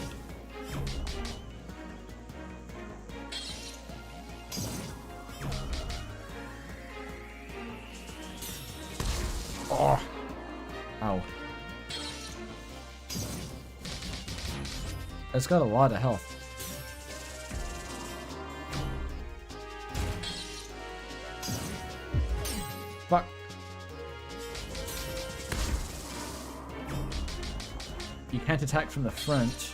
Oh. Ow. It's got a lot of health. Fuck. You can't attack from the front.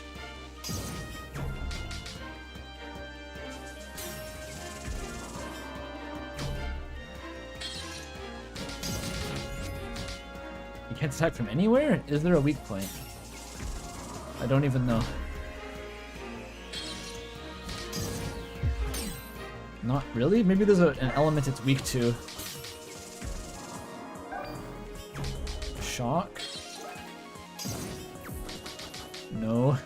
You can't attack from anywhere? Is there a weak point? I don't even know. Not really? Maybe there's an element it's weak to. Shock? No.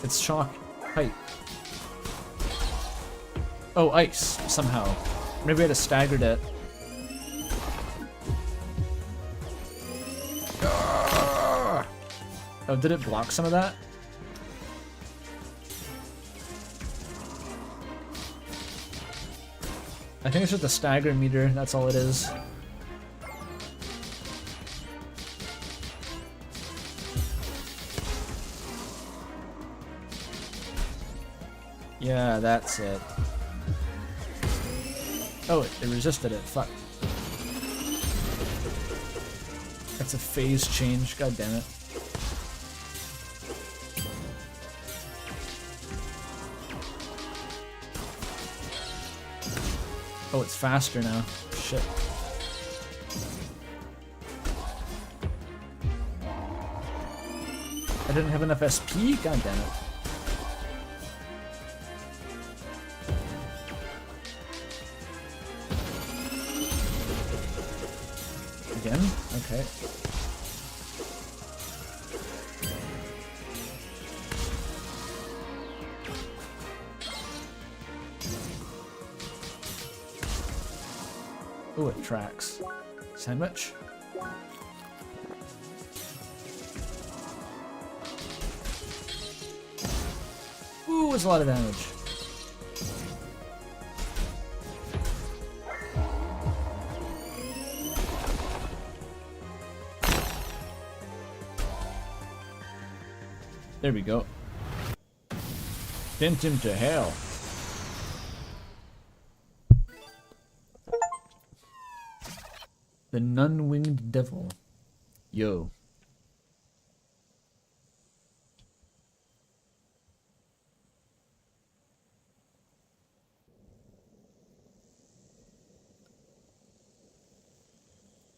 It's shock height. Oh, ice, somehow. Maybe I had staggered it. Oh, did it block some of that? I think it's just a stagger meter, that's all it is. Yeah, that's it. Oh, it resisted it, fuck. That's a phase change, god damn it. Oh, it's faster now. Shit. I didn't have enough SP? God damn it. Again? Okay. Ooh, it tracks. Sandwich? Ooh, it's a lot of damage. There we go. Sent him to hell. The Nun-Winged Devil. Yo.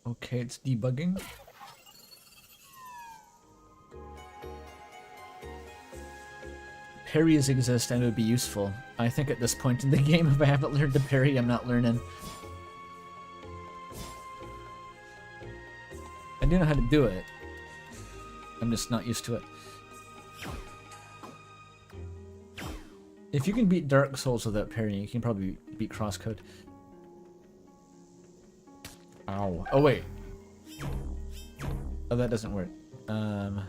Okay, it's debugging. Parries exist and it would be useful. I think at this point in the game, if I haven't learned to parry, I'm not learning. I do know how to do it. I'm just not used to it. If you can beat Dark Souls without parrying, you can probably beat Crosscode. Ow. Oh, wait. Oh, that doesn't work. Huh.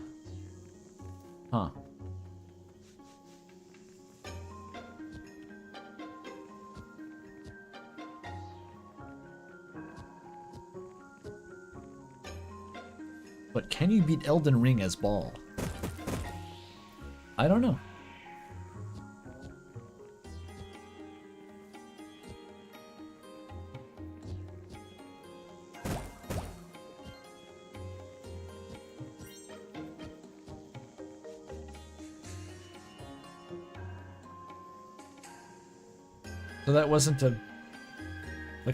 But can you beat Elden Ring as Ball? I don't know. So that wasn't a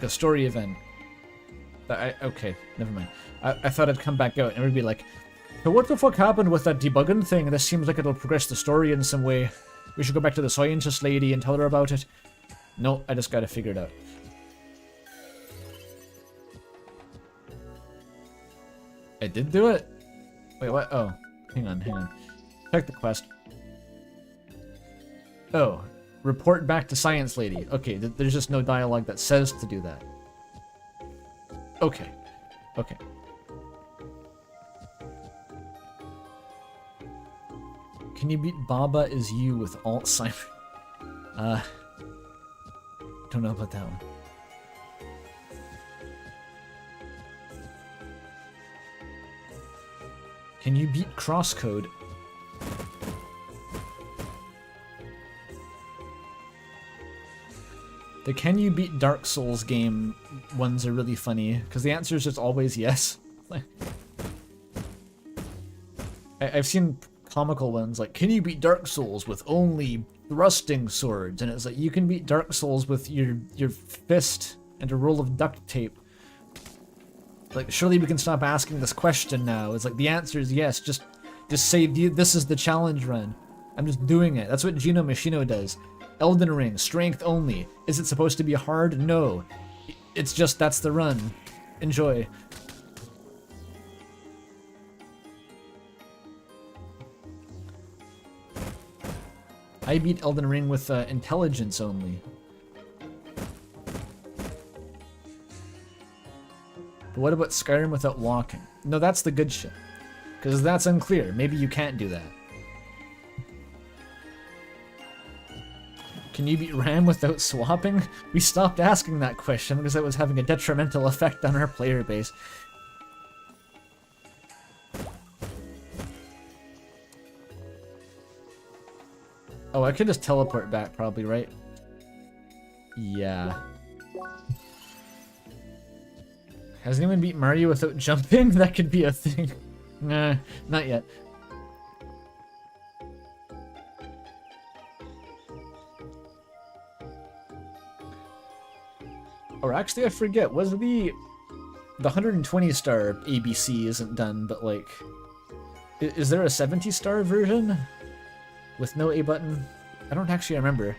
story event. Okay, never mind. I thought I'd come back out and it would be like, so what the fuck happened with that debugging thing? This seems like it'll progress the story in some way. We should go back to the scientist lady and tell her about it. No, I just gotta figure it out. I did do it? Wait, what? Oh, hang on. Check the quest. Oh, report back to science lady. Okay, there's just no dialogue that says to do that. Okay. Can you beat Baba is you with Alzheimer's? Don't know about that one. Can you beat Crosscode? The can you beat Dark Souls game ones are really funny, because the answer is just always yes. I've seen comical ones like, can you beat Dark Souls with only thrusting swords? And it's like, you can beat Dark Souls with your fist and a roll of duct tape. Like, surely we can stop asking this question now. It's like, the answer is yes, just say this is the challenge run. I'm just doing it. That's what Gino Machino does. Elden Ring, strength only. Is it supposed to be hard? No. It's just, that's the run. Enjoy. I beat Elden Ring with intelligence only. But what about Skyrim without walking? No, that's the good shit. Because that's unclear. Maybe you can't do that. Can you beat RAM without swapping? We stopped asking that question because that was having a detrimental effect on our player base. Oh, I could just teleport back probably, right? Yeah. Has anyone beat Mario without jumping? That could be a thing. Nah, not yet. Or actually, I forget. Was the 120 star ABC isn't done, but like, is there a 70 star version with no A button? I don't actually remember.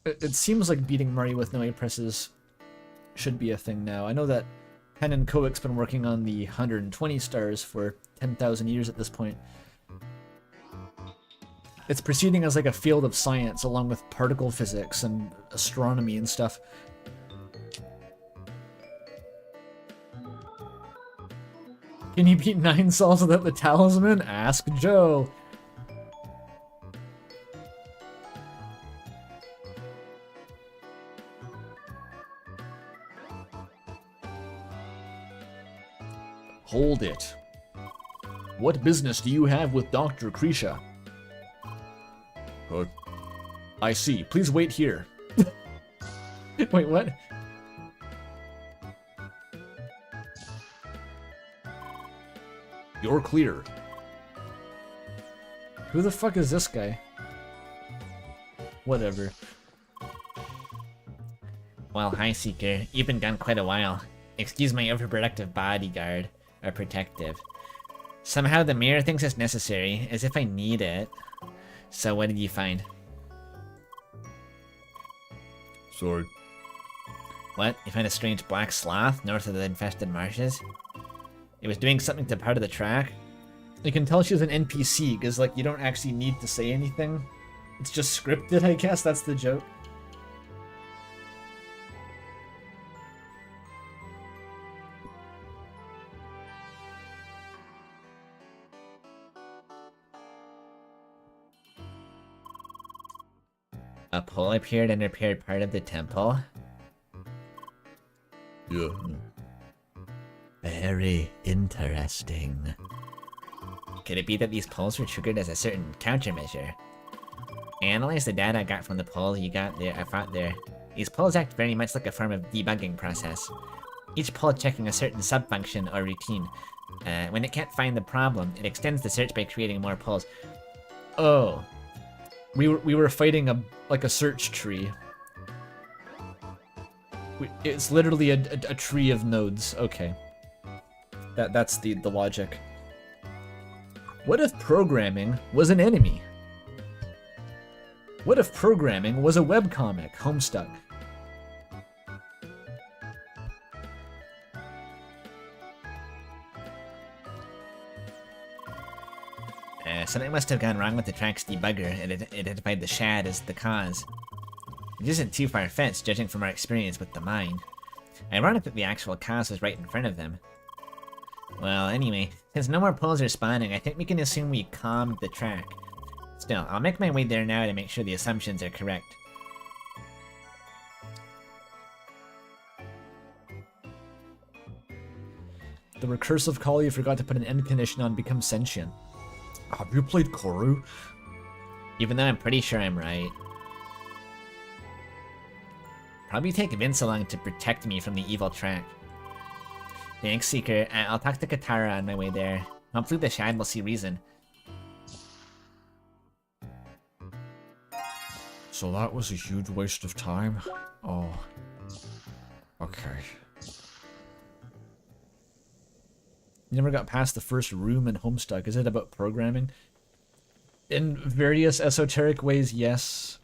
It seems like beating Mario with no A presses should be a thing now. I know that Pen and Koich's been working on the 120 stars for 10,000 years at this point. It's proceeding as like a field of science along with particle physics and astronomy and stuff. Can you beat 9 Souls without the talisman? Ask Joe. Hold it. What business do you have with Dr. Krisha? I see. Please wait here. Wait, what? You're clear. Who the fuck is this guy? Whatever. Well, hi, Seeker. You've been gone quite a while. Excuse my overprotective bodyguard. Or protective. Somehow the mirror thinks it's necessary, as if I need it. So what did you find? Sorry. What? You find a strange black sloth north of the infested marshes? It was doing something to part of the track? You can tell she's an NPC, because, like, you don't actually need to say anything. It's just scripted, I guess, that's the joke. A pole appeared and repaired part of the temple. Yeah. Very interesting. Could it be that these poles were triggered as a certain countermeasure? Analyze the data I got from the pole I fought there. These poles act very much like a form of debugging process. Each pole checking a certain subfunction or routine. When it can't find the problem, it extends the search by creating more poles. Oh. We were fighting a search tree. It's literally a tree of nodes. Okay. That's the logic. What if programming was an enemy? What if programming was a webcomic, Homestuck? Something must have gone wrong with the track's debugger and it identified the shad as the cause. It isn't too far-fetched, judging from our experience with the mine. Ironic that the actual cause was right in front of them. Well, anyway, since no more poles are spawning, I think we can assume we calmed the track. Still, I'll make my way there now to make sure the assumptions are correct. The recursive call you forgot to put an end condition on becomes sentient. Have you played Koru? Even though I'm pretty sure I'm right. Probably take Vince along to protect me from the evil track. Thanks, Seeker. I'll talk to Katara on my way there. Hopefully the Shad will see reason. So that was a huge waste of time? Oh. Okay. You never got past the first room in Homestuck. Is it about programming? In various esoteric ways, yes.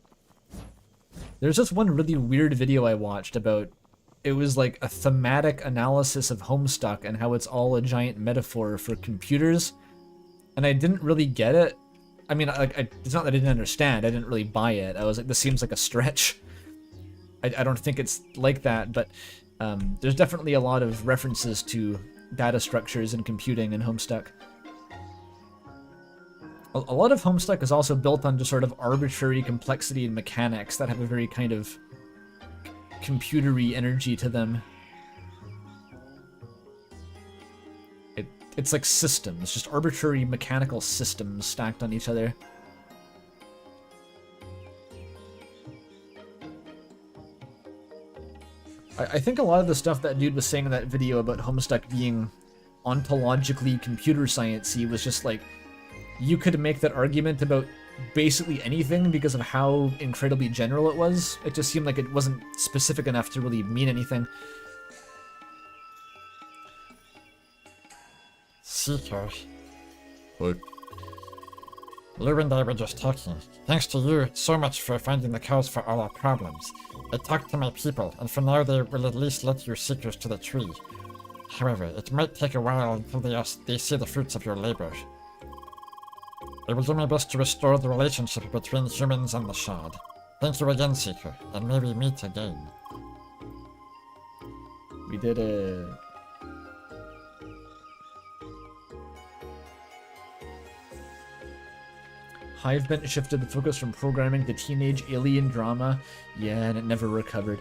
There's just one really weird video I watched about... It was like a thematic analysis of Homestuck and how it's all a giant metaphor for computers. And I didn't really get it. I mean, it's not that I didn't understand. I didn't really buy it. I was like, this seems like a stretch. I don't think it's like that, but there's definitely a lot of references to data structures and computing in Homestuck. A lot of Homestuck is also built on just sort of arbitrary complexity and mechanics that have a very kind of computery energy to them. It's like systems, just arbitrary mechanical systems stacked on each other. I think a lot of the stuff that dude was saying in that video about Homestuck being ontologically computer science-y was just like, you could make that argument about basically anything because of how incredibly general it was. It just seemed like it wasn't specific enough to really mean anything. Seeker. What? Lou and I were just talking. Thanks to you so much for finding the cause for all our problems. I talked to my people, and for now they will at least let you seekers to the tree. However, it might take a while until they see the fruits of your labor. I will do my best to restore the relationship between humans and the Shad. Thank you again, Seeker, and may we meet again. We did a... Hivebent shifted the focus from programming to teenage alien drama. Yeah, and it never recovered.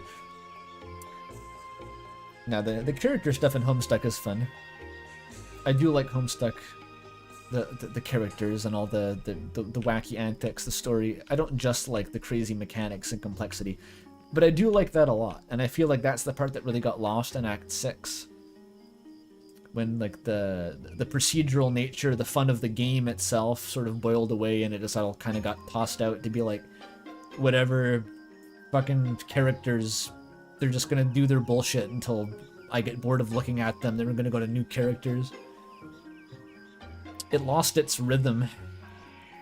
Now, the character stuff in Homestuck is fun. I do like Homestuck. The characters and all the wacky antics, the story. I don't just like the crazy mechanics and complexity, but I do like that a lot, and I feel like that's the part that really got lost in Act 6. When like the procedural nature, the fun of the game itself sort of boiled away, and it just all kind of got tossed out to be like, whatever, fucking characters, they're just gonna do their bullshit until I get bored of looking at them. Then we're gonna go to new characters. It lost its rhythm,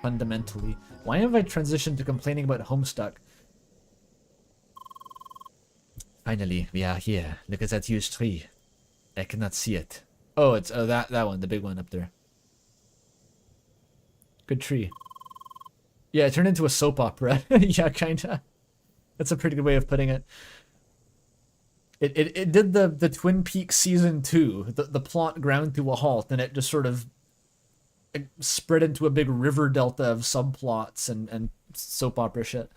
fundamentally. Why have I transitioned to complaining about Homestuck? Finally, we are here. Look at that huge tree. I cannot see it. Oh, it's that one, the big one up there. Good tree. Yeah, it turned into a soap opera. Yeah, kinda. That's a pretty good way of putting it. It did the Twin Peaks season 2. The plot ground to a halt, and it just sort of spread into a big river delta of subplots and soap opera shit.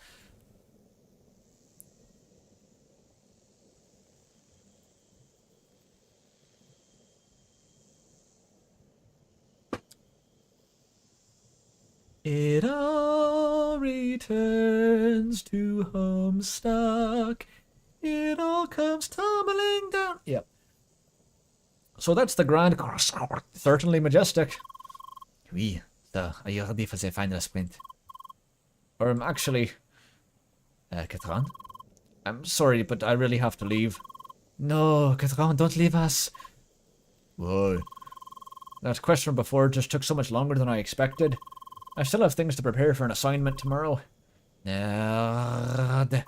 It all returns to Homestuck. It all comes tumbling down. Yep. So that's the grand... Certainly majestic. Oui. So, are you ready for the final sprint? Actually... Catron? I'm sorry, but I really have to leave. No, Catron, don't leave us. Why? That question before just took so much longer than I expected. I still have things to prepare for an assignment tomorrow. Nerd.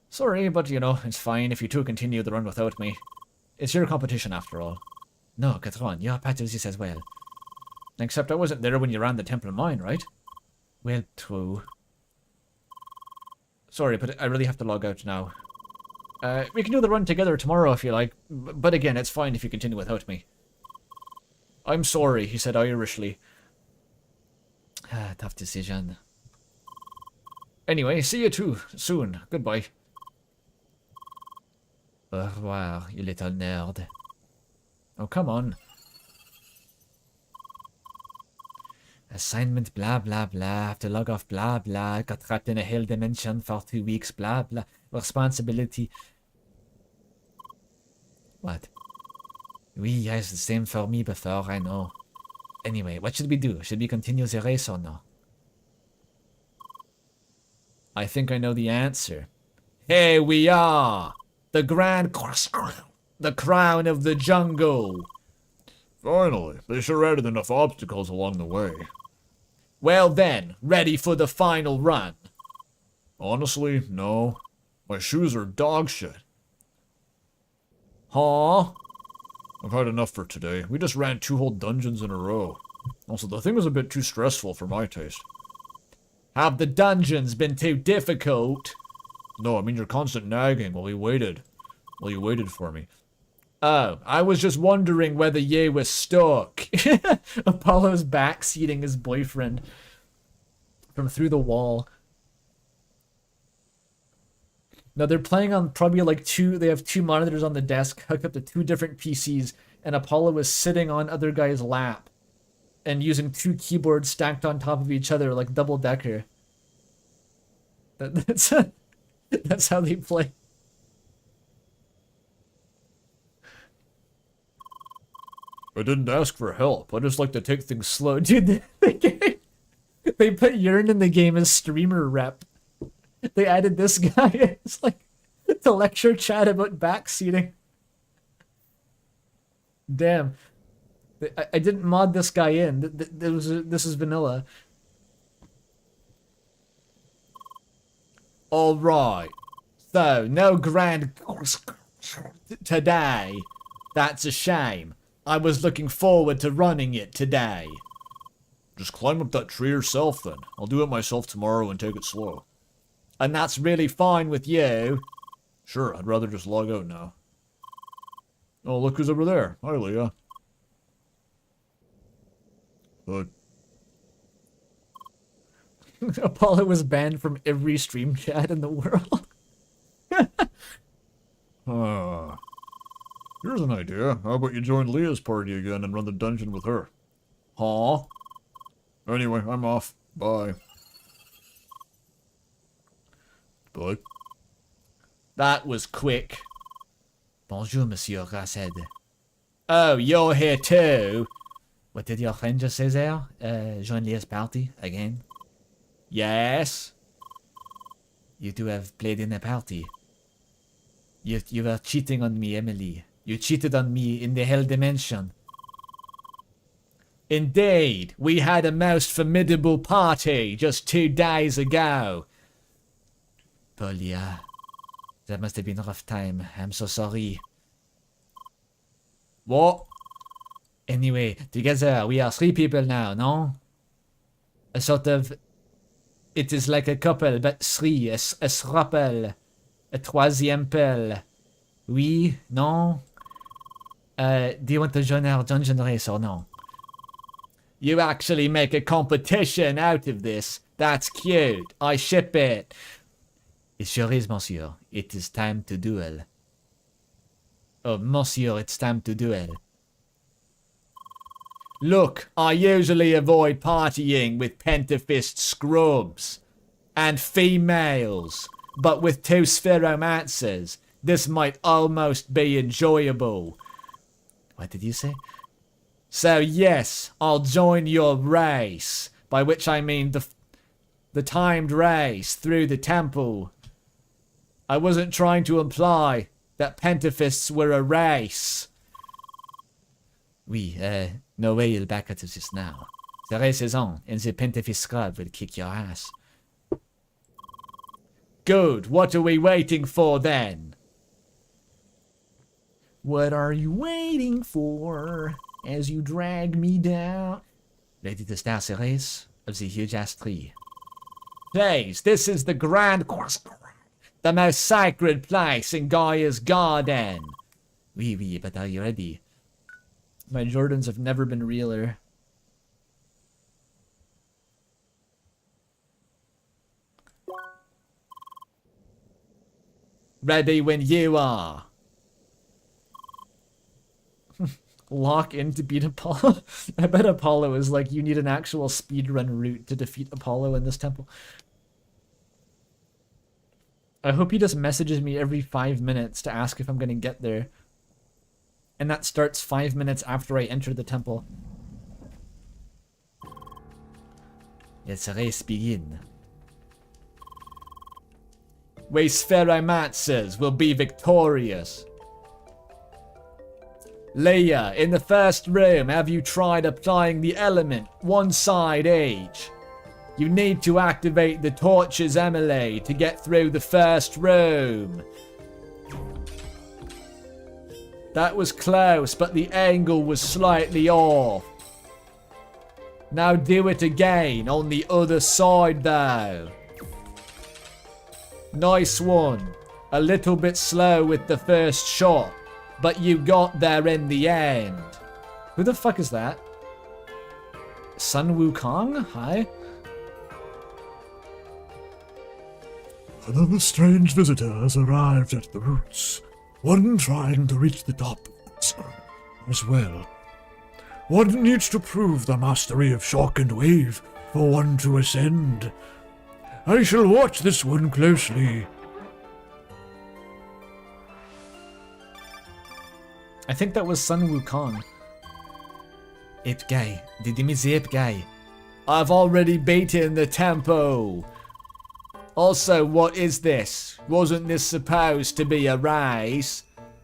Sorry, but you know, it's fine if you two continue the run without me. It's your competition after all. No, Catron, you're part of this as well. Except I wasn't there when you ran the temple mine, right? Well, true. Sorry, but I really have to log out now. We can do the run together tomorrow if you like, but again, it's fine if you continue without me. I'm sorry, he said Irishly. Tough decision. Anyway, see you too soon. Goodbye. Au revoir, you little nerd. Oh, come on. Assignment blah blah blah, have to log off blah blah, got trapped in a hell dimension for 2 weeks blah blah, responsibility. What? Oui, yes, the same for me before, I know. Anyway, what should we do? Should we continue the race or no? I think I know the answer. Here we are! The grand... The crown of the jungle! Finally, they sure added enough obstacles along the way. Well then, ready for the final run. Honestly, no. My shoes are dog shit. Huh? I've had enough for today. We just ran 2 whole dungeons in a row. Also, the thing was a bit too stressful for my taste. Have the dungeons been too difficult? No, I mean your constant nagging while you waited. While you waited for me. Oh, I was just wondering whether you were stuck. Apollo's backseating his boyfriend from through the wall. No, they're playing on probably like they have 2 monitors on the desk hooked up to 2 different PCs, and Apollo is sitting on other guy's lap and using 2 keyboards stacked on top of each other like double decker. That's how they play. I didn't ask for help. I just like to take things slow. Dude, they put Yearn in the game as streamer rep. They added this guy as like to lecture chat about backseating. Damn. I didn't mod this guy in. This is vanilla. Alright. So, no grand today. That's a shame. I was looking forward to running it today. Just climb up that tree yourself then. I'll do it myself tomorrow and take it slow. And that's really fine with you. Sure, I'd rather just log out now. Oh, look who's over there. Hi, Leah. Apollo was banned from every stream chat in the world. Here's an idea. How about you join Leah's party again and run the dungeon with her? Huh? Anyway, I'm off. Bye. Bye. That was quick. Bonjour, Monsieur Rased. Oh, you're here too? What did your friend just say there? Join Leah's party again? Yes. You two have played in a party. You were cheating on me, Emily. You cheated on me in the hell dimension. Indeed, we had a most formidable party just 2 days ago. Poor Leah. That must have been a rough time. I'm so sorry. What? Anyway, together we are 3 people now, no? A sort of... It is like a couple, but 3. A throuple. A troisième pelle. Oui? No? Do you want to join our dungeon race or no? You actually make a competition out of this. That's cute. I ship it. It sure is, monsieur. It is time to duel. Oh, monsieur, it's time to duel. Look, I usually avoid partying with pentafist scrubs and females, but with 2 spheromancers, this might almost be enjoyable. What did you say? So yes, I'll join your race, by which I mean the timed race through the temple. I wasn't trying to imply that pentafists were a race. Oui, no way you'll back out of this now. The race is on, and the pentafist scrub will kick your ass. Good, what are we waiting for then? What are you waiting for as you drag me down? Ready to start the race of the huge ass tree. Please, this is the grand... the most sacred place in Gaia's garden. Oui, oui, but are you ready? My Jordans have never been realer. Ready when you are. Lock in to beat Apollo. I bet Apollo is like, you need an actual speedrun route to defeat Apollo in this temple. I hope he just messages me every 5 minutes to ask if I'm gonna get there. And that starts 5 minutes after I enter the temple. Let the race begin. We Spheromancers will be victorious. Leah, in the first room, have you tried applying the element, 1 side each? You need to activate the torches, Emily, to get through the first room. That was close, but the angle was slightly off. Now do it again on the other side, though. Nice one. A little bit slow with the first shot, but you got there in the end. Who the fuck is that? Sun Wukong? Hi. Another strange visitor has arrived at the roots. One trying to reach the top as well. One needs to prove the mastery of shock and wave for one to ascend. I shall watch this one closely. I think that was Sun Wukong. Ape guy. Did you meet the ape guy? I've already beaten the tempo. Also, what is this? Wasn't this supposed to be a race?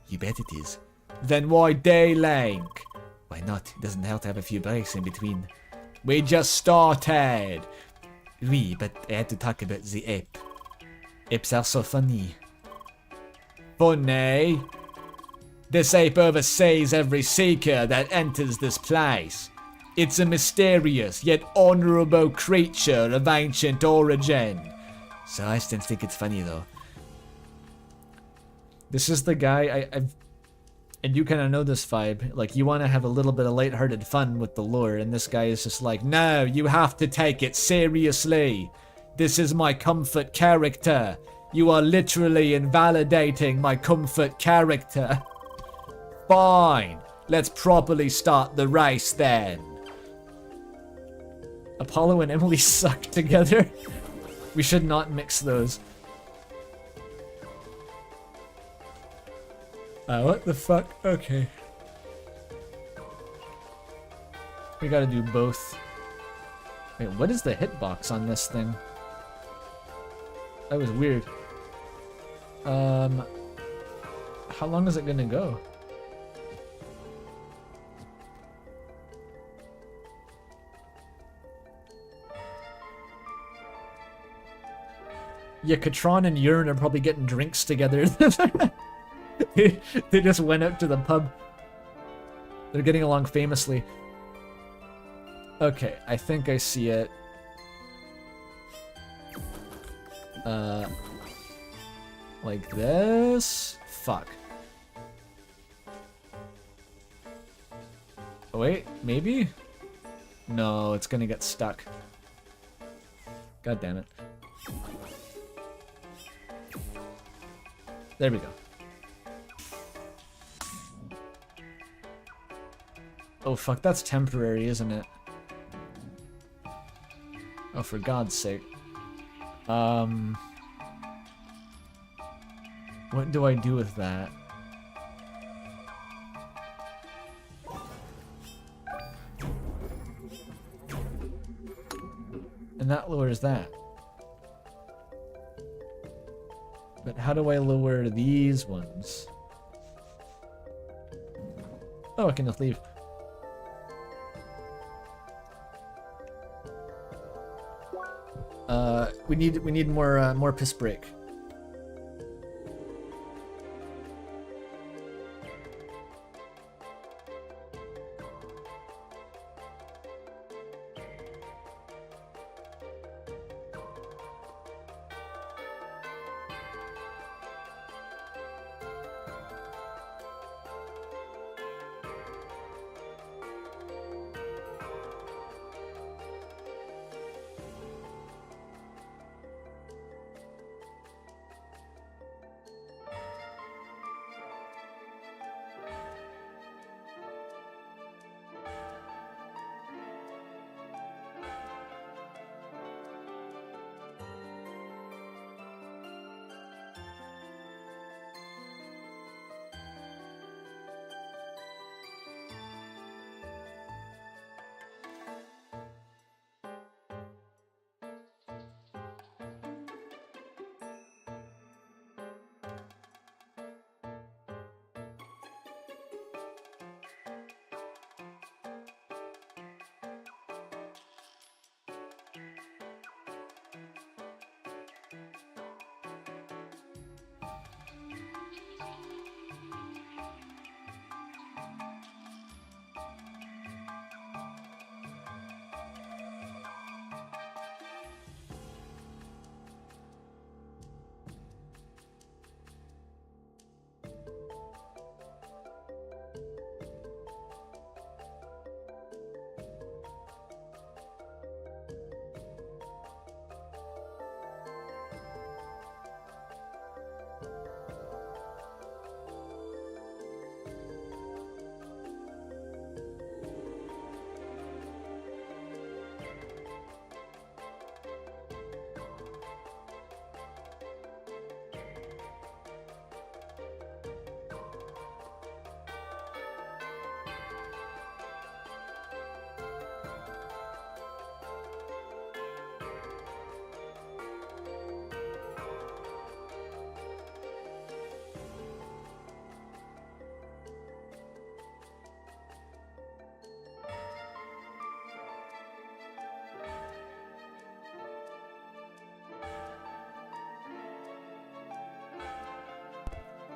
You bet it is. Then why Daylink? Why not? It doesn't hurt to have a few breaks in between. We just started. Oui, but I had to talk about the ape. Apes are so funny. Funny? This ape oversees every seeker that enters this place. It's a mysterious yet honorable creature of ancient origin. So I still think it's funny though. This is the guy I've... And you kind of know this vibe. Like, you want to have a little bit of lighthearted fun with the lore, and this guy is just like, No, you have to take it seriously. This is my comfort character. You are literally invalidating my comfort character. Fine. Let's properly start the race then. Apollo and Emily suck together. We should not mix those. What the fuck? Okay. We gotta do both. Wait, what is the hitbox on this thing? That was weird. How long is it gonna go? Yeah, Katron and Urn are probably getting drinks together. They just went out to the pub. They're getting along famously. Okay, I think I see it. Like this? Fuck. Oh, wait, maybe? No, it's gonna get stuck. God damn it. There we go. Oh fuck, that's temporary, isn't it? Oh, for God's sake. What do I do with that? And that lowers that. But how do I lower these ones? Oh, I can just leave. We need more piss break.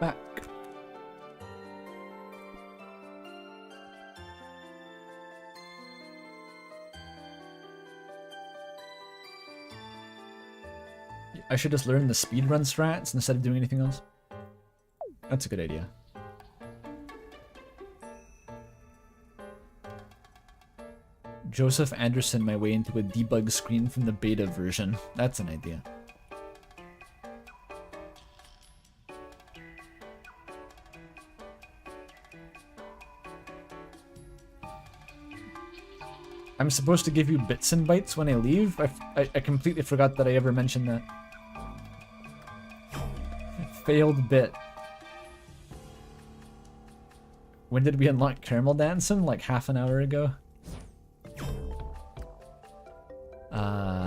Back. I should just learn the speedrun strats instead of doing anything else. That's a good idea. Joseph Anderson my way into a debug screen from the beta version. That's an idea. I'm supposed to give you bits and bytes when I leave? I completely forgot that I ever mentioned that. Failed bit. When did we unlock Caramel Dancing? Like half an hour ago?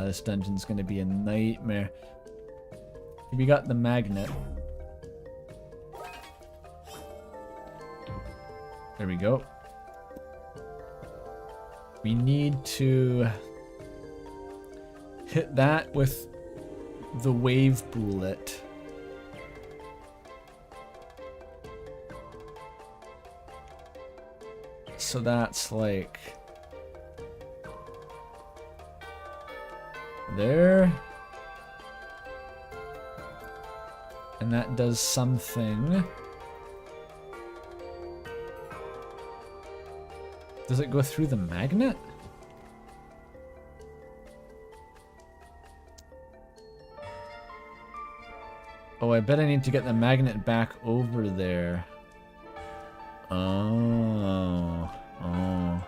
This dungeon's gonna be a nightmare. We got the magnet. There we go. We need to hit that with the wave bullet. So that's like there. And that does something. Does it go through the magnet? Oh, I bet I need to get the magnet back over there. Oh. Oh.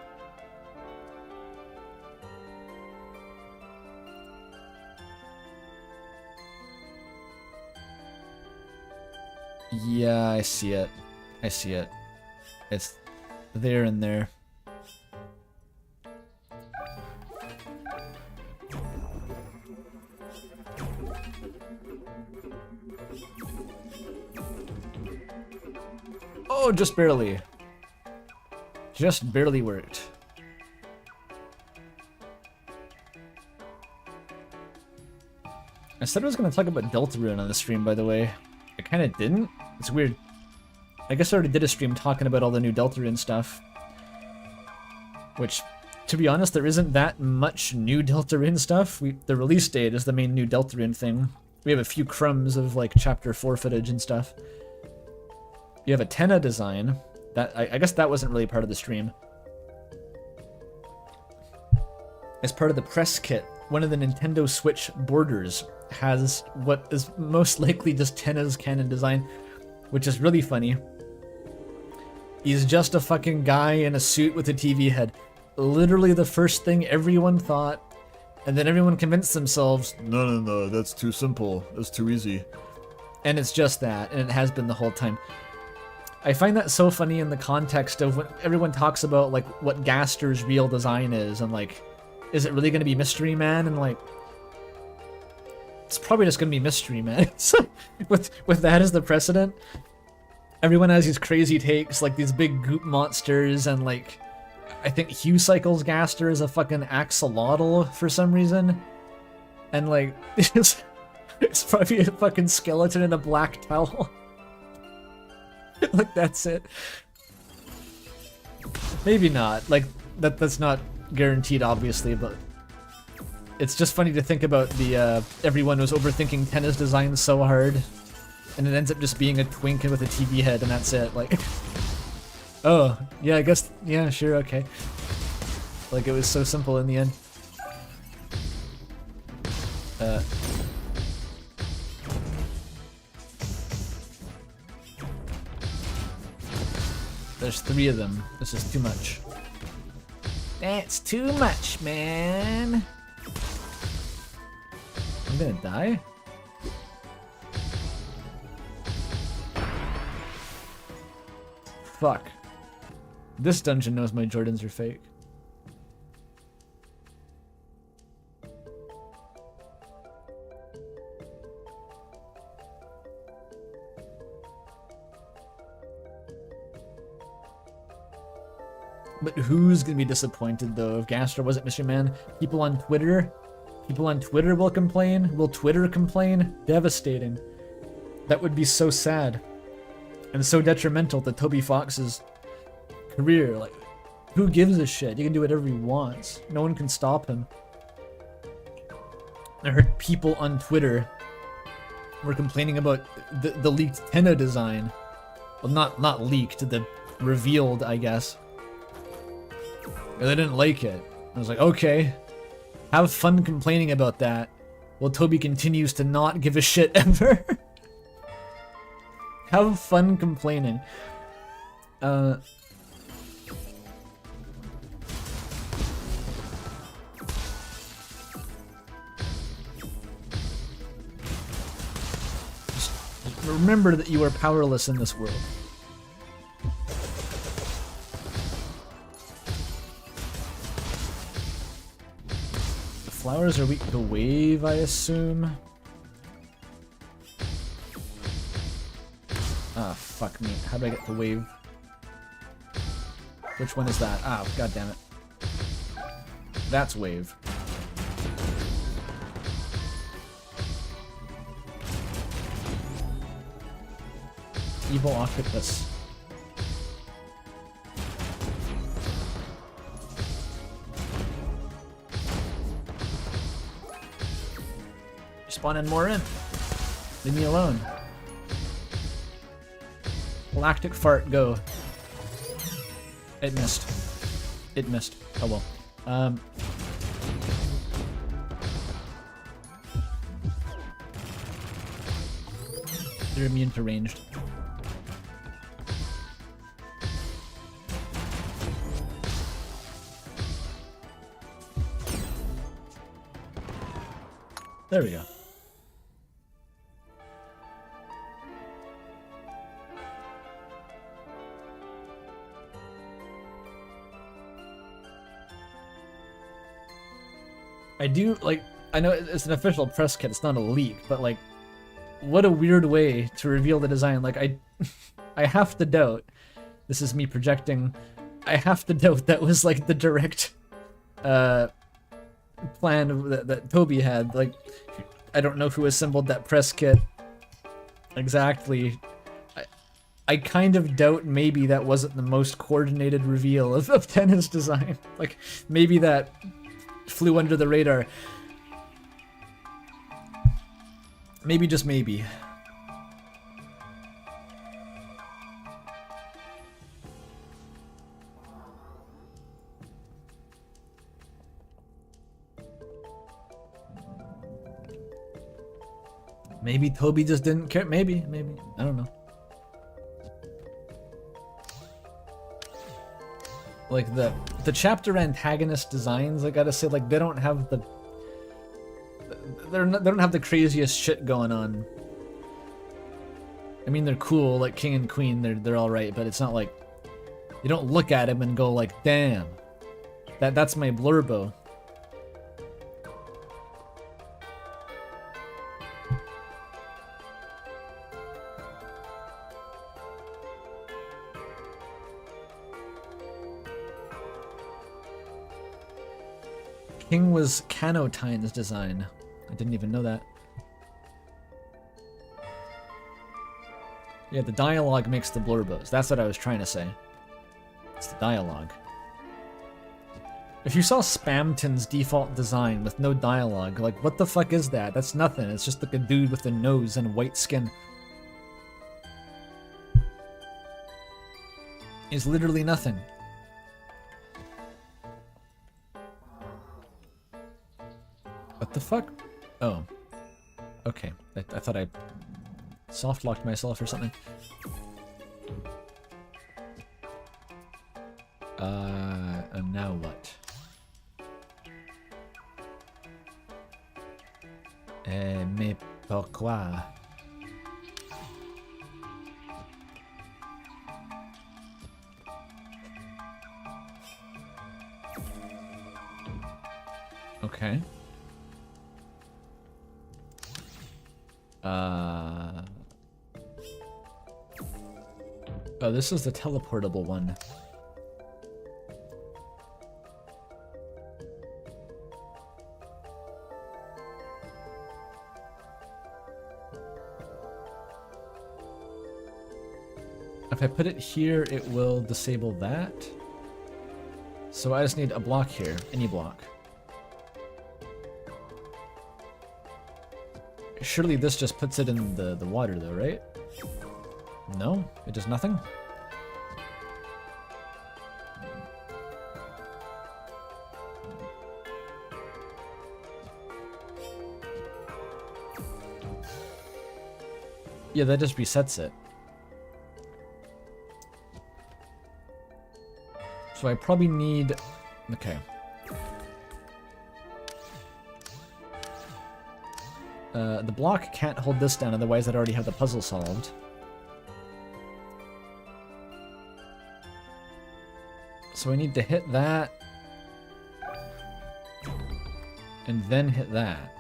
Yeah, I see it. I see it. It's there and there. Oh, just barely. Just barely worked. I said I was going to talk about Deltarune on the stream, by the way. I kind of didn't. It's weird. I guess I already did a stream talking about all the new Deltarune stuff. Which, to be honest, there isn't that much new Deltarune stuff. The release date is the main new Deltarune thing. We have a few crumbs of, like, Chapter 4 footage and stuff. You have a Tenna design. That I guess that wasn't really part of the stream. As part of the press kit, one of the Nintendo Switch borders has what is most likely just Tenna's canon design, which is really funny. He's just a fucking guy in a suit with a TV head. Literally the first thing everyone thought, and then everyone convinced themselves, No, that's too simple. That's too easy. and it's just that, and it has been the whole time. I find that so funny in the context of when everyone talks about, like, what Gaster's real design is, and, like, is it really going to be Mystery Man? And, like, it's probably just going to be Mystery Man. with that as the precedent, everyone has these crazy takes, like these big goop monsters, and, like, I think Hugh Cycle's Gaster is a fucking axolotl for some reason. And, like, it's probably a fucking skeleton in a black towel. Like, that's it. Maybe not. Like, that's not guaranteed, obviously, but it's just funny to think about the, everyone was overthinking Tenna's design so hard, and it ends up just being a twink with a TV head, and that's it. Like, oh, yeah, I guess, yeah, sure, okay. Like, it was so simple in the end. There's 3 of them. This is too much. That's too much, man. I'm gonna die? Fuck. This dungeon knows my Jordans are fake. But who's gonna be disappointed though if Gaster wasn't Mystery Man? People on Twitter will complain. Will Twitter complain? Devastating. That would be so sad. And so detrimental to Toby Fox's career. Like, who gives a shit? He can do whatever he wants. No one can stop him. I heard people on Twitter were complaining about the leaked Tenna design. Well, not leaked, the revealed, I guess. And they didn't like it. I was like, okay, have fun complaining about that while Toby continues to not give a shit ever. Have fun complaining. Just remember that you are powerless in this world. Flowers are weak to wave, I assume. Ah, fuck me. How do I get to wave? Which one is that? Ah, god damn it. That's wave. evil octopus. Spawning more in. Leave me alone. Galactic fart, go. It missed. It missed. Oh well. They're immune to ranged. There we go. I do, like, I know it's an official press kit, it's not a leak, but, like, what a weird way to reveal the design. Like, I have to doubt, this is me projecting, I have to doubt that was, like, the direct, plan that Toby had. Like, I don't know who assembled that press kit exactly. I kind of doubt maybe that wasn't the most coordinated reveal of Tenna's design. Like, maybe that flew under the radar. Maybe, just maybe. Maybe Toby just didn't care. Maybe. I don't know. Like the chapter antagonist designs, I gotta say, like, they don't have the they don't have the craziest shit going on. I mean, they're cool, like King and Queen, they're all right, but it's not like you don't look at him and go like, damn, that's my blurbo. King was Canotine's design. I didn't even know that. Yeah, the dialogue makes the blurbos. That's what I was trying to say. It's the dialogue. If you saw Spamton's default design with no dialogue, like, what the fuck is that? That's nothing. It's just like a dude with a nose and white skin. It's literally nothing. What the fuck? Oh. Okay. I thought I soft-locked myself or something. And now what? Mais pourquoi? Okay. Oh, this is the teleportable one. If I put it here, it will disable that. So I just need a block here, any block. Surely this just puts it in the water though, right? No? It does nothing? Yeah, that just resets it. So I probably need... Okay. The block can't hold this down, otherwise I'd already have the puzzle solved. So I need to hit that. And then hit that.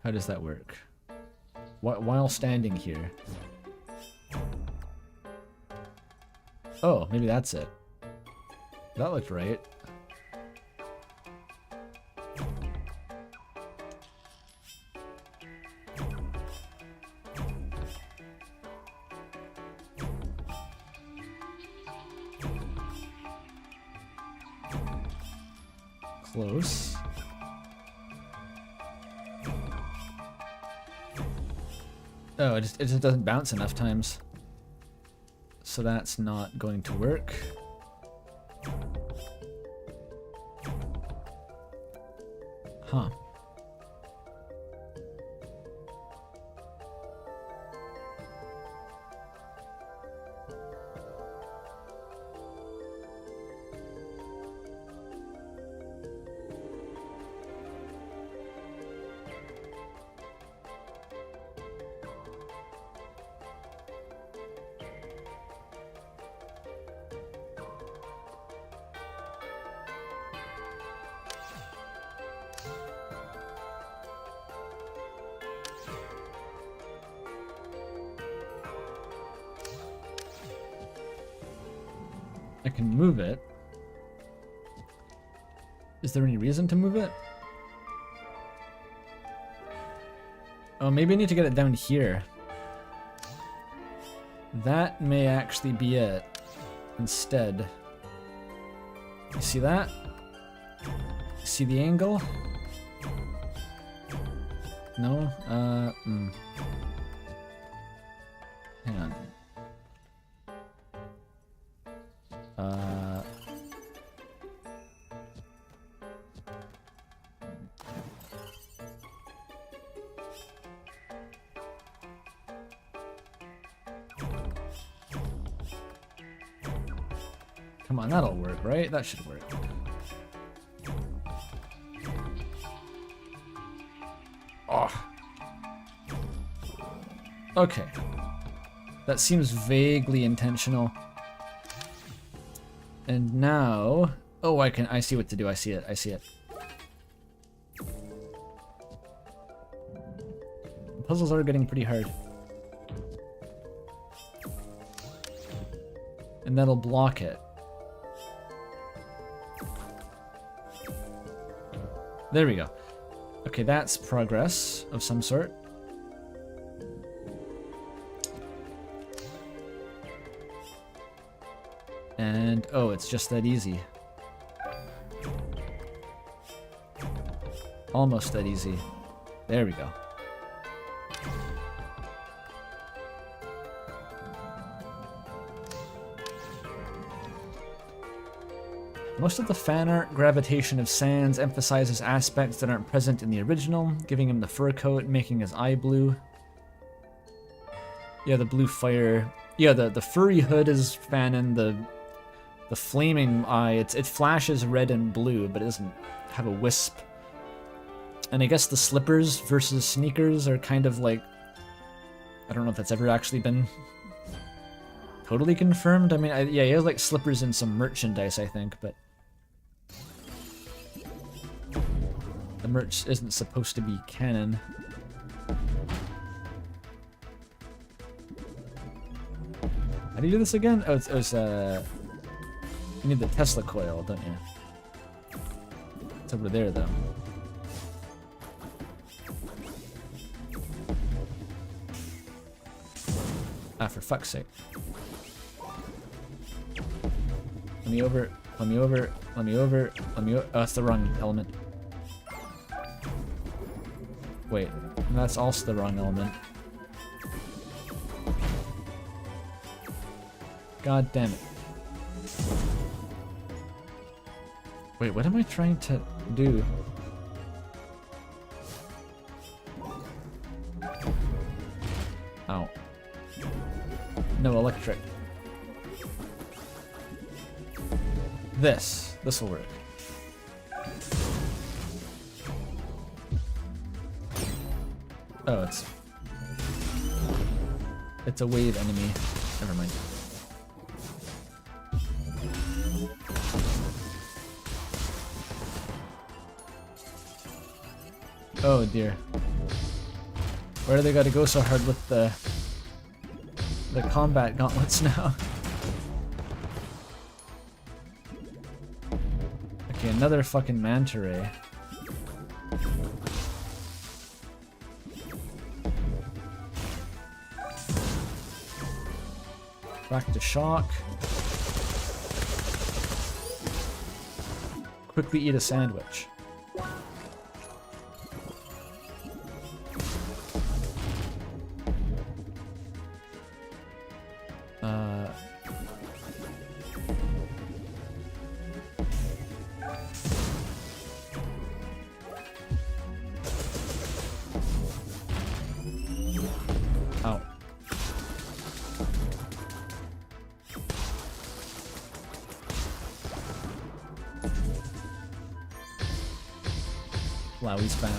How does that work? While standing here. Oh, maybe that's it. That looked right. close. Oh, it just doesn't bounce enough times. So that's not going to work. Huh. I can move it. Is there any reason to move it? Oh, maybe I need to get it down here. That may actually be it instead. You see that? See the angle? No? Hang on. Come on, that'll work, right? That should work. Oh. Okay. That seems vaguely intentional. And now, oh, I see what to do. I see it. The puzzles are getting pretty hard. And that'll block it. There we go. Okay, that's progress of some sort. And, oh, it's just that easy. Almost that easy. There we go. Most of the fan art gravitation of Sans emphasizes aspects that aren't present in the original, giving him the fur coat, making his eye blue. Yeah, the blue fire. Yeah, the furry hood is Fanon, the flaming eye, it flashes red and blue, but it doesn't have a wisp. And I guess the slippers versus sneakers are kind of like, I don't know if that's ever actually been totally confirmed. I mean, yeah, he has like slippers and some merchandise, I think, but the merch isn't supposed to be canon. How do you do this again? Oh, you need the Tesla coil, don't you? It's over there, though. Ah, for fuck's sake. Let me over, let me over, let me over, let me over. Oh, that's the wrong element. Wait, that's also the wrong element. God damn it. Wait, what am I trying to do? Ow. No, electric. This will work. Oh, it's a wave enemy. Never mind. Oh dear. Where do they gotta go so hard with the combat gauntlets now? Okay, another fucking manta ray. Back to shock. quickly eat a sandwich. Oh. Wow, he's back.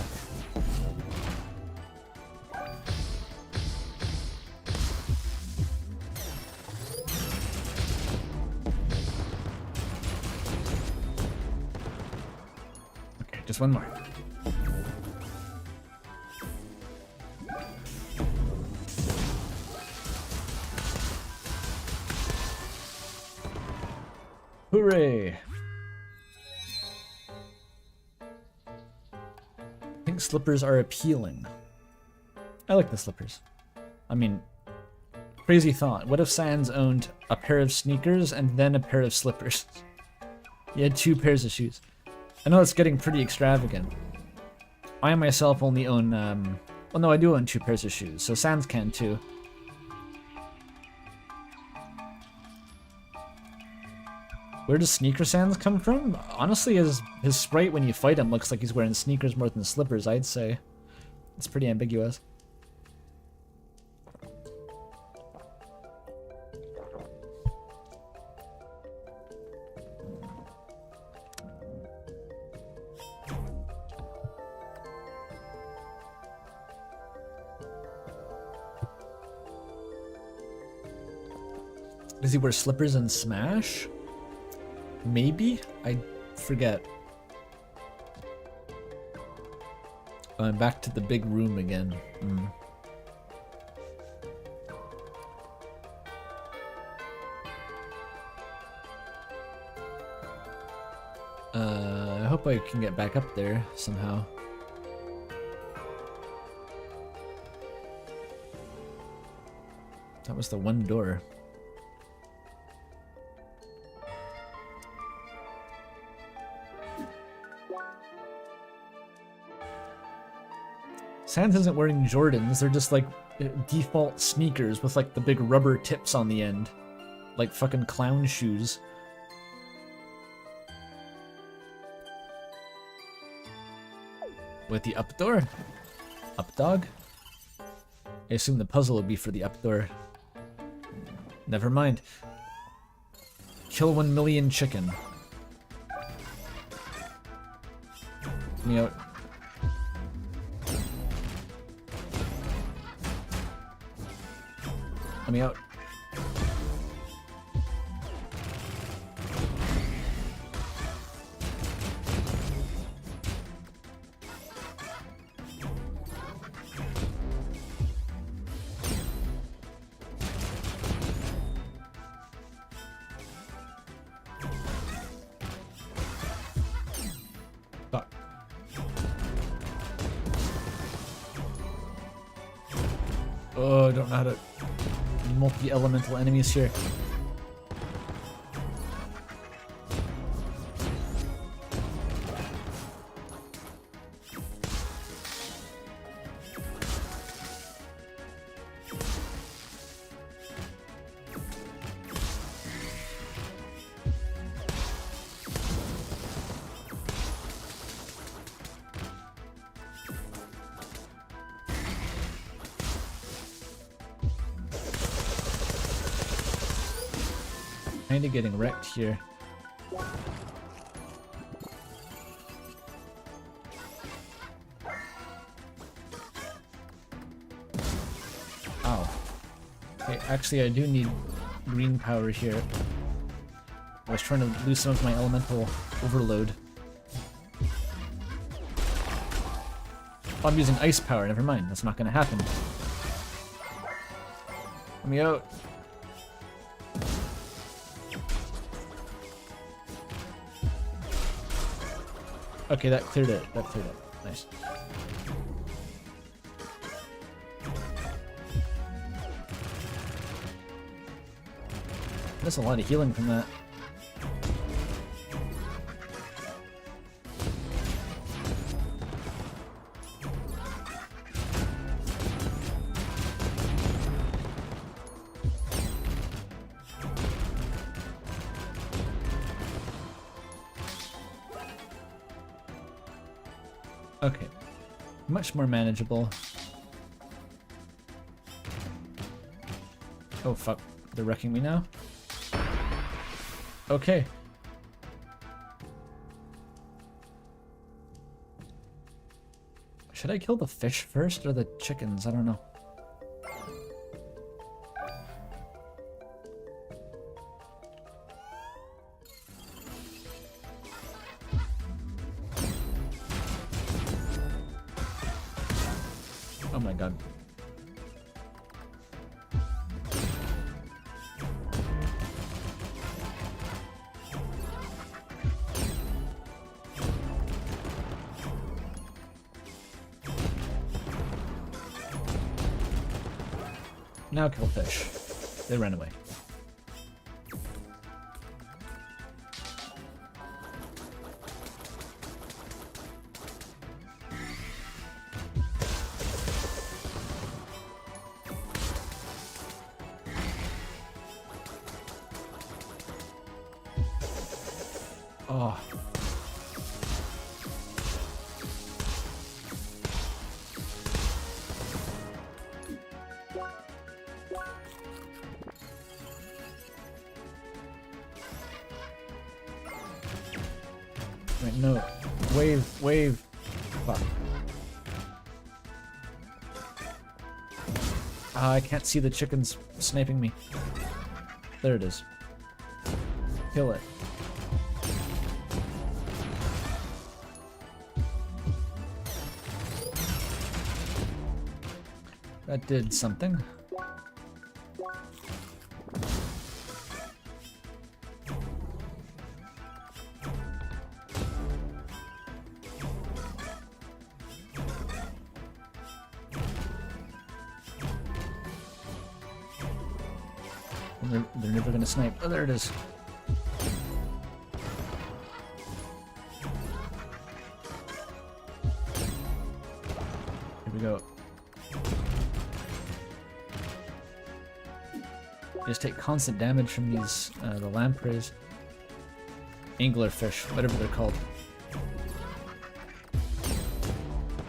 Okay, just one more. Hooray! Pink slippers are appealing. I like the slippers. I mean, crazy thought. What if Sans owned a pair of sneakers and then a pair of slippers? He had 2 pairs of shoes. I know it's getting pretty extravagant. I myself only own, well no, I do own 2 pairs of shoes, so Sans can too. Where does Sneaker Sans come from? Honestly, his sprite when you fight him looks like he's wearing sneakers more than slippers, I'd say. It's pretty ambiguous. Does he wear slippers in Smash? Maybe? I forget. I'm back to the big room again. I hope I can get back up there somehow. That was the one door. Sans isn't wearing Jordans, they're just like default sneakers with like the big rubber tips on the end. Like fucking clown shoes. With the up door? Up dog? I assume the puzzle would be for the up door. Never mind. Kill 1 million chicken. Let me out. Let me out. Fuck. Oh, I don't know how to... multi-elemental enemies here. Kinda getting wrecked here. Ow. Okay, actually I do need green power here. I was trying to lose some of my elemental overload. Oh, I'm using ice power, never mind, that's not gonna happen. Let me out. Okay, that cleared it. That cleared it. Nice. There's a lot of healing from that. Okay. Much more manageable. Oh fuck, they're wrecking me now? Okay. Should I kill the fish first or the chickens? I don't know. Oh my god. Now kill fish. They ran away. Oh. Wait, no. Wave. Fuck. I can't see the chickens sniping me. There it is. Kill it. That did something. They're never gonna snipe. Oh, there it is. Here we go. Just take constant damage from these, the lampreys. Anglerfish, whatever they're called.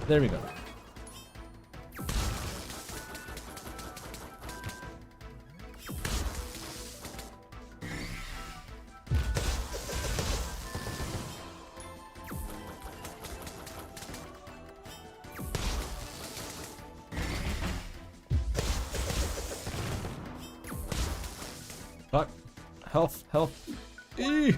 There we go. Fuck. Health. Eee!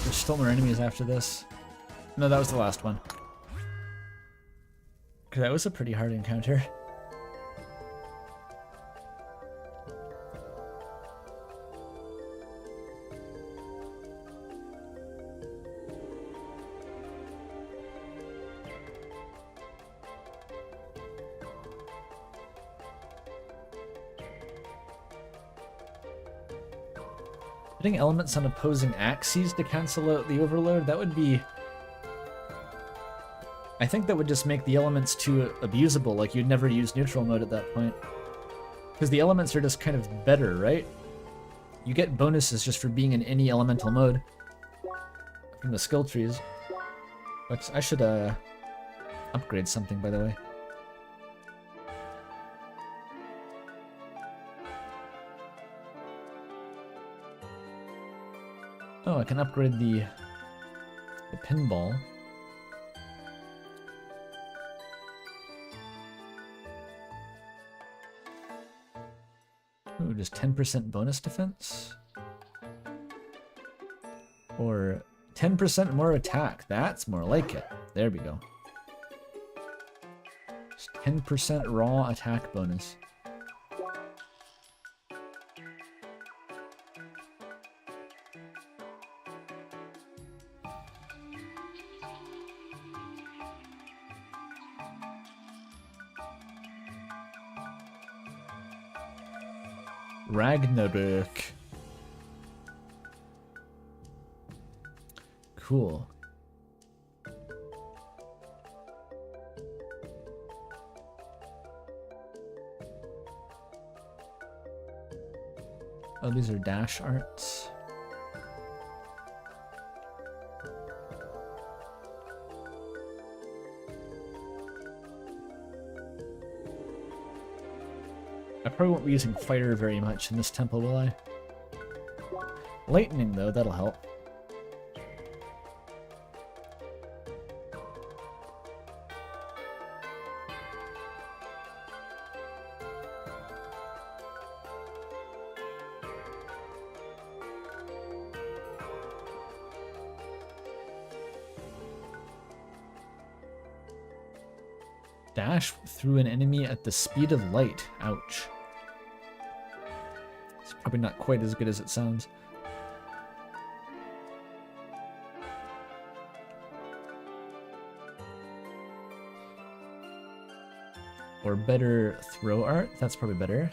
There's still more enemies after this. No, that was the last one. 'Cause that was a pretty hard encounter. Putting elements on opposing axes to cancel out the overload, that would be... I think that would just make the elements too abusable, like you'd never use neutral mode at that point. Because the elements are just kind of better, right? You get bonuses just for being in any elemental mode from the skill trees. But I should upgrade something, by the way. Oh, I can upgrade the pinball. Ooh, just 10% bonus defense? Or 10% more attack. That's more like it. There we go. Just 10% raw attack bonus. Ragnarok. Cool. Oh, these are dash arts. I probably won't be using fire very much in this temple, will I? Lightning, though, that'll help. Dash through an enemy at the speed of light. Ouch. It's probably not quite as good as it sounds. Or better throw art? That's probably better.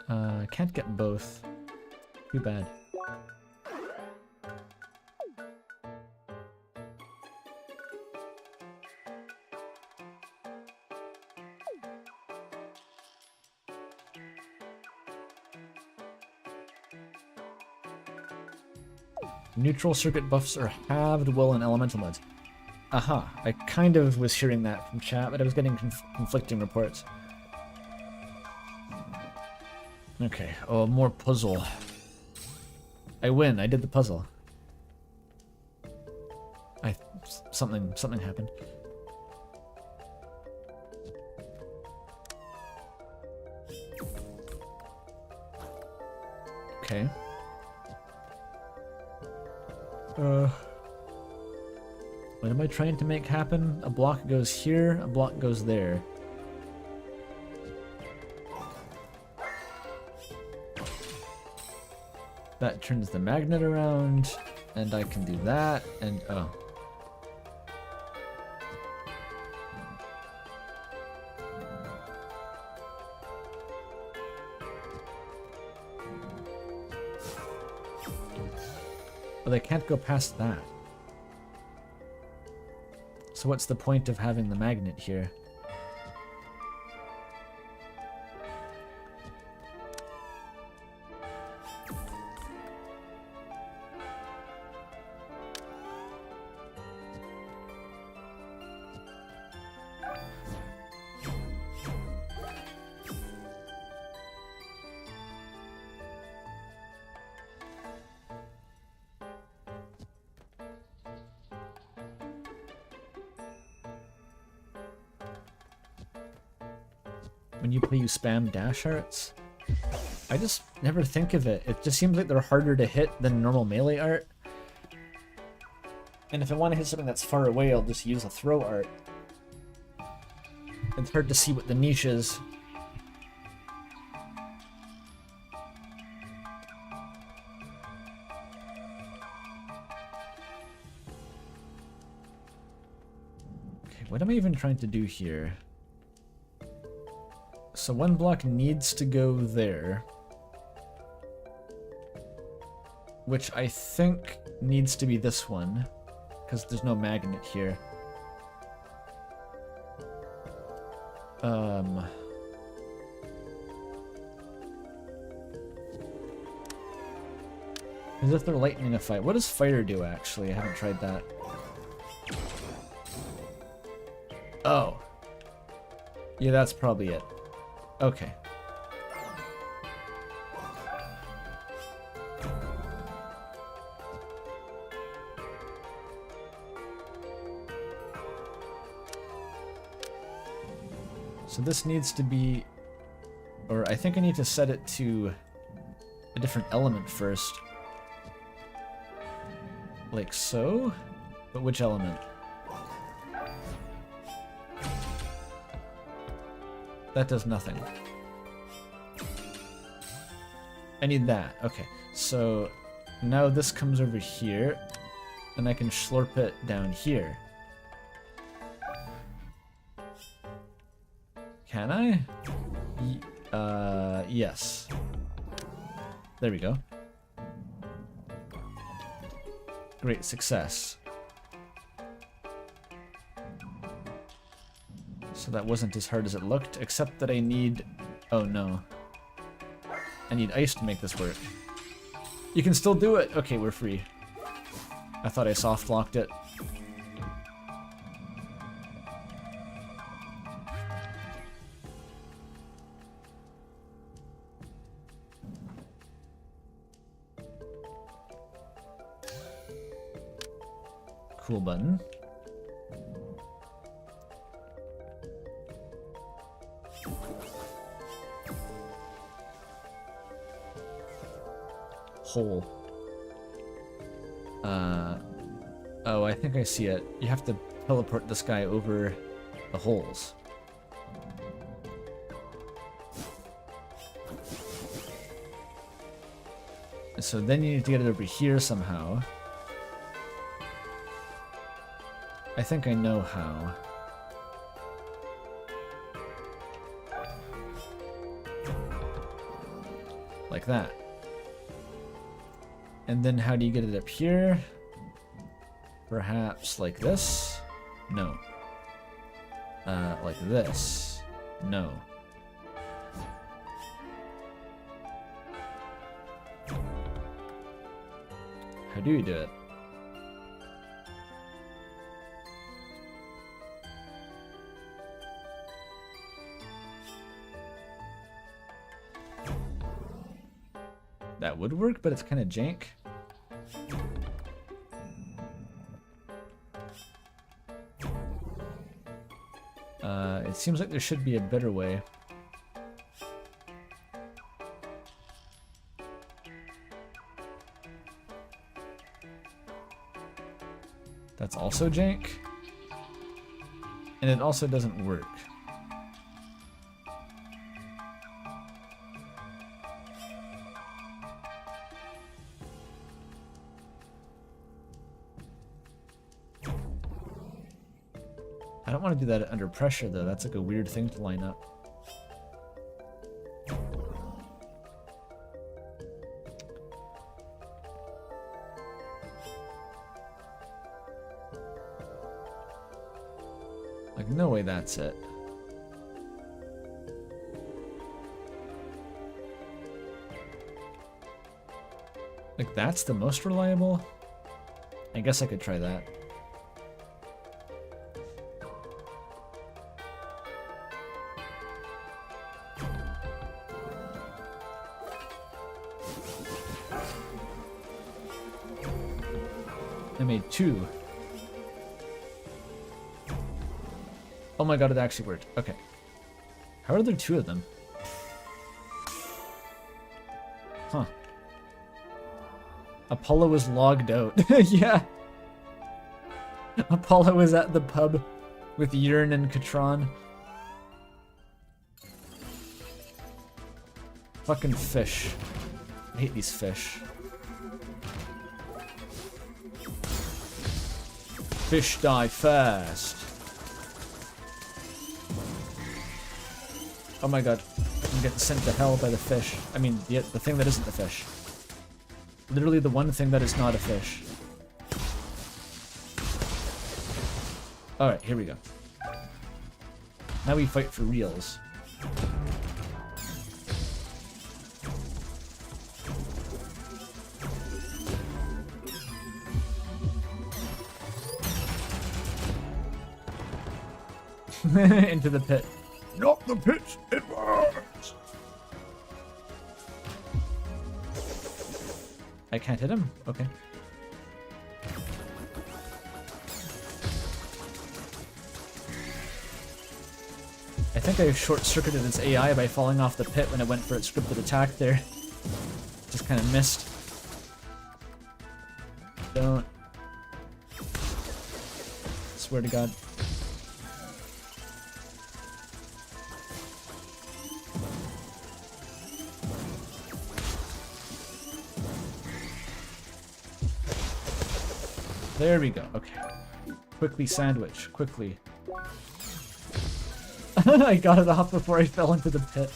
I can't get both. Too bad. Neutral circuit buffs are halved while in elemental modes. Aha, I kind of was hearing that from chat, but I was getting conflicting reports. Okay, oh, more puzzle. I win, I did the puzzle. Something happened. Okay. What am I trying to make happen? A block goes here, a block goes there. That turns the magnet around, and I can do that, and oh. But I can't go past that. So what's the point of having the magnet here? When you play, you spam dash arts? I just never think of it. It just seems like they're harder to hit than normal melee art. And if I want to hit something that's far away, I'll just use a throw art. It's hard to see what the niche is. Okay, what am I even trying to do here? So one block needs to go there, which I think needs to be this one, because there's no magnet here. As if they're lightning a fight. What does fire do, actually? I haven't tried that. Oh. Yeah, that's probably it. Okay. So this needs to be, or I think I need to set it to a different element first. Like so? But which element? That does nothing. I need that. Okay, so now this comes over here, and I can slurp it down here. Can I? Yes. There we go. Great success. So that wasn't as hard as it looked, except that I need... Oh no. I need ice to make this work. You can still do it! Okay, we're free. I thought I soft locked it. Cool button. Hole. Oh, I think I see it. You have to teleport this guy over the holes. So then you need to get it over here somehow. I think I know how. Like that. And then how do you get it up here? Perhaps like this? No. Like this? No. How do you do it? That would work, but it's kind of jank. It seems like there should be a better way. That's also jank. And it also doesn't work. I don't want to do that under pressure though, that's like a weird thing to line up. Like, no way that's it. Like, that's the most reliable? I guess I could try that. I made 2. Oh my god, it actually worked. Okay. How are there 2 of them? Huh. Apollo was logged out. Yeah. Apollo was at the pub with Urine and Katron. Fucking fish. I hate these fish. Fish die first. Oh my god. I'm getting sent to hell by the fish. I mean, the thing that isn't the fish. Literally the one thing that is not a fish. Alright, here we go. Now we fight for reals. Into the pit. Not the pit, it burns! I can't hit him? Okay. I think I short-circuited its AI by falling off the pit when it went for its scripted attack there. Just kind of missed. Don't. Swear to God. There we go. Okay. Quickly sandwich. Quickly. I got it off before I fell into the pit.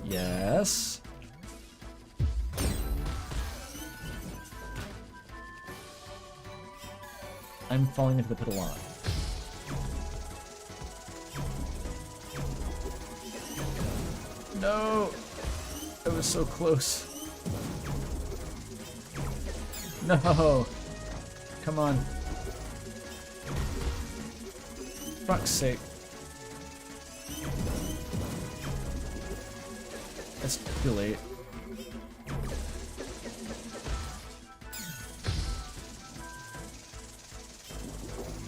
Yes. I'm falling into the pit a lot. No! I was so close. No! Come on. Fuck's sake. It's too late.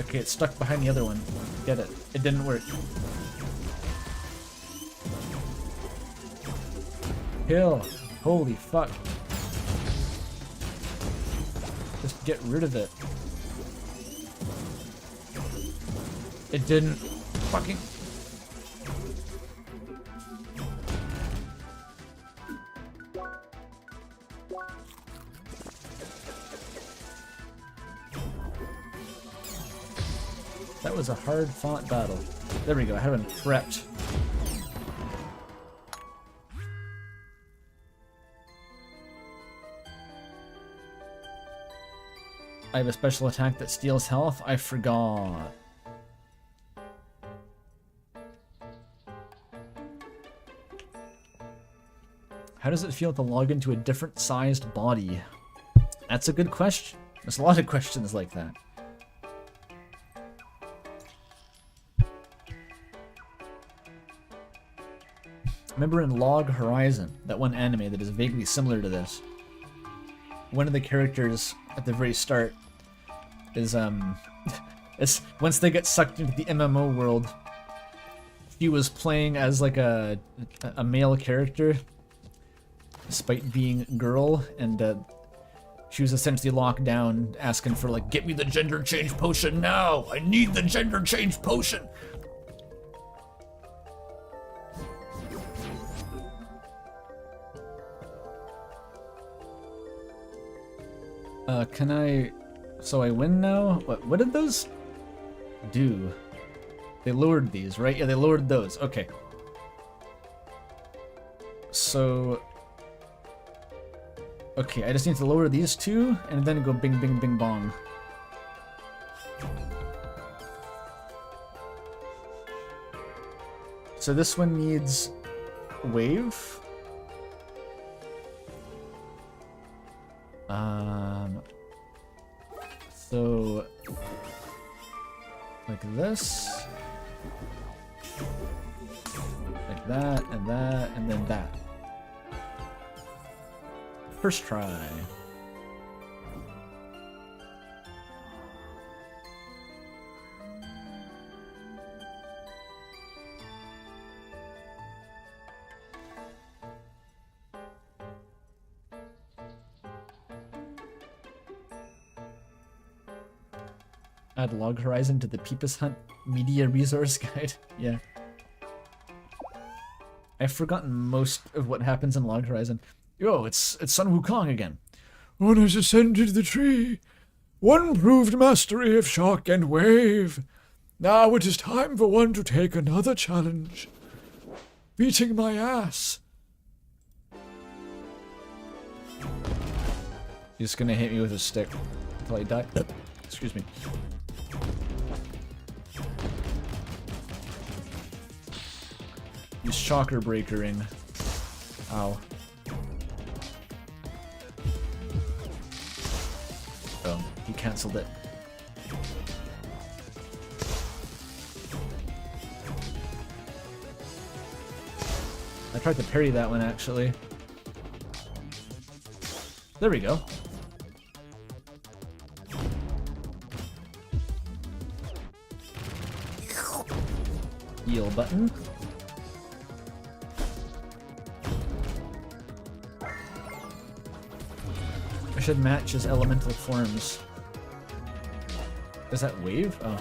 Okay, it's stuck behind the other one. Get it. It didn't work. Kill. Holy fuck. Just get rid of it. It didn't fucking... That was a hard-fought battle. There we go, I haven't prepped. I have a special attack that steals health? I forgot. How does it feel to log into a different sized body? That's a good question. There's a lot of questions like that. Remember in Log Horizon, that one anime that is vaguely similar to this, one of the characters at the very start is, it's, once they get sucked into the MMO world, she was playing as like a male character, despite being a girl, and she was essentially locked down, asking for like, get me the gender change potion now! I need the gender change potion! Can I... So I win now? What did those do? They lowered these, right? Yeah, they lowered those. Okay. So... Okay, I just need to lower these two, and then go bing bing bing bong. So this one needs wave. So like this, like that, and then that. First try. Add Log Horizon to the Peepus Hunt Media Resource Guide. Yeah. I've forgotten most of what happens in Log Horizon. Yo, it's Sun Wukong again. One has ascended the tree. One proved mastery of shock and wave. Now it is time for one to take another challenge. Beating my ass. He's just gonna hit me with a stick until I die. Excuse me. He's shocker breakering. Ow. Oh, he cancelled it. I tried to parry that one actually. There we go. Heal button. I should match his elemental forms. Is that wave? Oh.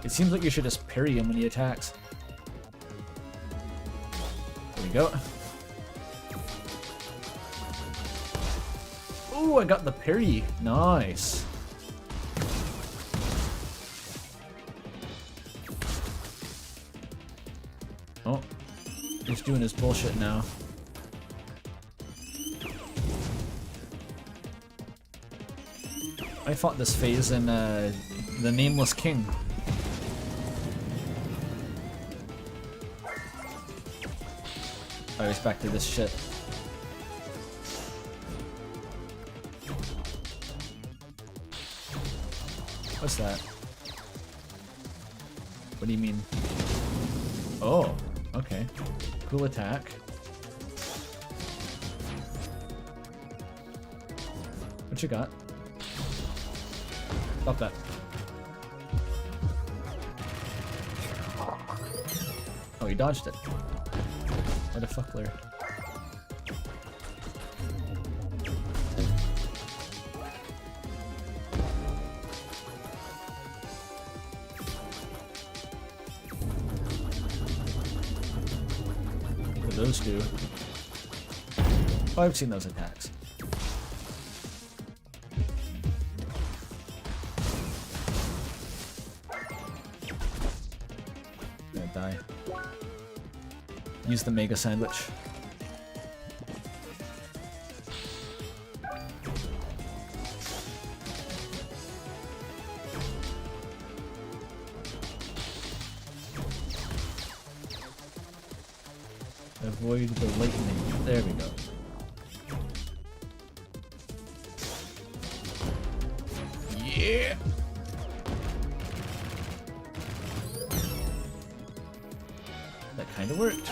It seems like you should just parry him when he attacks. There we go. Oh, I got the parry. Nice. Oh, he's doing his bullshit now. I fought this phase in The Nameless King. I expected this shit. What's that? What do you mean? Oh, okay. Cool attack. What you got? Stop that. Oh, he dodged it. What a fuckler. What do those do? Oh, I've seen those attacks. Gonna die. Use the mega sandwich. Avoid the lightning. There we go. Yeah! That kind of worked.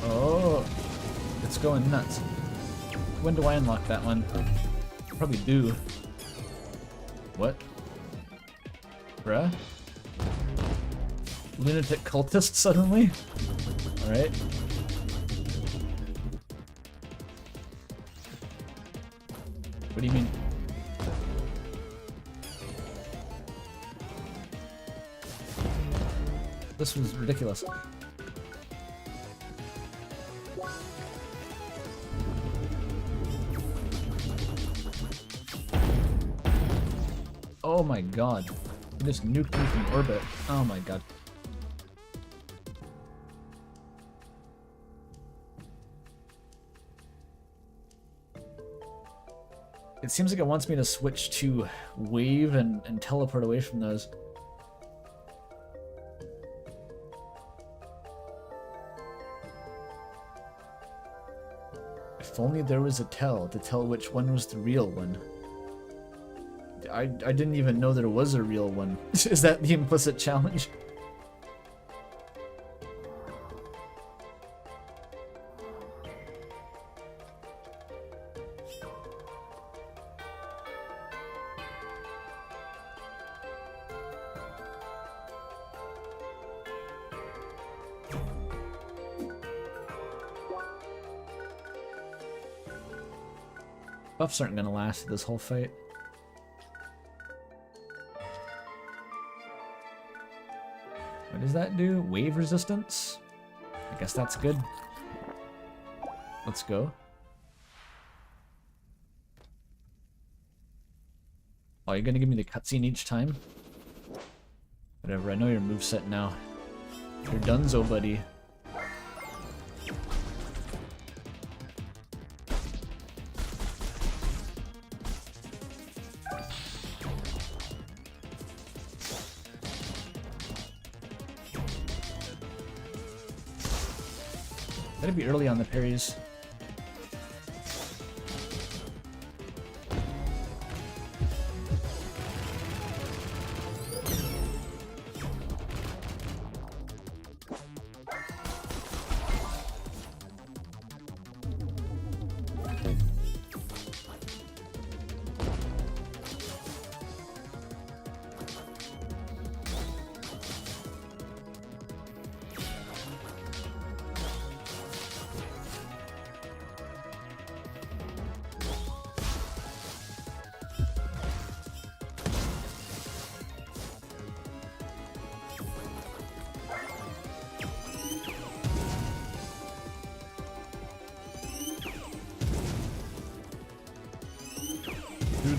Oh, it's going nuts. When do I unlock that one? Probably do. What? Bruh? Lunatic cultist suddenly? Alright. What do you mean? This was ridiculous. Oh my god. You just nuked me from orbit. Oh my god. It seems like it wants me to switch to wave and teleport away from those. If only there was a tell to tell which one was the real one. I didn't even know there was a real one. Is that the implicit challenge? Buffs aren't gonna last this whole fight. What does that do? Wave resistance? I guess that's good. Let's go. Oh, you're gonna give me the cutscene each time? Whatever, I know your moveset now. You're donezo, buddy. Gotta be early on the parries.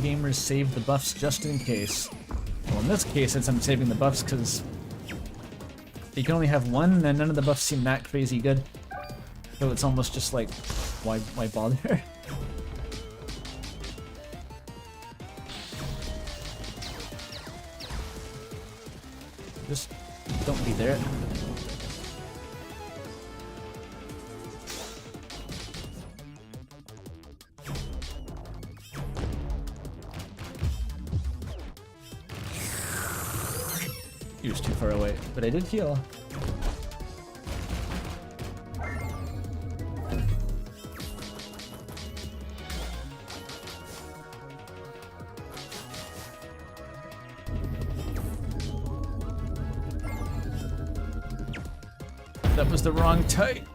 Gamers save the buffs just in case. Well, in this case, I'm saving the buffs because you can only have one, and none of the buffs seem that crazy good. So it's almost just like, why bother? Just don't be there. He was too far away, but I did heal. That was the wrong type.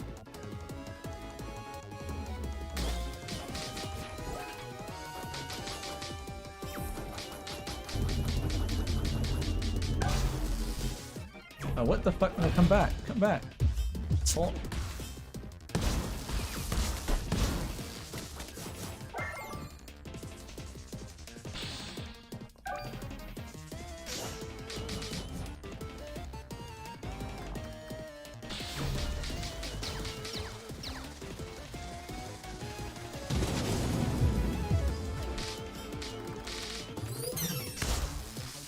Oh, what the fuck? No, come back. Come back. Salt.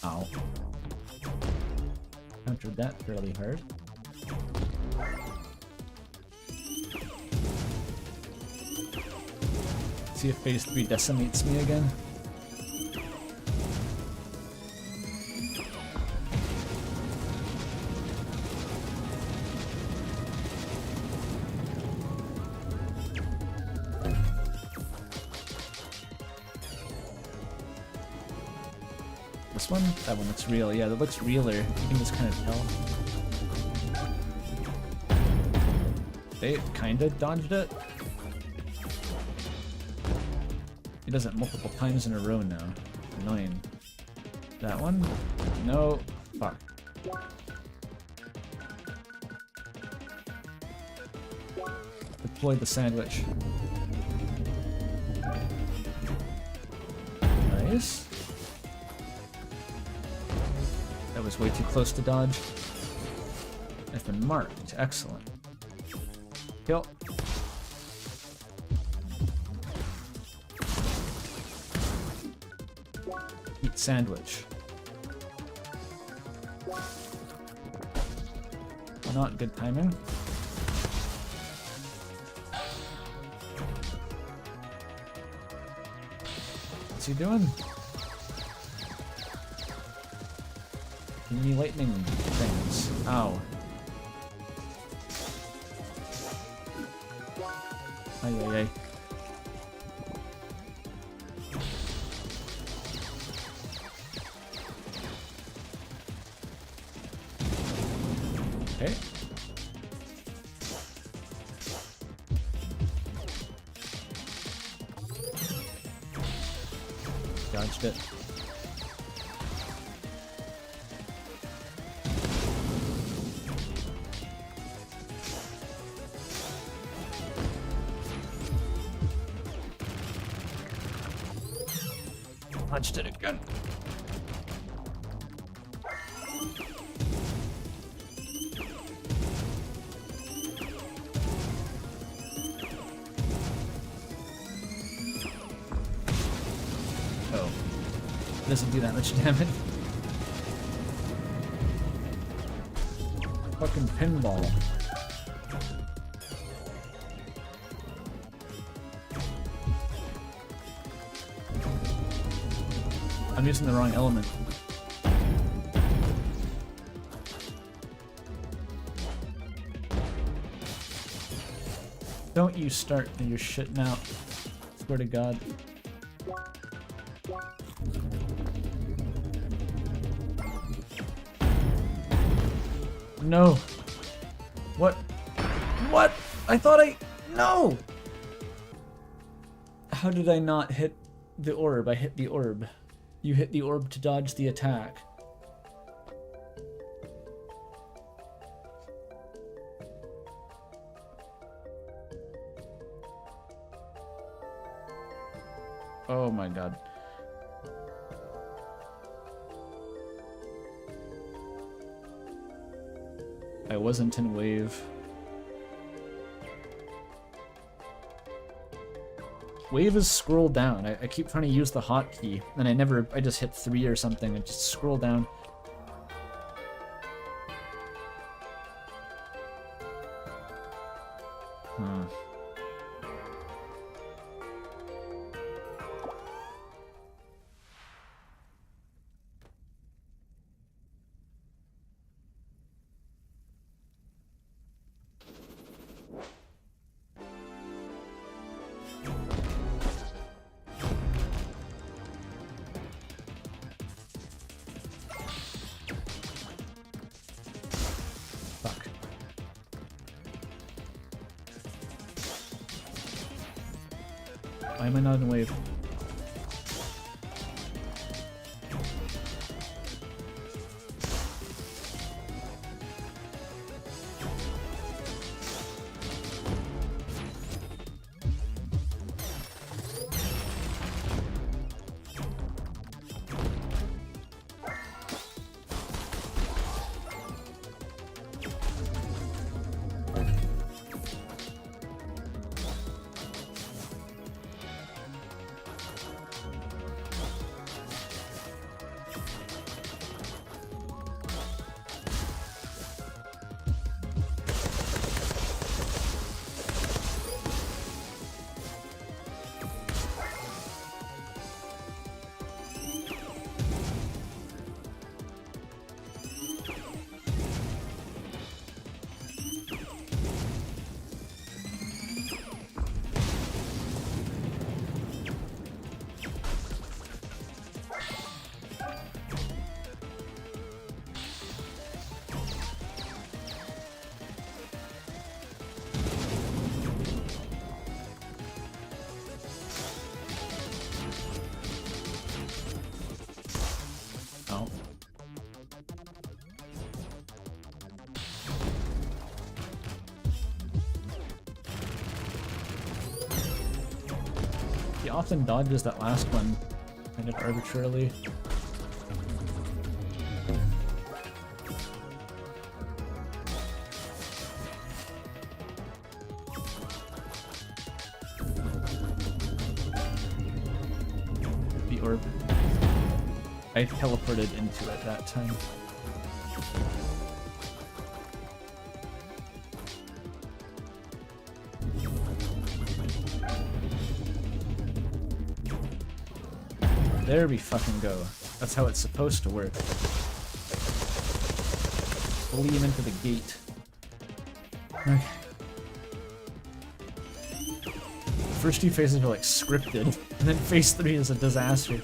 Ow. Countered that fairly hard. See if phase 3 decimates me again. This one? That one looks real. Yeah, that looks realer. You can just kind of tell. They kind of dodged it. He does it multiple times in a row now. Annoying. That one? No. Fuck. Deploy the sandwich. Nice. That was way too close to dodge. I've been marked. Excellent. Kill. Eat sandwich. Not good timing. What's he doing? Give me lightning things. Ow. Ay ay ay. Okay. Dodged it. Dodged it again. Oh. It doesn't do that much damage. Fucking pinball. I'm using the wrong element. Don't you start your shit now. Swear to God. No. What? What? I thought I... No! How did I not hit the orb? I hit the orb. You hit the orb to dodge the attack. Oh my God. I wasn't in wave. Wave is scroll down. I keep trying to use the hotkey, and I just hit 3 or something and just scroll down. Fuck. Why am I not in wave? Oh. He often dodges that last one kind of arbitrarily. The orb. I teleported into it that time. There we fucking go. That's how it's supposed to work. Pull him into the gate. Okay. The first two phases are like scripted, and then phase 3 is a disaster.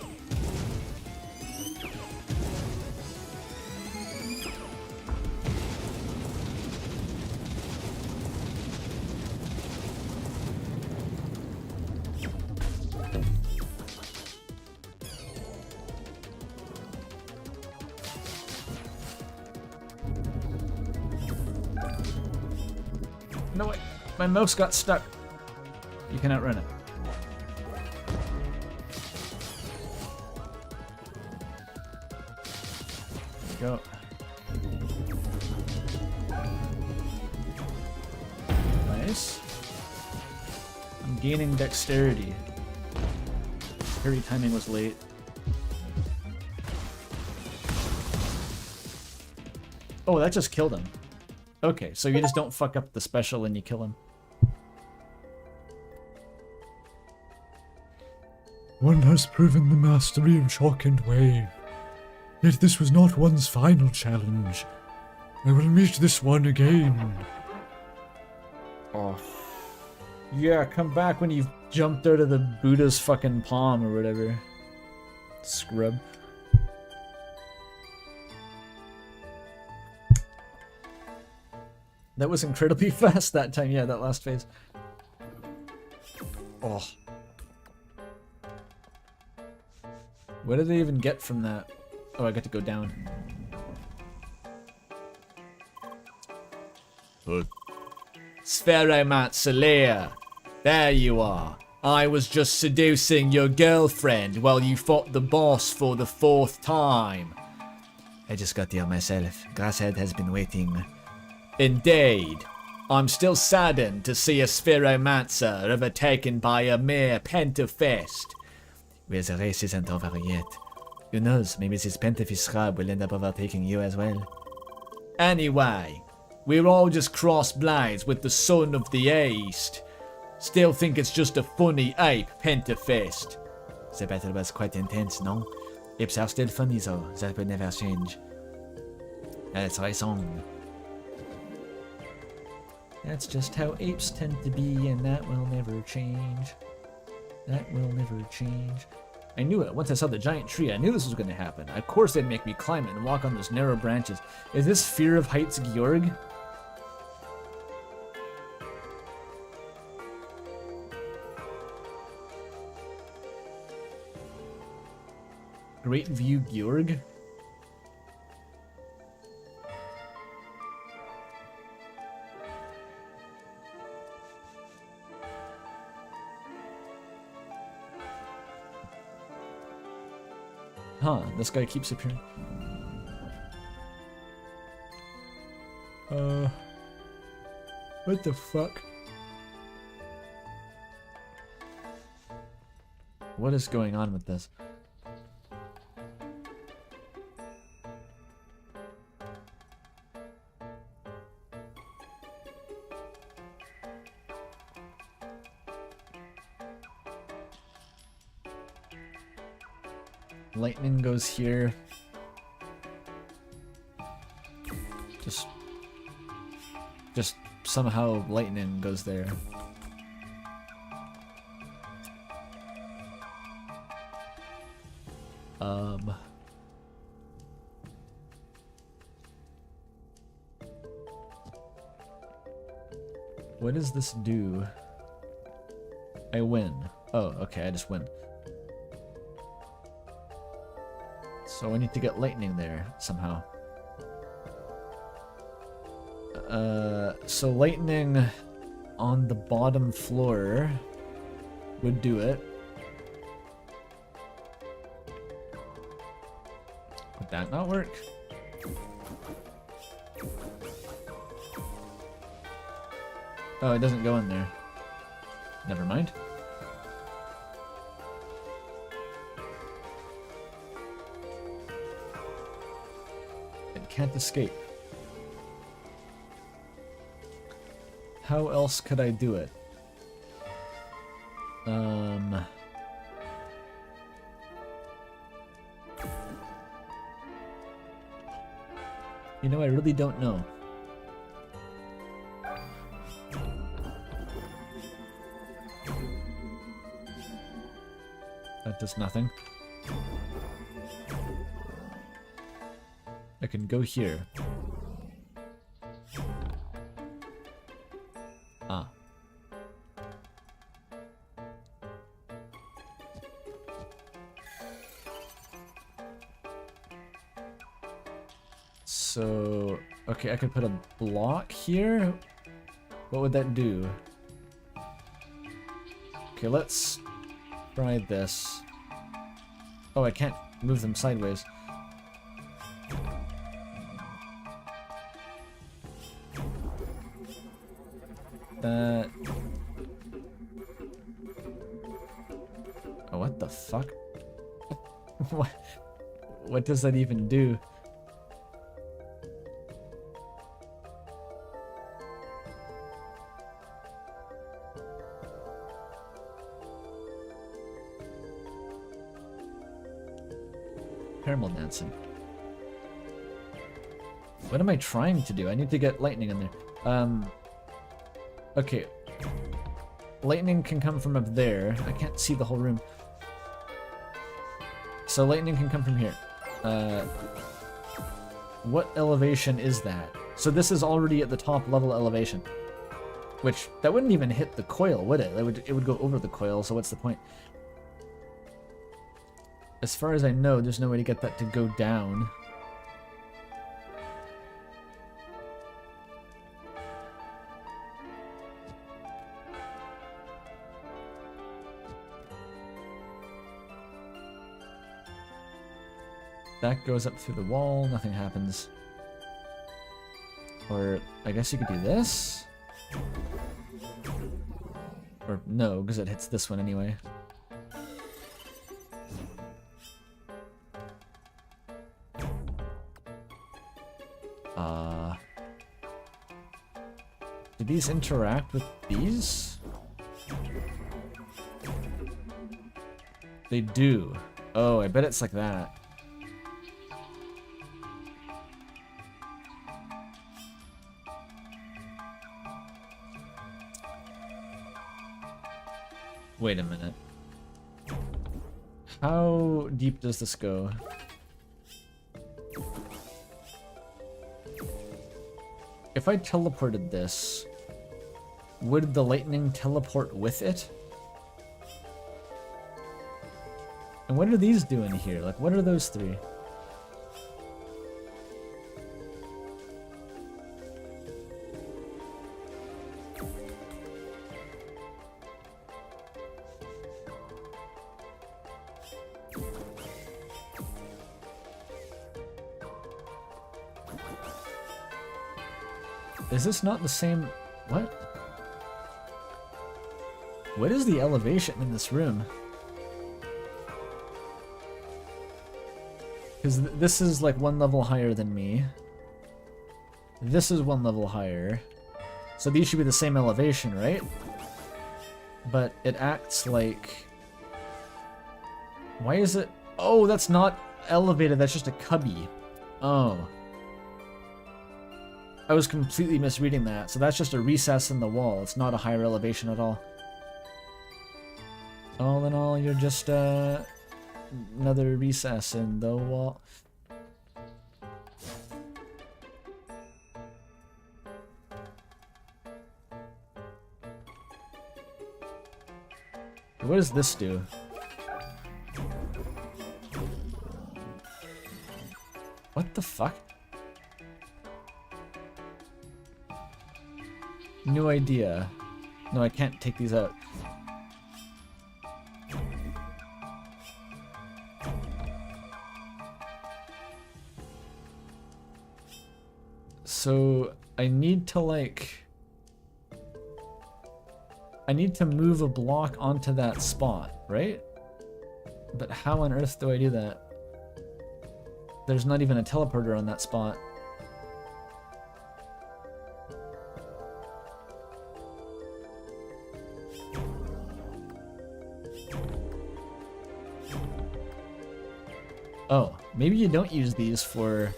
No way, my mouse got stuck. You can outrun it. There you go. Nice. I'm gaining dexterity. Parry timing was late. Oh, that just killed him. Okay, so you just don't fuck up the special and you kill him. One has proven the mastery of shock and wave. Yet this was not one's final challenge. I will meet this one again. Oh. Yeah, come back when you've jumped out of the Buddha's fucking palm or whatever. Scrub. That was incredibly fast that time, yeah, that last phase. Oh. What did they even get from that? Oh, I got to go down. Spheromancer, there you are. I was just seducing your girlfriend while you fought the boss for the 4th time. I just got here myself. Grasshead has been waiting. Indeed. I'm still saddened to see a Spheromancer overtaken by a mere Pentafist. Well, the race isn't over yet. Who knows, maybe this Pentafist scrub will end up overtaking you as well. Anyway, We're all just cross-blades with the son of the east. Still think it's just a funny ape, Pentafest. The battle was quite intense, no? Apes are still funny though, that will never change. That's raison. That's just how apes tend to be, and that will never change. That will never change. I knew it. Once I saw the giant tree, I knew this was going to happen. Of course they'd make me climb it and walk on those narrow branches. Is this Fear of Heights Georg? Great View Georg? Huh, this guy keeps appearing. What the fuck? What is going on with this? Lightning goes here. Just somehow lightning goes there. What does this do? I win. Oh, okay, I just win. So I need to get lightning there somehow. So lightning on the bottom floor would do it. Would that not work? Oh, it doesn't go in there. Never mind. It can't escape. How else could I do it? You know, I really don't know. That does nothing. I can go here. Ah. So, okay, I could put a block here. What would that do? Okay, let's try this. Oh, I can't move them sideways. That... Oh, what the fuck? What does that even do? Caramel dancing. What am I trying to do? I need to get lightning in there. Okay. Lightning can come from up there. I can't see the whole room. So lightning can come from here. What elevation is that? So this is already at the top level elevation. Which, that wouldn't even hit the coil, would it? It would go over the coil, so what's the point? As far as I know, there's no way to get that to go down. That goes up through the wall, nothing happens. Or, I guess you could do this? Or no, because it hits this one anyway. Do these interact with these? They do. Oh, I bet it's like that. Wait a minute. How deep does this go? If I teleported this, would the lightning teleport with it? And what are these doing here? Like, what are those three? Is this not the same? What? What is the elevation in this room? Because this is like one level higher than me. This is one level higher. So these should be the same elevation, right? But it acts like... Why is it... Oh, that's not elevated, that's just a cubby. Oh. I was completely misreading that. So that's just a recess in the wall. It's not a higher elevation at all. All in all, you're just another recess in the wall. What does this do? What the fuck? No idea. No, I can't take these out. So I need to like... I need to move a block onto that spot, right? But how on earth do I do that? There's not even a teleporter on that spot. Oh, maybe you don't use these for,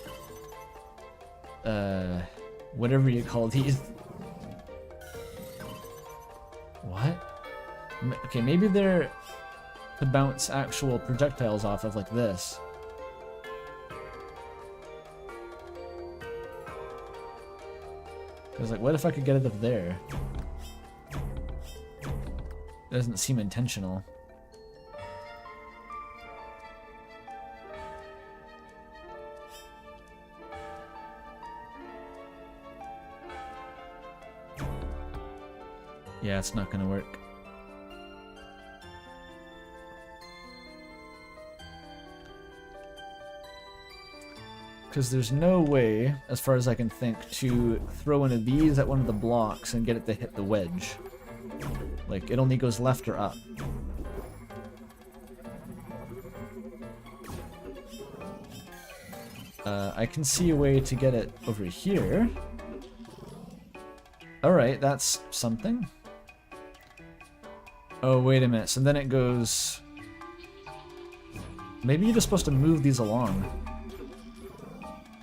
whatever you call these. What? Okay, maybe they're to bounce actual projectiles off of, like this. Because, like, what if I could get it up there? It doesn't seem intentional. Yeah, it's not gonna work. Because there's no way, as far as I can think, to throw one of these at one of the blocks and get it to hit the wedge. Like, it only goes left or up. I can see a way to get it over here. Alright, that's something. Oh, wait a minute. So then it goes... Maybe you're just supposed to move these along.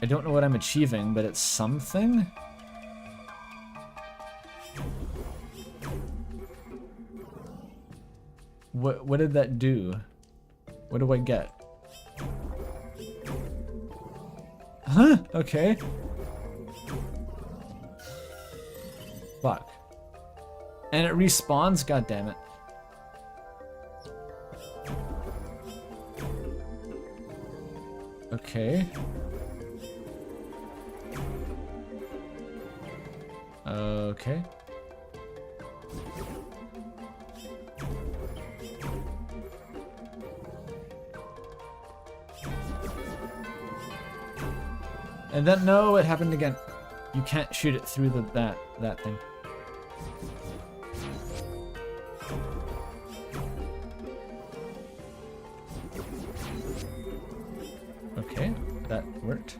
I don't know what I'm achieving, but it's something? What did that do? What do I get? Huh? Okay. Fuck. And it respawns? God damn it. Okay. Okay. And then, no, it happened again. You can't shoot it through that thing. Okay, that worked.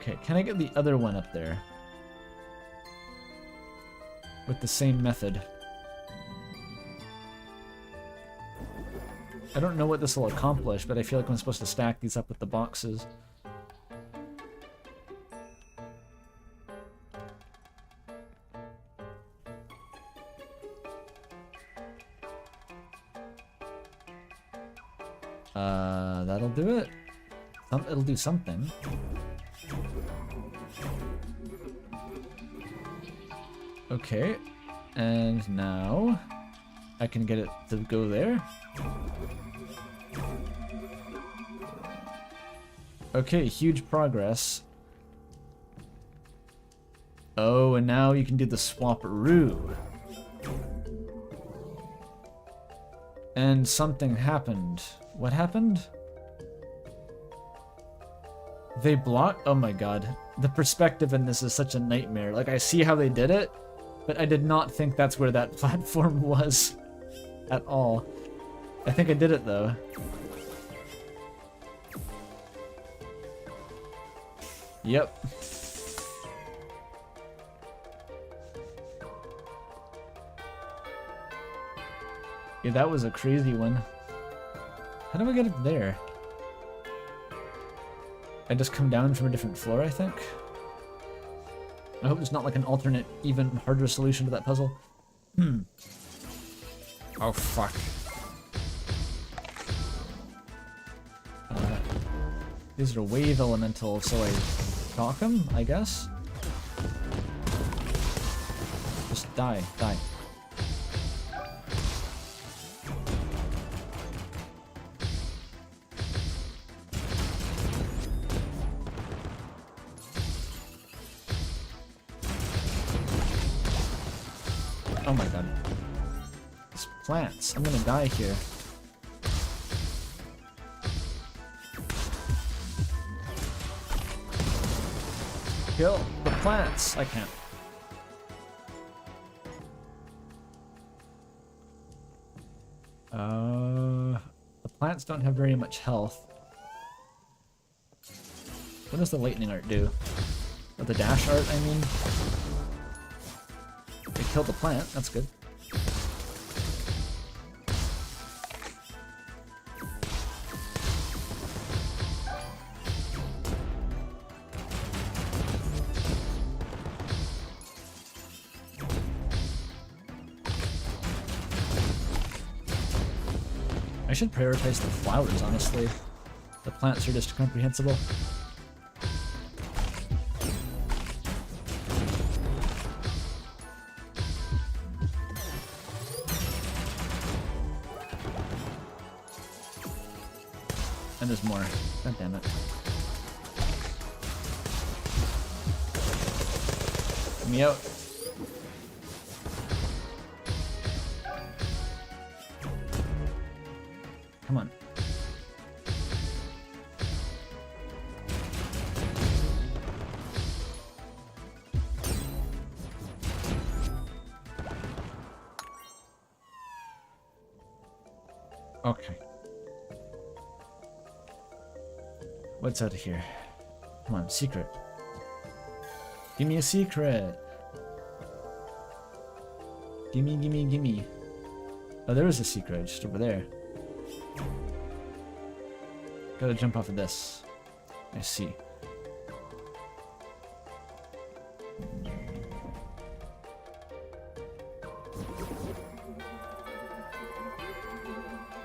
Okay, can I get the other one up there? With the same method. I don't know what this will accomplish, but I feel like I'm supposed to stack these up with the boxes. That'll do it. It'll do something. Okay, and now I can get it to go there. Okay, huge progress. Oh, and now you can do the swap-a-roo. And something happened. What happened? They block. Oh my god. The perspective in this is such a nightmare. Like, I see how they did it, but I did not think that's where that platform was at all. I think I did it though. Yep. Yeah, that was a crazy one. How do I get up there? I just come down from a different floor, I think. I hope it's not like an alternate, even harder solution to that puzzle. Oh, fuck. These are wave elementals, so I shock them, I guess? Just die, die. Oh my god. These plants. I'm gonna die here. Kill the plants. I can't. The plants don't have very much health. What does the lightning art do? Or the dash art, I mean? They killed the plant, that's good. I should prioritize the flowers, honestly. The plants are just comprehensible. And there's more. God damn it. Get me out. Come on. Okay. What's out of here? Come on, secret. Give me a secret. Gimme, gimme, gimme. Oh, there is a secret just over there. Gotta jump off of this. I see.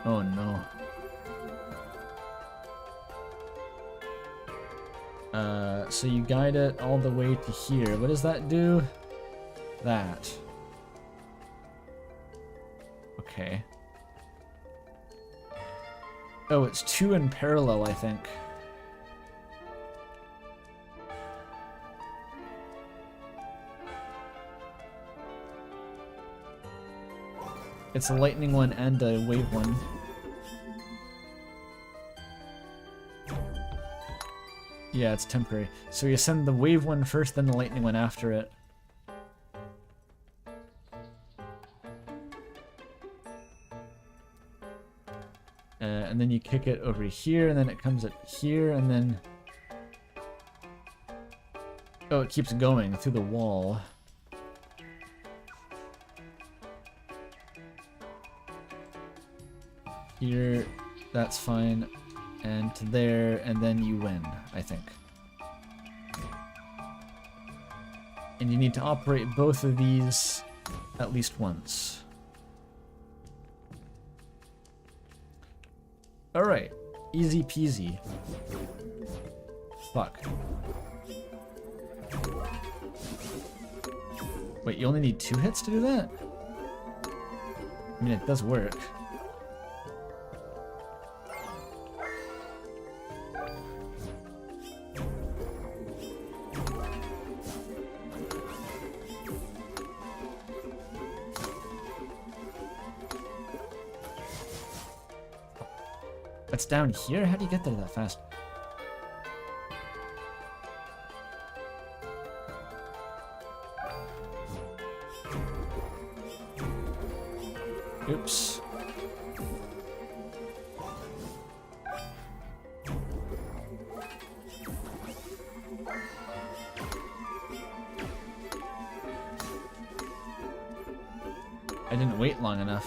Oh no. So you guide it all the way to here. What does that do? That. Okay. Oh, it's two in parallel, I think. It's a lightning one and a wave one. Yeah, it's temporary. So you send the wave one first, then the lightning one after it. And then you kick it over here, and then it comes at here, and then... Oh, it keeps going through the wall. Here, that's fine. And to there, and then you win, I think. And you need to operate both of these at least once. Alright, easy peasy. Fuck. Wait, you only need 2 hits to do that? I mean, it does work. That's down here? How do you get there that fast? Oops. I didn't wait long enough.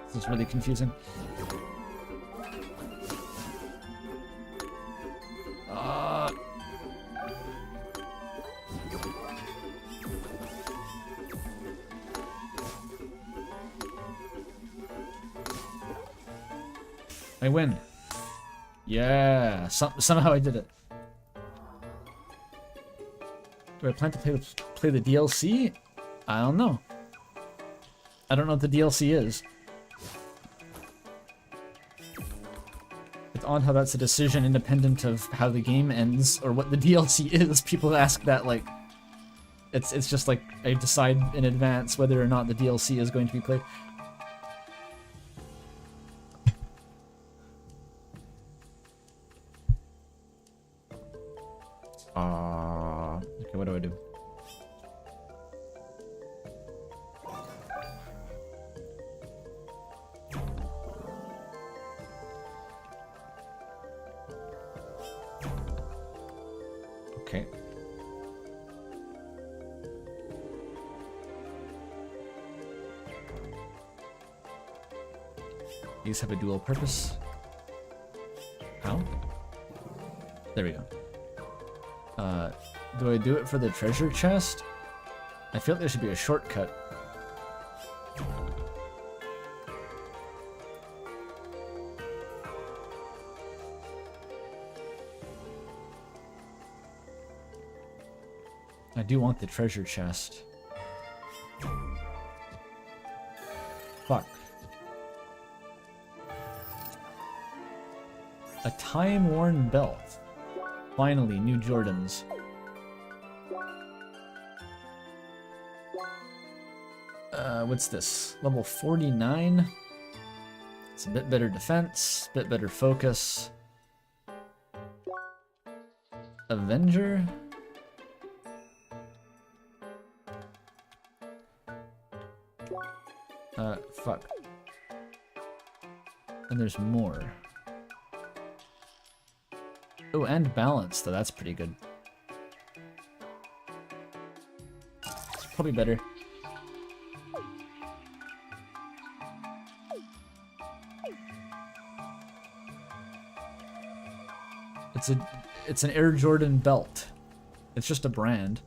This is really confusing. I win. Yeah, somehow I did it. Do I plan to play the DLC? I don't know. I don't know what the DLC is. It's odd how that's a decision independent of how the game ends or what the DLC is. People ask that like it's just like I decide in advance whether or not the DLC is going to be played. Okay, what do I do? Okay. These have a dual purpose. How? There we go. Do I do it for the treasure chest? I feel like there should be a shortcut. I do want the treasure chest. Fuck. A time-worn belt. Finally, new Jordans. What's this? Level 49? It's a bit better defense, bit better focus. Avenger? Fuck. And there's more. Oh, and balance, though. That's pretty good. It's probably better. It's an Air Jordan belt. It's just a brand.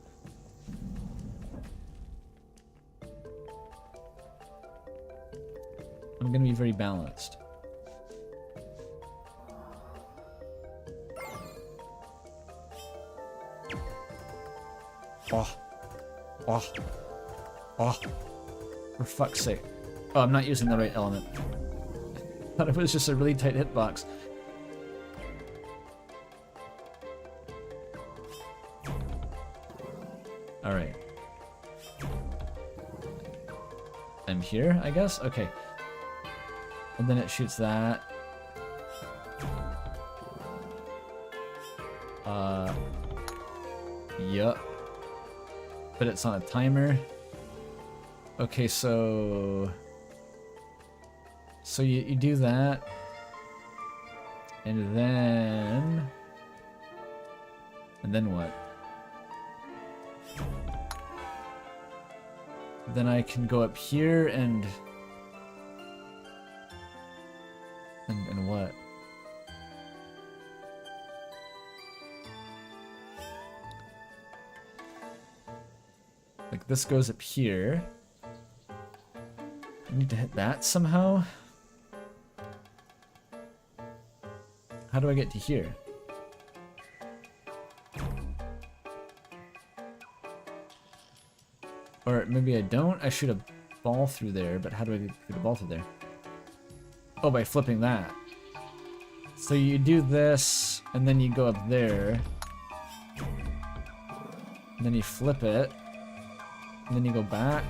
I'm gonna be very balanced. Oh. Oh. Oh. For fuck's sake. Oh, I'm not using the right element. I thought it was just a really tight hitbox. Alright. I'm here, I guess? Okay. And then it shoots that. Yup. But it's on a timer. Okay, so you do that. And then And then what? Then I can go up here and what? Like this goes up here. I need to hit that somehow. How do I get to here? Or maybe I don't. I shoot a ball through there, but how do I get the ball through there? Oh, by flipping that. So you do this, and then you go up there. And then you flip it. And then you go back.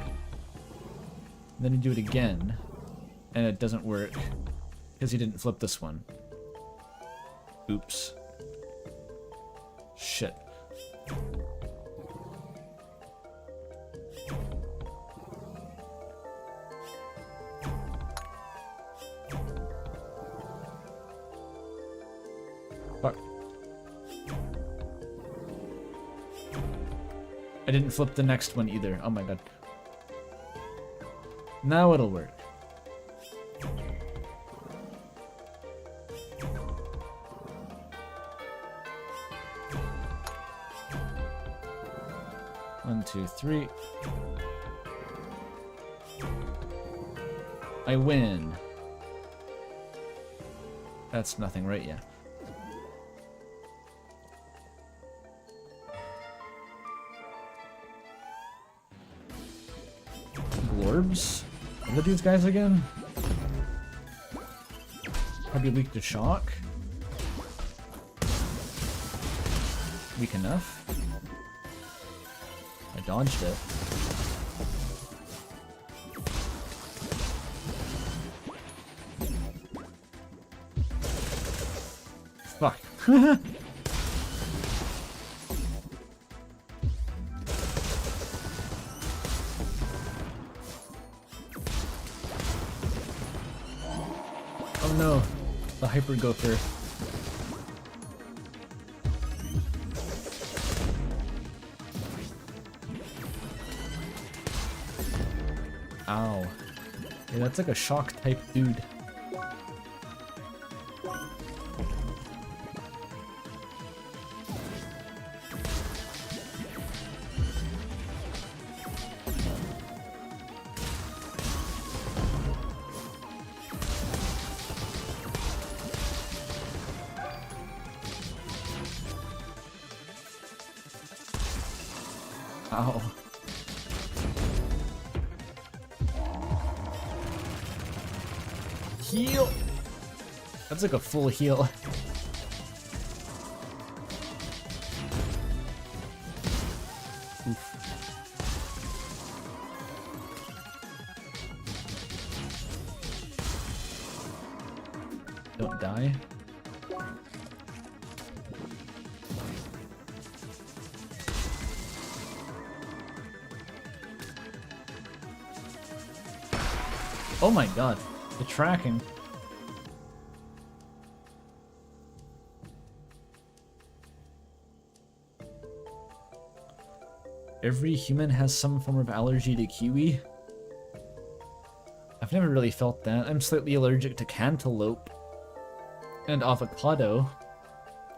And then you do it again. And it doesn't work. Because you didn't flip this one. Oops. Shit. Fuck. I didn't flip the next one either. Oh my god. Now it'll work. One, two, three. I win. That's nothing, right? Yeah. Glorbs? What are these guys again? Probably weak to shock. Weak enough. I dodged it. Fuck. Oh no, the hyper gopher. Ow. Yeah, that's like a shock type dude. Ow. Heal! That's like a full heal. Oof. Don't die. Oh my god, the tracking. Every human has some form of allergy to kiwi. I've never really felt that. I'm slightly allergic to cantaloupe and avocado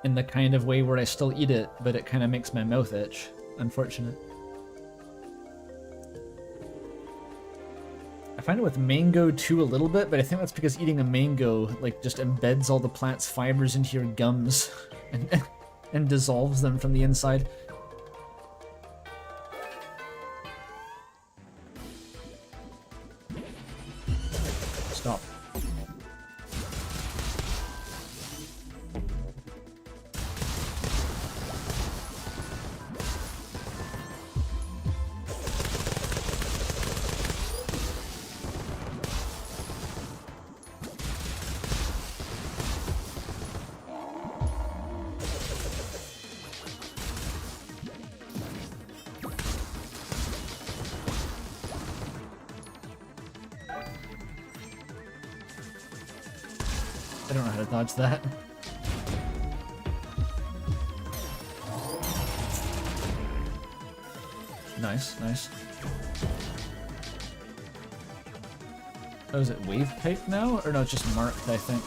in the kind of way where I still eat it, but it kind of makes my mouth itch. Unfortunate. I find it with mango too a little bit, but I think that's because eating a mango like just embeds all the plant's fibers into your gums and dissolves them from the inside. Stop. I don't know how to dodge that. Nice, nice. Oh, is it wave type now? Or no, it's just marked, I think.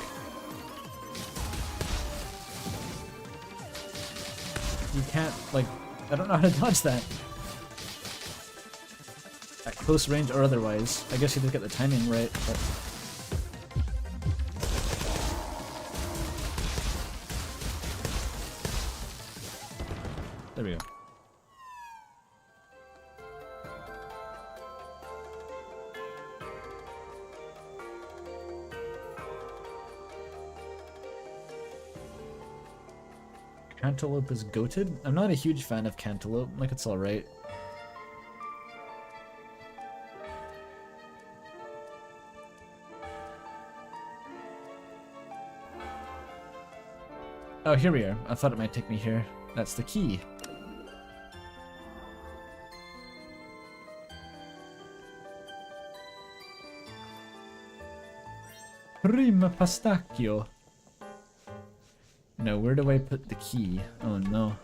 You can't, like, I don't know how to dodge that. At close range or otherwise. I guess you did get the timing right, but... There we go. Cantaloupe is goated? I'm not a huge fan of cantaloupe, like it's alright. Oh, here we are. I thought it might take me here. That's the key. Prima pistachio. No, where do I put the key? Oh no.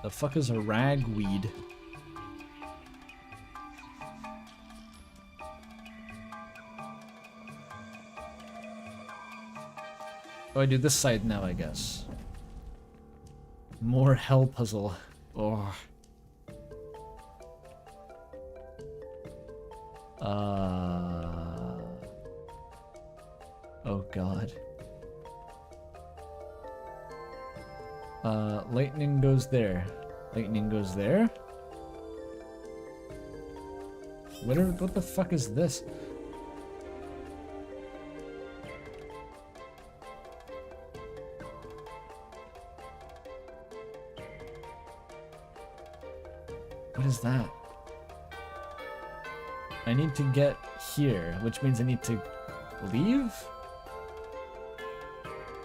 The fuck is a ragweed? Oh, I do this side now, I guess. More hell puzzle. Oh. Oh god. Lightning goes there. Lightning goes there. What the fuck is this? What is that? I need to get here, which means I need to leave?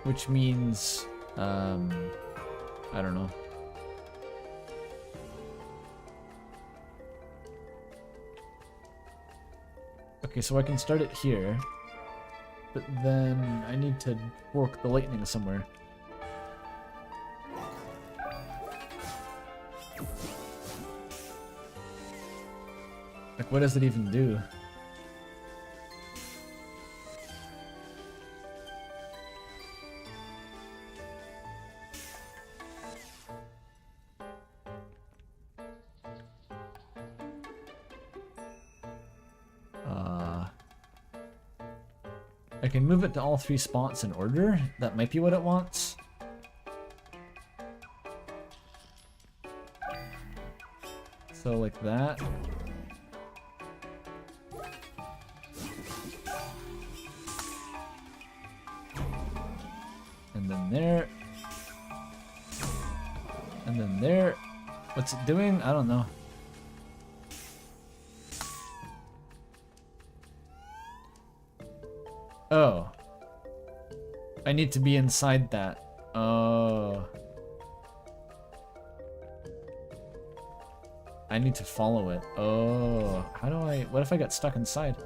Which means, I don't know. Okay, so I can start it here, but then I need to work the lightning somewhere. Like, what does it even do? I can move it to all three spots in order. That might be what it wants. So like that. And then there. And then there. What's it doing? I don't know. Oh. I need to be inside that. Oh. I need to follow it. Oh. How do I... What if I got stuck inside?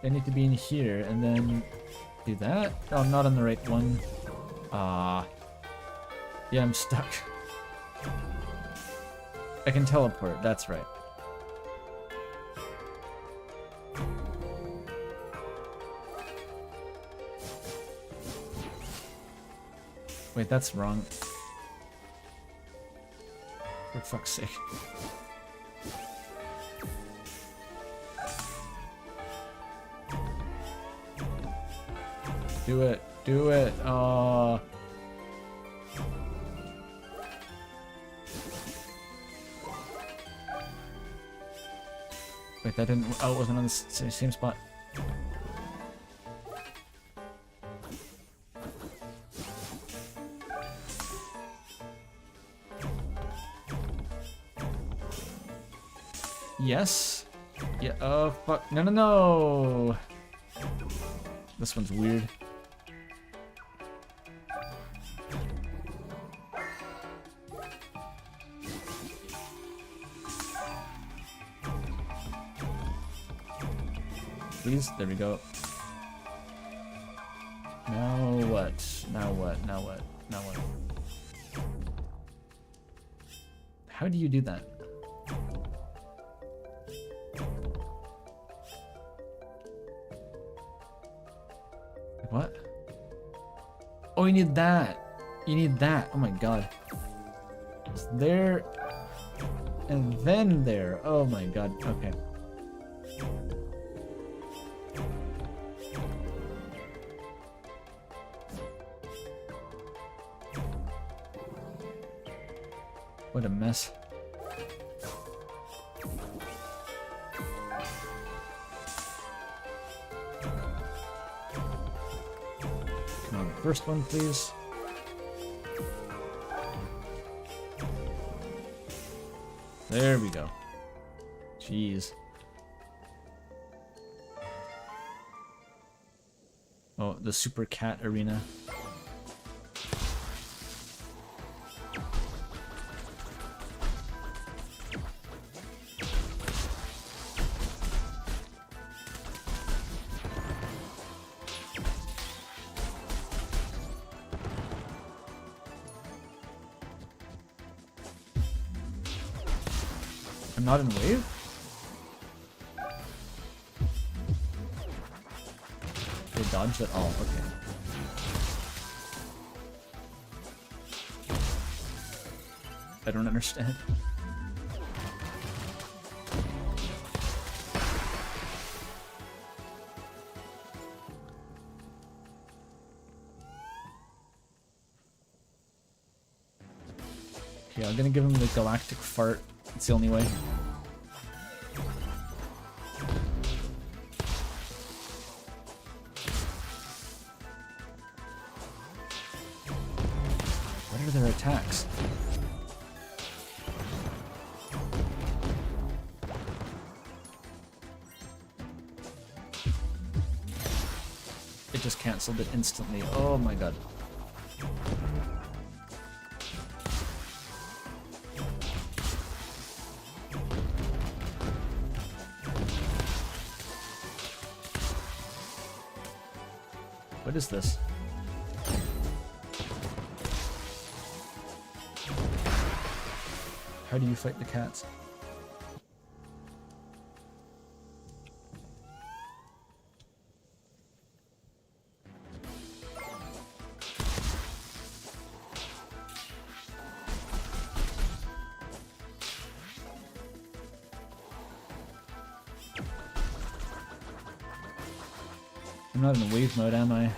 I need to be in here and then do that? Oh, I'm not on the right one. Yeah, I'm stuck. I can teleport, that's right. Wait, that's wrong. For fuck's sake. Do it. Do it. Wait, that didn't... Oh, it wasn't on the same spot. Yes. Yeah, oh fuck. No, no, no! This one's weird. Please, there we go. Now what? Now what? Now what? Now what? How do you do that? What? Oh, you need that. You need that. Oh my god. It's there. And then there. Oh my god. Okay. What a mess. Come on, first one, please. There we go. Jeez. Oh, the Super Cat Arena. I'm not in wave? They dodged it all, okay. I don't understand. Okay, I'm gonna give him the galactic fart. It's the only way. What are their attacks? It just cancelled it instantly. Oh my god. What is this? How do you fight the cats? I'm not in wave mode, am I?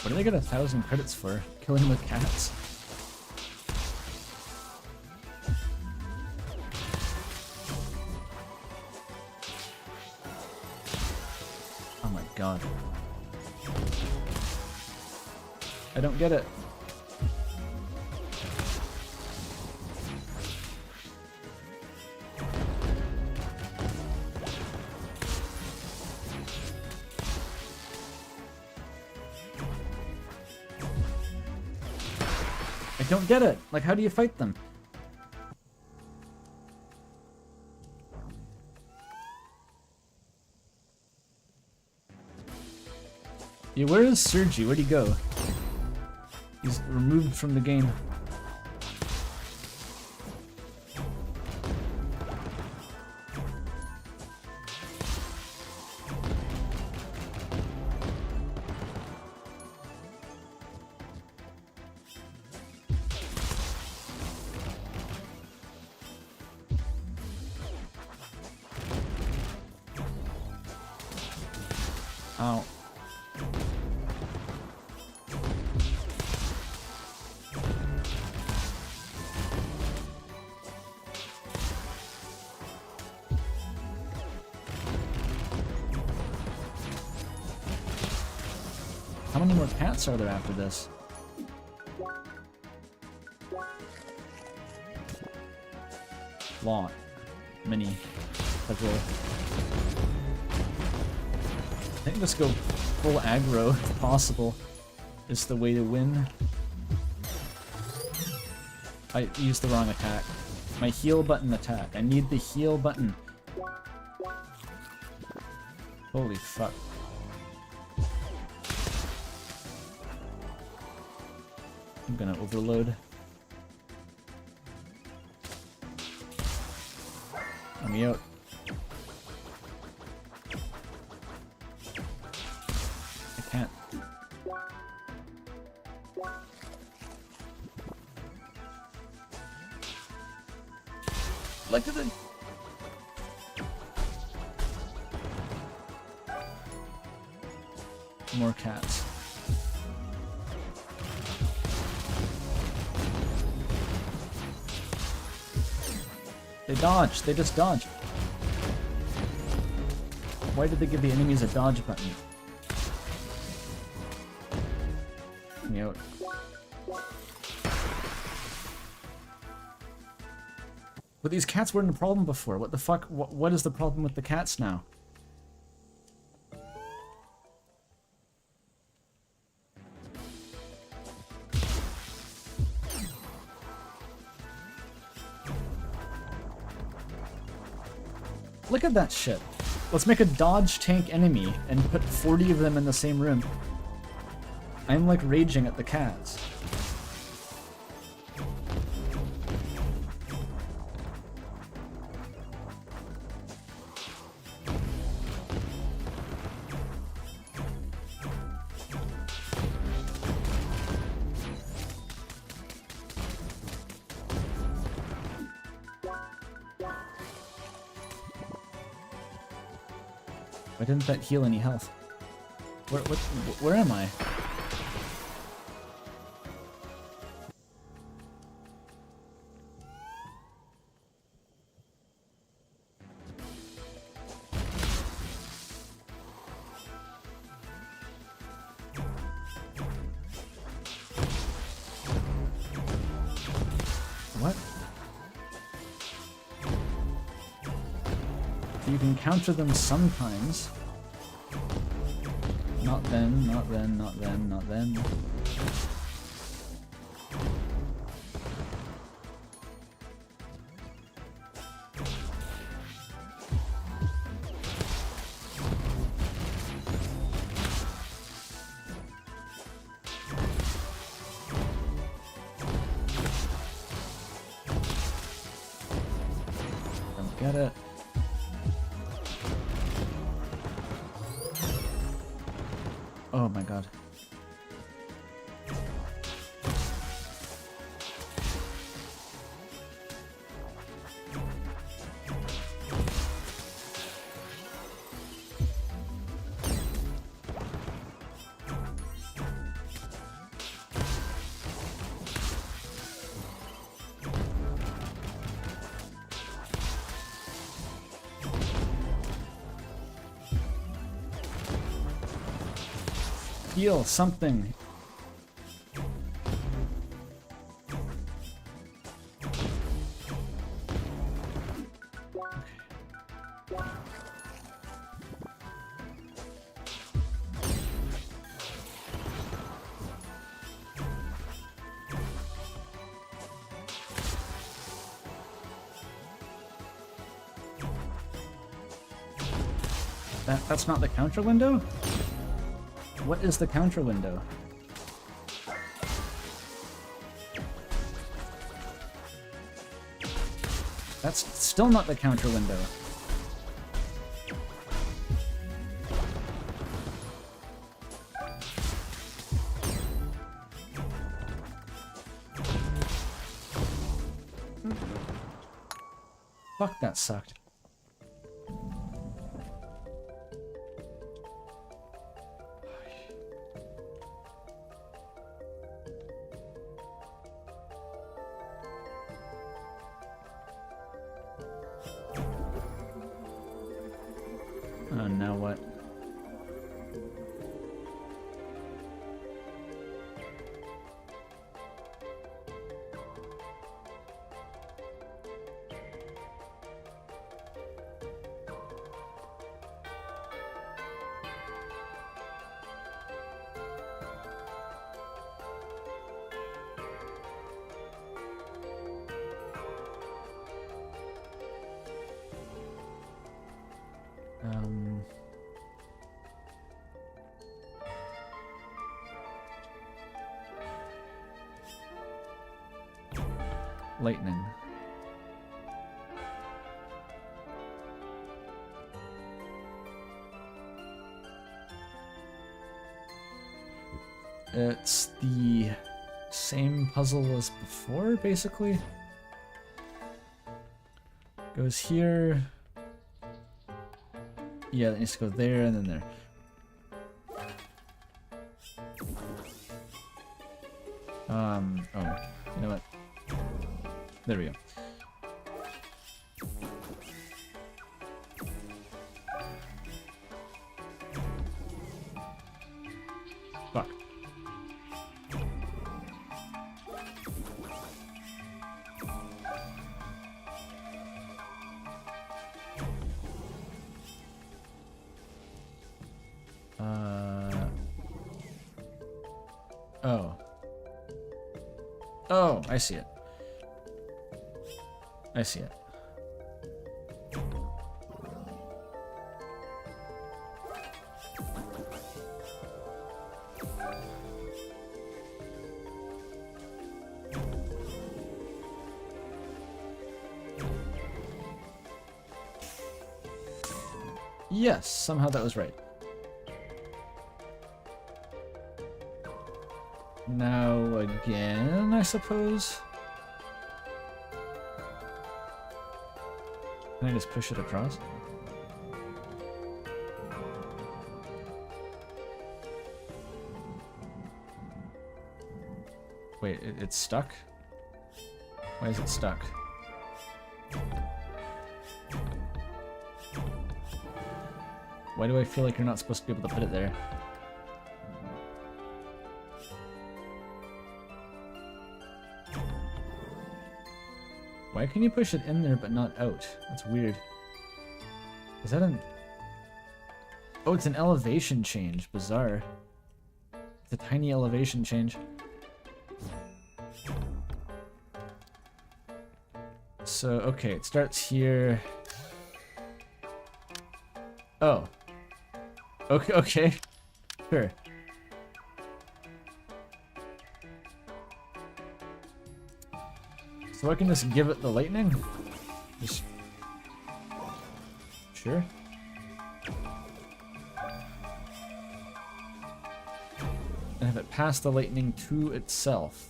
What did I get 1,000 credits for? Killing with cats? Oh my god. I don't get it. I don't get it. Like, how do you fight them? Yeah, where is Sergi? Where'd he go? He's removed from the game. Ow. How many more cats are there after this? Lot. Many. Several. I think just go full aggro if possible is the way to win. I used the wrong attack. My heal button attack. I need the heal button. Holy fuck. I'm gonna overload. Let me out. I can't. Look at the... More cats. They dodge. They just dodge. Why did they give the enemies a dodge button? Get me out. But these cats weren't a problem before. What the fuck? What is the problem with the cats now? Look at that shit. Let's make a dodge tank enemy and put 40 of them in the same room. I'm like raging at the cats. Why didn't that heal any health? Where am I? What? You can counter them sometimes. Not then, not then, not then, not then. Don't get it. Oh my god. Heal something. That's not the counter window? What is the counter window? That's still not the counter window. Fuck, that sucked. Oh, now what? lightning. It's the same puzzle as before, basically. Goes here. Yeah, it needs to go there and then there. Oh, you know what? There we go. Fuck. Oh. Oh, I see it. I see it. Yes, somehow that was right. Now again, I suppose. Can I just push it across? Wait, it's stuck? Why is it stuck? Why do I feel like you're not supposed to be able to put it there? Why can you push it in there but not out? That's weird. Is that an... Oh, it's an elevation change. Bizarre. It's a tiny elevation change. So, okay, it starts here. Oh. Okay, okay. Sure. So I can just give it the lightning? Just... Sure. And have it pass the lightning to itself.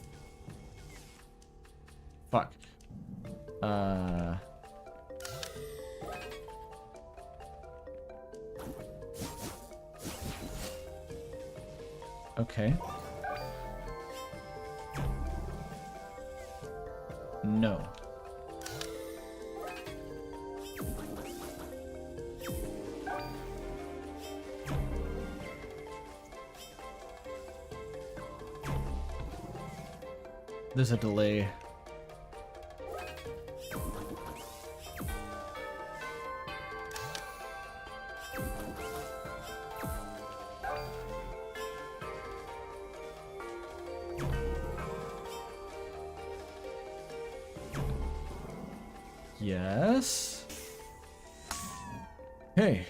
Fuck. Okay. No. There's a delay. Yes. Hey.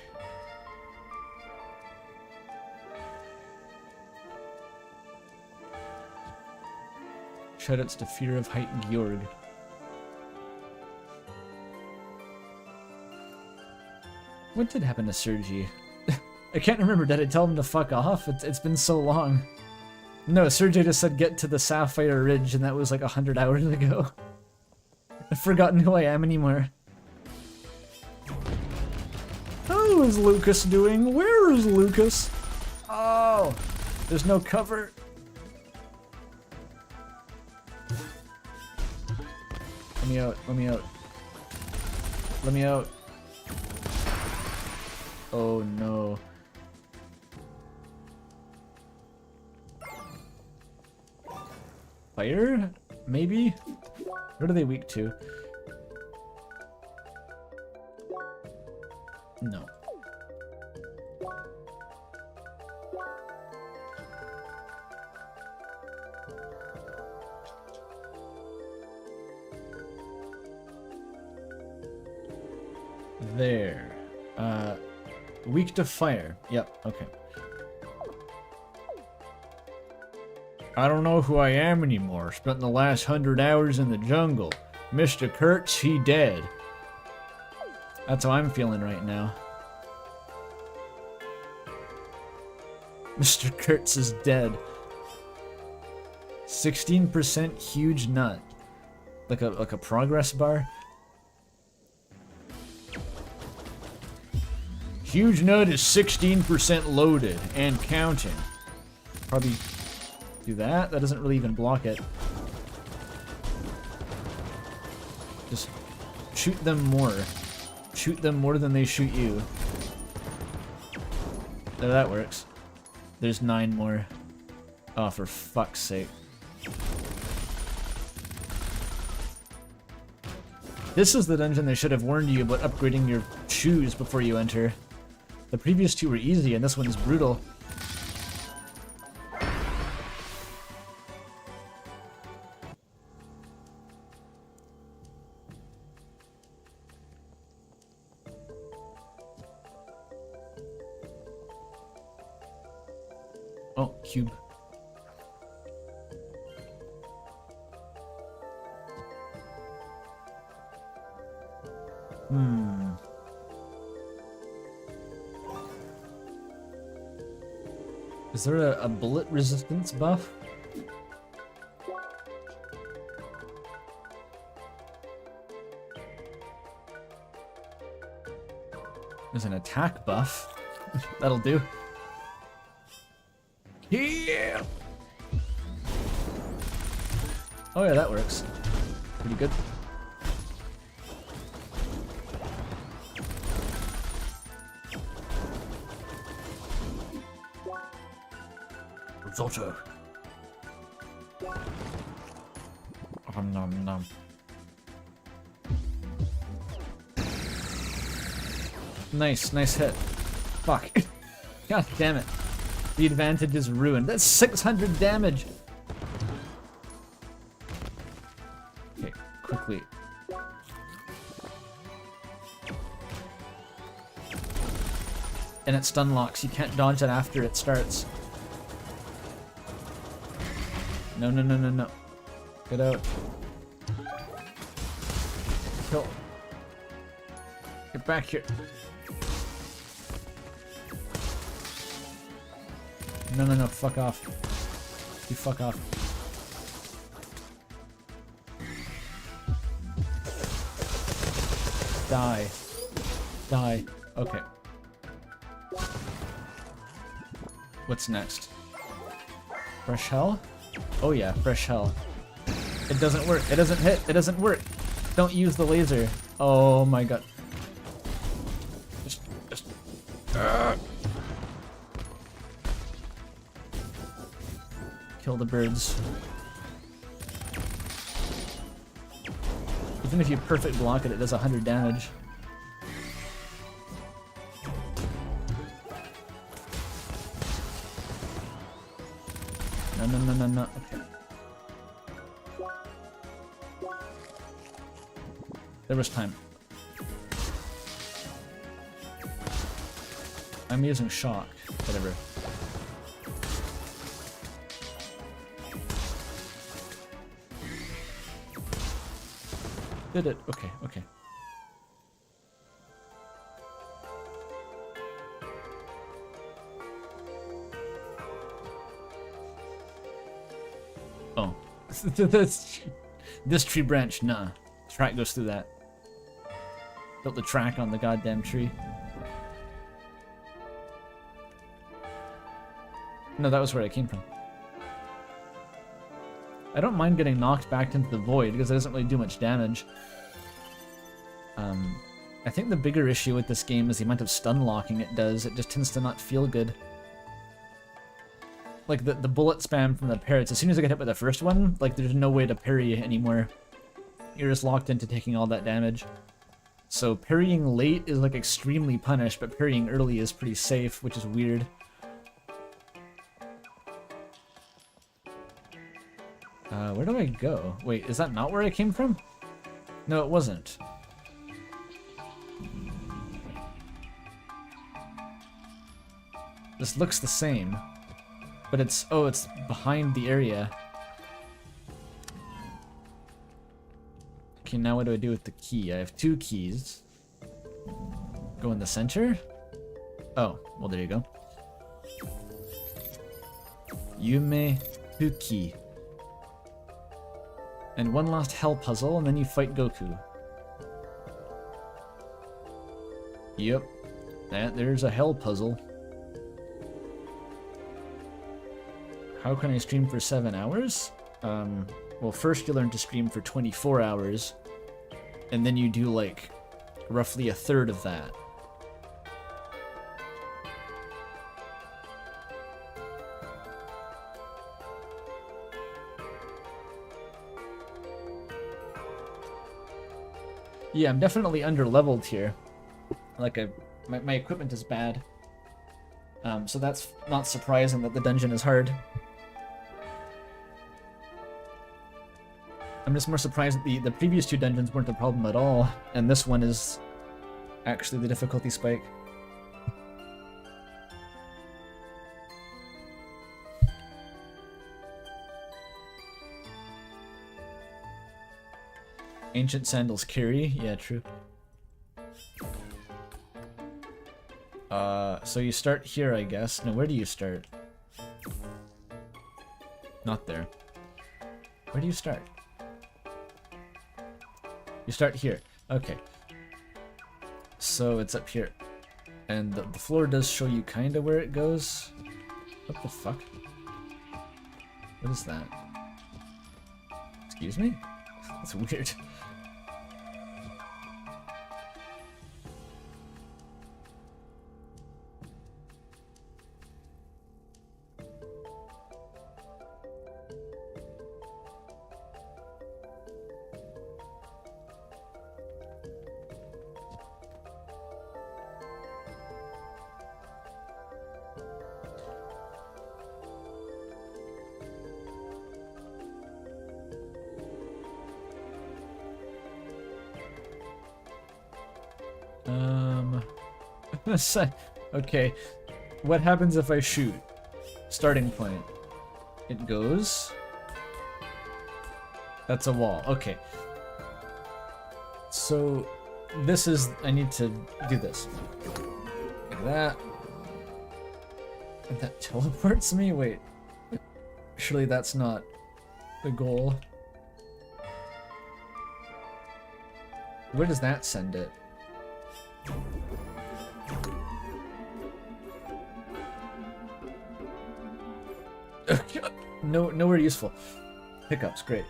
Shoutouts to Fear of Height Georg. What did happen to Sergi? I can't remember. Did I tell him to fuck off? It's been so long. No, Sergi just said get to the Sapphire Ridge, and that was like 100 hours ago. I've forgotten who I am anymore. How is Lucas doing? Where is Lucas? Oh, there's no cover. Let me out, let me out. Let me out. Oh no. Fire? Maybe? What are they weak to? No. There. Weak to fire. Yep, okay. I don't know who I am anymore. Spent the last 100 hours in the jungle. Mr. Kurtz, he dead. That's how I'm feeling right now. Mr. Kurtz is dead. 16% huge nut. Like a progress bar. Huge nut is 16% loaded and counting. Probably do that. That doesn't really even block it. Just shoot them more. Shoot them more than they shoot you. There, that works. There's 9 more. Oh, for fuck's sake. This is the dungeon they should have warned you about upgrading your shoes before you enter. The previous 2 were easy, and this one's brutal. Oh, cube. Is there a bullet resistance buff? There's an attack buff. That'll do. Yeah! Oh yeah, that works. Pretty good. Risotto. Nom nom. Nice, nice hit. Fuck. God damn it. The advantage is ruined. That's 600 damage! Okay, quickly. And it stun locks. You can't dodge it after it starts. No, no, no, no, no. Get out. Kill. Get back here. No, no, no, fuck off. You fuck off. Die. Die. Okay. What's next? Fresh hell? Oh yeah, fresh hell. It doesn't work. It doesn't hit. It doesn't work. Don't use the laser. Oh my god. Just. Kill the birds. Even if you perfect block it, it does 100 damage. No, no, no, no, no. Okay. There was time. I'm using shock. Whatever. Did it? Okay, okay. Oh. This tree branch, nah. Track goes through that. Built the track on the goddamn tree. No, that was where I came from. I don't mind getting knocked back into the void because it doesn't really do much damage. I think the bigger issue with this game is the amount of stun locking it does. It just tends to not feel good. Like the bullet spam from the parrots, as soon as I get hit by the first one, like there's no way to parry anymore. You're just locked into taking all that damage. So parrying late is like extremely punished, but parrying early is pretty safe, which is weird. Where do I go? Wait, is that not where I came from? No, it wasn't. This looks the same. But it's... oh, it's behind the area. Okay, now what do I do with the key? I have 2 keys. Go in the center? Oh, well there you go. Yume Huki. And 1 last hell puzzle, and then you fight Goku. Yep. There's a hell puzzle. How can I stream for 7 hours? Well, first you learn to stream for 24 hours, and then you do, like, roughly a third of that. Yeah, I'm definitely under-leveled here. Like, my equipment is bad. So that's not surprising that the dungeon is hard. I'm just more surprised that the previous 2 dungeons weren't a problem at all, and this one is actually the difficulty spike. Ancient sandals carry, yeah, true. So you start here, I guess. No, where do you start? Not there. Where do you start? You start here. Okay. So it's up here. And the floor does show you kind of where it goes. What the fuck? What is that? Excuse me? That's weird. Okay. What happens if I shoot? Starting point. It goes. That's a wall. Okay. So this is, I need to do this. Like that. And that teleports me? Wait. Surely that's not the goal. Where does that send it? No, nowhere useful. Hiccups, great.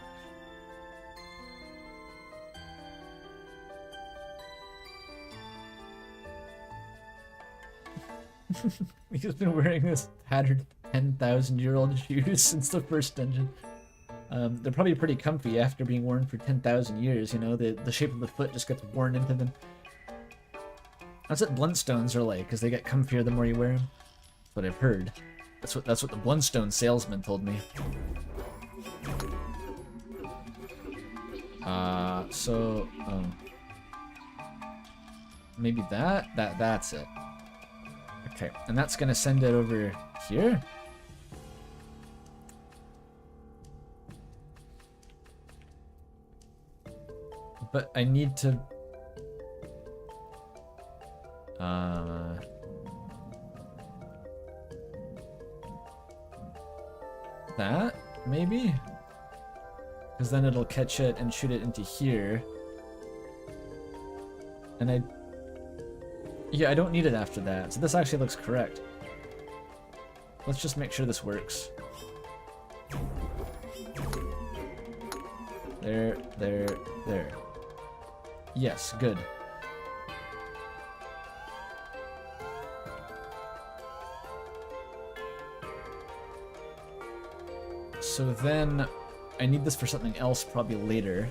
He's been wearing this tattered 10,000-year-old shoes since the first dungeon. They're probably pretty comfy after being worn for 10,000 years, you know? The shape of the foot just gets worn into them. That's what Bluntstones are like, because they get comfier the more you wear them. That's what I've heard. That's what the Bluntstone salesman told me. Maybe that's it. Okay, and that's gonna send it over here. But I need to that, maybe? Because then it'll catch it and shoot it into here. And I don't need it after that, so this actually looks correct. Let's just make sure this works. There. Yes, good. So then, I need this for something else probably later.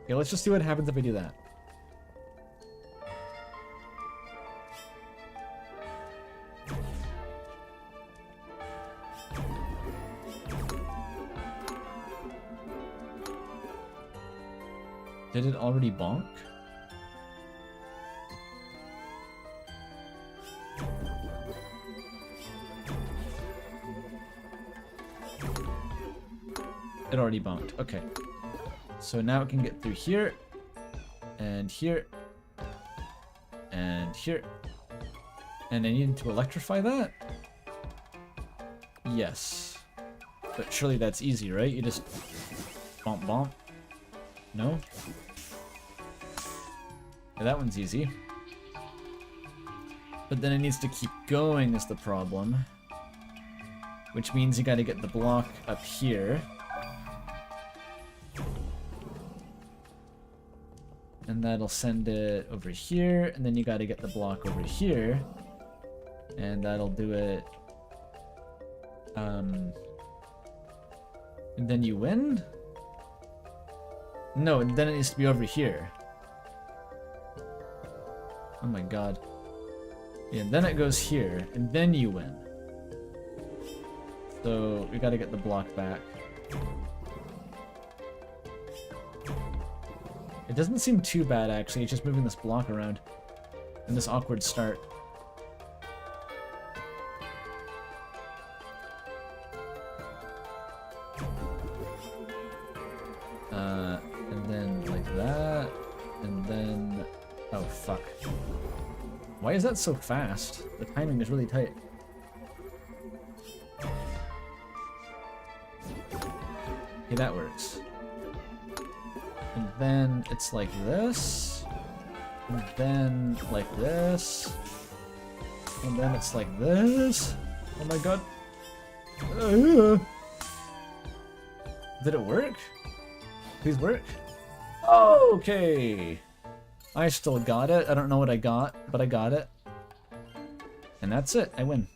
Okay, let's just see what happens if I do that. Did it already bonk? It already bonked. Okay. So now it can get through here, and here, and here. And I need to electrify that? Yes. But surely that's easy, right? You just bump bump. No? Yeah, that one's easy. But then it needs to keep going is the problem. Which means you gotta get the block up here. And that'll send it over here, and then you gotta get the block over here. And that'll do it. And then you win? No, and then it needs to be over here. Oh my god. Yeah, and then it goes here, and then you win. So we gotta get the block back. It doesn't seem too bad actually, it's just moving this block around. And this awkward start. And then like that, and then... Oh fuck. Why is that so fast? The timing is really tight. Okay, that works. And then it's like this. And then like this. And then it's like this. Oh my god. Did it work? Please work. Okay. I still got it. I don't know what I got, but I got it. And that's it. I win.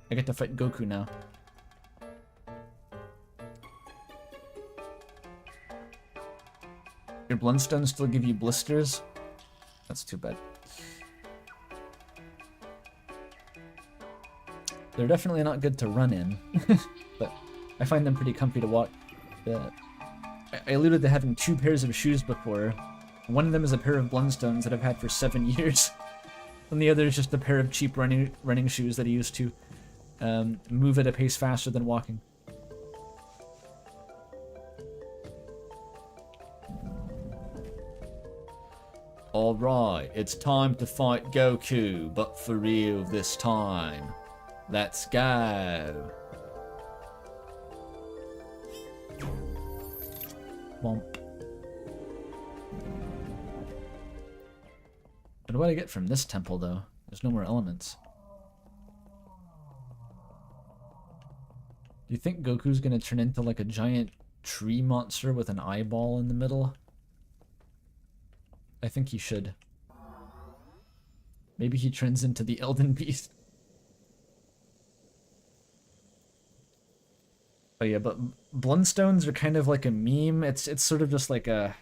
I get to fight Goku now. Your Blundstones still give you blisters? That's too bad. They're definitely not good to run in, but I find them pretty comfy to walk. I alluded to having 2 pairs of shoes before. One of them is a pair of Blundstones that I've had for 7 years. And the other is just a pair of cheap running shoes that I used to move at a pace faster than walking. Alright, it's time to fight Goku, but for real this time. Let's go. Womp. What do I get from this temple, though? There's no more elements. Do you think Goku's gonna turn into like a giant tree monster with an eyeball in the middle? I think he should. Maybe he turns into the Elden Beast. Oh yeah, but Blundstones are kind of like a meme. It's sort of just like a...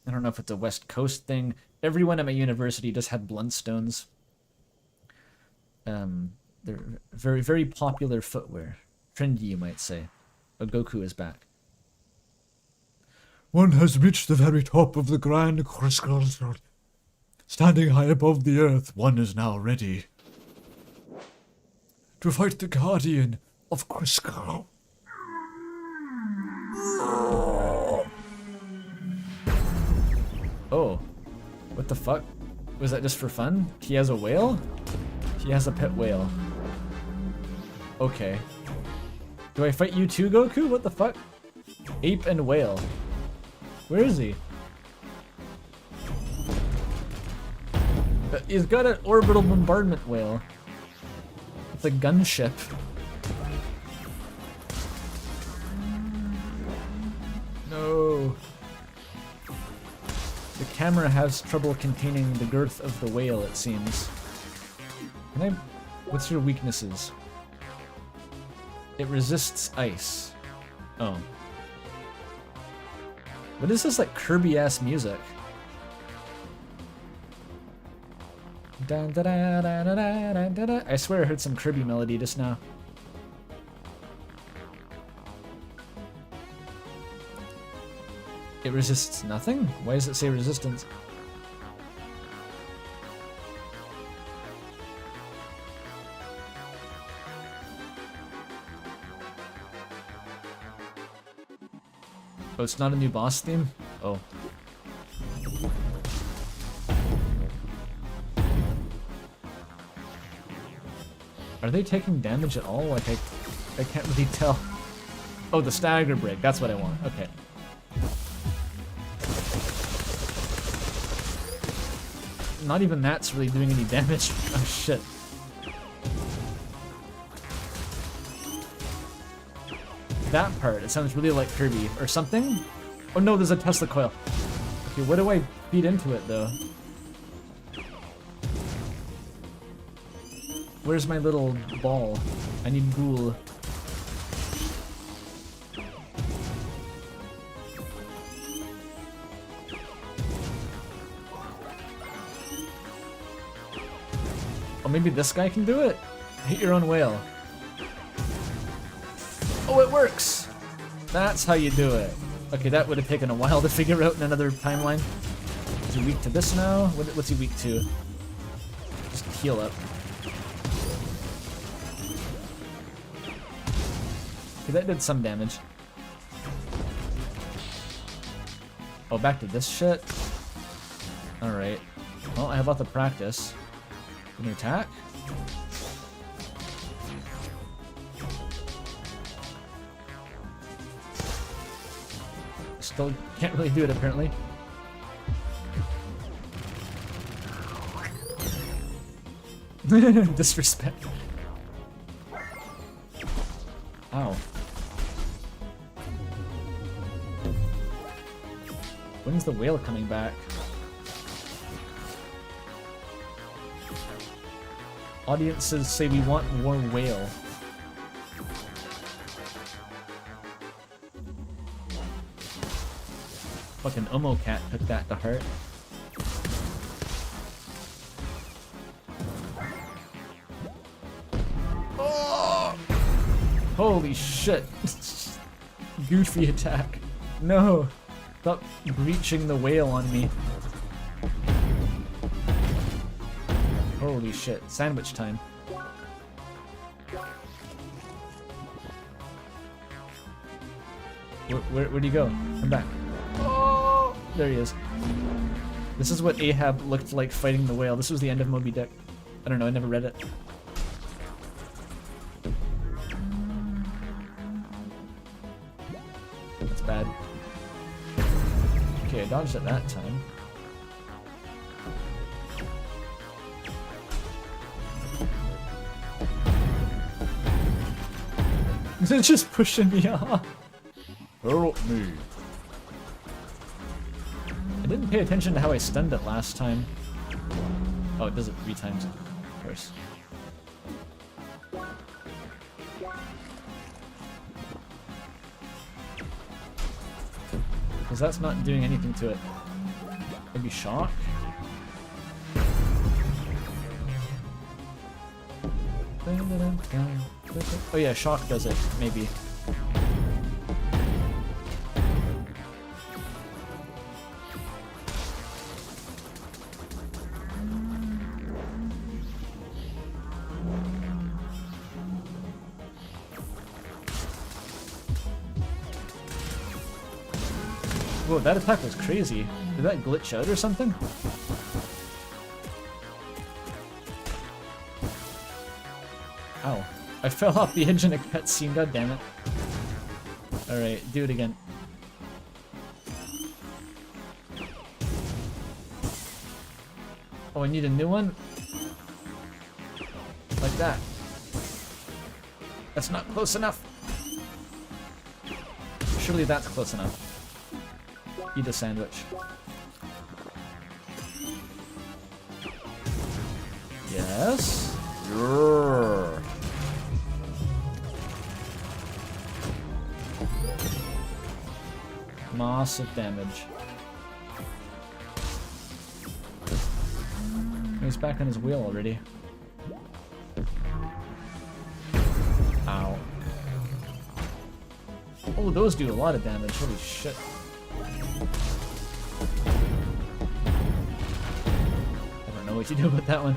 I don't know if it's a West Coast thing. Everyone at my university just had Blundstones. They're very, very popular footwear. Trendy, you might say. But Goku is back. One has reached the very top of the grand crystal. Standing high above the earth, one is now ready to fight the guardian of Crystal. Oh. What the fuck? Was that just for fun? He has a whale? He has a pet whale. Okay. Do I fight you too, Goku? What the fuck? Ape and whale. Where is he? He's got an orbital bombardment whale. It's a gunship. No. The camera has trouble containing the girth of the whale, it seems. Can I... What's your weaknesses? It resists ice. Oh. What is this, like, Kirby-ass music? Dun, da, da, da, da, da, da, da. I swear I heard some Kirby melody just now. It resists nothing? Why does it say resistance? Oh, it's not a new boss theme? Oh. Are they taking damage at all? Like, I can't really tell. Oh, the stagger break. That's what I want. Okay. Not even that's really doing any damage. Oh, shit. That part, it sounds really like Kirby. Or something? Oh no, there's a Tesla coil. Okay, what do I feed into it, though? Where's my little ball? I need ghoul. Oh, maybe this guy can do it? Hit your own whale. Oh, it works! That's how you do it. Okay, that would have taken a while to figure out in another timeline. Is he weak to this now? What's he weak to? Just heal up. Okay, that did some damage. Oh, back to this shit? Alright. Well, I have lots of practice. Can you attack? Still can't really do it, apparently. Disrespect. Ow. When's the whale coming back? Audiences say we want more whale. Fucking Omo Cat took that to heart. Oh! Holy shit. Goofy attack. No. Stop breaching the whale on me. Holy shit. Sandwich time. Where'd he go? Come back. Oh! There he is. This is what Ahab looked like fighting the whale. This was the end of Moby Dick. I don't know, I never read it. That's bad. Okay, I dodged it that time. It's just pushing me off. Help me. I didn't pay attention to how I stunned it last time. Oh, it does it 3 times. Of course. Because that's not doing anything to it. Maybe shock? Oh yeah, shock does it, maybe. Whoa, that attack was crazy. Did that glitch out or something? Ow. I fell off the edge in a cutscene, god damn it. Alright, do it again. Oh, I need a new one? Like that. That's not close enough. Surely that's close enough. Eat a sandwich. Yes. Roar. Massive damage. He's back on his wheel already. Ow. Oh, those do a lot of damage. Holy shit. I don't know what you do about that one.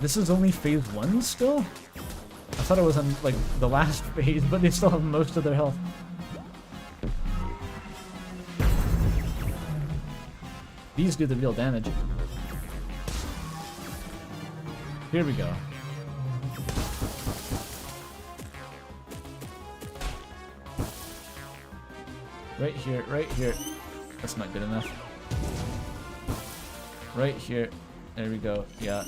This is only phase 1 still? I thought it was on, like, the last phase, but they still have most of their health. These do the real damage. Here we go. Right here, right here. That's not good enough. Right here. There we go. Yeah.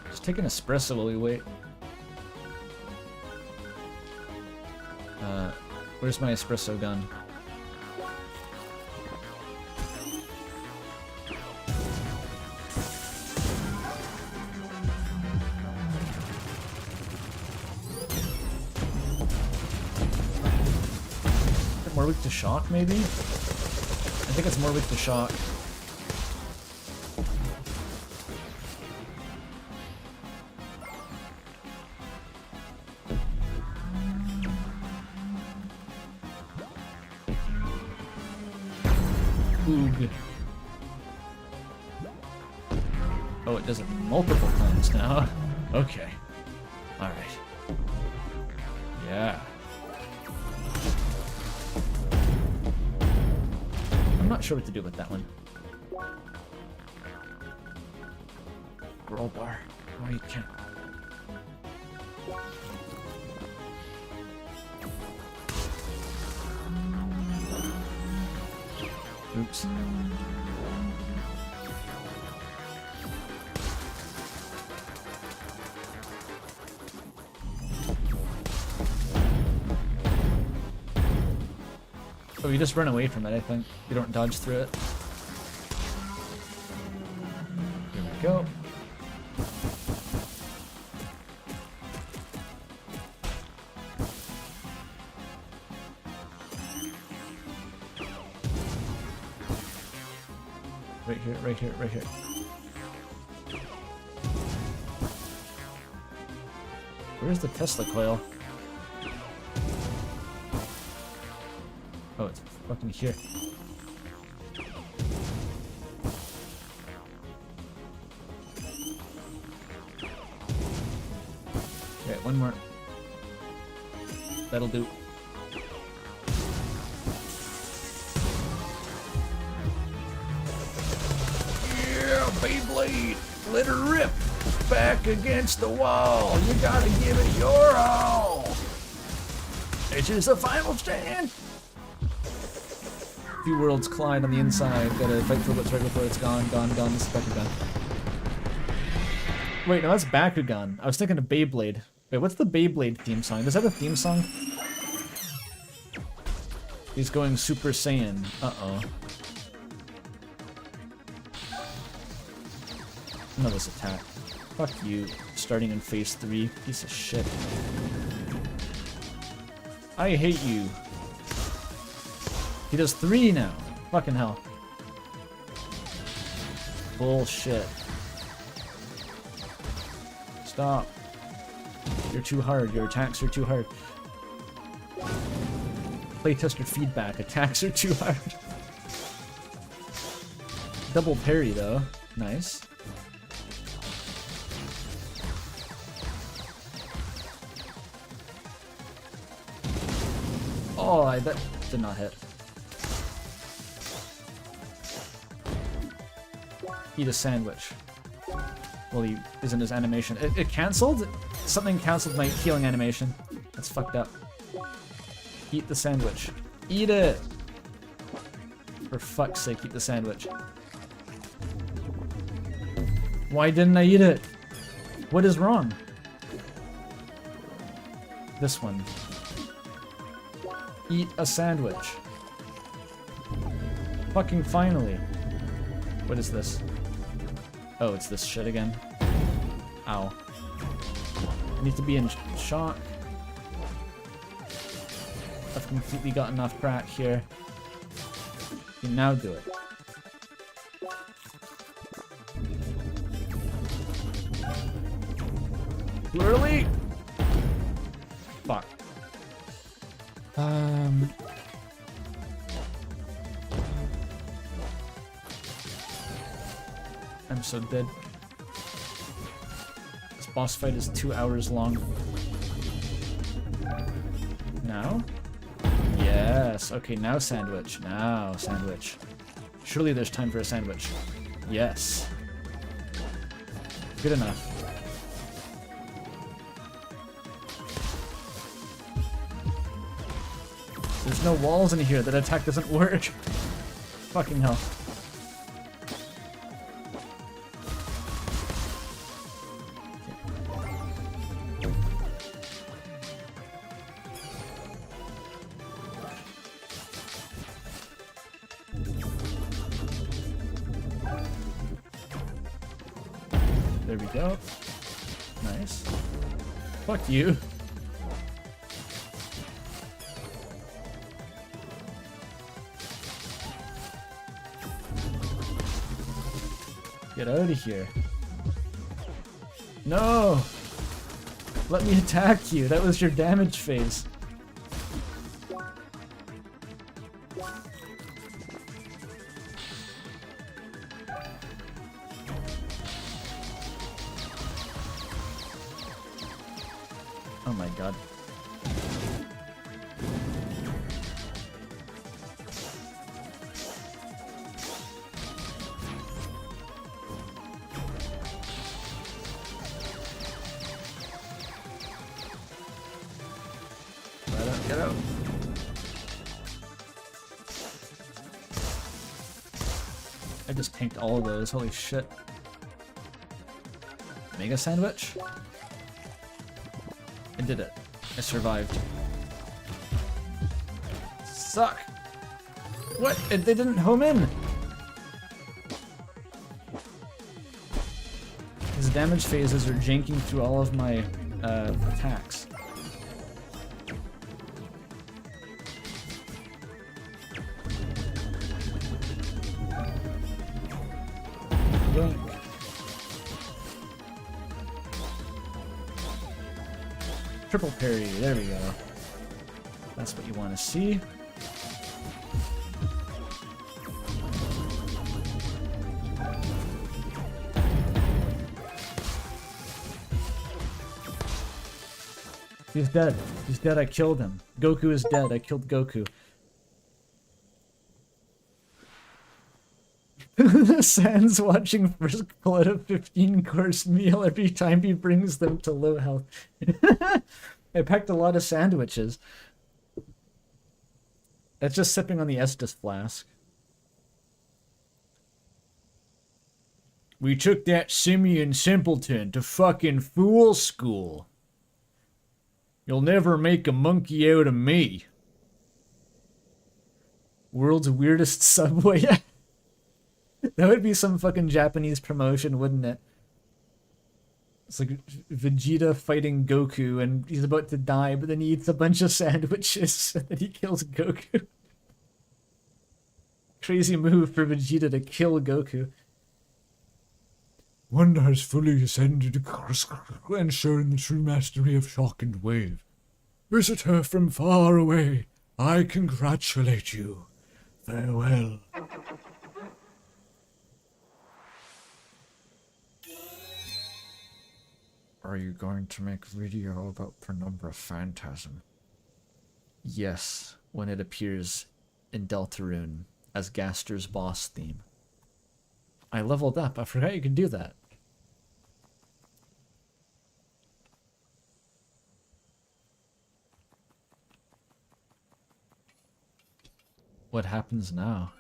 Just take an espresso while we wait. Where's my espresso gun? More weak to shock, maybe? I think it's more weak to shock. Oog. Oh, it does it multiple times now. Okay. Alright. Yeah. I'm not sure what to do with that one. Roll bar. Oh, you can't. Oops. Oh, you just run away from it, I think. You don't dodge through it. Here we go. Right here, right here, right here. Where's the Tesla coil? Oh, it's fucking here. Okay, one more. That'll do. Yeah, Beyblade! Let her rip! Back against the wall! You gotta give it your all! This is the final stand! Few worlds collide on the inside. Gotta fight for what's right before it's gone. Gone. This is Bakugan. Wait, no, that's Bakugan. I was thinking of Beyblade. Wait, what's the Beyblade theme song? Does that have a theme song? He's going Super Saiyan. Uh-oh. Know this attack. Fuck you. Starting in phase 3. Piece of shit. I hate you. He does 3 now. Fucking hell. Bullshit. Stop. You're too hard. Your attacks are too hard. Playtester feedback. Attacks are too hard. Double parry though. Nice. Oh, that did not hit. Eat a sandwich. Well, he isn't his animation. It cancelled? Something cancelled my healing animation. That's fucked up. Eat the sandwich. Eat it! For fuck's sake, eat the sandwich. Why didn't I eat it? What is wrong? This one. Eat a sandwich. Fucking finally. What is this? Oh, it's this shit again. Ow. I need to be in shock. I've completely gotten off track here. You can now do it. Too early! Fuck. so dead. This boss fight is 2 hours long. Now? Yes. Okay, now sandwich. Now sandwich. Surely there's time for a sandwich. Yes. Good enough. There's no walls in here. That attack doesn't work. Fucking hell. There we go. Nice. Fuck you. Get out of here. No! Let me attack you. That was your damage phase. Oh my god. Get out. I just tanked all of those, holy shit. Mega sandwich? I did it. I survived. Suck! What? They didn't home in! His damage phases are janking through all of my attacks. Yoink. Triple parry, there we go. That's what you want to see. He's dead. He's dead, I killed him. Goku is dead, I killed Goku. Sans watching first pull out a 15-course meal every time he brings them to low health. I packed a lot of sandwiches. That's just sipping on the Estus flask. We took that simian simpleton to fucking fool school. You'll never make a monkey out of me. World's weirdest subway. That would be some fucking Japanese promotion, wouldn't it? It's like Vegeta fighting Goku and he's about to die, but then he eats a bunch of sandwiches and then he kills Goku. Crazy move for Vegeta to kill Goku. One has fully ascended and shown the true mastery of shock and wave. Visitor from far away, I congratulate you. Farewell. Are you going to make video about Penumbra Phantasm? Yes, when it appears in Deltarune as Gaster's boss theme. I leveled up. I forgot you could do that. What happens now?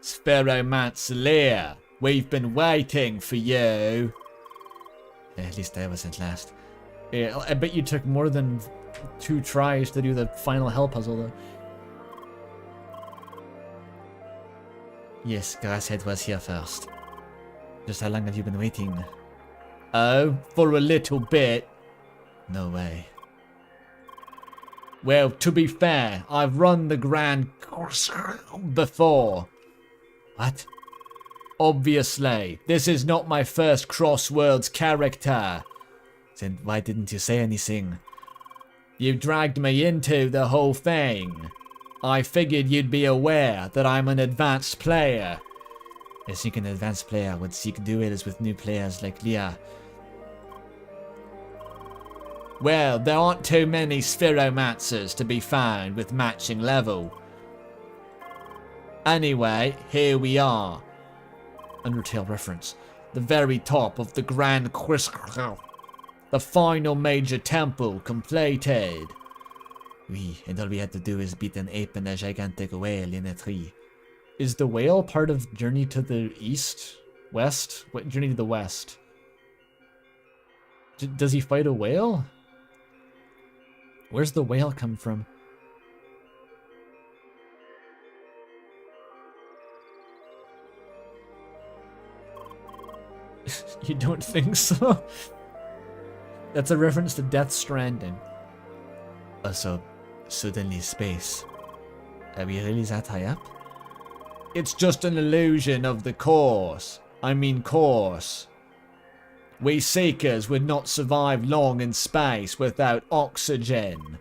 Sparrow Manslayer, we've been waiting for you. At least I wasn't last. Yeah, I bet you took more than 2 tries to do the final hell puzzle, though. Yes, Grasshead was here first. Just how long have you been waiting? Oh, for a little bit. No way. Well, to be fair, I've run the Grand Course before. What? Obviously, this is not my first Crossworlds character. Then why didn't you say anything? You dragged me into the whole thing. I figured you'd be aware that I'm an advanced player. I think an advanced player would seek duels with new players like Leah. Well, there aren't too many Spheromancers to be found with matching level. Anyway, here we are. Undertale reference. The very top of the Grand Crystal. The final major temple completed. Oui, and all we had to do is beat an ape and a gigantic whale in a tree. Is the whale part of Journey to the East? West? What, Journey to the West? Does he fight a whale? Where's the whale come from? You don't think so? That's a reference to Death Stranding. Also, suddenly space. Are we really that high up? It's just an illusion of the course. Course. We Seekers would not survive long in space without oxygen.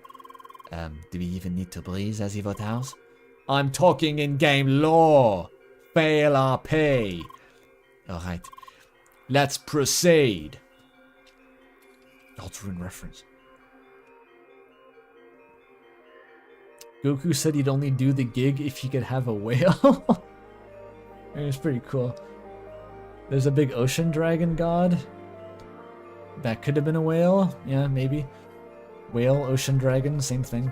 Do we even need to breathe as Evotars? I'm talking in-game lore. Fail RP. Alright. Let's proceed. Deltarune reference. Goku said he'd only do the gig if he could have a whale. It's pretty cool. There's a big ocean dragon god. That could have been a whale. Yeah, maybe. Whale, ocean dragon, same thing.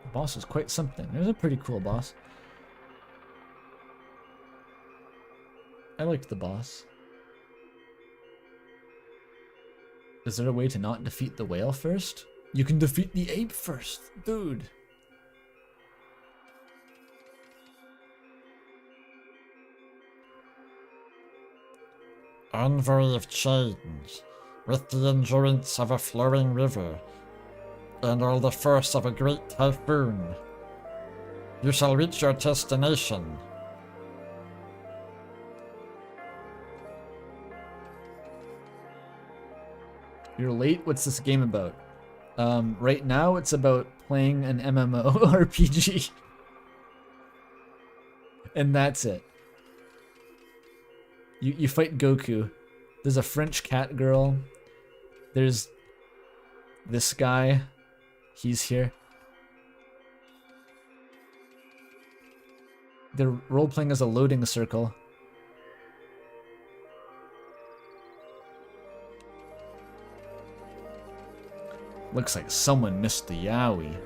The boss is quite something. There's a pretty cool boss. I liked the boss. Is there a way to not defeat the whale first? You can defeat the ape first, dude. Envoy of change, with the endurance of a flowing river, and all the force of a great typhoon, you shall reach your destination. You're late? What's this game about? Right now it's about playing an MMORPG. And that's it. You fight Goku. There's a French cat girl. There's this guy. He's here. They're role-playing as a loading circle. Looks like someone missed the yaoi.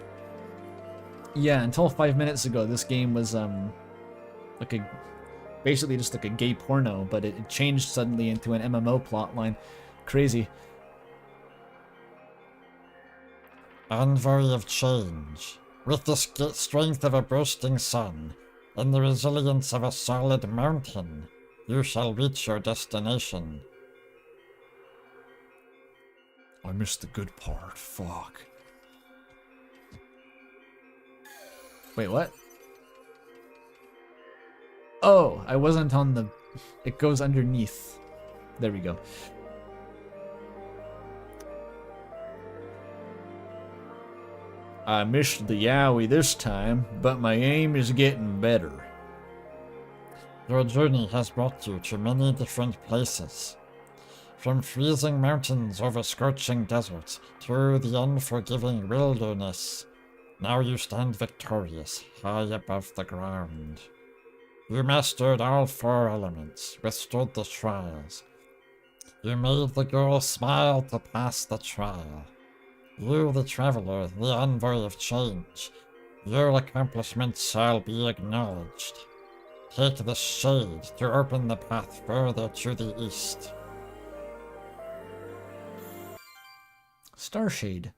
Yeah, until 5 minutes ago, this game was like basically just like a gay porno, but it changed suddenly into an MMO plotline. Crazy. Envoy of change, with the strength of a bursting sun and the resilience of a solid mountain, you shall reach your destination. I missed the good part. Fuck. Wait, what? Oh, I wasn't on the... It goes underneath. There we go. I missed the yaoi this time, but my aim is getting better. Your journey has brought you to many different places. From freezing mountains over scorching deserts to the unforgiving wilderness, now you stand victorious high above the ground. You mastered all 4 elements, withstood the trials. You made the girl smile to pass the trial. You, the traveler, the envoy of change, your accomplishments shall be acknowledged. Take the shade to open the path further to the east. Starshade.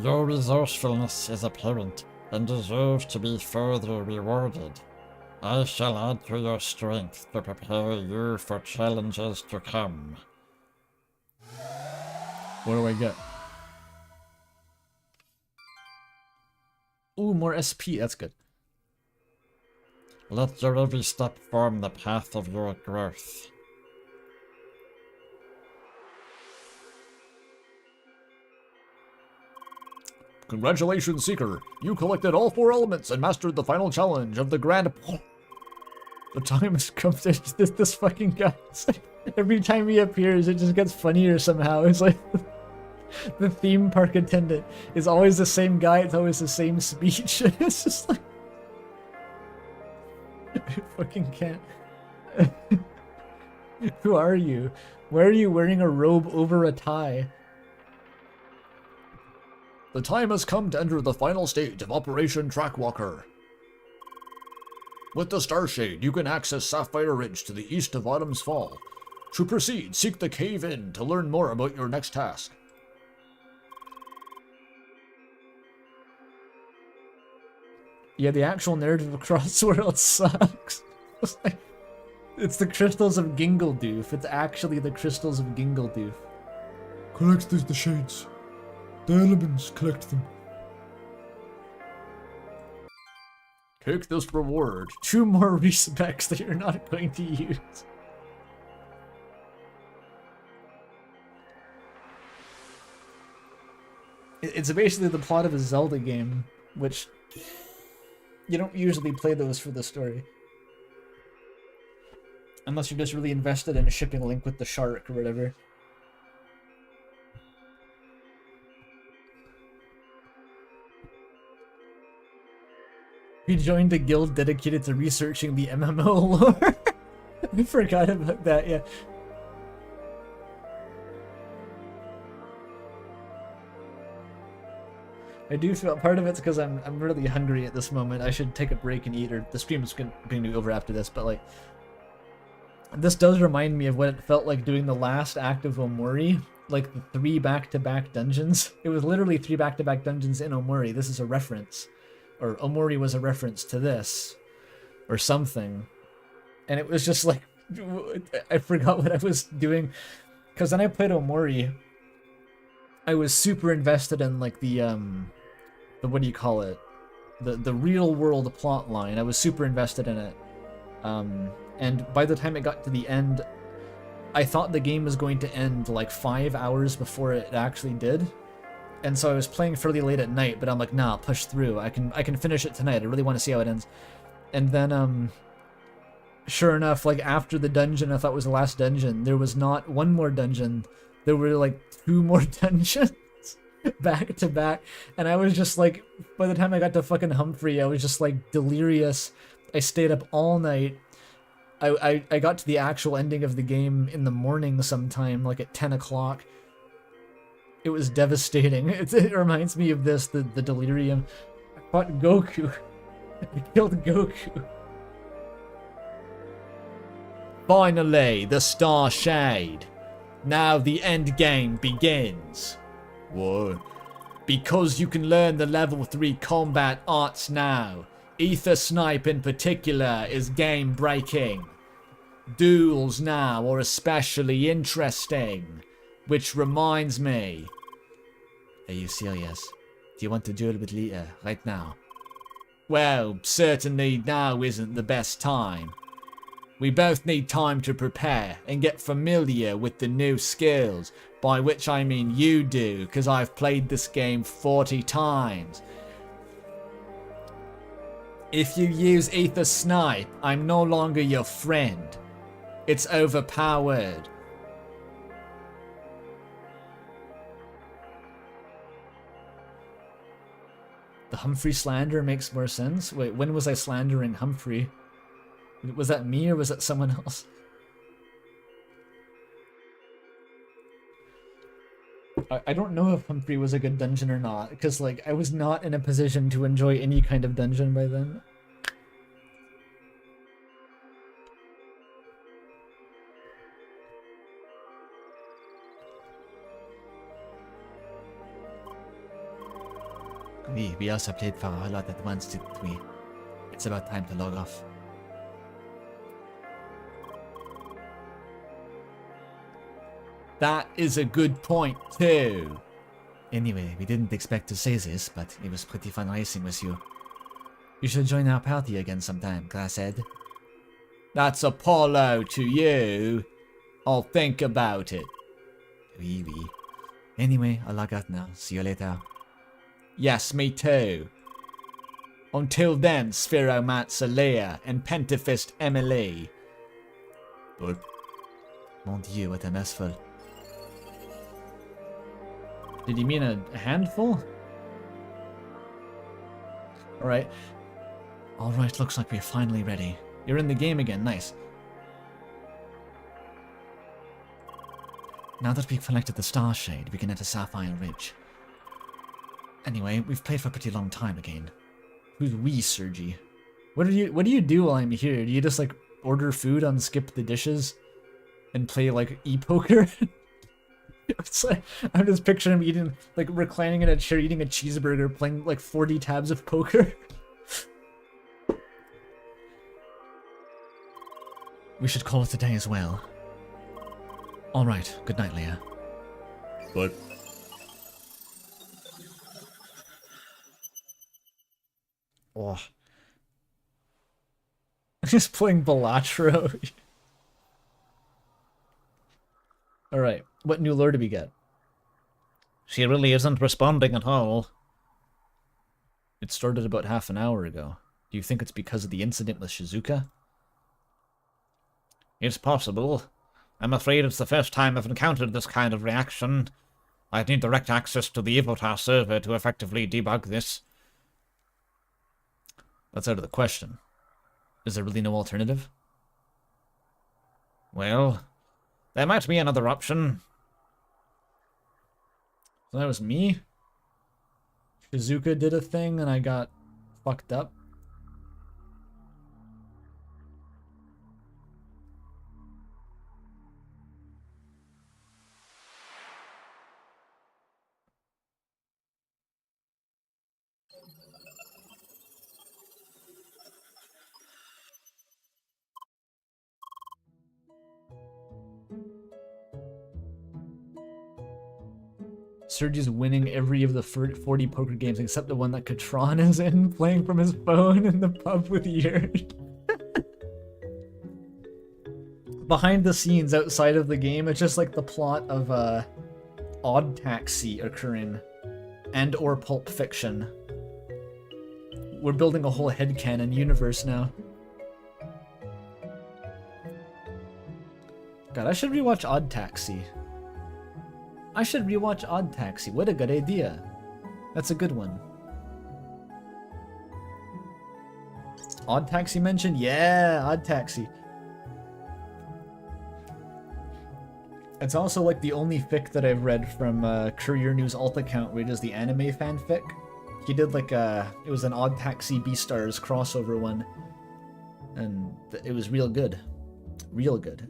Your resourcefulness is apparent and deserves to be further rewarded. I shall add to your strength to prepare you for challenges to come. What do I get? Ooh, more SP. That's good. Let your every step form the path of your growth. Congratulations, Seeker. You collected all 4 elements and mastered the final challenge of the Grand... The time has come to this fucking guy. Every time he appears, it just gets funnier somehow. It's like the theme park attendant is always the same guy. It's always the same speech. It's just like I fucking can't. Who are you? Why are you wearing a robe over a tie? The time has come to enter the final stage of Operation Trackwalker. With the Starshade, you can access Sapphire Ridge to the east of Autumn's Fall. To proceed, seek the Cave Inn to learn more about your next task. Yeah, the actual narrative of Crossworld sucks. It's the Crystals of Gingledoof. It's actually the Crystals of Gingledoof. Collect the shades. The elements, collect them. Take this reward. 2 more respects that you're not going to use. It's basically the plot of a Zelda game, which you don't usually play those for the story. Unless you're just really invested in shipping a Link with the shark or whatever. We joined a guild dedicated to researching the MMO lore. I forgot about that, yeah. I do feel part of it's because I'm really hungry at this moment. I should take a break and eat, or the stream's going to be over after this, but like... This does remind me of what it felt like doing the last act of Omori. Like the 3 back-to-back dungeons. It was literally 3 back-to-back dungeons in Omori. This is a reference. Or Omori was a reference to this, or something, and it was just like, I forgot what I was doing, because then I played Omori, I was super invested in like the what do you call it, the real world plot line. I was super invested in it, and by the time it got to the end, I thought the game was going to end like 5 hours before it actually did. And so I was playing fairly late at night, but I'm like, nah, push through. I can finish it tonight. I really want to see how it ends. And then, sure enough, like after the dungeon I thought was the last dungeon, there was not one more dungeon. There were like 2 more dungeons back to back. And I was just like, by the time I got to fucking Humphrey, I was just like delirious. I stayed up all night. I got to the actual ending of the game in the morning sometime, like at 10 o'clock. It was devastating. It reminds me of this, the delirium. I fought Goku. I killed Goku. Finally, the Star Shade. Now the end game begins. What? Because you can learn the level 3 combat arts now. Ether Snipe in particular is game breaking. Duels now are especially interesting. Which reminds me. Are you serious? Do you want to duel with Lita right now? Well, certainly now isn't the best time. We both need time to prepare and get familiar with the new skills, by which I mean you do, because I've played this game 40 times. If you use Ether Snipe, I'm no longer your friend. It's overpowered. The Humphrey slander makes more sense. Wait, when was I slandering Humphrey? Was that me or was that someone else? I don't know if Humphrey was a good dungeon or not, because like I was not in a position to enjoy any kind of dungeon by then. We also played for a lot at once, didn't we? It's about time to log off. That is a good point too. Anyway, we didn't expect to say this, but it was pretty fun racing with you. You should join our party again sometime, Glasshead. That's Apollo to you. I'll think about it. Oui. Anyway, I'll log out now. See you later. Yes, me too. Until then, Spheromancer Leia and Pentafist Emily. But Mon Dieu, what a messful. Did you mean a handful? Alright. Alright, looks like we're finally ready. You're in the game again, nice. Now that we've collected the Star Shade, we can enter Sapphire Ridge. Anyway, we've played for a pretty long time again. Who's we, Sergi? What do you do while I'm here? Do you just like order food on Skip the Dishes and play like e-poker? It's like, I'm just picturing him eating, like reclining in a chair, eating a cheeseburger, playing like 40 tabs of poker. We should call it a day as well. Alright, good night, Leia. but Oh. Just playing Balatro. Alright, what new lore do we get? She really isn't responding at all. It started about half an hour ago. Do you think it's because of the incident with Shizuka? It's possible. I'm afraid it's the first time I've encountered this kind of reaction. I'd need direct access to the Evotar server to effectively debug this. That's out of the question. Is there really no alternative? Well, there might be another option. So that was me? Shizuka did a thing and I got fucked up? Sergi's winning every of the 40 poker games except the one that Katron is in, playing from his phone in the pub with Yurt. Behind the scenes outside of the game, it's just like the plot of Odd Taxi occurring, and or Pulp Fiction. We're building a whole headcanon universe now. God, I should rewatch Odd Taxi. I should rewatch Odd Taxi. What a good idea. That's a good one. Odd Taxi mentioned? Yeah, Odd Taxi. It's also like the only fic that I've read from Courier News alt account where it is the anime fanfic. He did like it was an Odd Taxi Beastars crossover one. And it was real good. Real good.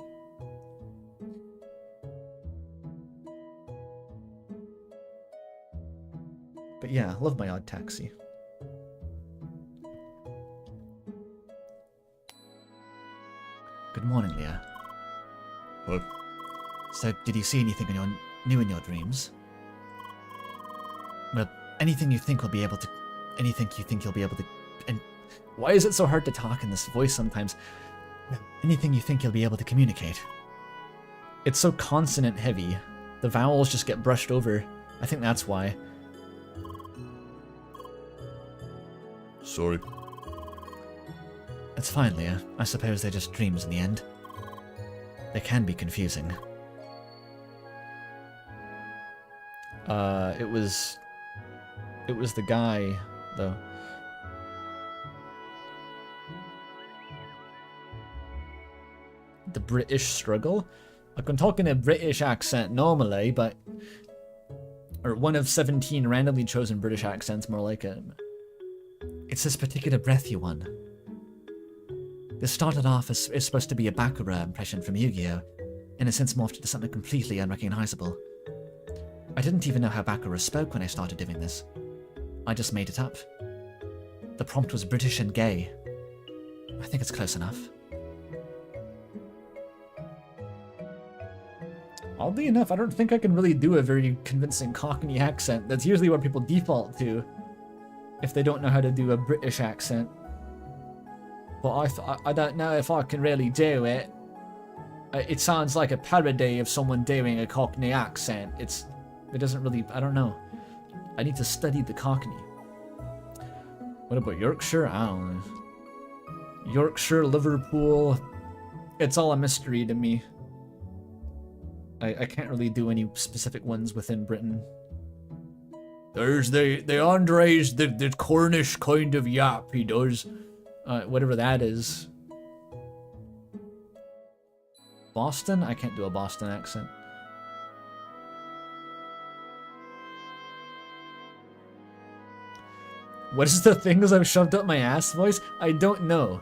But yeah, I love my Odd Taxi. Good morning, Leah. but So, did you see anything new in your dreams? Well, anything you think you'll be able to... And Why is it so hard to talk in this voice sometimes? anything you think you'll be able to communicate. It's so consonant heavy. The vowels just get brushed over. I think that's why. sorry. It's fine, Leah. I suppose they're just dreams in the end. They can be confusing. It was the guy, though. The British struggle? Like, I'm talking a British accent normally, but... Or one of 17 randomly chosen British accents, more like it. It's this particular breath you won. This started off as it's supposed to be a Bakura impression from Yu-Gi-Oh! And has since morphed into something completely unrecognizable. I didn't even know how Bakura spoke when I started doing this. I just made it up. The prompt was British and gay. I think it's close enough. Oddly enough, I don't think I can really do a very convincing Cockney accent. That's usually what people default to, if they don't know how to do a British accent. But I don't know if I can really do it. It sounds like a parody of someone doing a Cockney accent. It doesn't really, I don't know. I need to study the Cockney. What about Yorkshire? I don't know. Yorkshire, Liverpool. It's all a mystery to me. I can't really do any specific ones within Britain. There's the Andre's, the Cornish kind of yap he does. Whatever that is. Boston? I can't do a Boston accent. What is the things I've shoved up my ass voice? I don't know.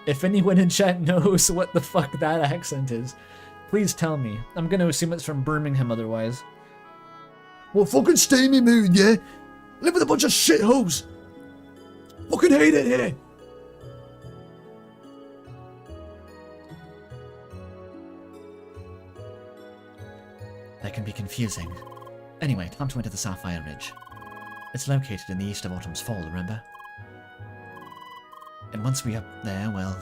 If anyone in chat knows what the fuck that accent is, please tell me. I'm gonna assume it's from Birmingham otherwise. Well, fucking stay in me mood, yeah? Live with a bunch of shitholes. Fucking hate it here. That can be confusing. Anyway, time to enter the Sapphire Ridge. It's located in the east of Autumn's Fall, remember? And once we're up there, well,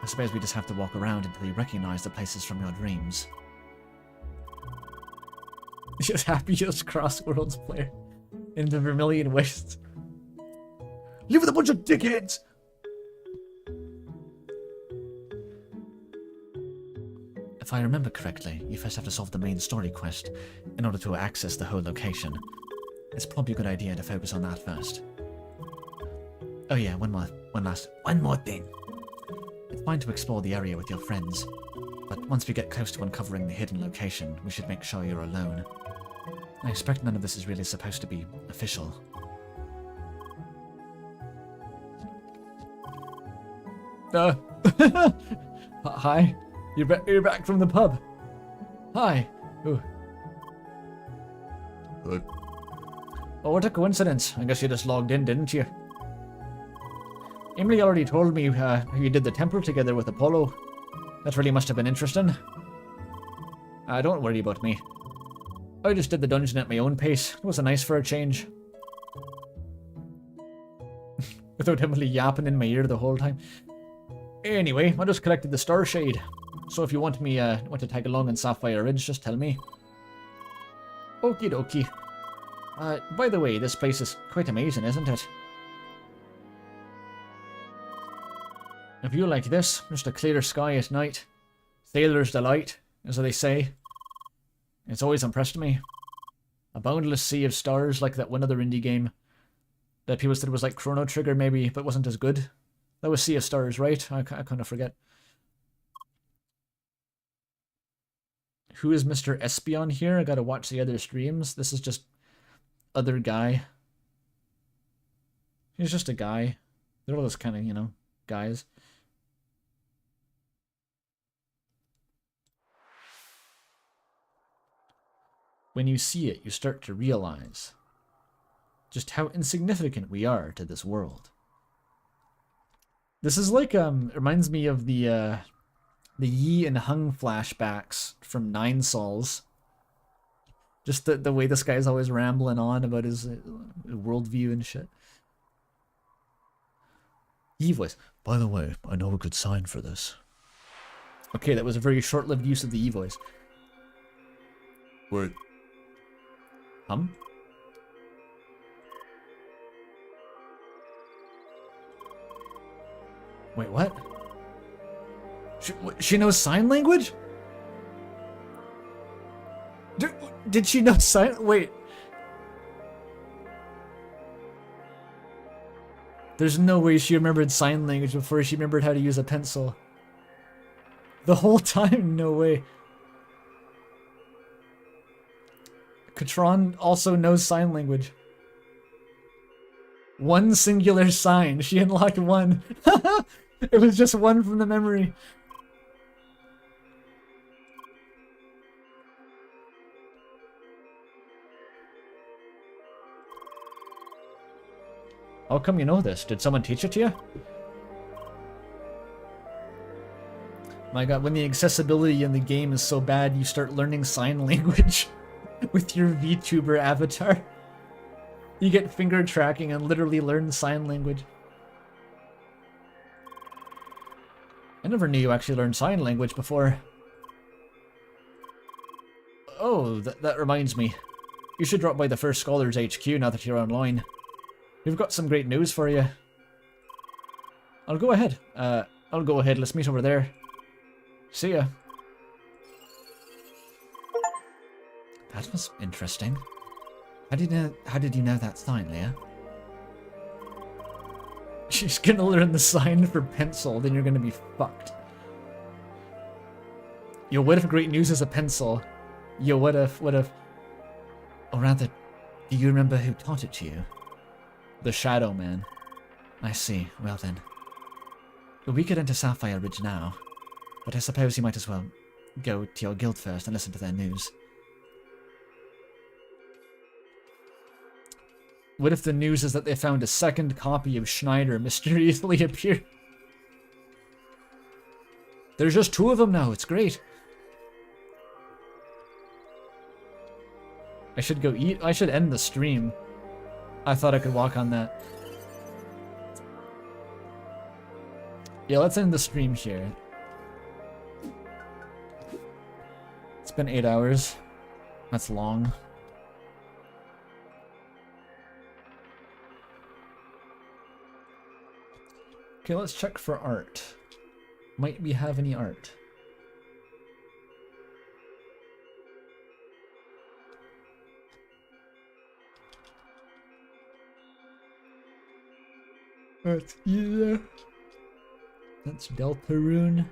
I suppose we just have to walk around until you recognize the places from your dreams. Just happiest Crossworlds player in the Vermilion Wastes. Live with a bunch of dickheads. If I remember correctly, you first have to solve the main story quest in order to access the whole location. It's probably a good idea to focus on that first. Oh yeah, one more thing. It's fine to explore the area with your friends, but once we get close to uncovering the hidden location, we should make sure you're alone. I expect none of this is really supposed to be official. Hi. You're back from the pub. Hi. Ooh. Good. Oh, what a coincidence. I guess you just logged in, didn't you? Emily already told me you did the temple together with Apollo. That really must have been interesting. Don't worry about me. I just did the dungeon at my own pace. It was nice for a change. Without Emily yapping in my ear the whole time. Anyway, I just collected the Star Shade. So if you want to tag along in Sapphire Ridge, just tell me. Okie dokie. By the way, this place is quite amazing, isn't it? A view like this, just a clear sky at night. Sailor's delight, as they say. It's always impressed me. A boundless sea of stars like that one other indie game that people said was like Chrono Trigger maybe, but wasn't as good. That was Sea of Stars, right? I kind of forget. Who is Mr. Espion here? I gotta watch the other streams. This is just other guy. He's just a guy. They're all those kind of, guys. When you see it, you start to realize just how insignificant we are to this world. This is like, reminds me of the Yi and Hung flashbacks from Nine Sols. Just the way this guy's always rambling on about his worldview and shit. Yi voice. By the way, I know a good sign for this. Okay, that was a very short-lived use of the Yi voice. Wait. Wait, what? She knows sign language? Did she know sign... Wait. There's no way she remembered sign language before she remembered how to use a pencil. The whole time? No way. Katron also knows sign language. One singular sign. She unlocked one. It was just one from the memory. How come you know this? Did someone teach it to you? My god, when the accessibility in the game is so bad, you start learning sign language with your VTuber avatar. You get finger tracking and literally learn sign language. I never knew you actually learned sign language before. Oh, that reminds me. You should drop by the First Scholars HQ now that you're online. We've got some great news for you. I'll go ahead. Let's meet over there. See ya. That was interesting. How did you know that sign, Leah? She's gonna learn the sign for pencil, then you're gonna be fucked. Yo, what if great news is a pencil? Yo, what if... Or rather, do you remember who taught it to you? The Shadow Man. I see. Well then. We could enter Sapphire Ridge now, but I suppose you might as well go to your guild first and listen to their news. What if the news is that they found a second copy of Schneider mysteriously appear? There's just 2 of them now, it's great. I should go eat. I should end the stream. I thought I could walk on that. Yeah, let's end the stream here. It's been 8 hours. That's long. Okay, let's check for art. Might we have any art? That's either. That's Deltarune.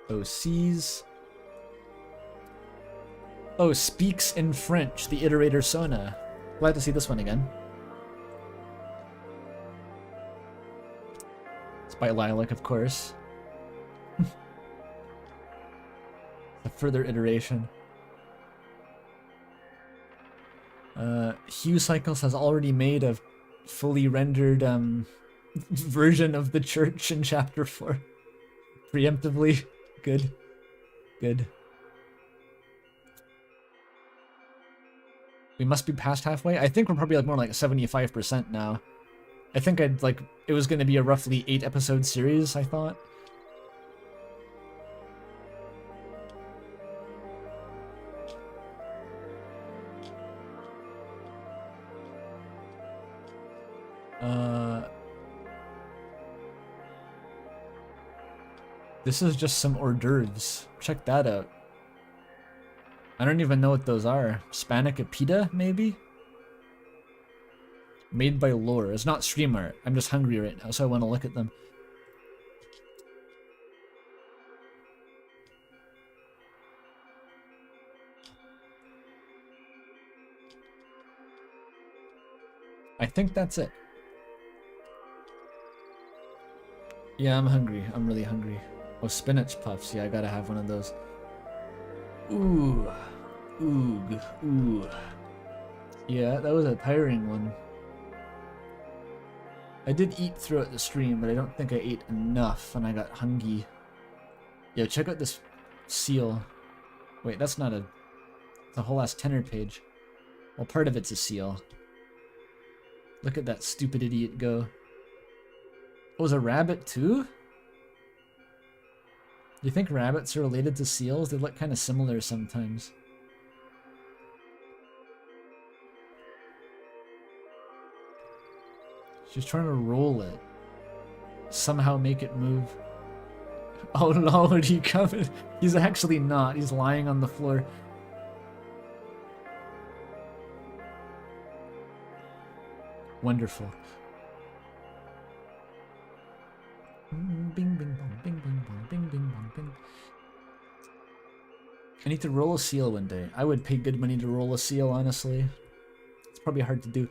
OCs. Oh, speaks in French, the Iterator Sona. Glad to see this one again. It's by Lilac, of course. A further iteration. Hue Cycles has already made a fully rendered version of the church in chapter 4. Preemptively. Good. Good. We must be past halfway. I think we're probably like more like 75% now. I think it was going to be a roughly 8 episode series, I thought. This is just some hors d'oeuvres. Check that out. I don't even know what those are. Spanica pita, maybe? Made by Lore. It's not stream art. I'm just hungry right now, so I want to look at them. I think that's it. Yeah, I'm hungry. I'm really hungry. Oh, spinach puffs. Yeah, I gotta have one of those. Ooh. Oog. Ooh. Yeah, that was a tiring one. I did eat throughout the stream, but I don't think I ate enough, and I got hungry. Yo, check out this seal. Wait, that's not a... It's a whole ass tenor page. Well, part of it's a seal. Look at that stupid idiot go. Oh, was a rabbit too? Do you think rabbits are related to seals? They look kind of similar sometimes. She's trying to roll it. Somehow make it move. Oh Lord, he coming. He's actually not. He's lying on the floor. Wonderful. Bing, bing, bong, bing, bing, bong, bing, bing, bong, bing. I need to roll a seal one day. I would pay good money to roll a seal, honestly. It's probably hard to do.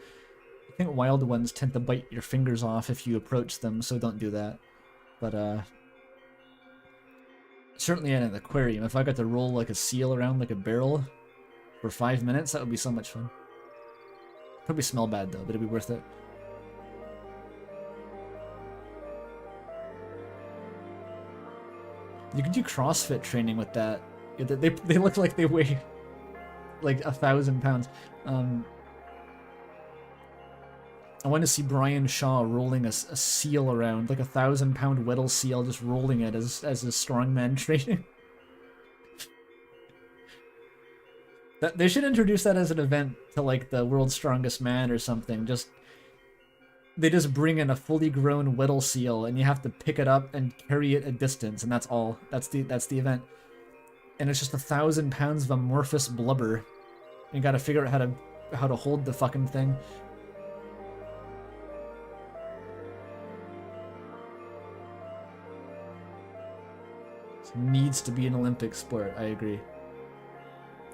I think wild ones tend to bite your fingers off if you approach them, so don't do that. But, certainly in an aquarium, if I got to roll like a seal around like a barrel for 5 minutes, that would be so much fun. Probably smell bad though, but it'd be worth it. You could do CrossFit training with that. They look like they weigh like 1,000 pounds. I want to see Brian Shaw rolling a seal around, like 1,000-pound Weddell seal, just rolling it as a strongman training. That they should introduce that as an event to like the World's Strongest Man or something. They just bring in a fully grown Weddle seal and you have to pick it up and carry it a distance, and that's all. That's the event. And it's just 1,000 pounds of amorphous blubber. You gotta figure out how to hold the fucking thing. This needs to be an Olympic sport, I agree.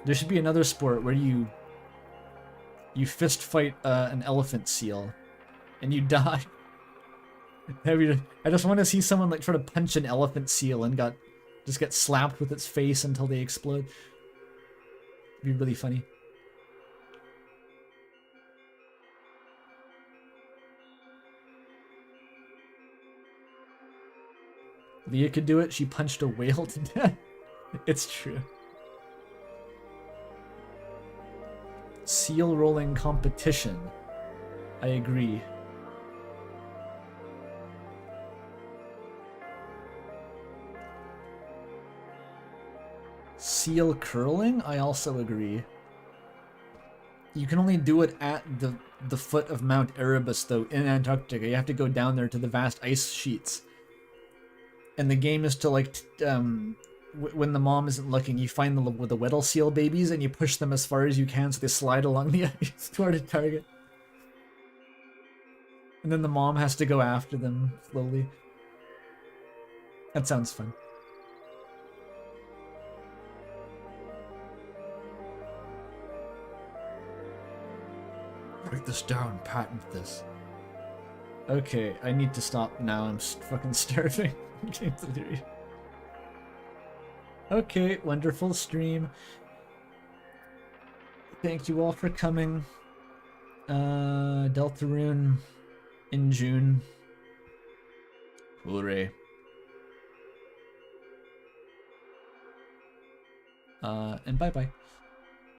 There should be another sport where you fist fight an elephant seal and you die. I just want to see someone like try to punch an elephant seal and just get slapped with its face until they explode. It'd be really funny. Leah could do it. She punched a whale to death. It's true. Seal rolling competition. I agree. Seal curling? I also agree. You can only do it at the foot of Mount Erebus, though, in Antarctica. You have to go down there to the vast ice sheets. And the game is to, like, when the mom isn't looking, you find the Weddle seal babies and you push them as far as you can so they slide along the ice toward a target. And then the mom has to go after them slowly. That sounds fun. Write this down, patent this. Okay, I need to stop now. I'm fucking starving. Game theory. Okay, wonderful stream. Thank you all for coming. Deltarune in June. Hooray. And bye-bye.